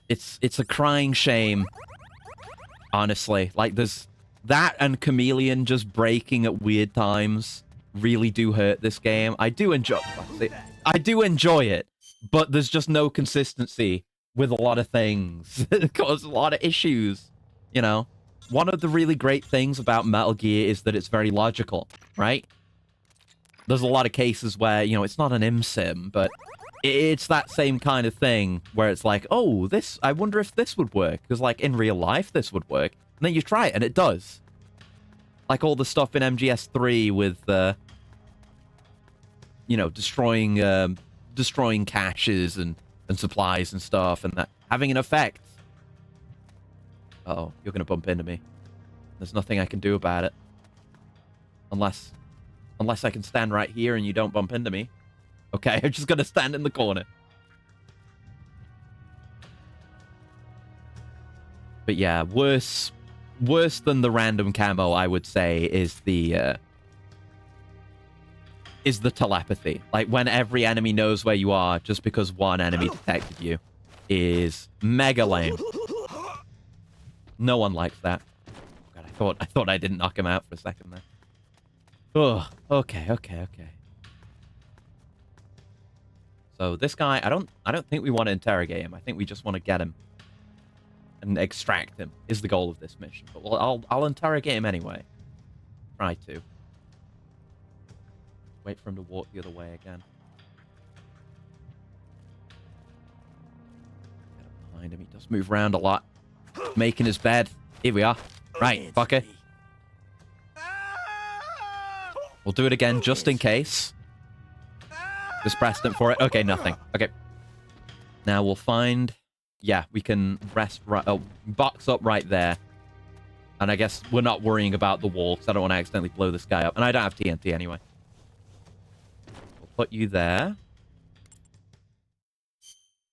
Speaker 1: It's a crying shame. Honestly, like there's that and Chameleon just breaking at weird times really do hurt this game. I do enjoy it, but there's just no consistency with a lot of things. It causes a lot of issues, you know? One of the really great things about Metal Gear is that it's very logical, right? There's a lot of cases where, you know, it's not an IMSIM, but it's that same kind of thing where it's like, oh, I wonder if this would work. Because, like, in real life, this would work. And then you try it, and it does. Like all the stuff in MGS3 with, you know, destroying caches and supplies and stuff, and that having an effect. Uh-oh, you're going to bump into me. There's nothing I can do about it. Unless I can stand right here and you don't bump into me. Okay, I'm just going to stand in the corner. But yeah, worse than the random camo, I would say, is the telepathy. Like, when every enemy knows where you are just because one enemy detected you is mega lame. No one likes that. God, I thought I didn't knock him out for a second there. Oh, okay. So this guy, I don't think we want to interrogate him. I think we just want to get him and extract him is the goal of this mission. But I'll interrogate him anyway. Try to. Wait for him to walk the other way again. Get up behind him. He does move around a lot. Making his bed. Here we are. Right, fucker. We'll do it again just in case. Just precedent for it. Okay, nothing. Okay. Now we'll find... Yeah, we can rest right... Oh, box up right there. And I guess we're not worrying about the wall, because I don't want to accidentally blow this guy up. And I don't have TNT anyway. We'll put you there.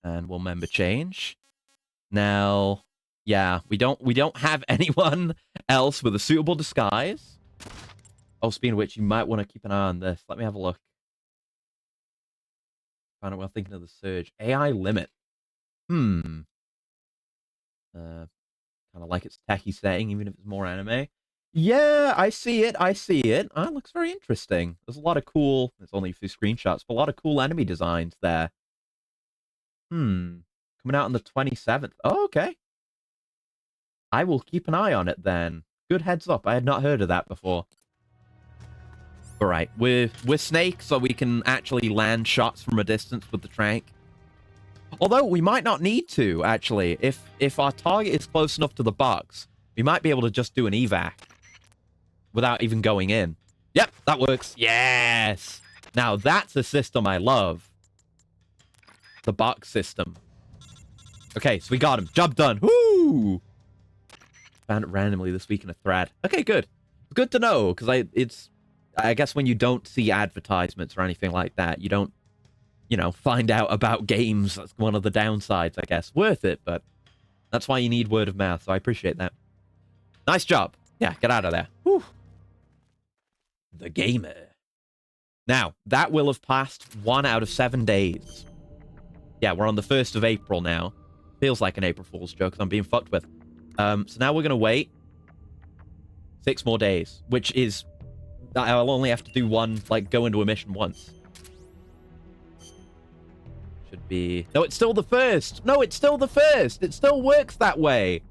Speaker 1: And we'll member change. Now... Yeah, we don't have anyone else with a suitable disguise. Oh, speaking of which, you might want to keep an eye on this. Let me have a look. Find out what I'm thinking of the surge. AI limit. Kind of like its techie setting, even if it's more anime. Yeah, I see it. Ah, it looks very interesting. There's a lot of cool... It's only a few screenshots, but a lot of cool enemy designs there. Coming out on the 27th. Oh, okay. I will keep an eye on it then. Good heads up. I had not heard of that before. Alright, we're Snake, so we can actually land shots from a distance with the trank. Although, we might not need to, actually. If our target is close enough to the box, we might be able to just do an evac. Without even going in. Yep, that works. Yes! Now, that's a system I love. The box system. Okay, so we got him. Job done. Woo! Found it randomly this week in a thread. Okay, good. Good to know, because I guess when you don't see advertisements or anything like that, you don't, you know, find out about games. That's one of the downsides, I guess. Worth it, but that's why you need word of mouth, so I appreciate that. Nice job. Yeah, get out of there. Whew. The gamer. Now, that will have passed 1 out of 7 days. Yeah, we're on the 1st of April now. Feels like an April Fool's joke, because I'm being fucked with. So now we're going to wait 6 more days, which is... I'll only have to do one, like, go into a mission once. Should be... No, it's still the 1st! No, it's still the 1st! It still works that way!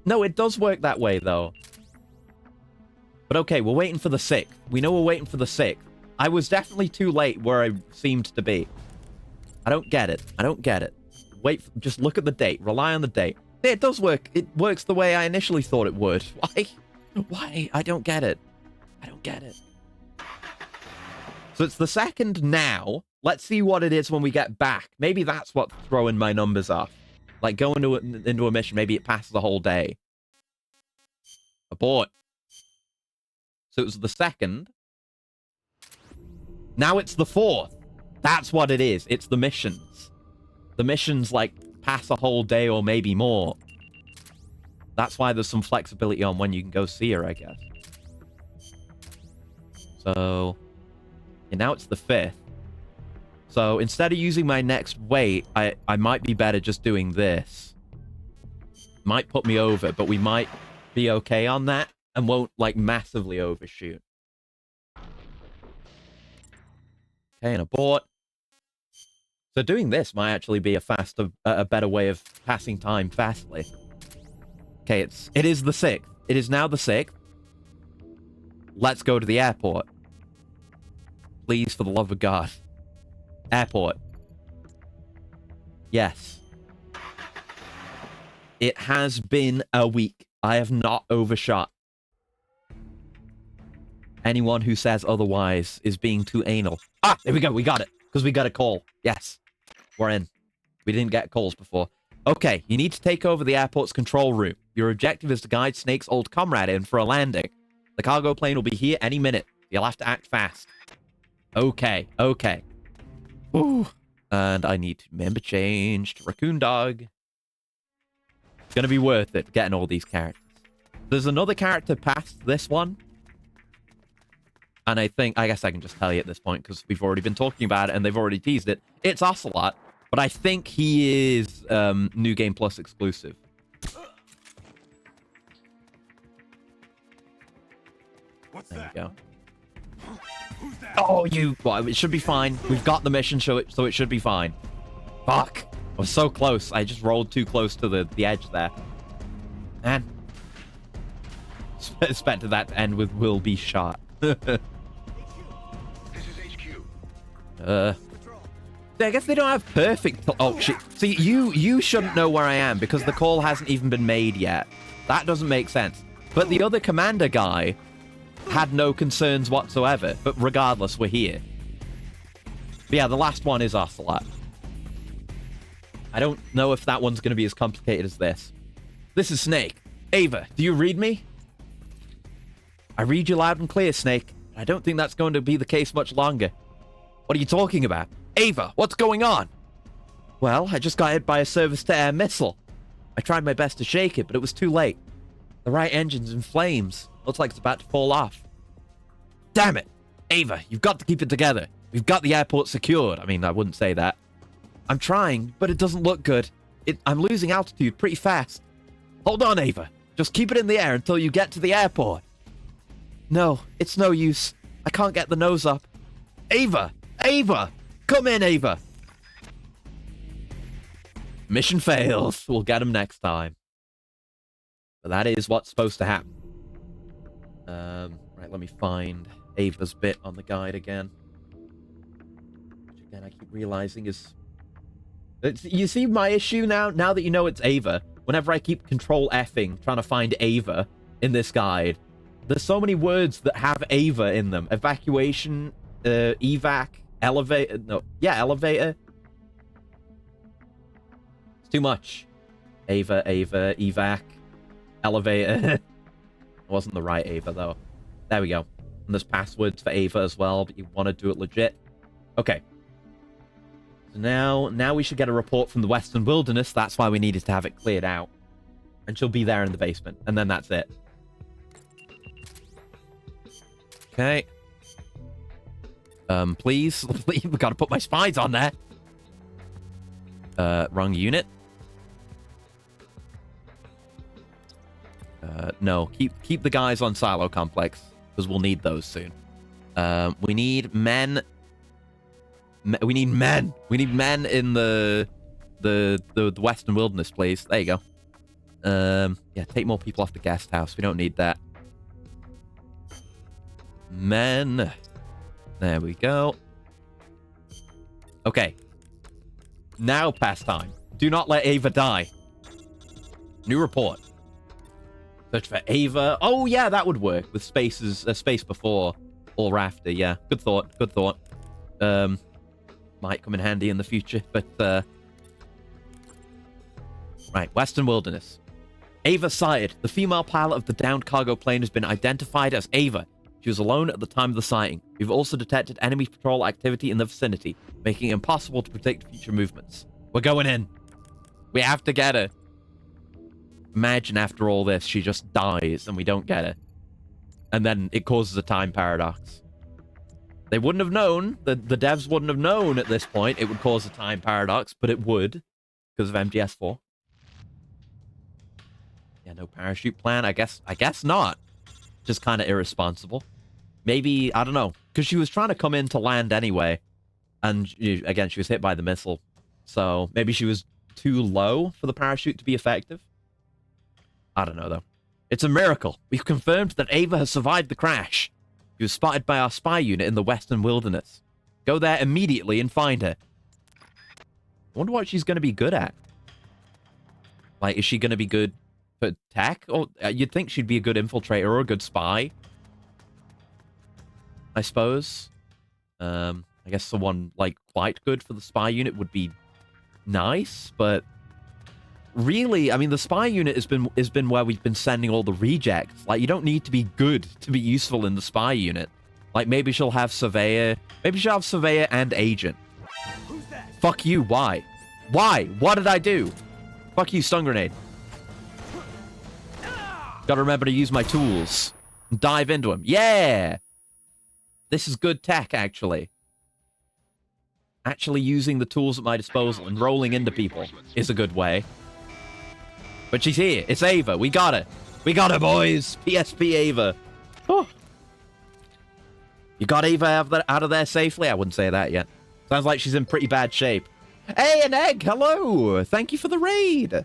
Speaker 1: No, it does work that way, though. But okay, we're waiting for the 6th. We know we're waiting for the 6th. I was definitely too late where I seemed to be. I don't get it. I don't get it. Just look at the date. Rely on the date. Yeah, it does work. It works the way I initially thought it would. Why? Why? I don't get it. I don't get it. So it's the 2nd now. Let's see what it is when we get back. Maybe that's what's throwing my numbers off. Like, going into a mission, maybe it passes the whole day. Abort. So it was the 2nd. Now it's the 4th. That's what it is. It's the missions. The missions, like, pass a whole day or maybe more. That's why there's some flexibility on when you can go see her, I guess. So, and now it's the 5th. So instead of using my next wait, I might be better just doing this. Might put me over, but we might be okay on that and won't, like, massively overshoot. Okay, and abort. So doing this might actually be a better way of passing time fastly. Okay, it is the 6th. It is now the 6th. Let's go to the airport. Please, for the love of God. Airport. Yes. It has been a week. I have not overshot. Anyone who says otherwise is being too anal. Ah, there we go. We got it. Because we got a call. Yes. We're in. We didn't get calls before. Okay, you need to take over the airport's control room. Your objective is to guide Snake's old comrade in for a landing. The cargo plane will be here any minute. You'll have to act fast. Okay, okay. Ooh. And I need member change to Raccoon Dog. It's going to be worth it getting all these characters. There's another character past this one. And I guess I can just tell you at this point because we've already been talking about it and they've already teased it. It's Ocelot, but I think he is New Game Plus exclusive.
Speaker 2: What's
Speaker 1: There
Speaker 2: that?
Speaker 1: you go.
Speaker 2: Who's that?
Speaker 1: Oh, well, it should be fine. We've got the mission, so it should be fine. Fuck. I was so close. I just rolled too close to the edge there. Man. Expected that to end with will be shot.
Speaker 6: This is HQ.
Speaker 1: I guess they don't have perfect... Oh, shit. See, you shouldn't know where I am because the call hasn't even been made yet. That doesn't make sense. But the other commander guy had no concerns whatsoever. But regardless, we're here. But yeah, the last one is Ocelot. I don't know if that one's going to be as complicated as this. This is Snake. Ava, do you read me? I read you loud and clear, Snake. I don't think that's going to be the case much longer. What are you talking about? Ava, what's going on? Well, I just got hit by a surface-to-air missile. I tried my best to shake it, but it was too late. The right engine's in flames. Looks like it's about to fall off. Damn it! Ava, you've got to keep it together. We've got the airport secured. I mean, I wouldn't say that. I'm trying, but it doesn't look good. I'm losing altitude pretty fast. Hold on, Ava. Just keep it in the air until you get to the airport. No, it's no use. I can't get the nose up. Ava! Ava! Come in, Ava! Mission fails. We'll get him next time. But that is what's supposed to happen. Right, let me find Ava's bit on the guide again. Which again, I keep realizing is... You see my issue now? Now that you know it's Ava, whenever I keep control F'ing trying to find Ava in this guide, there's so many words that have Ava in them. Evacuation, evac, elevator. No, yeah, elevator. It's too much. Ava, evac, elevator. It wasn't the right Ava, though. There we go. And there's passwords for Ava as well, but you want to do it legit. Okay. So now we should get a report from the Western Wilderness. That's why we needed to have it cleared out. And she'll be there in the basement. And then that's it. Okay. Please. We've got to put my spies on there. Wrong unit. No. Keep the guys on Silo Complex. Because we'll need those soon. We need men. We need men. We need men in the Western Wilderness, please. There you go. Yeah, take more people off the guest house. We don't need that. Men. There we go. Okay. Now pastime. Do not let Ava die. New report. Search for Ava. Oh, yeah, that would work with spaces, space before or after. Yeah, good thought. Good thought. Might come in handy in the future, but right, Western Wilderness. Ava sighted. The female pilot of the downed cargo plane has been identified as Ava. She was alone at the time of the sighting. We've also detected enemy patrol activity in the vicinity, making it impossible to predict future movements. We're going in. We have to get her. Imagine after all this, she just dies and we don't get her. And then it causes a time paradox. They wouldn't have known, the devs wouldn't have known at this point it would cause a time paradox, but it would, because of MGS4. Yeah, no parachute plan. I guess not. Just kind of irresponsible. Maybe, I don't know, because she was trying to come in to land anyway. And again, she was hit by the missile. So maybe she was too low for the parachute to be effective. I don't know, though. It's a miracle. We've confirmed that Ava has survived the crash. She was spotted by our spy unit in the Western Wilderness. Go there immediately and find her. I wonder what she's going to be good at. Like, is she going to be good for tech? Or you'd think she'd be a good infiltrator or a good spy. I suppose. I guess someone, like, quite good for the spy unit would be nice, but really, I mean, the spy unit has been where we've been sending all the rejects. Like, you don't need to be good to be useful in the spy unit. Like, maybe she'll have surveyor. Maybe she'll have surveyor and agent.
Speaker 2: Who's that?
Speaker 1: Fuck you. Why? Why? What did I do? Fuck you, stun grenade. Gotta remember to use my tools. And dive into him. Yeah! This is good tech, actually. Actually using the tools at my disposal and rolling into people is a good way. But she's here. It's Ava. We got her. We got her, boys. PSP Ava. Oh. You got Ava out of there safely? I wouldn't say that yet. Sounds like she's in pretty bad shape. Hey, an egg. Hello. Thank you for the raid.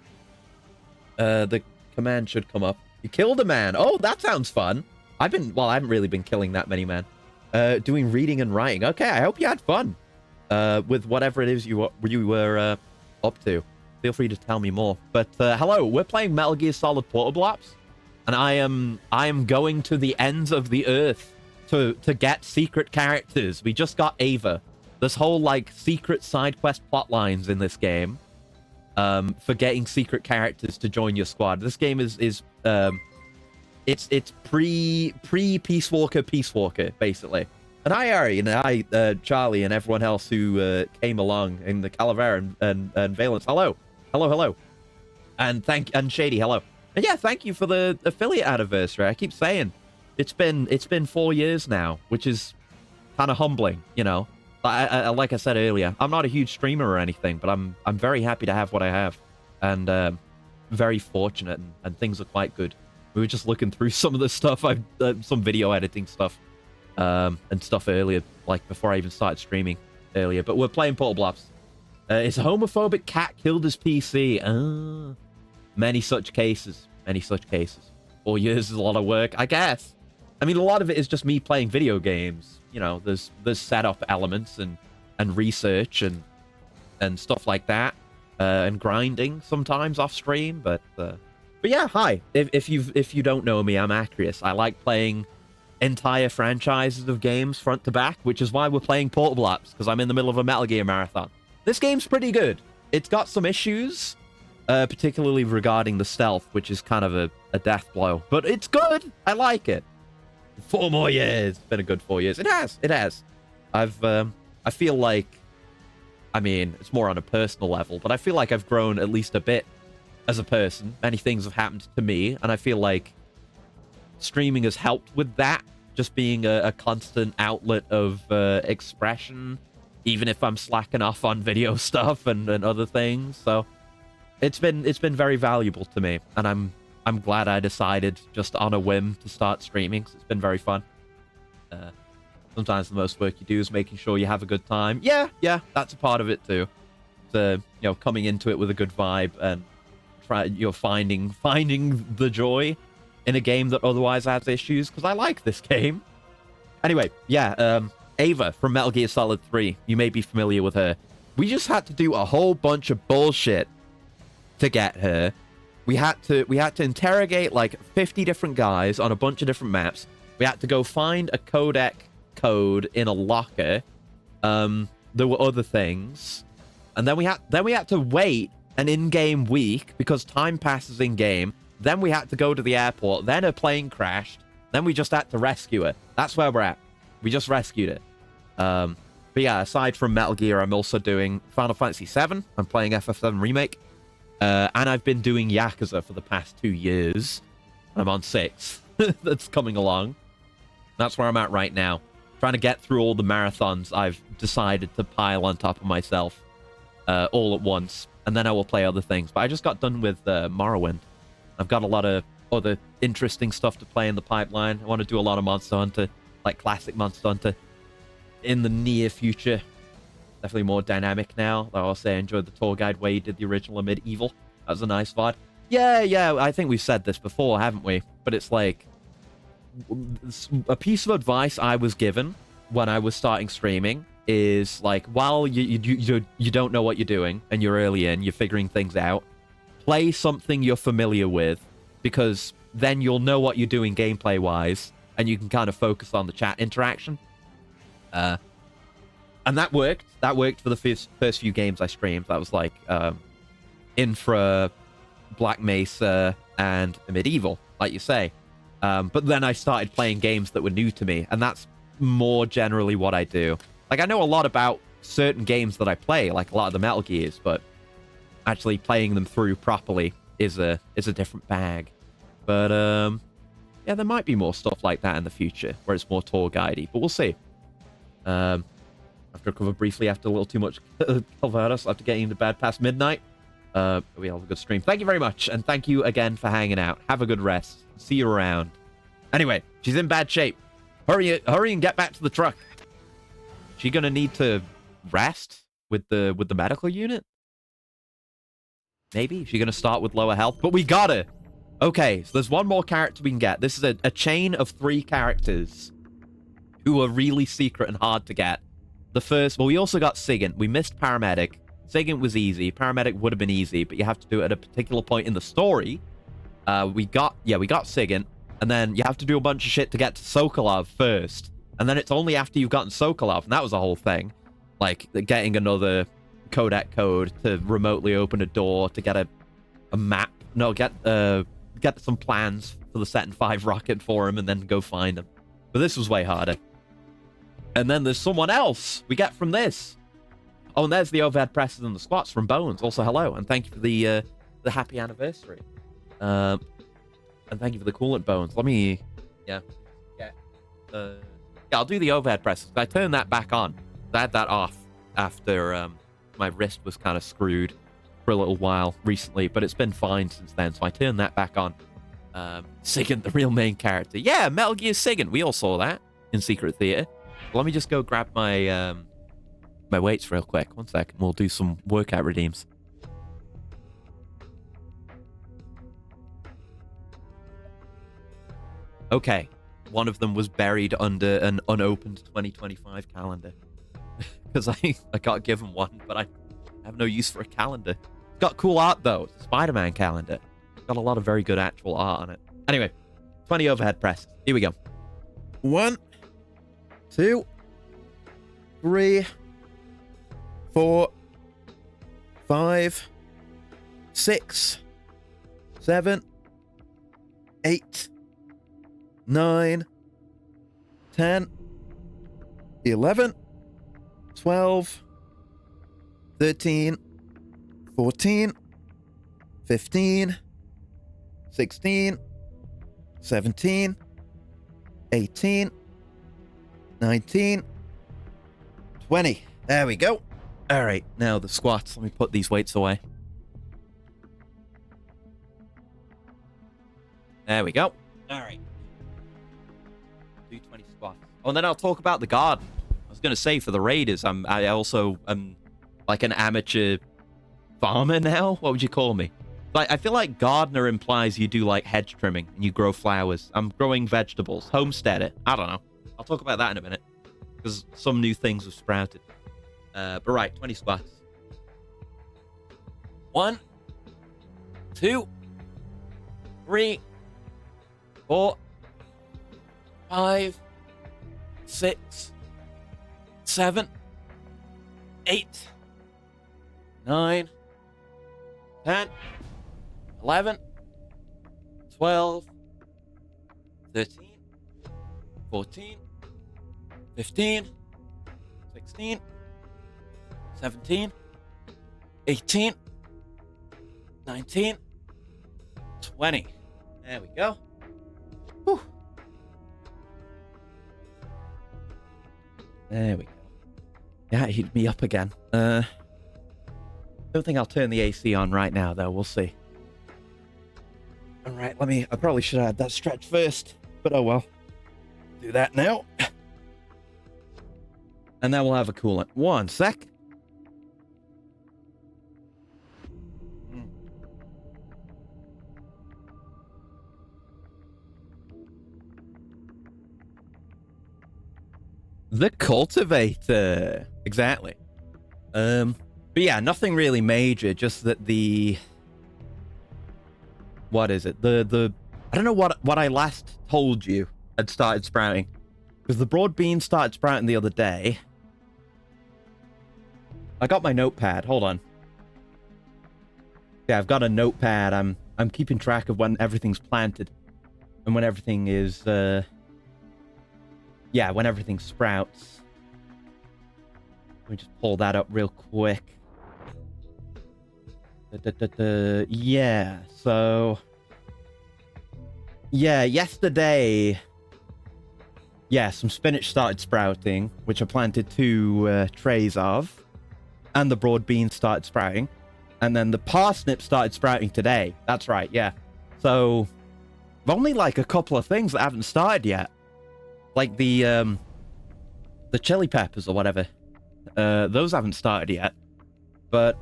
Speaker 1: The command should come up. You killed a man. Oh, that sounds fun. I haven't really been killing that many men. Doing reading and writing. Okay, I hope you had fun. With whatever it is you were up to. Feel free to tell me more. But hello, we're playing Metal Gear Solid Portable Ops, and I am going to the ends of the earth to get secret characters. We just got Ava. There's whole like secret side quest plot lines in this game for getting secret characters to join your squad. This game is it's pre Peace Walker basically. And hi, Ari, and hi, Charlie, and everyone else who came along in the Calavera and Valence. Hello. Hello. And Shady, hello. And yeah, thank you for the affiliate anniversary. I keep saying it's been 4 years now, which is kind of humbling, you know. Like I said earlier, I'm not a huge streamer or anything, but I'm very happy to have what I have, and very fortunate, and things are quite good. We were just looking through some of the stuff, some video editing stuff. And stuff earlier, like before I even started streaming earlier. But we're playing Portable Ops. It's a homophobic cat killed his PC. Many such cases. 4 years is a lot of work, I guess. I mean, a lot of it is just me playing video games. You know, there's setup elements and research and stuff like that, and grinding sometimes off stream. But yeah, hi. If you don't know me, I'm Acrius. I like playing entire franchises of games front to back, which is why we're playing Portable Ops, because I'm in the middle of a Metal Gear marathon. This game's pretty good. It's got some issues, particularly regarding the stealth, which is kind of a death blow, but it's good. I like it. 4 more years. It's been a good 4 years. It has. I feel like, I mean, it's more on a personal level, but I feel like I've grown at least a bit as a person. Many things have happened to me, and I feel like streaming has helped with that, just being a constant outlet of expression, even if I'm slacking off on video stuff and other things. So it's been very valuable to me, and I'm glad I decided just on a whim to start streaming, 'cause it's been very fun. Sometimes the most work you do is making sure you have a good time. Yeah, that's a part of it too. So, you know, coming into it with a good vibe and you're finding the joy in a game that otherwise has issues, because I like this game. Anyway, yeah, Ava from Metal Gear Solid 3. You may be familiar with her. We just had to do a whole bunch of bullshit to get her. We had to interrogate like 50 different guys on a bunch of different maps. We had to go find a codec code in a locker. There were other things. And then we had to wait an in-game week because time passes in-game. Then we had to go to the airport. Then a plane crashed. Then we just had to rescue her. That's where we're at. We just rescued it. But yeah, aside from Metal Gear, I'm also doing Final Fantasy VII. I'm playing FF7 Remake. And I've been doing Yakuza for the past 2 years. I'm on 6. That's coming along. That's where I'm at right now. Trying to get through all the marathons I've decided to pile on top of myself all at once. And then I will play other things. But I just got done with Morrowind. I've got a lot of other interesting stuff to play in the pipeline. I want to do a lot of Monster Hunter, like classic Monster Hunter, in the near future. Definitely more dynamic now. Like I'll say I enjoyed the tour guide where you did the original Medieval. That was a nice VOD. Yeah, I think we've said this before, haven't we? But it's like a piece of advice I was given when I was starting streaming is like, while you don't know what you're doing and you're early in, you're figuring things out, play something you're familiar with, because then you'll know what you're doing gameplay wise and you can kind of focus on the chat interaction. And that worked. That worked for the first few games I streamed. That was like Infra, Black Mesa, and Medieval, like you say. But then I started playing games that were new to me, and that's more generally what I do. Like, I know a lot about certain games that I play, like a lot of the Metal Gears, but actually playing them through properly is a different bag. But yeah, there might be more stuff like that in the future, where it's more tour guidey, but we'll see. After recover briefly after a little too much Calvados, after getting into bed past midnight. We have a good stream. Thank you very much, and thank you again for hanging out. Have a good rest. See you around. Anyway, she's in bad shape. Hurry and get back to the truck. She gonna need to rest with the medical unit? Maybe. She gonna start with lower health? But we got her! Okay, so there's one more character we can get. This is a chain of 3 characters who are really secret and hard to get. The first... Well, we also got Sigint. We missed Paramedic. Sigint was easy. Paramedic would have been easy, but you have to do it at a particular point in the story. We got Sigint, and then you have to do a bunch of shit to get to Sokolov first. And then it's only after you've gotten Sokolov, and that was a whole thing. Like, getting another codec code to remotely open a door to get a map. No, get some plans for the Saturn V rocket for him, and then go find them. But this was way harder. And then there's someone else we get from this. Oh, and there's the overhead presses and the squats from Bones. Also, hello, and thank you for the happy anniversary. And thank you for the coolant, Bones. Let me, yeah, I'll do the overhead presses. I turned that back on. I had that off after my wrist was kind of screwed for a little while recently, but it's been fine since then, so I turned that back on. Sigint, the real main character. Yeah, Metal Gear Sigint. We all saw that in Secret Theater. Let me just go grab my my weights real quick. 1 second. We'll do some workout redeems. Okay. One of them was buried under an unopened 2025 calendar. Because I got given one, but I have no use for a calendar. It's got cool art, though. It's a Spider-Man calendar. It's got a lot of very good actual art on it. Anyway, 20 overhead press. Here we go. 1, 2, 3, 4, 5, 6, 7, 8, 9, 10, 11, 12, 13, 14, 15, 16, 17, 18, 19, 20. There we go. All right, now the squats. Let me put these weights away. There we go. All right. Do 20 squats. Oh, and then I'll talk about the garden. I was going to say for the raiders, I also am like an amateur farmer now. What would you call me? Like, I feel like gardener implies you do like hedge trimming and you grow flowers. I'm growing vegetables. Homestead it. I don't know. I'll talk about that in a minute. Because some new things have sprouted. But right, 20 squats. 1, 2, 3, 4, 5, 6, 7, 8, 9, 10, 11, 12, 13, 14, 15, 16, 17, 18, 19, 20. There we go. Whew. There we go. Yeah, it heated me up again. Don't think I'll turn the AC on right now, though. We'll see. All right, I probably should have had that stretch first, but oh well. Do that now. And then we'll have a coolant. 1 sec. The cultivator. Exactly. But yeah, nothing really major, just that what is it? I don't know what I last told you had started sprouting. Because the broad beans started sprouting the other day. I got my notepad. Hold on. Yeah, I've got a notepad. I'm keeping track of when everything's planted. And when everything is yeah, when everything sprouts. Let me just pull that up real quick. Yeah, so... Yeah, yesterday... Yeah, some spinach started sprouting, which I planted 2 trays of. And the broad beans started sprouting. And then the parsnip started sprouting today. That's right, yeah. So, only like a couple of things that haven't started yet. Like the chili peppers or whatever. Those haven't started yet. But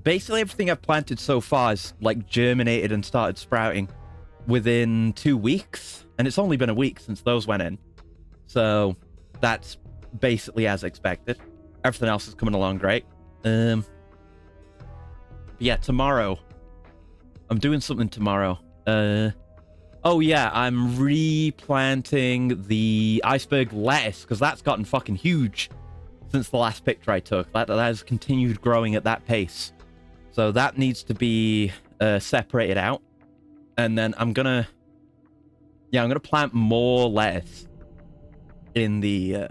Speaker 1: basically everything I've planted so far is like germinated and started sprouting within 2 weeks. And it's only been a week since those went in. So that's basically as expected. Everything else is coming along great. But yeah, tomorrow. I'm doing something tomorrow. Oh yeah, I'm replanting the iceberg lettuce because that's gotten fucking huge since the last picture I took. That has continued growing at that pace. So that needs to be separated out. And then I'm gonna plant more lettuce in the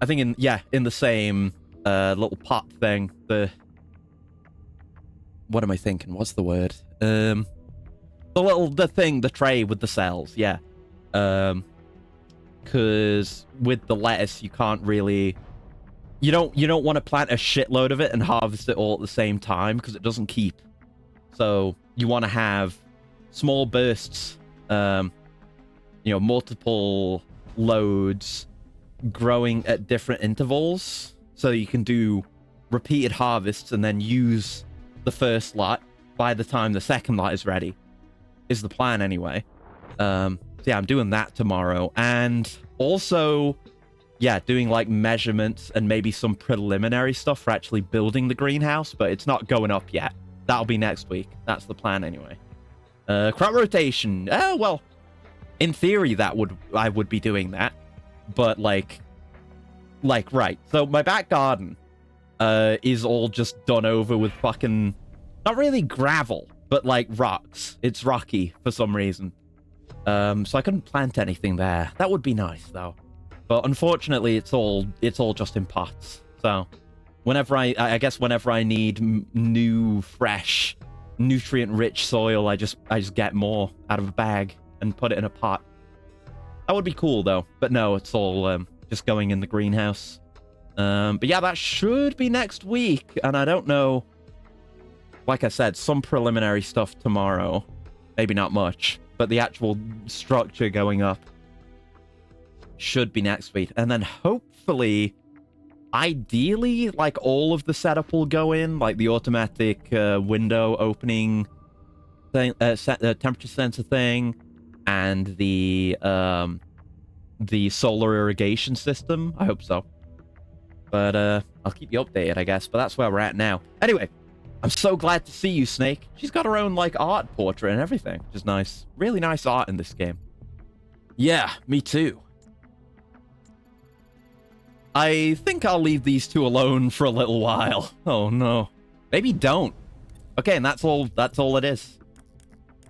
Speaker 1: I think in the same little pot thing. What am I thinking? What's the word? The tray with the cells, yeah. Because with the lettuce, you can't really... You don't want to plant a shitload of it and harvest it all at the same time, because it doesn't keep. So, you want to have small bursts, multiple loads growing at different intervals, so you can do repeated harvests and then use the first lot by the time the second lot is ready. Is the plan anyway. So yeah, I'm doing that tomorrow. And also, yeah, doing like measurements and maybe some preliminary stuff for actually building the greenhouse, but it's not going up yet. That'll be next week. That's the plan anyway. Crop rotation. Oh, well, in theory, I would be doing that. But right. So my back garden is all just done over with fucking, not really gravel, but like rocks. It's rocky for some reason. So I couldn't plant anything there. That would be nice though. But unfortunately, it's all just in pots. So whenever I guess whenever I need new, fresh, nutrient-rich soil, I just get more out of a bag and put it in a pot. That would be cool though. But no, it's all just going in the greenhouse. But yeah, that should be next week. And I don't know. Like I said, some preliminary stuff tomorrow. Maybe not much. But the actual structure going up should be next week. And then hopefully ideally, like, all of the setup will go in, like the automatic window opening thing, temperature sensor thing, and the solar irrigation system. I hope so. But I'll keep you updated, I guess. But that's where we're at now. Anyway, I'm so glad to see you, Snake. She's got her own, like, art portrait and everything, which is nice. Really nice art in this game. Yeah, me too. I think I'll leave these two alone for a little while. Oh, no. Maybe don't. Okay, and that's all it is.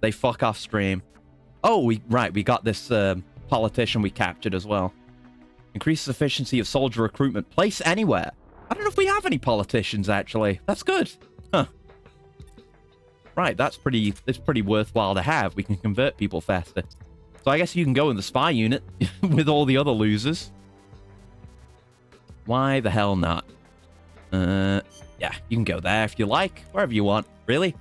Speaker 1: They fuck off stream. Oh, we got this politician we captured as well. Increases efficiency of soldier recruitment. Place anywhere. I don't know if we have any politicians, actually. That's good. Huh. Right, it's pretty worthwhile to have. We can convert people faster. So I guess you can go in the spy unit with all the other losers. Why the hell not? Yeah, you can go there if you like. Wherever you want, really.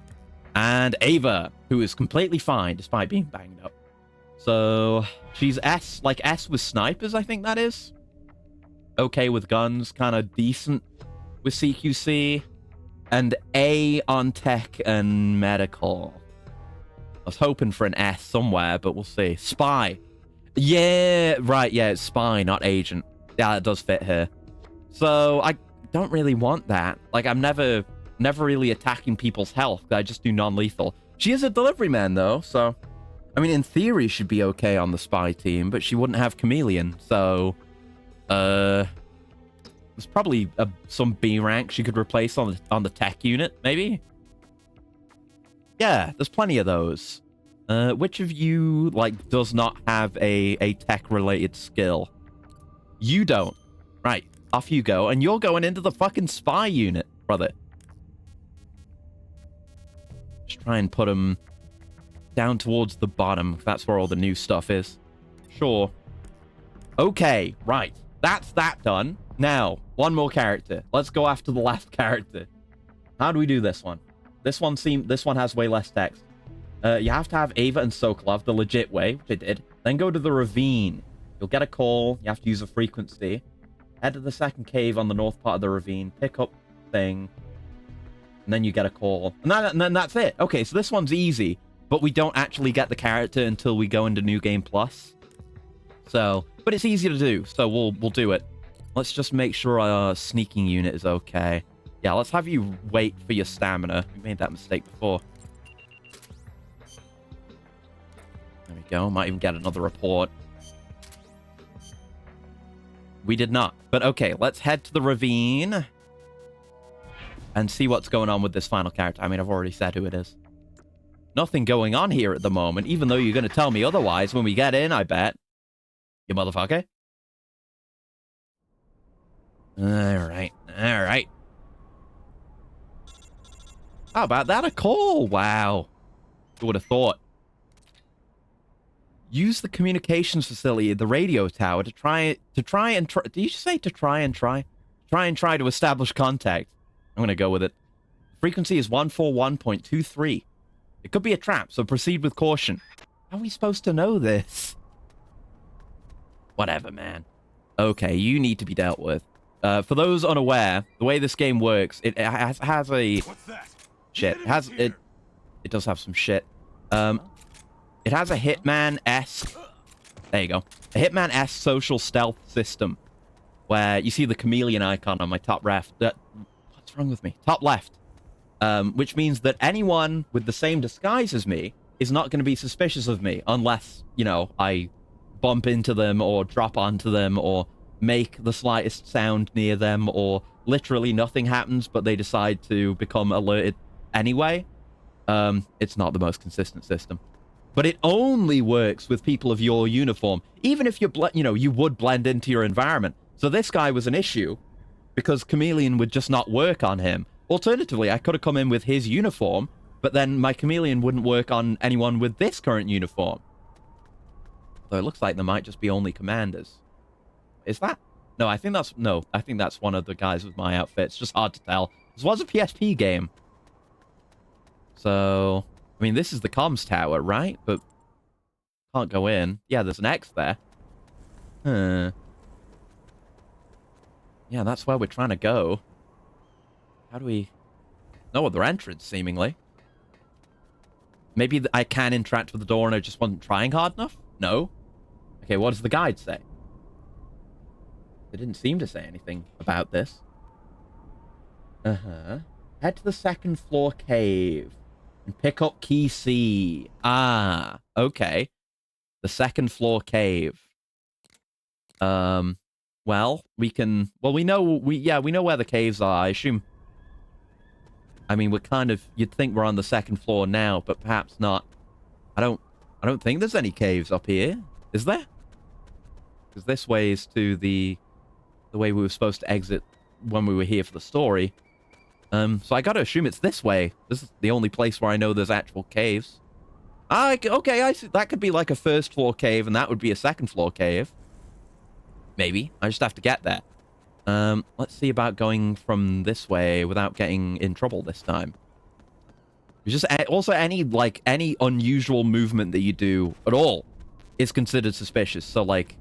Speaker 1: And Ava, who is completely fine despite being banged up. So she's S, like S with snipers, I think that is. Okay with guns, kind of decent with CQC. And A on tech and medical. I was hoping for an S somewhere, but we'll see. Spy. Yeah, right, yeah, it's spy, not agent. Yeah, it does fit here. So I don't really want that. Like, I'm never really attacking people's health. I just do non-lethal. She is a delivery man, though, so... I mean, in theory, she'd be okay on the spy team, but she wouldn't have Chameleon, so... There's probably some B rank she could replace on the tech unit, maybe? Yeah, there's plenty of those. Which of you, like, does not have a tech-related skill? You don't. Right, off you go, and you're going into the fucking spy unit, brother. Just try and put them down towards the bottom. That's where all the new stuff is. Sure. Okay, right. That's that done. Now, one more character. Let's go after the last character. How do we do this one? This one has way less text. You have to have Ava and Sokolov the legit way, which I did. Then go to the ravine. You'll get a call. You have to use a frequency. Head to the second cave on the north part of the ravine. Pick up thing. And then you get a call. And then that's it. Okay, so this one's easy. But we don't actually get the character until we go into New Game Plus. So, but it's easy to do. So we'll do it. Let's just make sure our sneaking unit is okay. Yeah, let's have you wait for your stamina. We made that mistake before. There we go. Might even get another report. We did not. But okay, let's head to the ravine. And see what's going on with this final character. I mean, I've already said who it is. Nothing going on here at the moment, even though you're going to tell me otherwise when we get in, I bet. You motherfucker. Alright. Alright. How about that? A call? Wow. Who would have thought? Use the communications facility, the radio tower, to try. Did you say to try to establish contact? I'm gonna go with it. Frequency is 141.23. It could be a trap, so proceed with caution. How are we supposed to know this? Whatever, man. Okay, you need to be dealt with. For those unaware, the way this game works, it has a...
Speaker 2: What's that?
Speaker 1: Shit. It does have some shit. It has a Hitman-esque... There you go. A Hitman-esque social stealth system. Where you see the chameleon icon on my top left. What's wrong with me? Top left. Which means that anyone with the same disguise as me is not going to be suspicious of me unless, you know, I bump into them or drop onto them or make the slightest sound near them or literally nothing happens but they decide to become alerted anyway. It's not the most consistent system. But it only works with people of your uniform, even if you would blend into your environment. So this guy was an issue because Chameleon would just not work on him. Alternatively, I could have come in with his uniform, but then my Chameleon wouldn't work on anyone with this current uniform. Though it looks like there might just be only commanders. Is that? No, I think that's one of the guys with my outfit. It's just hard to tell. This was a PSP game. So, I mean, this is the comms tower, right? But can't go in. Yeah, there's an X there. Huh. Yeah, that's where we're trying to go. How do we... No other entrance, seemingly. Maybe I can interact with the door and I just wasn't trying hard enough? No. Okay, what does the guide say? They didn't seem to say anything about this. Uh-huh. Head to the second floor cave and pick up key C. Ah, okay. The second floor cave. Well, we can... Well, we know where the caves are, I assume. I mean, we're kind of... You'd think we're on the second floor now, but perhaps not. I don't think there's any caves up here. Is there? Because this way is to the way we were supposed to exit when we were here for the story. So I gotta assume it's this way. This is the only place where I know there's actual caves. Ah, okay, I see. That could be like a first floor cave, and that would be a second floor cave. Maybe. I just have to get there. Let's see about going from this way without getting in trouble this time. Just also any unusual movement that you do at all is considered suspicious. So like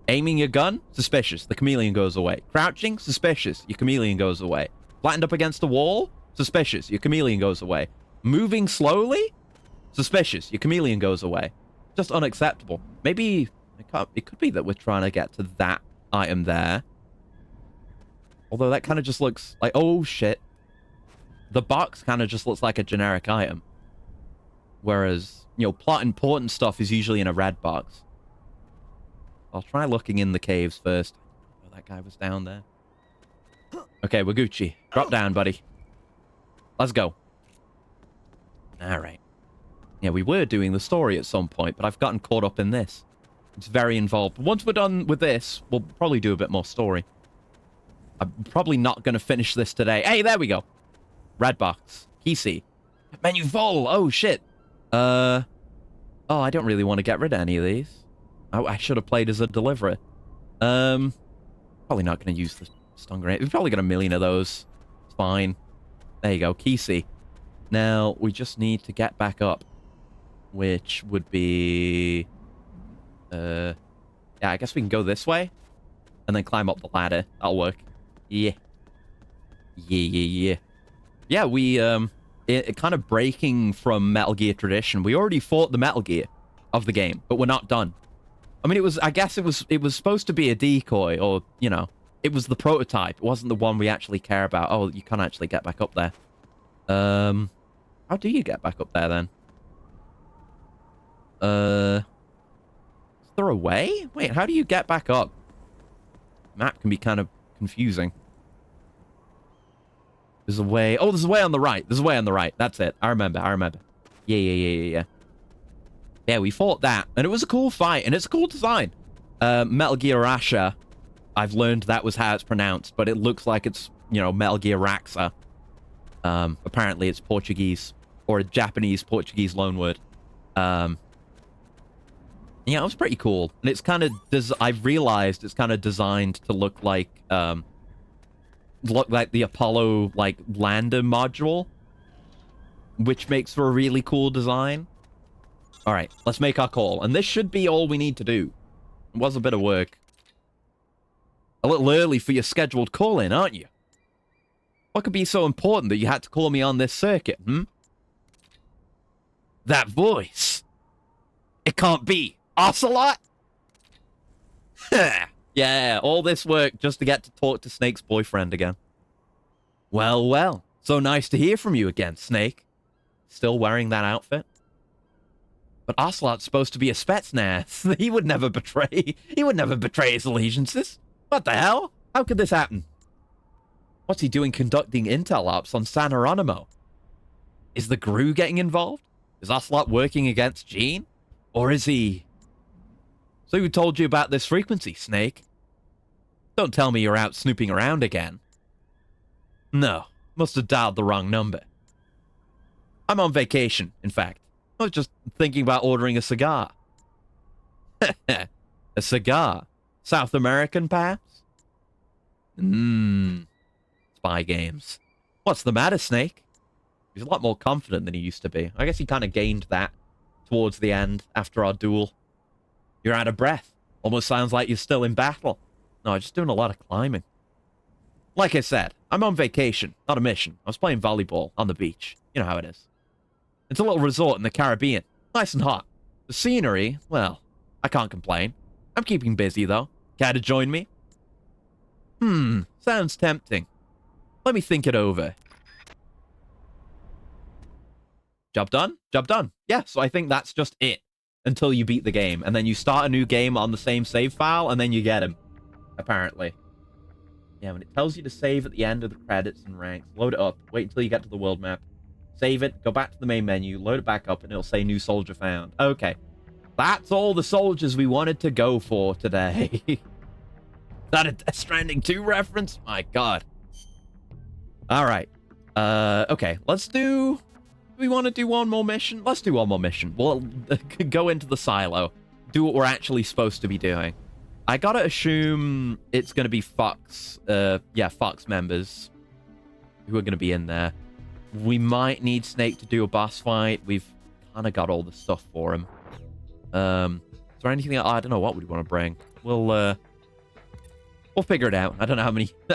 Speaker 1: aiming your gun, suspicious. The chameleon goes away. Crouching, suspicious. Your chameleon goes away. Flattened up against a wall, suspicious. Your chameleon goes away. Moving slowly, suspicious. Your chameleon goes away. Just unacceptable. Maybe it could be that we're trying to get to that item there. Although that kind of just looks like... Oh, shit. The box kind of just looks like a generic item. Whereas, you know, plot important stuff is usually in a red box. I'll try looking in the caves first. Oh, that guy was down there. Okay, we're Gucci. Drop down, buddy. Let's go. Alright. Yeah, we were doing the story at some point, but I've gotten caught up in this. It's very involved. Once we're done with this, we'll probably do a bit more story. I'm probably not going to finish this today. Hey, there we go. Red box. Key C. Menu full. Oh, shit. Oh, I don't really want to get rid of any of these. I should have played as a deliverer. Probably not going to use the stun grenade. We've probably got a million of those. It's fine. There you go. Key C. Now, we just need to get back up. Which would be... Yeah, I guess we can go this way. And then climb up the ladder. That'll work. Yeah. Yeah. Yeah, we, it kind of breaking from Metal Gear tradition. We already fought the Metal Gear of the game, but we're not done. I mean, I guess it was supposed to be a decoy, or, you know, it was the prototype. It wasn't the one we actually care about. Oh, you can't actually get back up there. How do you get back up there, then? Is there a way? Wait, how do you get back up? Map can be kind of confusing. There's a way... Oh, there's a way on the right. There's a way on the right. That's it. I remember. Yeah. Yeah, we fought that. And it was a cool fight. And it's a cool design. Metal Gear Rasha. I've learned that was how it's pronounced. But it looks like it's, you know, Metal Gear Raxa. Apparently it's Portuguese. Or a Japanese-Portuguese loanword. Yeah, it was pretty cool. And it's kind of... I've realized it's kind of designed to look like... the Apollo, like, lander module. Which makes for a really cool design. Alright, let's make our call. And this should be all we need to do. It was a bit of work. A little early for your scheduled call-in, aren't you? What could be so important that you had to call me on this circuit, hmm? That voice. It can't be Ocelot? Yeah, all this work just to get to talk to Snake's boyfriend again. Well. So nice to hear from you again, Snake. Still wearing that outfit? But Ocelot's supposed to be a Spetsnaz. He would never betray his allegiances. What the hell? How could this happen? What's he doing conducting intel ops on San Geronimo? Is the GRU getting involved? Is Ocelot working against Gene? Or is he... So who told you about this frequency, Snake? Don't tell me you're out snooping around again. No, must have dialed the wrong number. I'm on vacation, in fact. I was just thinking about ordering a cigar. A cigar? South American, perhaps? Spy games. What's the matter, Snake? He's a lot more confident than he used to be. I guess he kind of gained that towards the end, after our duel. You're out of breath. Almost sounds like you're still in battle. No, I'm just doing a lot of climbing. Like I said, I'm on vacation, not a mission. I was playing volleyball on the beach. You know how it is. It's a little resort in the Caribbean. Nice and hot. The scenery, well, I can't complain. I'm keeping busy, though. Care to join me? Sounds tempting. Let me think it over. Job done? Job done. Yeah, so I think that's just it. Until you beat the game. And then you start a new game on the same save file, and then you get him. Apparently. Yeah, when it tells you to save at the end of the credits and ranks, load it up, wait until you get to the world map, save it, go back to the main menu, load it back up, and it'll say new soldier found. Okay. That's all the soldiers we wanted to go for today. Is that a Death Stranding 2 reference? My god. Alright. Okay, let's do... Do we want to do one more mission? Let's do one more mission. We'll go into the silo. Do what we're actually supposed to be doing. I gotta assume it's gonna be Fox. Yeah, Fox members who are gonna be in there. We might need Snake to do a boss fight. We've kind of got all the stuff for him. Is there anything else? I don't know what we'd want to bring. We'll figure it out. I don't know how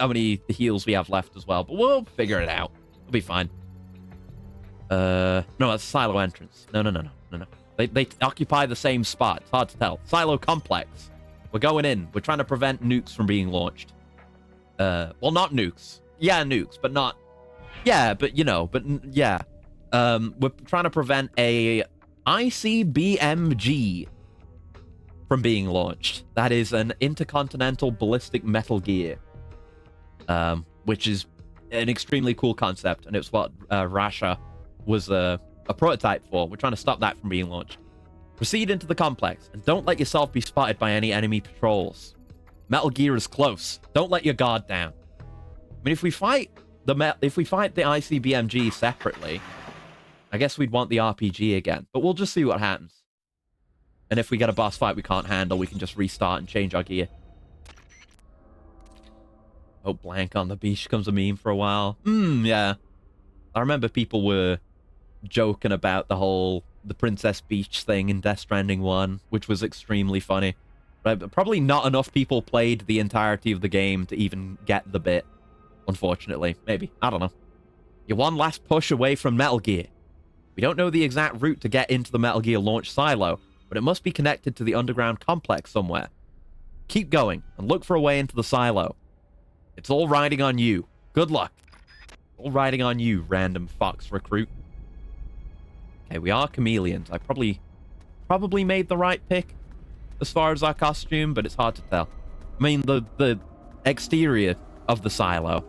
Speaker 1: many heals we have left as well, but we'll figure it out. It'll be fine. No, that's silo entrance. No. They occupy the same spot. It's hard to tell. Silo complex. We're going in. We're trying to prevent nukes from being launched. Well, not nukes. Yeah, nukes, but not... Yeah, but, you know, but, yeah. We're trying to prevent a ICBMG from being launched. That is an intercontinental ballistic metal gear. Which is an extremely cool concept, and it's what Russia was a prototype for. We're trying to stop that from being launched. Proceed into the complex, and don't let yourself be spotted by any enemy patrols. Metal Gear is close. Don't let your guard down. I mean, if we fight the ICBMG separately, I guess we'd want the RPG again, but we'll just see what happens. And if we get a boss fight we can't handle, we can just restart and change our gear. Oh, blank on the beach becomes a meme for a while. Yeah. I remember people were joking about the Princess Beach thing in Death Stranding 1, which was extremely funny. But probably not enough people played the entirety of the game to even get the bit, unfortunately. Maybe. I don't know. You're one last push away from Metal Gear. We don't know the exact route to get into the Metal Gear launch silo, but it must be connected to the underground complex somewhere. Keep going, and look for a way into the silo. It's all riding on you. Good luck. All riding on you, random Fox recruit. Okay, we are chameleons. I probably made the right pick as far as our costume, but it's hard to tell. I mean, the exterior of the silo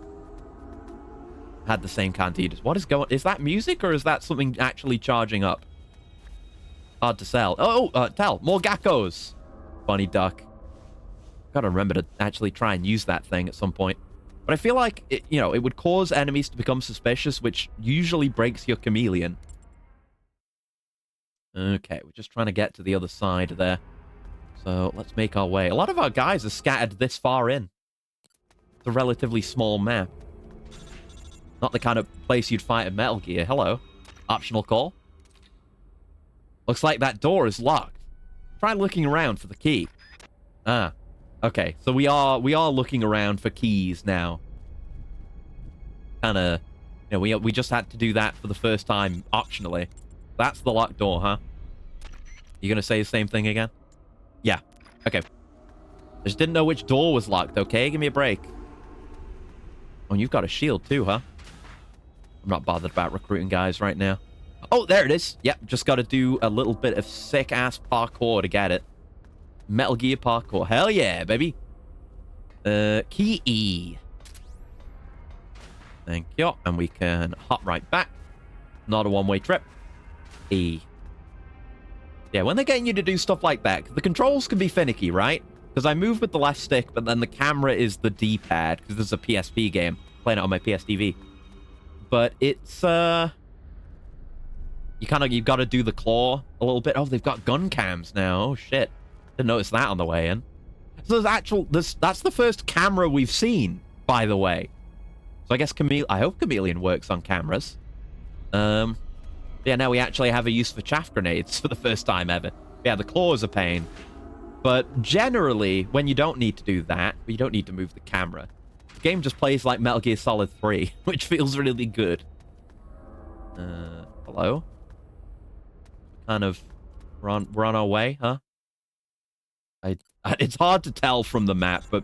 Speaker 1: had the same candidas. What is going... Is that music, or is that something actually charging up? Hard to tell. Tell. More geckos. Funny duck. Gotta remember to actually try and use that thing at some point. But I feel like, it would cause enemies to become suspicious, which usually breaks your chameleon. Okay, we're just trying to get to the other side there. So let's make our way. A lot of our guys are scattered this far in. It's a relatively small map. Not the kind of place you'd fight in Metal Gear. Hello. Optional call. Looks like that door is locked. Try looking around for the key. Ah. Okay, so we are looking around for keys now. Kinda... we just had to do that for the first time, optionally. That's the locked door, huh? You gonna say the same thing again? Yeah. Okay. I just didn't know which door was locked, okay? Give me a break. Oh, and you've got a shield too, huh? I'm not bothered about recruiting guys right now. Oh, there it is. Yep, just gotta do a little bit of sick-ass parkour to get it. Metal Gear parkour. Hell yeah, baby. Key E. Thank you. And we can hop right back. Not a one-way trip. E. Yeah, when they're getting you to do stuff like that, the controls can be finicky, right? Because I move with the left stick, but then the camera is the D-pad, because this is a PSP game. Playing it on my PSTV. But it's, you've got to do the claw a little bit. Oh, they've got gun cams now. Oh, shit. Didn't notice that on the way in. So that's the first camera we've seen, by the way. So I guess I hope Chameleon works on cameras. Yeah, now we actually have a use for chaff grenades for the first time ever. Yeah, the claws are a pain. But generally, when you don't need to do that, you don't need to move the camera. game just plays like Metal Gear Solid 3, which feels really good. Hello? Kind of, we're on our way, huh? It's hard to tell from the map, but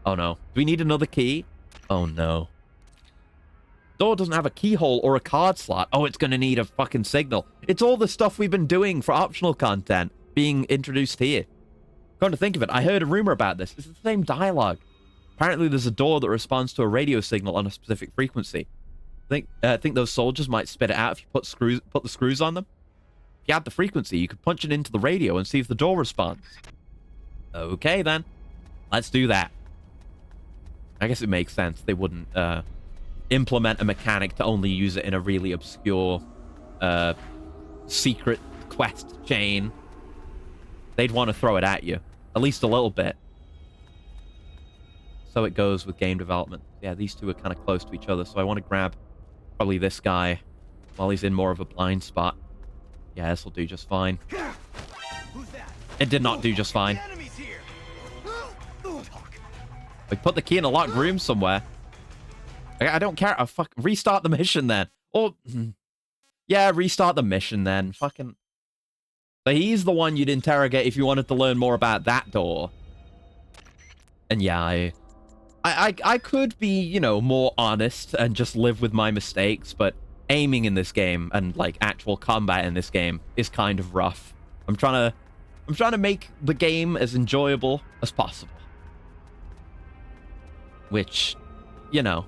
Speaker 1: oh no. Do we need another key? Oh no. Door doesn't have a keyhole or a card slot. Oh, it's gonna need a fucking signal. It's all the stuff we've been doing for optional content being introduced here. Come to think of it, I heard a rumor about this. It's the same dialogue. Apparently there's a door that responds to a radio signal on a specific frequency. I think those soldiers might spit it out if you put the screws on them. If you add the frequency, you could punch it into the radio and see if the door responds. Okay, then. Let's do that. I guess it makes sense. They wouldn't implement a mechanic to only use it in a really obscure secret quest chain. They'd want to throw it at you. At least a little bit. So it goes with game development. Yeah, these two are kind of close to each other, so I want to grab probably this guy while he's in more of a blind spot. Yeah, this will do just fine. It did not do just fine. We put the key in a locked room somewhere. I don't care. Restart the mission then. Or, yeah, restart the mission then. Fucking. So he's the one you'd interrogate if you wanted to learn more about that door. And yeah, I could be, you know, more honest and just live with my mistakes, but aiming in this game and like actual combat in this game is kind of rough. I'm trying to make the game as enjoyable as possible. Which, you know,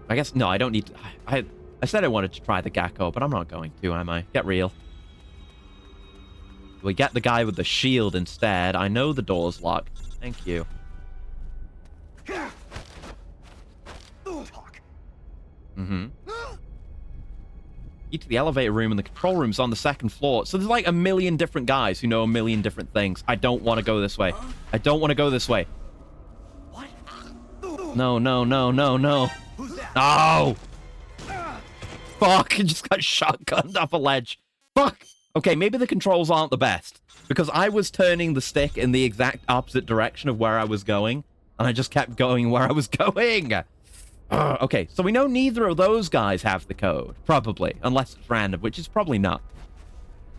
Speaker 1: I guess, no, I don't need to, I said I wanted to try the Gecko, but I'm not going to, am I? Get real. We get the guy with the shield instead. I know the door's locked. Thank you. Key to the elevator room and the control room's on the second floor. So there's like a million different guys who know a million different things. I don't want to go this way. I don't want to go this way. No, no, no, no, no. Oh! Fuck, I just got shotgunned off a ledge. Fuck! Okay, maybe the controls aren't the best. Because I was turning the stick in the exact opposite direction of where I was going. And I just kept going where I was going. Okay, so we know neither of those guys have the code. Probably. Unless it's random, which is probably not.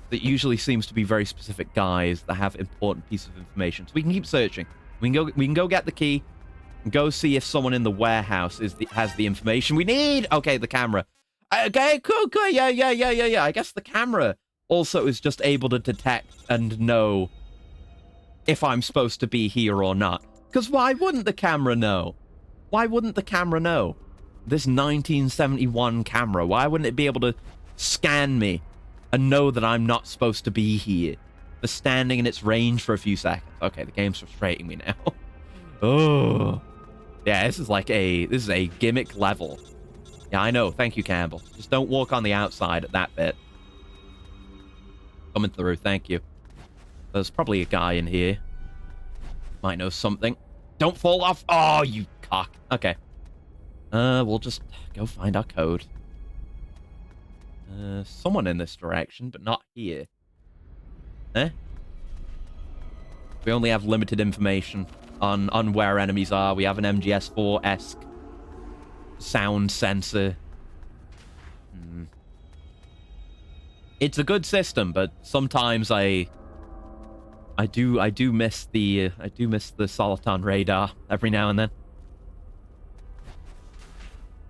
Speaker 1: It usually seems to be very specific guys that have important pieces of information. So we can keep searching. We can go get the key. Go see if someone in the warehouse has the information we need. Okay, the camera. Okay, cool. Yeah. I guess the camera also is just able to detect and know if I'm supposed to be here or not. Because why wouldn't the camera know? Why wouldn't the camera know? This 1971 camera, why wouldn't it be able to scan me and know that I'm not supposed to be here for standing in its range for a few seconds? Okay, the game's frustrating me now. Oh. Yeah, this is a gimmick level. Yeah, I know. Thank you, Campbell. Just don't walk on the outside at that bit. Coming through, thank you. There's probably a guy in here. Might know something. Don't fall off. Oh, you cock. Okay. We'll just go find our code. Someone in this direction, but not here. Eh? We only have limited information on where enemies are. We have an MGS4-esque sound sensor. It's a good system, but sometimes I do miss the Soliton radar every now and then.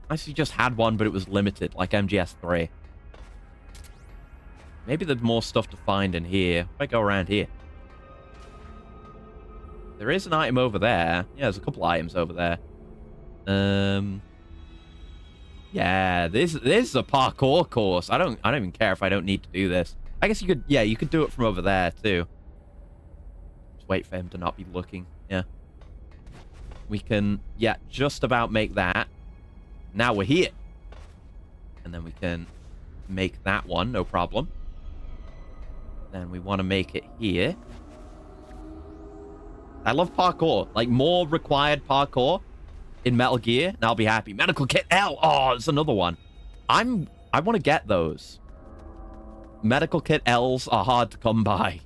Speaker 1: I actually just had one, but it was limited, like MGS3. Maybe there's more stuff to find in here. If I go around here. There is an item over there. Yeah, there's a couple items over there. Yeah, this is a parkour course. I don't even care if I don't need to do this. I guess you could, yeah, you could do it from over there too. Just wait for him to not be looking. Yeah. We can, yeah, just about make that. Now we're here. And then we can make that one, no problem. Then we want to make it here. I love parkour. Like, more required parkour in Metal Gear, and I'll be happy. Medical Kit L! Oh, it's another one. I want to get those. Medical Kit Ls are hard to come by.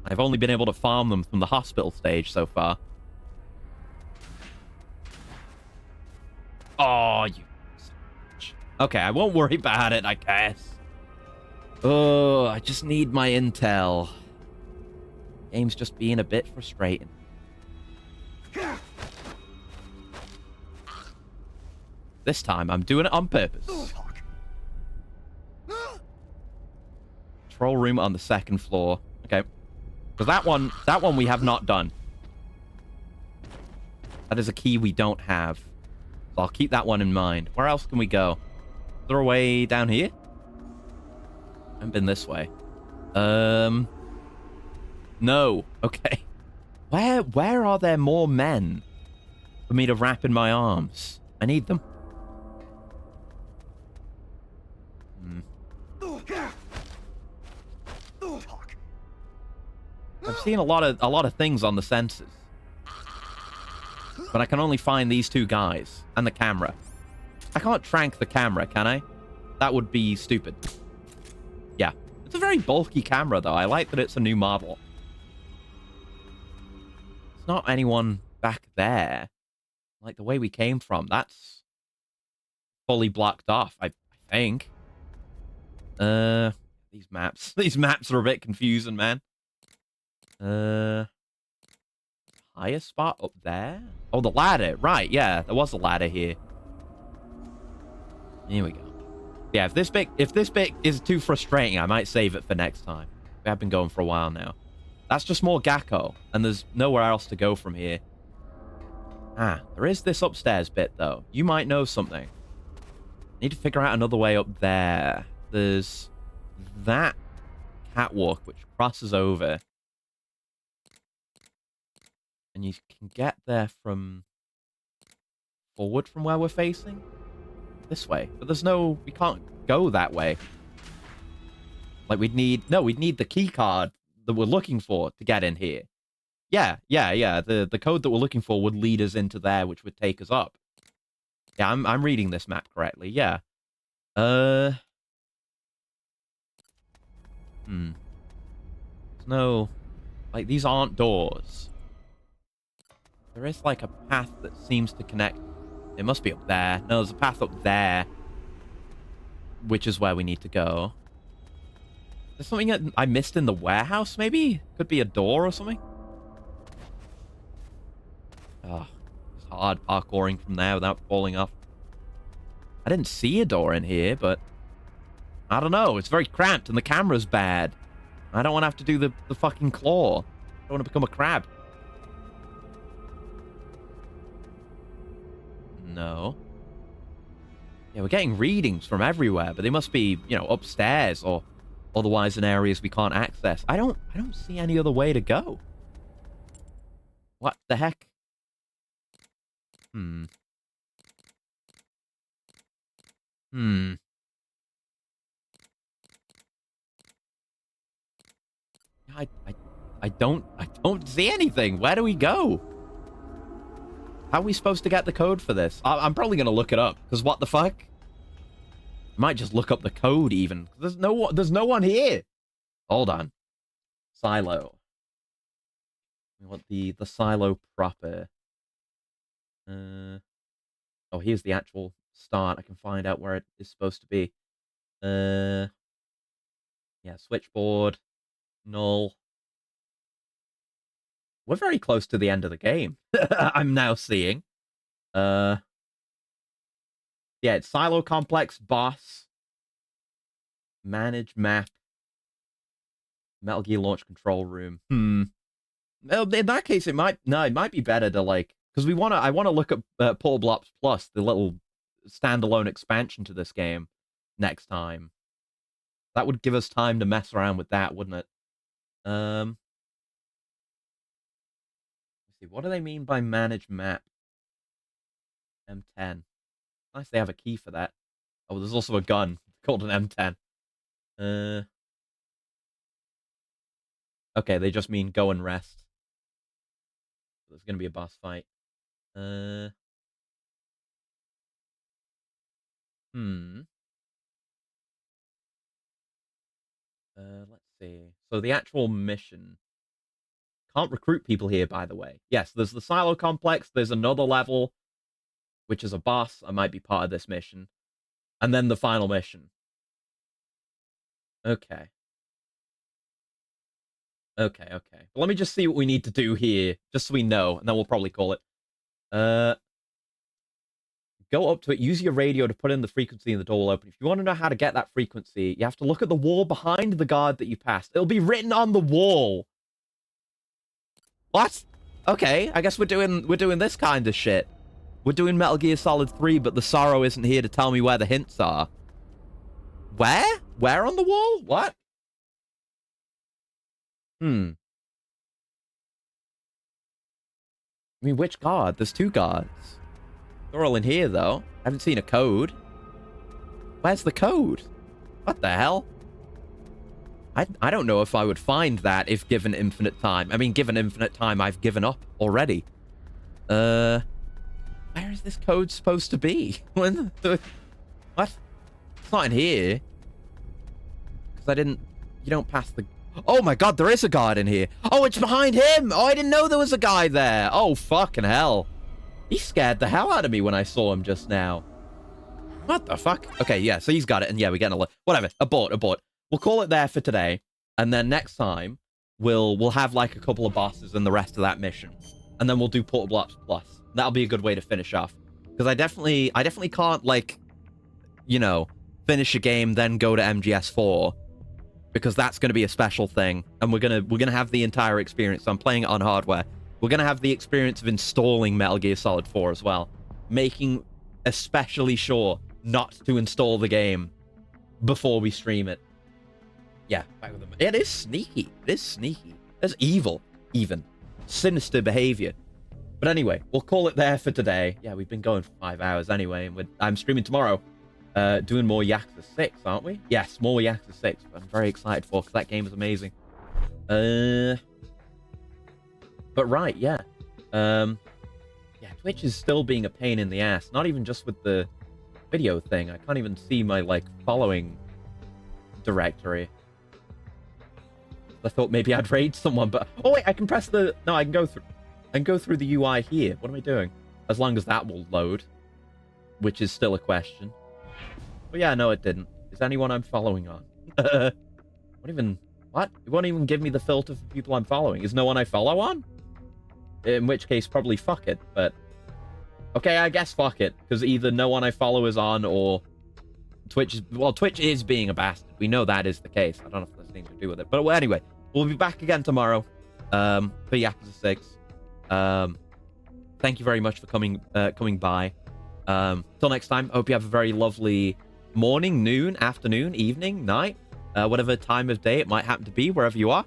Speaker 1: I've only been able to farm them from the hospital stage so far. Oh, you... Okay, I won't worry about it, I guess. Oh, I just need my intel. Game's just being a bit frustrating. This time, I'm doing it on purpose. Control room on the second floor. Okay. Because that one we have not done. That is a key we don't have. So I'll keep that one in mind. Where else can we go? Is there a way down here? I haven't been this way. No. Okay. Where are there more men for me to wrap in my arms? I need them. I've seen a lot of things on the sensors. But I can only find these two guys and the camera. I can't trank the camera, can I? That would be stupid. Yeah. It's a very bulky camera, though. I like that it's a new model. It's not anyone back there. Like the way we came from. That's fully blocked off, I think. These maps. These maps are a bit confusing, man. Higher spot up there? Oh, the ladder. Right, yeah. There was a ladder here. Here we go. Yeah, if this bit is too frustrating, I might save it for next time. We have been going for a while now. That's just more Gakko, and there's nowhere else to go from here. Ah, there is this upstairs bit, though. You might know something. Need to figure out another way up there. There's that catwalk which crosses over. And you can get there from forward from where we're facing. This way. But there's no... We can't go that way. Like, we'd need... No, we'd need the key card that we're looking for to get in here. Yeah. The code that we're looking for would lead us into there, which would take us up. Yeah, I'm reading this map correctly. Yeah. There's no... Like, these aren't doors. There is, like, a path that seems to connect. It must be up there. No, there's a path up there. Which is where we need to go. There's something I missed in the warehouse, maybe? Could be a door or something? Oh, it's hard parkouring from there without falling off. I didn't see a door in here, but... I don't know. It's very cramped and the camera's bad. I don't want to have to do the fucking claw. I don't want to become a crab. No. Yeah, we're getting readings from everywhere, but they must be, you know, upstairs or otherwise in areas we can't access. I don't see any other way to go. What the heck? I don't see anything. Where do we go? How are we supposed to get the code for this? I'm probably going to look it up, because what the fuck? I might just look up the code, even. There's no one here. Hold on. Silo. We want the silo proper. Oh, here's the actual start. I can find out where it is supposed to be. Yeah, switchboard. Null. We're very close to the end of the game. I'm now seeing. Yeah, it's Silo Complex, Boss, Manage Map, Metal Gear Launch Control Room. Well, in that case, it might be better to, like, because I want to look at Portable Ops Plus, the little standalone expansion to this game, next time. That would give us time to mess around with that, wouldn't it? Let's see, what do they mean by Manage Map? M10. Nice, they have a key for that. Oh, there's also a gun called an M10. Okay, they just mean go and rest. There's gonna be a boss fight. Let's see. So the actual mission. Can't recruit people here, by the way. Yes, there's the silo complex. There's another level, which is a boss. I might be part of this mission. And then the final mission. Okay. Okay. Well, let me just see what we need to do here, just so we know, and then we'll probably call it. Go up to it, use your radio to put in the frequency and the door will open. If you want to know how to get that frequency, you have to look at the wall behind the guard that you passed. It'll be written on the wall. What? Okay, I guess we're doing this kind of shit. We're doing Metal Gear Solid 3, but the Sorrow isn't here to tell me where the hints are. Where? Where on the wall? What? I mean, which guard? There's 2 guards. They're all in here, though. I haven't seen a code. Where's the code? What the hell? I don't know if I would find that if given infinite time. I mean, given infinite time, I've given up already. Where is this code supposed to be? What? It's not in here. Because I didn't... You don't pass the... Oh my god, there is a guard in here. Oh, it's behind him! Oh, I didn't know there was a guy there. Oh, fucking hell. He scared the hell out of me when I saw him just now. What the fuck? Okay, yeah, so he's got it, and yeah, we're getting a look. Whatever, abort. We'll call it there for today, and then next time, we'll have, like, a couple of bosses and the rest of that mission. And then we'll do Portable Ops Plus. That'll be a good way to finish off. Because I definitely can't, like, you know, finish a game, then go to MGS4. Because that's going to be a special thing, and we're gonna have the entire experience. So I'm playing it on hardware. We're gonna have the experience of installing Metal Gear Solid 4 as well, making especially sure not to install the game before we stream it. Yeah, back with them. It is sneaky. There's evil, even sinister behavior. But anyway, we'll call it there for today. Yeah, we've been going for 5 hours anyway, and I'm streaming tomorrow. Doing more Yakuza 6, aren't we? Yes, more Yakuza 6. I'm very excited for, because that game is amazing. But right, yeah. Yeah, Twitch is still being a pain in the ass. Not even just with the video thing. I can't even see my, like, following directory. I thought maybe I'd raid someone, but... Oh, wait, I can press the... No, I can go through... I can go through the UI here. What am I doing? As long as that will load. Which is still a question. But yeah, no, it didn't. Is anyone I'm following on? What? It won't even give me the filter for people I'm following. Is no one I follow on? In which case, probably fuck it, but... Okay, I guess fuck it, because either no one I follow is on, or... Twitch is... Well, Twitch is being a bastard. We know that is the case. I don't know if there's anything to do with it. But well, anyway, we'll be back again tomorrow, for Yakuza 6. Thank you very much for coming by. Till next time, I hope you have a very lovely morning, noon, afternoon, evening, night, whatever time of day it might happen to be, wherever you are.